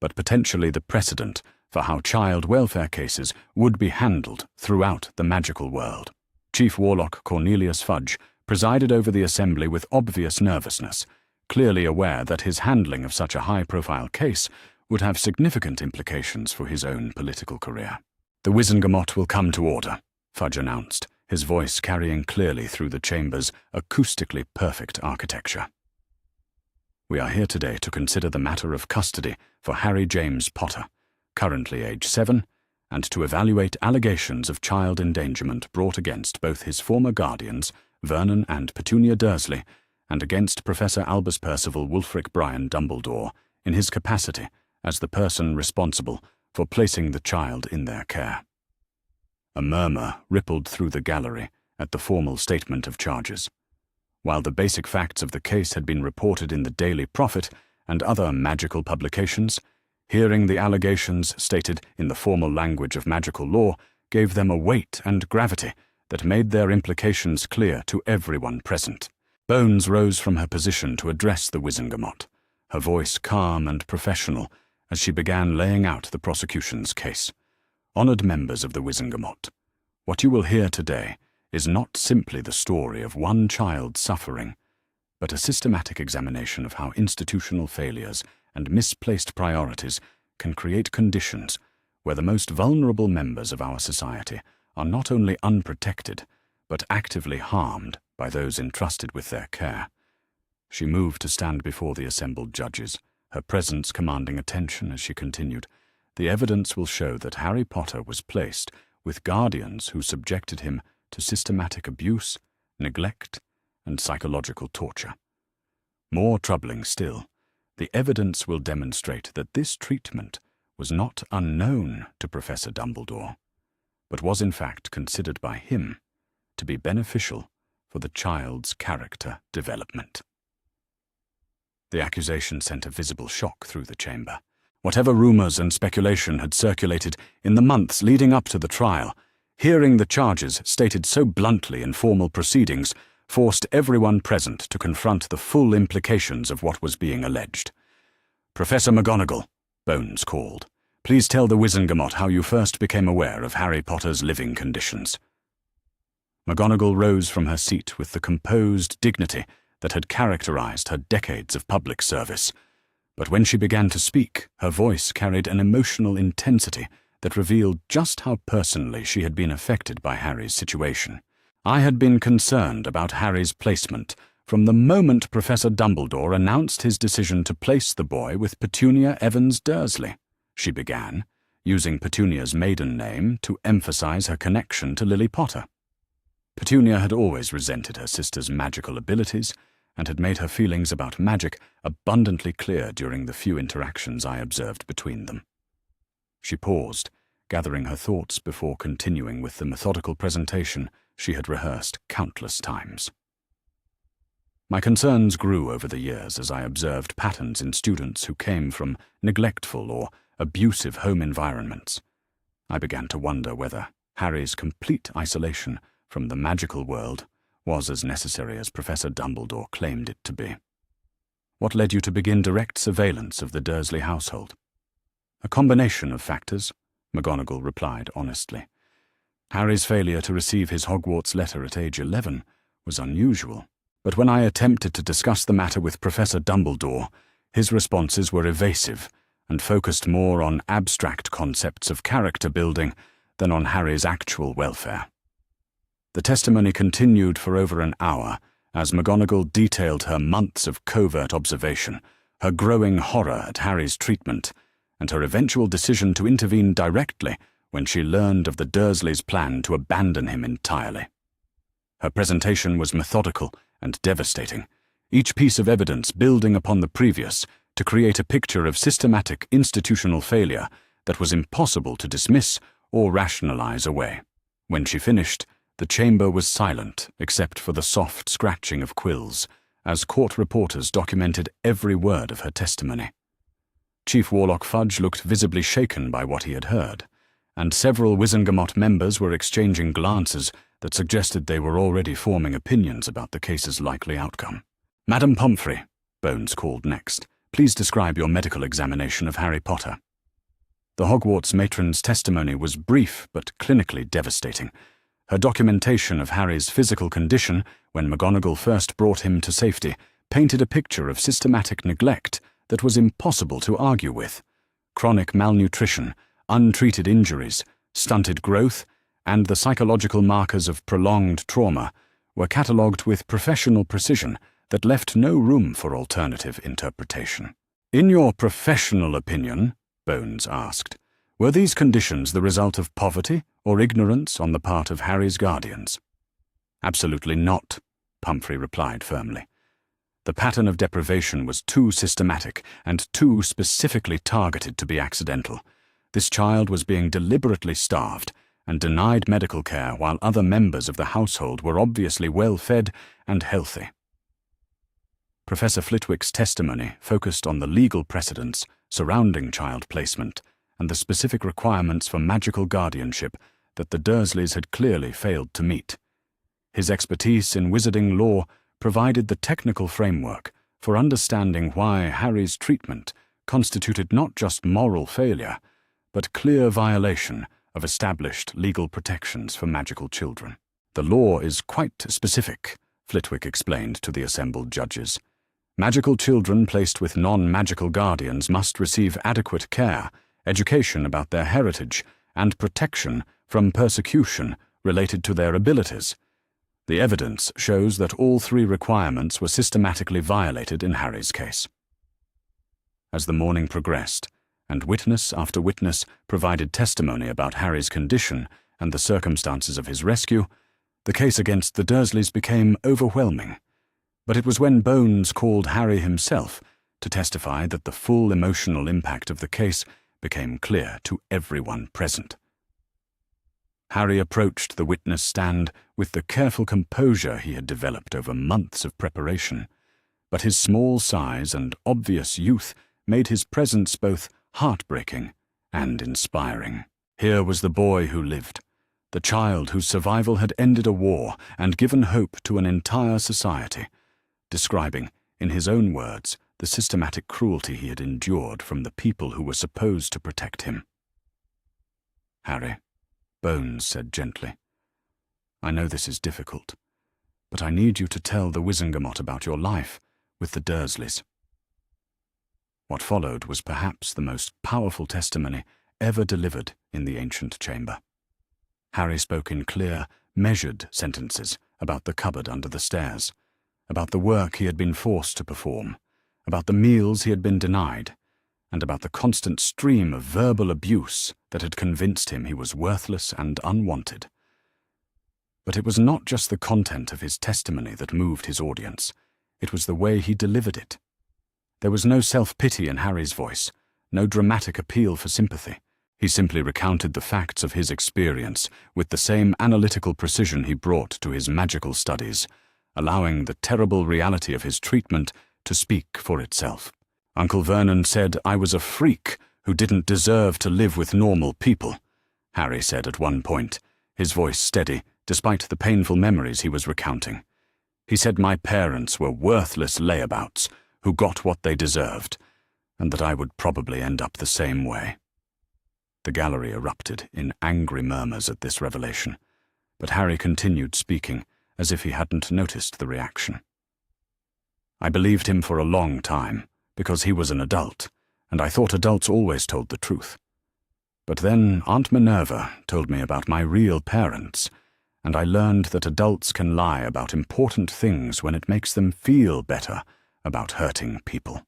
but potentially the precedent for how child welfare cases would be handled throughout the magical world. Chief Warlock Cornelius Fudge presided over the assembly with obvious nervousness, clearly aware that his handling of such a high-profile case would have significant implications for his own political career. "The Wizengamot will come to order," Fudge announced, his voice carrying clearly through the chamber's acoustically perfect architecture. "We are here today to consider the matter of custody for Harry James Potter, currently age 7 and to evaluate allegations of child endangerment brought against both his former guardians, Vernon and Petunia Dursley, and against Professor Albus Percival Wulfric Bryan Dumbledore in his capacity as the person responsible for placing the child in their care. A murmur rippled through the gallery at the formal statement of charges. While the basic facts of the case had been reported in the Daily Prophet and other magical publications, hearing the allegations stated in the formal language of magical law gave them a weight and gravity that made their implications clear to everyone present. Bones rose from her position to address the Wizengamot, her voice calm and professional as she began laying out the prosecution's case. Honored members of the Wizengamot, what you will hear today is not simply the story of one child's suffering, but a systematic examination of how institutional failures and misplaced priorities can create conditions where the most vulnerable members of our society are not only unprotected, but actively harmed by those entrusted with their care. She moved to stand before the assembled judges, her presence commanding attention as she continued. The evidence will show that Harry Potter was placed with guardians who subjected him to systematic abuse, neglect, and psychological torture. More troubling still, the evidence will demonstrate that this treatment was not unknown to Professor Dumbledore, but was in fact considered by him to be beneficial for the child's character development. The accusation sent a visible shock through the chamber. Whatever rumors and speculation had circulated in the months leading up to the trial, hearing the charges stated so bluntly in formal proceedings forced everyone present to confront the full implications of what was being alleged. "Professor McGonagall," Bones called, "please tell the Wizengamot how you first became aware of Harry Potter's living conditions." McGonagall rose from her seat with the composed dignity that had characterized her decades of public service. But when she began to speak, her voice carried an emotional intensity that revealed just how personally she had been affected by Harry's situation. "I had been concerned about Harry's placement from the moment Professor Dumbledore announced his decision to place the boy with Petunia Evans Dursley," she began, using Petunia's maiden name to emphasize her connection to Lily Potter. Petunia had always resented her sister's magical abilities and had made her feelings about magic abundantly clear during the few interactions I observed between them. She paused, gathering her thoughts before continuing with the methodical presentation she had rehearsed countless times. My concerns grew over the years as I observed patterns in students who came from neglectful or abusive home environments. I began to wonder whether Harry's complete isolation from the magical world was as necessary as Professor Dumbledore claimed it to be. "What led you to begin direct surveillance of the Dursley household?" "A combination of factors," McGonagall replied honestly. "Harry's failure to receive his Hogwarts letter at age 11 was unusual, but when I attempted to discuss the matter with Professor Dumbledore, his responses were evasive and focused more on abstract concepts of character building than on Harry's actual welfare." The testimony continued for over an hour as McGonagall detailed her months of covert observation, her growing horror at Harry's treatment, and her eventual decision to intervene directly when she learned of the Dursleys' plan to abandon him entirely. Her presentation was methodical and devastating, each piece of evidence building upon the previous to create a picture of systematic institutional failure that was impossible to dismiss or rationalize away. When she finished, the chamber was silent except for the soft scratching of quills, as court reporters documented every word of her testimony. Chief Warlock Fudge looked visibly shaken by what he had heard, and several Wizengamot members were exchanging glances that suggested they were already forming opinions about the case's likely outcome. "Madam Pomfrey," Bones called next, "please describe your medical examination of Harry Potter." The Hogwarts matron's testimony was brief but clinically devastating. Her documentation of Harry's physical condition when McGonagall first brought him to safety painted a picture of systematic neglect that was impossible to argue with. Chronic malnutrition, untreated injuries, stunted growth, and the psychological markers of prolonged trauma were catalogued with professional precision that left no room for alternative interpretation. "In your professional opinion," Bones asked, Were these conditions the result of poverty or ignorance on the part of Harry's guardians? Absolutely not, Pumphrey replied firmly. The pattern of deprivation was too systematic and too specifically targeted to be accidental. This child was being deliberately starved and denied medical care while other members of the household were obviously well-fed and healthy. Professor Flitwick's testimony focused on the legal precedents surrounding child placement and the specific requirements for magical guardianship that the Dursleys had clearly failed to meet. His expertise in wizarding law provided the technical framework for understanding why Harry's treatment constituted not just moral failure, but clear violation of established legal protections for magical children. The law is quite specific, Flitwick explained to the assembled judges. Magical children placed with non-magical guardians must receive adequate care, education about their heritage, and protection from persecution related to their abilities. The evidence shows that all three requirements were systematically violated in Harry's case. As the morning progressed, and witness after witness provided testimony about Harry's condition and the circumstances of his rescue, the case against the Dursleys became overwhelming. But it was when Bones called Harry himself to testify that the full emotional impact of the case became clear to everyone present. Harry approached the witness stand with the careful composure he had developed over months of preparation, but his small size and obvious youth made his presence both heartbreaking and inspiring. Here was the boy who lived, the child whose survival had ended a war and given hope to an entire society, describing, in his own words, the systematic cruelty he had endured from the people who were supposed to protect him. "Harry," Bones said gently, "I know this is difficult, but I need you to tell the Wizengamot about your life with the Dursleys." What followed was perhaps the most powerful testimony ever delivered in the ancient chamber. Harry spoke in clear, measured sentences about the cupboard under the stairs, about the work he had been forced to perform, about the meals he had been denied, and about the constant stream of verbal abuse that had convinced him he was worthless and unwanted. But it was not just the content of his testimony that moved his audience, it was the way he delivered it. There was no self-pity in Harry's voice, no dramatic appeal for sympathy. He simply recounted the facts of his experience with the same analytical precision he brought to his magical studies, allowing the terrible reality of his treatment to speak for itself. "Uncle Vernon said I was a freak who didn't deserve to live with normal people," Harry said at one point, his voice steady despite the painful memories he was recounting. "He said my parents were worthless layabouts who got what they deserved, and that I would probably end up the same way." The gallery erupted in angry murmurs at this revelation, but Harry continued speaking as if he hadn't noticed the reaction. "I believed him for a long time, because he was an adult, and I thought adults always told the truth. But then Aunt Minerva told me about my real parents, and I learned that adults can lie about important things when it makes them feel better about hurting people."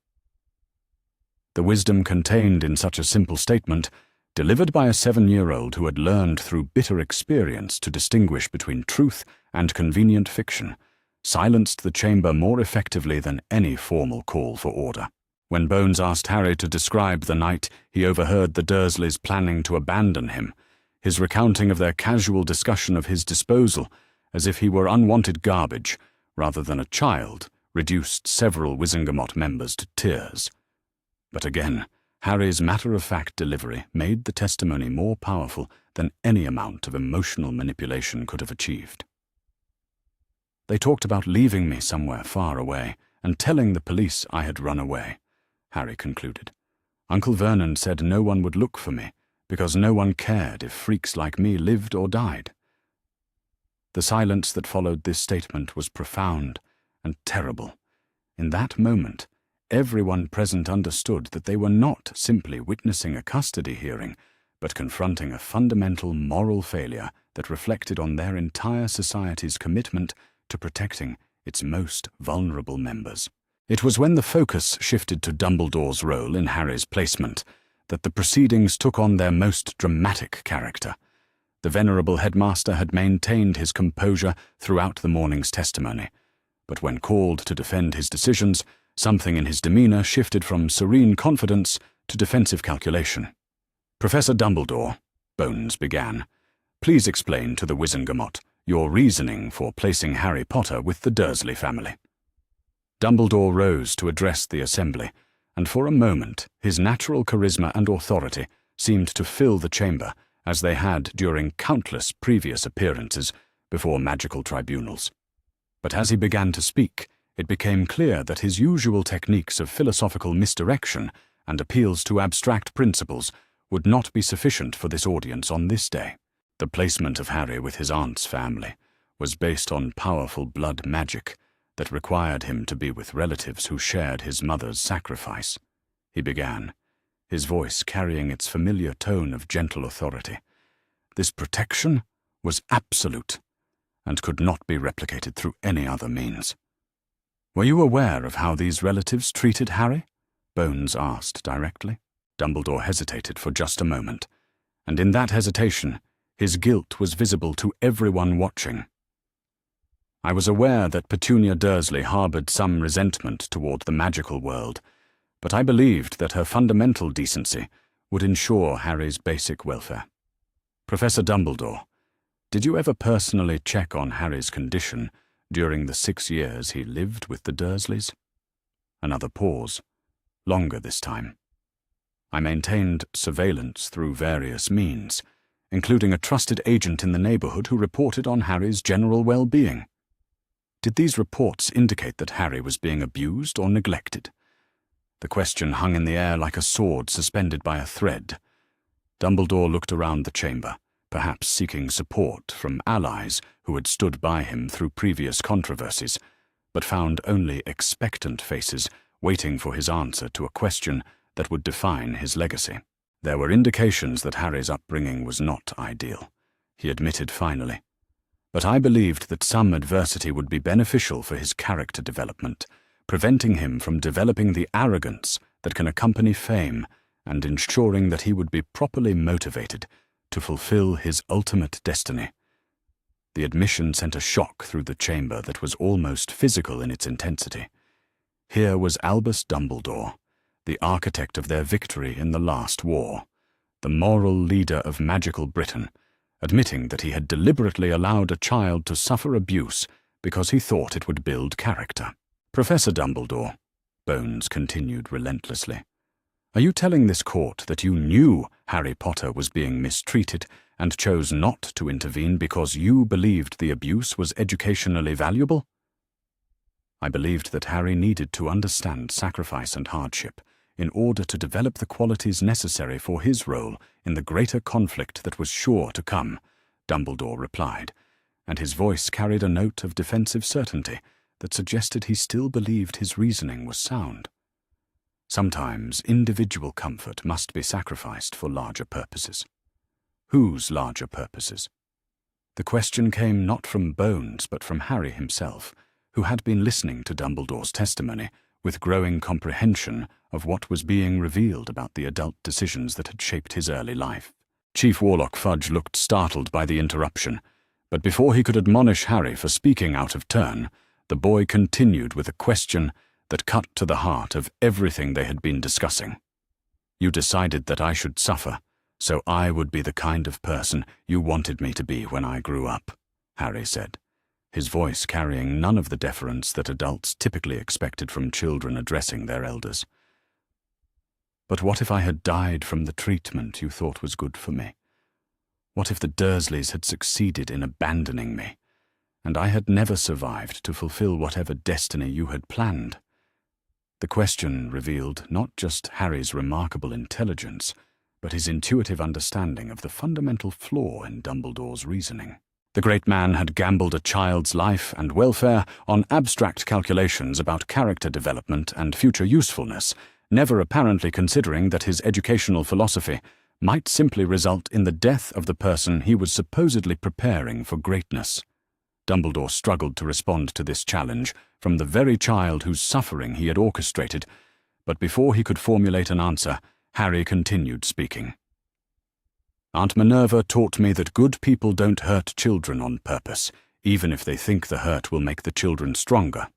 The wisdom contained in such a simple statement, delivered by a 7-year-old who had learned through bitter experience to distinguish between truth and convenient fiction, silenced the chamber more effectively than any formal call for order. When Bones asked Harry to describe the night he overheard the Dursleys planning to abandon him, his recounting of their casual discussion of his disposal, as if he were unwanted garbage rather than a child, reduced several Wizengamot members to tears. But again, Harry's matter-of-fact delivery made the testimony more powerful than any amount of emotional manipulation could have achieved. "They talked about leaving me somewhere far away and telling the police I had run away," Harry concluded. "Uncle Vernon said no one would look for me because no one cared if freaks like me lived or died." The silence that followed this statement was profound and terrible. In that moment, everyone present understood that they were not simply witnessing a custody hearing, but confronting a fundamental moral failure that reflected on their entire society's commitment to protecting its most vulnerable members. It was when the focus shifted to Dumbledore's role in Harry's placement, that the proceedings took on their most dramatic character. The venerable headmaster had maintained his composure throughout the morning's testimony, but when called to defend his decisions, something in his demeanor shifted from serene confidence to defensive calculation. "Professor Dumbledore," Bones began, "please explain to the Wizengamot your reasoning for placing Harry Potter with the Dursley family." Dumbledore rose to address the assembly, and for a moment his natural charisma and authority seemed to fill the chamber, as they had during countless previous appearances before magical tribunals. But as he began to speak, it became clear that his usual techniques of philosophical misdirection and appeals to abstract principles would not be sufficient for this audience on this day. The placement of Harry with his aunt's family was based on powerful blood magic that required him to be with relatives who shared his mother's sacrifice. He began, his voice carrying its familiar tone of gentle authority. This protection was absolute and could not be replicated through any other means. "Were you aware of how these relatives treated Harry?" Bones asked directly. Dumbledore hesitated for just a moment, and in that hesitation, his guilt was visible to everyone watching. "I was aware that Petunia Dursley harbored some resentment toward the magical world, but I believed that her fundamental decency would ensure Harry's basic welfare. Professor Dumbledore, did you ever personally check on Harry's condition during the 6 years he lived with the Dursleys?" Another pause, longer this time. "I maintained surveillance through various means, including a trusted agent in the neighborhood who reported on Harry's general well-being. Did these reports indicate that Harry was being abused or neglected?" The question hung in the air like a sword suspended by a thread. Dumbledore looked around the chamber, perhaps seeking support from allies who had stood by him through previous controversies, but found only expectant faces waiting for his answer to a question that would define his legacy. There were indications that Harry's upbringing was not ideal, he admitted finally. But I believed that some adversity would be beneficial for his character development, preventing him from developing the arrogance that can accompany fame and ensuring that he would be properly motivated to fulfill his ultimate destiny. The admission sent a shock through the chamber that was almost physical in its intensity. Here was Albus Dumbledore, the architect of their victory in the last war, the moral leader of magical Britain, admitting that he had deliberately allowed a child to suffer abuse because he thought it would build character. "Professor Dumbledore," Bones continued relentlessly, "are you telling this court that you knew Harry Potter was being mistreated and chose not to intervene because you believed the abuse was educationally valuable?" "I believed that Harry needed to understand sacrifice and hardship in order to develop the qualities necessary for his role in the greater conflict that was sure to come," Dumbledore replied, and his voice carried a note of defensive certainty that suggested he still believed his reasoning was sound. "Sometimes individual comfort must be sacrificed for larger purposes." Whose larger purposes? The question came not from Bones but from Harry himself, who had been listening to Dumbledore's testimony with growing comprehension of what was being revealed about the adult decisions that had shaped his early life. Chief Warlock Fudge looked startled by the interruption, but before he could admonish Harry for speaking out of turn, the boy continued with a question that cut to the heart of everything they had been discussing. "You decided that I should suffer, so I would be the kind of person you wanted me to be when I grew up," Harry said, his voice carrying none of the deference that adults typically expected from children addressing their elders. "But what if I had died from the treatment you thought was good for me? What if the Dursleys had succeeded in abandoning me, and I had never survived to fulfill whatever destiny you had planned?" The question revealed not just Harry's remarkable intelligence, but his intuitive understanding of the fundamental flaw in Dumbledore's reasoning. The great man had gambled a child's life and welfare on abstract calculations about character development and future usefulness, never apparently considering that his educational philosophy might simply result in the death of the person he was supposedly preparing for greatness. Dumbledore struggled to respond to this challenge from the very child whose suffering he had orchestrated, but before he could formulate an answer, Harry continued speaking. Aunt Minerva taught me that good people don't hurt children on purpose, even if they think the hurt will make the children stronger.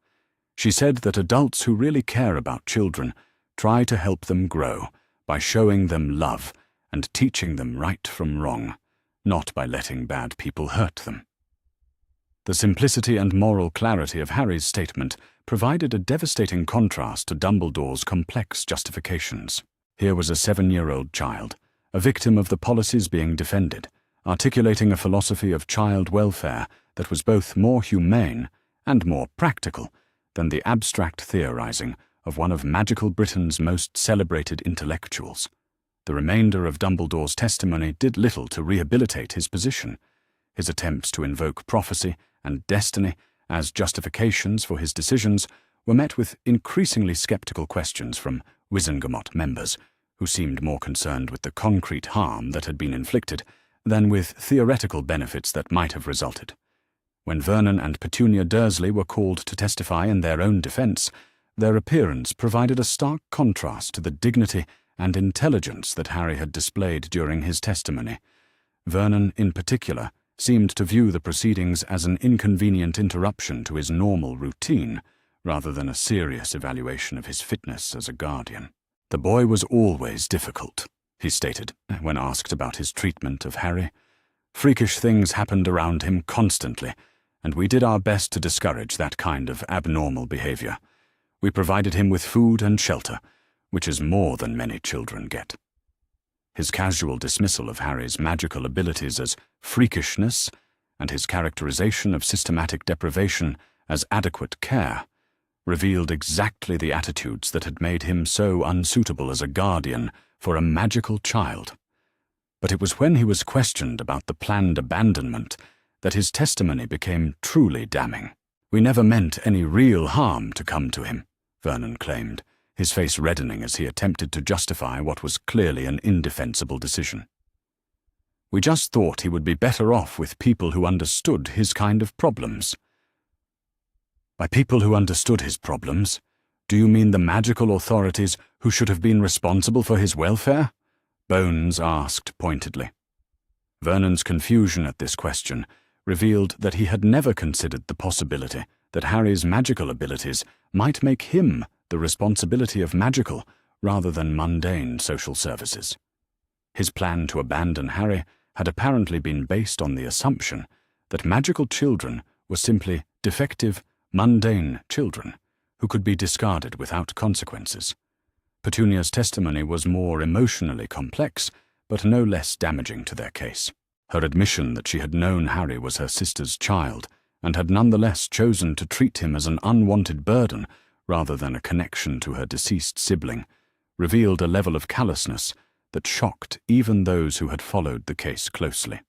She said that adults who really care about children try to help them grow by showing them love and teaching them right from wrong, not by letting bad people hurt them. The simplicity and moral clarity of Harry's statement provided a devastating contrast to Dumbledore's complex justifications. Here was a 7-year-old child, a victim of the policies being defended, articulating a philosophy of child welfare that was both more humane and more practical than the abstract theorizing of one of magical Britain's most celebrated intellectuals. The remainder of Dumbledore's testimony did little to rehabilitate his position. His attempts to invoke prophecy and destiny as justifications for his decisions were met with increasingly skeptical questions from Wizengamot members, who seemed more concerned with the concrete harm that had been inflicted than with theoretical benefits that might have resulted. When Vernon and Petunia Dursley were called to testify in their own defense, their appearance provided a stark contrast to the dignity and intelligence that Harry had displayed during his testimony. Vernon, in particular, seemed to view the proceedings as an inconvenient interruption to his normal routine, rather than a serious evaluation of his fitness as a guardian. "The boy was always difficult," he stated, when asked about his treatment of Harry. "Freakish things happened around him constantly, and we did our best to discourage that kind of abnormal behavior. We provided him with food and shelter, which is more than many children get." His casual dismissal of Harry's magical abilities as freakishness and his characterization of systematic deprivation as adequate care revealed exactly the attitudes that had made him so unsuitable as a guardian for a magical child. But it was when he was questioned about the planned abandonment that his testimony became truly damning. "We never meant any real harm to come to him," Vernon claimed, his face reddening as he attempted to justify what was clearly an indefensible decision. "We just thought he would be better off with people who understood his kind of problems." "By people who understood his problems, do you mean the magical authorities who should have been responsible for his welfare?" Bones asked pointedly. Vernon's confusion at this question revealed that he had never considered the possibility that Harry's magical abilities might make him the responsibility of magical rather than mundane social services. His plan to abandon Harry had apparently been based on the assumption that magical children were simply defective, mundane children who could be discarded without consequences. Petunia's testimony was more emotionally complex, but no less damaging to their case. Her admission that she had known Harry was her sister's child and had nonetheless chosen to treat him as an unwanted burden rather than a connection to her deceased sibling revealed a level of callousness that shocked even those who had followed the case closely.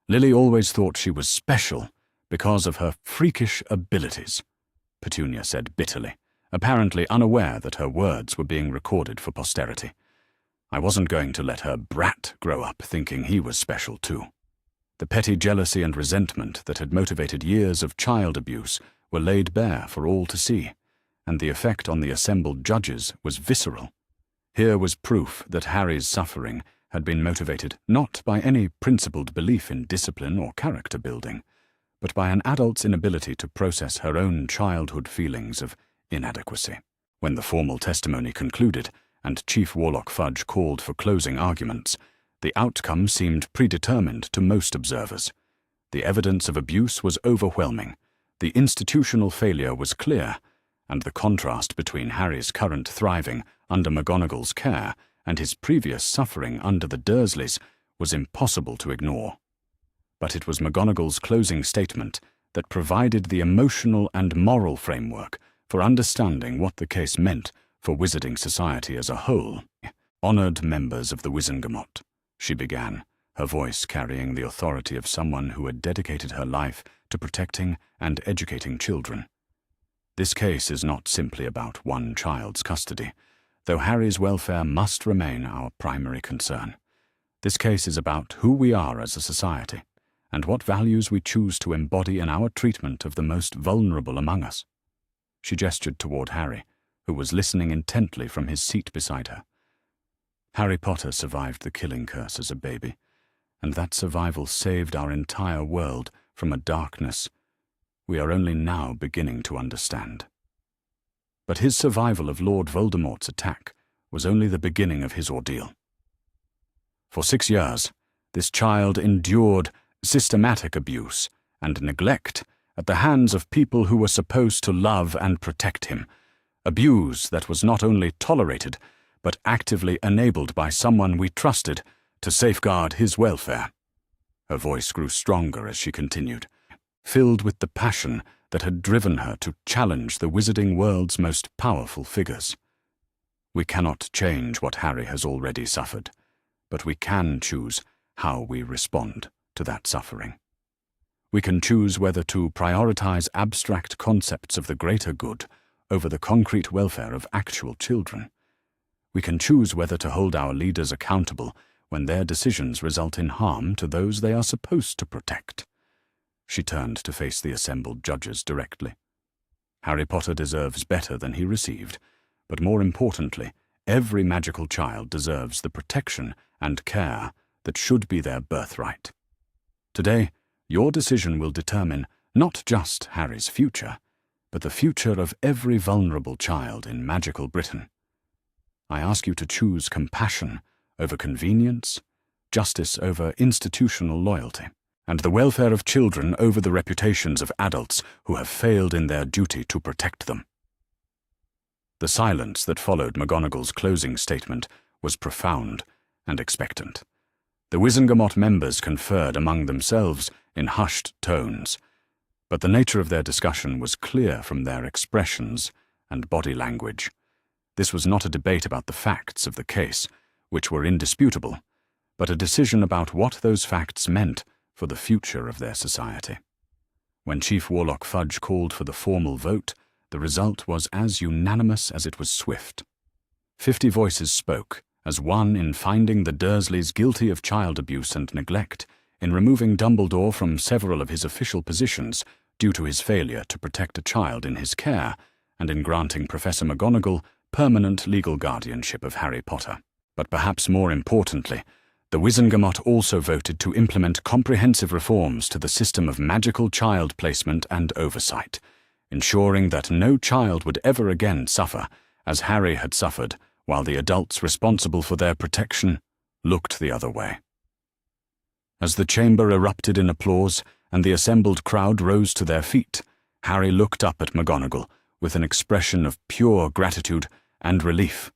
"Lily always thought she was special because of her freakish abilities," Petunia said bitterly, apparently unaware that her words were being recorded for posterity. "I wasn't going to let her brat grow up thinking he was special too." The petty jealousy and resentment that had motivated years of child abuse were laid bare for all to see, and the effect on the assembled judges was visceral. Here was proof that Harry's suffering had been motivated not by any principled belief in discipline or character building, but by an adult's inability to process her own childhood feelings of inadequacy. When the formal testimony concluded and Chief Warlock Fudge called for closing arguments, the outcome seemed predetermined to most observers. The evidence of abuse was overwhelming, the institutional failure was clear, and the contrast between Harry's current thriving under McGonagall's care and his previous suffering under the Dursleys was impossible to ignore. But it was McGonagall's closing statement that provided the emotional and moral framework for understanding what the case meant for Wizarding Society as a whole. "Honored members of the Wizengamot," she began, her voice carrying the authority of someone who had dedicated her life to protecting and educating children. "This case is not simply about one child's custody, though Harry's welfare must remain our primary concern. This case is about who we are as a society, and what values we choose to embody in our treatment of the most vulnerable among us." She gestured toward Harry, who was listening intently from his seat beside her. Harry Potter survived the killing curse as a baby, and that survival saved our entire world from a darkness we are only now beginning to understand. But his survival of Lord Voldemort's attack was only the beginning of his ordeal. For 6 years, this child endured systematic abuse and neglect at the hands of people who were supposed to love and protect him, abuse that was not only tolerated, but actively enabled by someone we trusted to safeguard his welfare. Her voice grew stronger as she continued, filled with the passion that had driven her to challenge the wizarding world's most powerful figures. We cannot change what Harry has already suffered, but we can choose how we respond to that suffering. We can choose whether to prioritize abstract concepts of the greater good over the concrete welfare of actual children. We can choose whether to hold our leaders accountable when their decisions result in harm to those they are supposed to protect. She turned to face the assembled judges directly. Harry Potter deserves better than he received, but more importantly, every magical child deserves the protection and care that should be their birthright. Today, your decision will determine not just Harry's future, but the future of every vulnerable child in magical Britain. I ask you to choose compassion over convenience, justice over institutional loyalty, and the welfare of children over the reputations of adults who have failed in their duty to protect them. The silence that followed McGonagall's closing statement was profound and expectant. The Wizengamot members conferred among themselves in hushed tones, but the nature of their discussion was clear from their expressions and body language. This was not a debate about the facts of the case, which were indisputable, but a decision about what those facts meant for the future of their society. When Chief Warlock Fudge called for the formal vote, the result was as unanimous as it was swift. 50 voices spoke, as one in finding the Dursleys guilty of child abuse and neglect, in removing Dumbledore from several of his official positions due to his failure to protect a child in his care, and in granting Professor McGonagall permanent legal guardianship of Harry Potter. But perhaps more importantly, the Wizengamot also voted to implement comprehensive reforms to the system of magical child placement and oversight, ensuring that no child would ever again suffer as Harry had suffered while the adults responsible for their protection looked the other way. As the chamber erupted in applause and the assembled crowd rose to their feet, Harry looked up at McGonagall with an expression of pure gratitude and relief.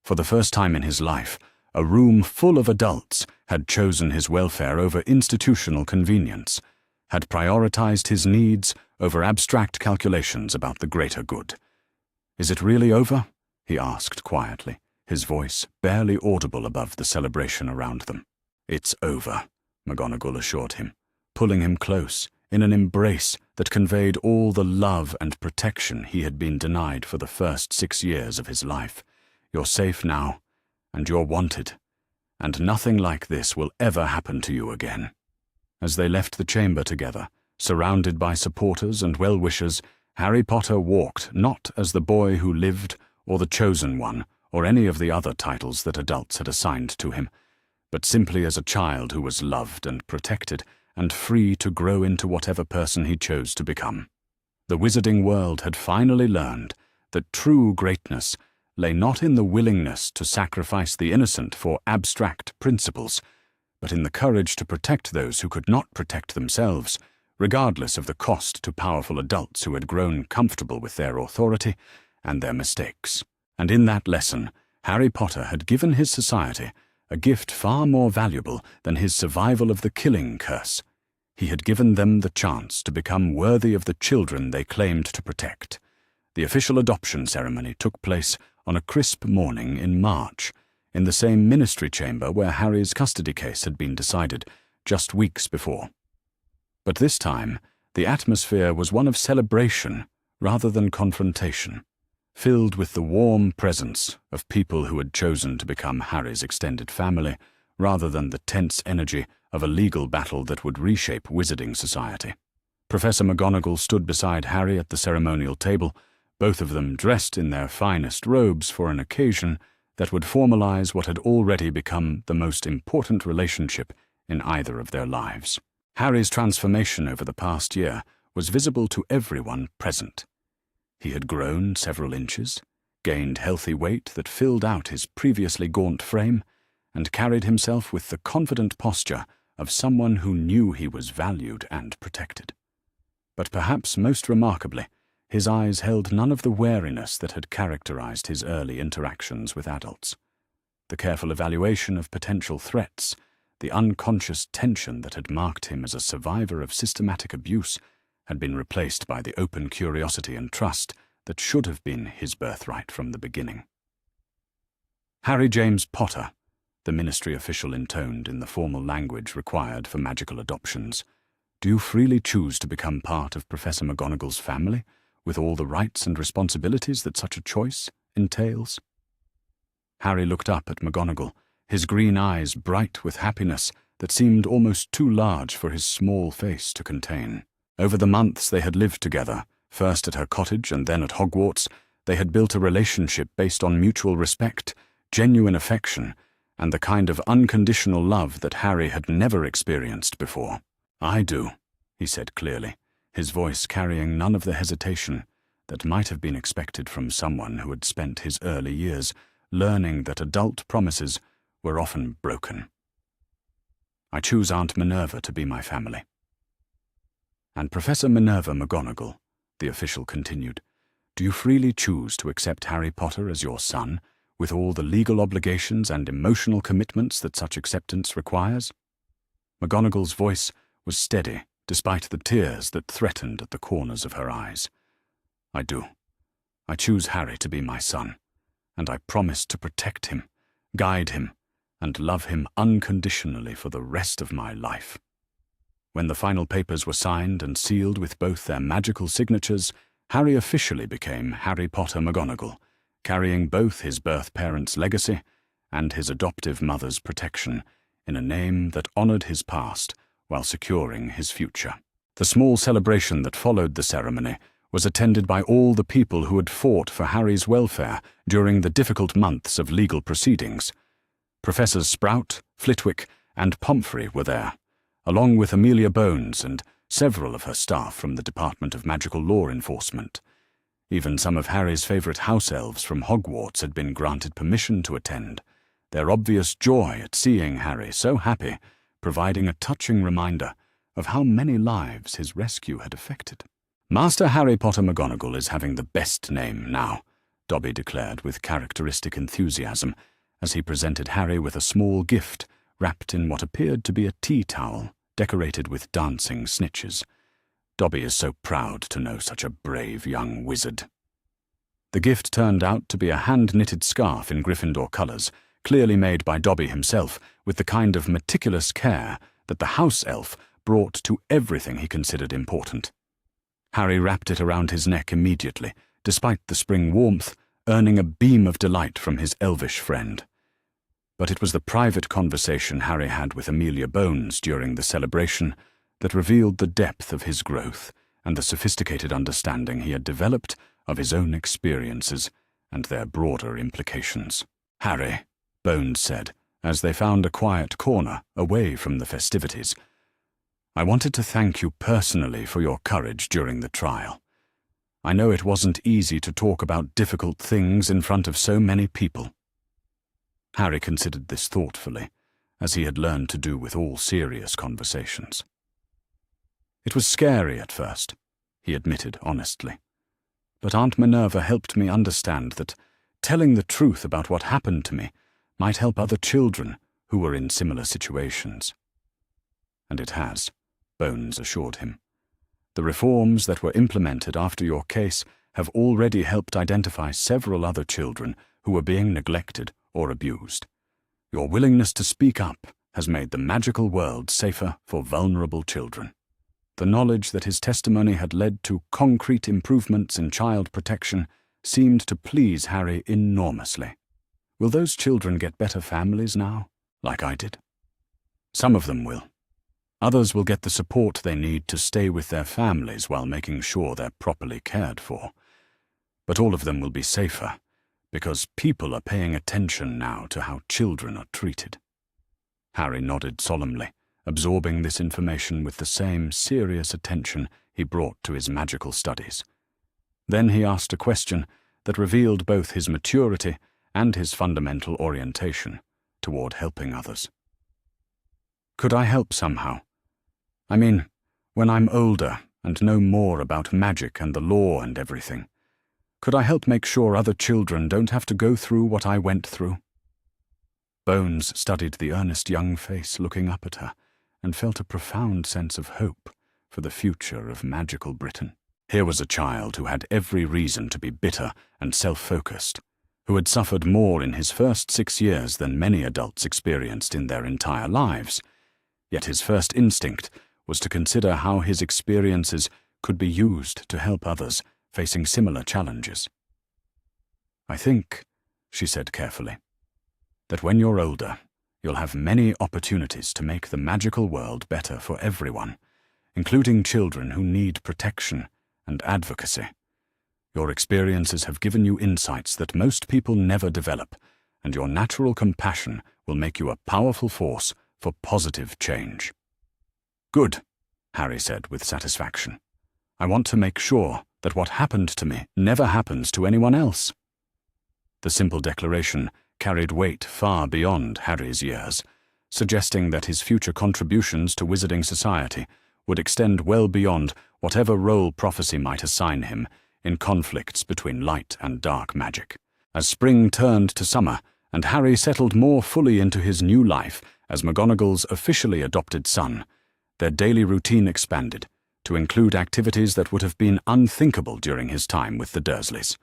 For the first time in his life, a room full of adults had chosen his welfare over institutional convenience, had prioritized his needs over abstract calculations about the greater good. "Is it really over?" he asked quietly, his voice barely audible above the celebration around them. "It's over," McGonagall assured him, pulling him close in an embrace that conveyed all the love and protection he had been denied for the first 6 years of his life. "You're safe now, and you're wanted, and nothing like this will ever happen to you again." As they left the chamber together, surrounded by supporters and well-wishers, Harry Potter walked not as the boy who lived or the chosen one or any of the other titles that adults had assigned to him, but simply as a child who was loved and protected and free to grow into whatever person he chose to become. The wizarding world had finally learned that true greatness lay not in the willingness to sacrifice the innocent for abstract principles, but in the courage to protect those who could not protect themselves, regardless of the cost to powerful adults who had grown comfortable with their authority and their mistakes. And in that lesson, Harry Potter had given his society a gift far more valuable than his survival of the killing curse. He had given them the chance to become worthy of the children they claimed to protect. The official adoption ceremony took place on a crisp morning in March, in the same ministry chamber where Harry's custody case had been decided just weeks before. But this time, the atmosphere was one of celebration rather than confrontation, filled with the warm presence of people who had chosen to become Harry's extended family, rather than the tense energy of a legal battle that would reshape wizarding society. Professor McGonagall stood beside Harry at the ceremonial table, both of them dressed in their finest robes for an occasion that would formalize what had already become the most important relationship in either of their lives. Harry's transformation over the past year was visible to everyone present. He had grown several inches, gained healthy weight that filled out his previously gaunt frame, and carried himself with the confident posture of someone who knew he was valued and protected. But perhaps most remarkably, his eyes held none of the wariness that had characterized his early interactions with adults. The careful evaluation of potential threats, the unconscious tension that had marked him as a survivor of systematic abuse, had been replaced by the open curiosity and trust that should have been his birthright from the beginning. Harry James Potter, the ministry official intoned in the formal language required for magical adoptions, do you freely choose to become part of Professor McGonagall's family, with all the rights and responsibilities that such a choice entails? Harry looked up at McGonagall, his green eyes bright with happiness that seemed almost too large for his small face to contain. Over the months they had lived together, first at her cottage and then at Hogwarts, they had built a relationship based on mutual respect, genuine affection, and the kind of unconditional love that Harry had never experienced before. "I do," he said clearly, his voice carrying none of the hesitation that might have been expected from someone who had spent his early years learning that adult promises were often broken. "I choose Aunt Minerva to be my family." "And Professor Minerva McGonagall," the official continued, "do you freely choose to accept Harry Potter as your son, with all the legal obligations and emotional commitments that such acceptance requires?" McGonagall's voice was steady, despite the tears that threatened at the corners of her eyes. "I do. I choose Harry to be my son, and I promise to protect him, guide him, and love him unconditionally for the rest of my life." When the final papers were signed and sealed with both their magical signatures, Harry officially became Harry Potter McGonagall, carrying both his birth parents' legacy and his adoptive mother's protection in a name that honored his past while securing his future. The small celebration that followed the ceremony was attended by all the people who had fought for Harry's welfare during the difficult months of legal proceedings. Professors Sprout, Flitwick, and Pomfrey were there, along with Amelia Bones and several of her staff from the Department of Magical Law Enforcement. Even some of Harry's favorite house elves from Hogwarts had been granted permission to attend, their obvious joy at seeing Harry so happy, providing a touching reminder of how many lives his rescue had affected. "Master Harry Potter McGonagall is having the best name now," Dobby declared with characteristic enthusiasm, as he presented Harry with a small gift wrapped in what appeared to be a tea towel decorated with dancing snitches. "Dobby is so proud to know such a brave young wizard." The gift turned out to be a hand-knitted scarf in Gryffindor colours, clearly made by Dobby himself, with the kind of meticulous care that the house elf brought to everything he considered important. Harry wrapped it around his neck immediately, despite the spring warmth, earning a beam of delight from his elvish friend. But it was the private conversation Harry had with Amelia Bones during the celebration that revealed the depth of his growth and the sophisticated understanding he had developed of his own experiences and their broader implications. "Harry," Bones said, as they found a quiet corner away from the festivities, "I wanted to thank you personally for your courage during the trial. I know it wasn't easy to talk about difficult things in front of so many people." Harry considered this thoughtfully, as he had learned to do with all serious conversations. "It was scary at first," he admitted honestly. "But Aunt Minerva helped me understand that telling the truth about what happened to me might help other children who were in similar situations." "And it has," Bones assured him. "The reforms that were implemented after your case have already helped identify several other children who were being neglected or abused. Your willingness to speak up has made the magical world safer for vulnerable children." The knowledge that his testimony had led to concrete improvements in child protection seemed to please Harry enormously. "Will those children get better families now, like I did?" "Some of them will. Others will get the support they need to stay with their families while making sure they're properly cared for. But all of them will be safer, Because people are paying attention now to how children are treated. Harry nodded solemnly, absorbing this information with the same serious attention he brought to his magical studies. Then he asked a question that revealed both his maturity and his fundamental orientation toward helping others. Could I help somehow? I mean, when I'm older and know more about magic and the law and everything, could I help make sure other children don't have to go through what I went through? Bones studied the earnest young face looking up at her and felt a profound sense of hope for the future of magical Britain. Here was a child who had every reason to be bitter and self-focused, who had suffered more in his first 6 years than many adults experienced in their entire lives. Yet his first instinct was to consider how his experiences could be used to help others facing similar challenges. I think, she said carefully, that when you're older, you'll have many opportunities to make the magical world better for everyone, including children who need protection and advocacy. Your experiences have given you insights that most people never develop, and your natural compassion will make you a powerful force for positive change. Good, Harry said with satisfaction. I want to make sure that what happened to me never happens to anyone else. The simple declaration carried weight far beyond Harry's years, suggesting that his future contributions to Wizarding Society would extend well beyond whatever role prophecy might assign him in conflicts between light and dark magic. As spring turned to summer and Harry settled more fully into his new life as McGonagall's officially adopted son, their daily routine expanded to include activities that would have been unthinkable during his time with the Dursleys.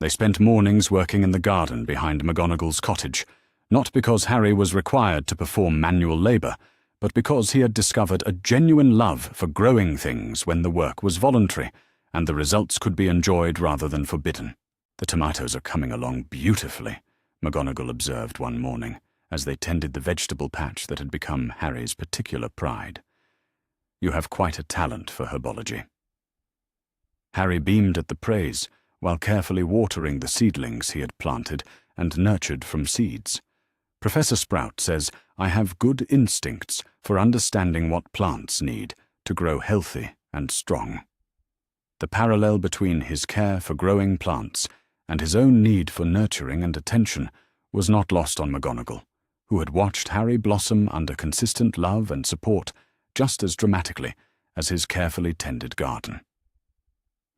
They spent mornings working in the garden behind McGonagall's cottage, not because Harry was required to perform manual labor, but because he had discovered a genuine love for growing things when the work was voluntary, and the results could be enjoyed rather than forbidden. The tomatoes are coming along beautifully, McGonagall observed one morning, as they tended the vegetable patch that had become Harry's particular pride. You have quite a talent for herbology. Harry beamed at the praise, while carefully watering the seedlings he had planted and nurtured from seeds. Professor Sprout says I have good instincts for understanding what plants need to grow healthy and strong. The parallel between his care for growing plants and his own need for nurturing and attention was not lost on McGonagall, who had watched Harry blossom under consistent love and support just as dramatically as his carefully tended garden.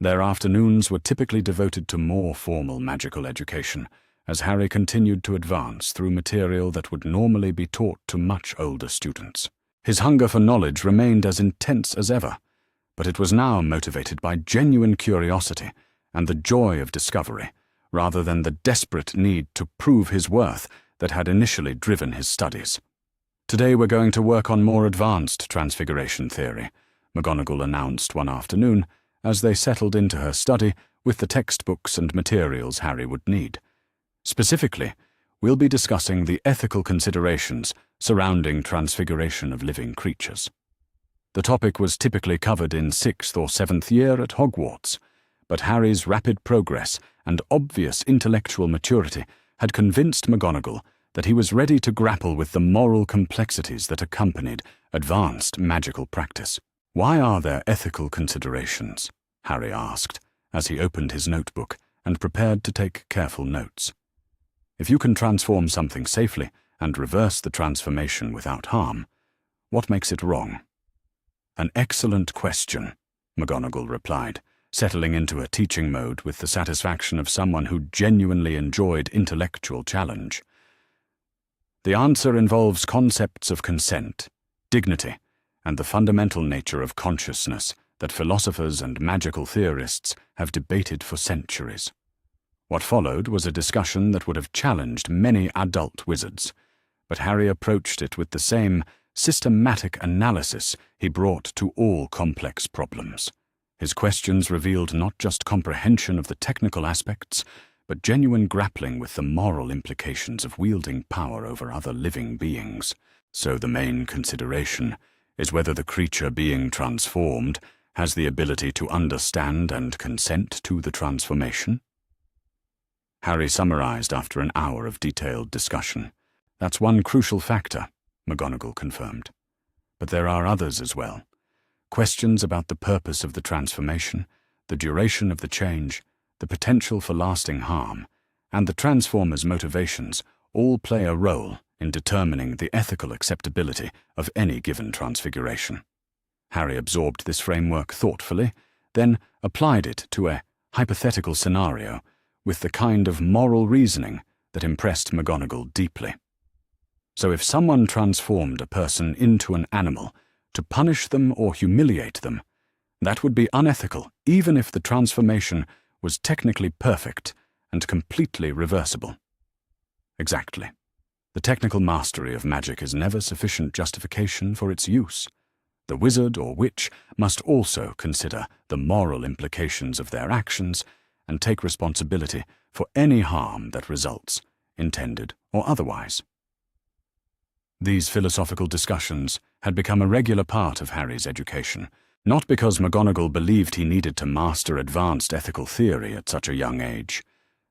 Their afternoons were typically devoted to more formal magical education, as Harry continued to advance through material that would normally be taught to much older students. His hunger for knowledge remained as intense as ever, but it was now motivated by genuine curiosity and the joy of discovery, rather than the desperate need to prove his worth that had initially driven his studies. Today we're going to work on more advanced transfiguration theory, McGonagall announced one afternoon, as they settled into her study with the textbooks and materials Harry would need. Specifically, we'll be discussing the ethical considerations surrounding transfiguration of living creatures. The topic was typically covered in 6th or 7th year at Hogwarts, but Harry's rapid progress and obvious intellectual maturity had convinced McGonagall that he was ready to grapple with the moral complexities that accompanied advanced magical practice. Why are there ethical considerations? Harry asked, as he opened his notebook and prepared to take careful notes. If you can transform something safely and reverse the transformation without harm, what makes it wrong? An excellent question, McGonagall replied, settling into a teaching mode with the satisfaction of someone who genuinely enjoyed intellectual challenge. The answer involves concepts of consent, dignity, and the fundamental nature of consciousness that philosophers and magical theorists have debated for centuries. What followed was a discussion that would have challenged many adult wizards, but Harry approached it with the same systematic analysis he brought to all complex problems. His questions revealed not just comprehension of the technical aspects, but genuine grappling with the moral implications of wielding power over other living beings. So the main consideration is whether the creature being transformed has the ability to understand and consent to the transformation? Harry summarized after an hour of detailed discussion. That's one crucial factor, McGonagall confirmed. But there are others as well. Questions about the purpose of the transformation, the duration of the change, the potential for lasting harm, and the transformer's motivations all play a role in determining the ethical acceptability of any given transfiguration. Harry absorbed this framework thoughtfully, then applied it to a hypothetical scenario with the kind of moral reasoning that impressed McGonagall deeply. So if someone transformed a person into an animal to punish them or humiliate them, that would be unethical even if the transformation was technically perfect and completely reversible. Exactly. The technical mastery of magic is never sufficient justification for its use. The wizard or witch must also consider the moral implications of their actions and take responsibility for any harm that results, intended or otherwise. These philosophical discussions had become a regular part of Harry's education, not because McGonagall believed he needed to master advanced ethical theory at such a young age,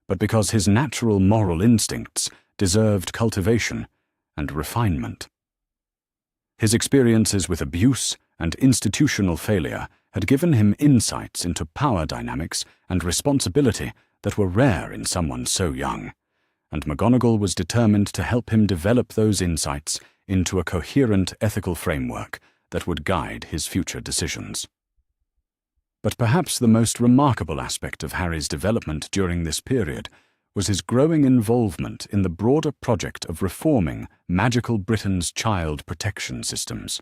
but because his natural moral instincts deserved cultivation and refinement. His experiences with abuse and institutional failure had given him insights into power dynamics and responsibility that were rare in someone so young, and McGonagall was determined to help him develop those insights into a coherent ethical framework that would guide his future decisions. But perhaps the most remarkable aspect of Harry's development during this period was his growing involvement in the broader project of reforming magical Britain's child protection systems.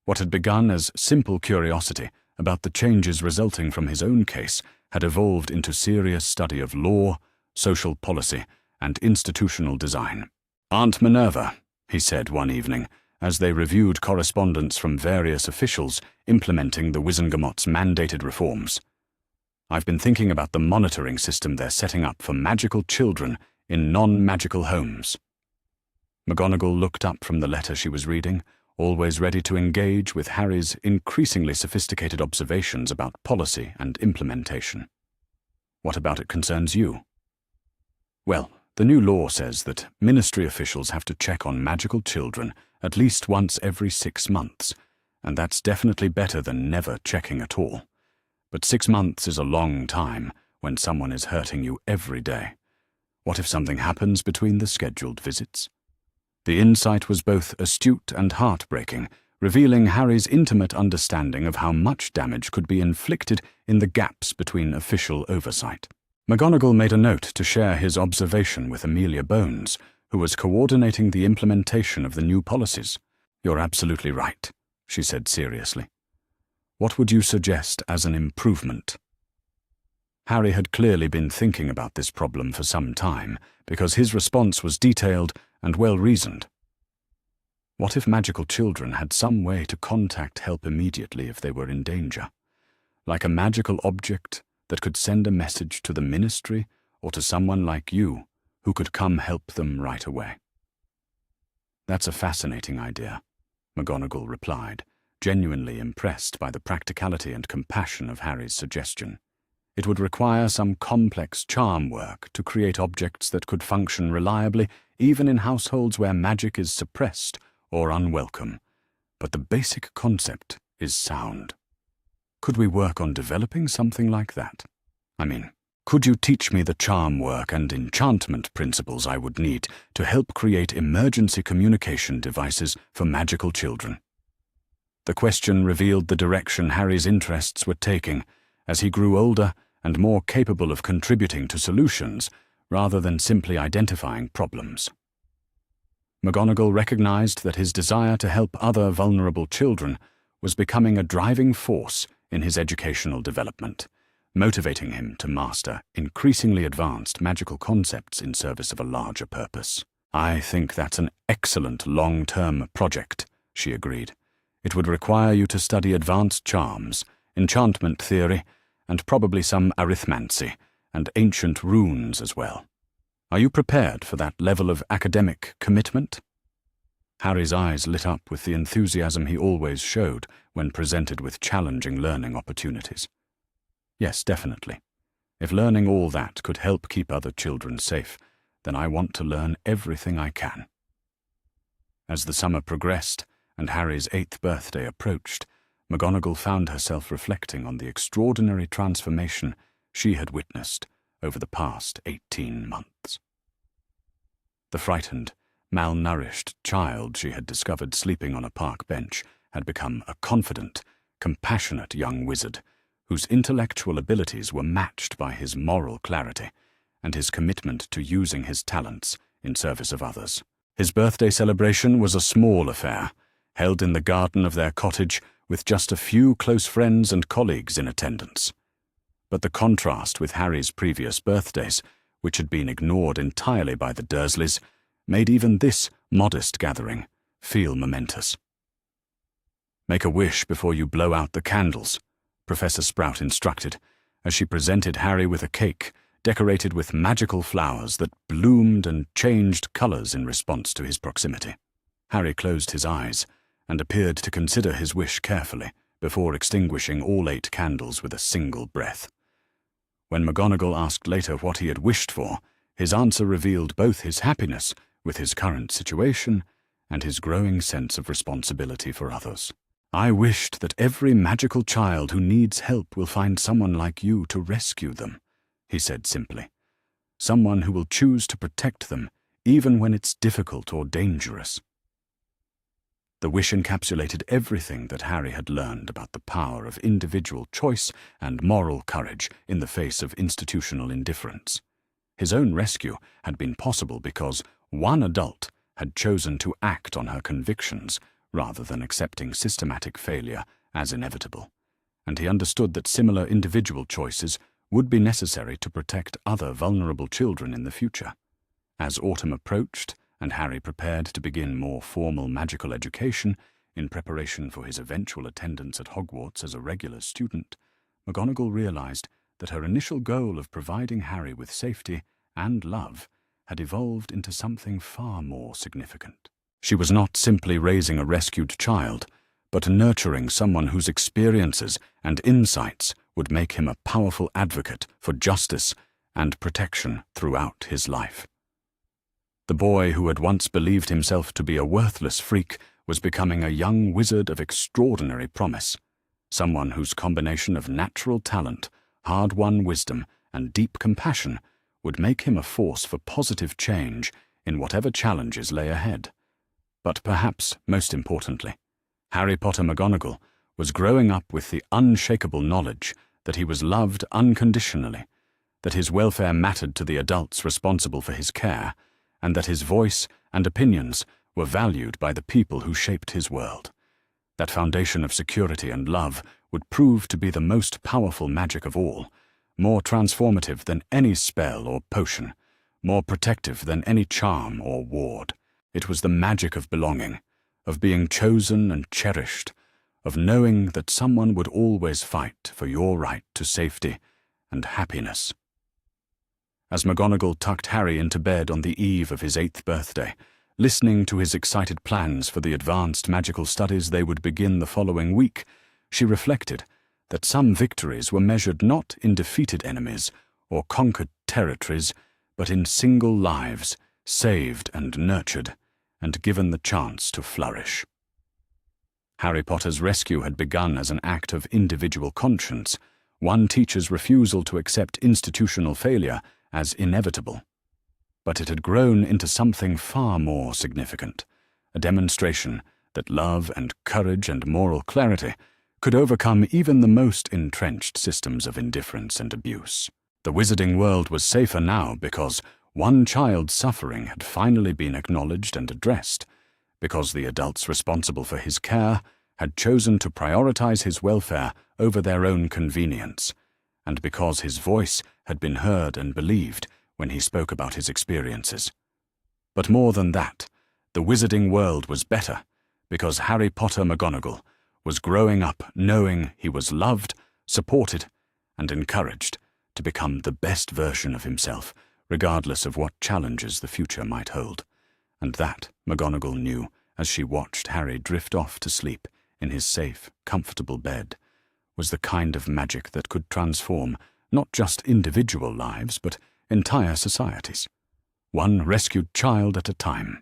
What had begun as simple curiosity about the changes resulting from his own case had evolved into serious study of law, social policy, and institutional design. "Aunt Minerva," he said one evening, as they reviewed correspondence from various officials implementing the Wizengamot's mandated reforms, "I've been thinking about the monitoring system they're setting up for magical children in non-magical homes." McGonagall looked up from the letter she was reading, always ready to engage with Harry's increasingly sophisticated observations about policy and implementation. "What about it concerns you?" "Well, the new law says that ministry officials have to check on magical children at least once every 6 months, and that's definitely better than never checking at all. But 6 months is a long time when someone is hurting you every day. What if something happens between the scheduled visits?" The insight was both astute and heartbreaking, revealing Harry's intimate understanding of how much damage could be inflicted in the gaps between official oversight. McGonagall made a note to share his observation with Amelia Bones, who was coordinating the implementation of the new policies. "You're absolutely right," she said seriously. "What would you suggest as an improvement?" Harry had clearly been thinking about this problem for some time, because his response was detailed and well-reasoned. What if magical children had some way to contact help immediately if they were in danger? Like a magical object that could send a message to the ministry or to someone like you who could come help them right away. "That's a fascinating idea," McGonagall replied, genuinely impressed by the practicality and compassion of Harry's suggestion. It would require some complex charm work to create objects that could function reliably even in households where magic is suppressed or unwelcome. But the basic concept is sound. Could we work on developing something like that? I mean, could you teach me the charm work and enchantment principles I would need to help create emergency communication devices for magical children? The question revealed the direction Harry's interests were taking as he grew older and more capable of contributing to solutions rather than simply identifying problems. McGonagall recognized that his desire to help other vulnerable children was becoming a driving force in his educational development, motivating him to master increasingly advanced magical concepts in service of a larger purpose. "I think that's an excellent long-term project," she agreed. "It would require you to study advanced charms, enchantment theory, and probably some arithmancy and ancient runes as well. Are you prepared for that level of academic commitment?" Harry's eyes lit up with the enthusiasm he always showed when presented with challenging learning opportunities. "Yes, definitely. If learning all that could help keep other children safe, then I want to learn everything I can." As the summer progressed and Harry's 8th birthday approached, McGonagall found herself reflecting on the extraordinary transformation she had witnessed over the past 18 months. The frightened, malnourished child she had discovered sleeping on a park bench had become a confident, compassionate young wizard whose intellectual abilities were matched by his moral clarity and his commitment to using his talents in service of others. His birthday celebration was a small affair, held in the garden of their cottage with just a few close friends and colleagues in attendance. But the contrast with Harry's previous birthdays, which had been ignored entirely by the Dursleys, made even this modest gathering feel momentous. "Make a wish before you blow out the candles," Professor Sprout instructed, as she presented Harry with a cake decorated with magical flowers that bloomed and changed colors in response to his proximity. Harry closed his eyes and appeared to consider his wish carefully before extinguishing all 8 candles with a single breath. When McGonagall asked later what he had wished for, his answer revealed both his happiness with his current situation and his growing sense of responsibility for others. "I wished that every magical child who needs help will find someone like you to rescue them," he said simply. "Someone who will choose to protect them, even when it's difficult or dangerous." The wish encapsulated everything that Harry had learned about the power of individual choice and moral courage in the face of institutional indifference. His own rescue had been possible because one adult had chosen to act on her convictions rather than accepting systematic failure as inevitable, and he understood that similar individual choices would be necessary to protect other vulnerable children in the future. As autumn approached, and Harry prepared to begin more formal magical education in preparation for his eventual attendance at Hogwarts as a regular student, McGonagall realized that her initial goal of providing Harry with safety and love had evolved into something far more significant. She was not simply raising a rescued child, but nurturing someone whose experiences and insights would make him a powerful advocate for justice and protection throughout his life. The boy who had once believed himself to be a worthless freak was becoming a young wizard of extraordinary promise, someone whose combination of natural talent, hard-won wisdom, and deep compassion would make him a force for positive change in whatever challenges lay ahead. But perhaps most importantly, Harry Potter McGonagall was growing up with the unshakable knowledge that he was loved unconditionally, that his welfare mattered to the adults responsible for his care, and that his voice and opinions were valued by the people who shaped his world. That foundation of security and love would prove to be the most powerful magic of all, more transformative than any spell or potion, more protective than any charm or ward. It was the magic of belonging, of being chosen and cherished, of knowing that someone would always fight for your right to safety and happiness. As McGonagall tucked Harry into bed on the eve of his 8th birthday, listening to his excited plans for the advanced magical studies they would begin the following week, she reflected that some victories were measured not in defeated enemies or conquered territories, but in single lives, saved and nurtured, and given the chance to flourish. Harry Potter's rescue had begun as an act of individual conscience, one teacher's refusal to accept institutional failure as inevitable. But it had grown into something far more significant, a demonstration that love and courage and moral clarity could overcome even the most entrenched systems of indifference and abuse. The wizarding world was safer now because one child's suffering had finally been acknowledged and addressed, because the adults responsible for his care had chosen to prioritize his welfare over their own convenience, and because his voice had been heard and believed when he spoke about his experiences. But more than that, the wizarding world was better because Harry Potter McGonagall was growing up knowing he was loved, supported, and encouraged to become the best version of himself, regardless of what challenges the future might hold. And that, McGonagall knew as she watched Harry drift off to sleep in his safe, comfortable bed, was the kind of magic that could transform not just individual lives, but entire societies. One rescued child at a time.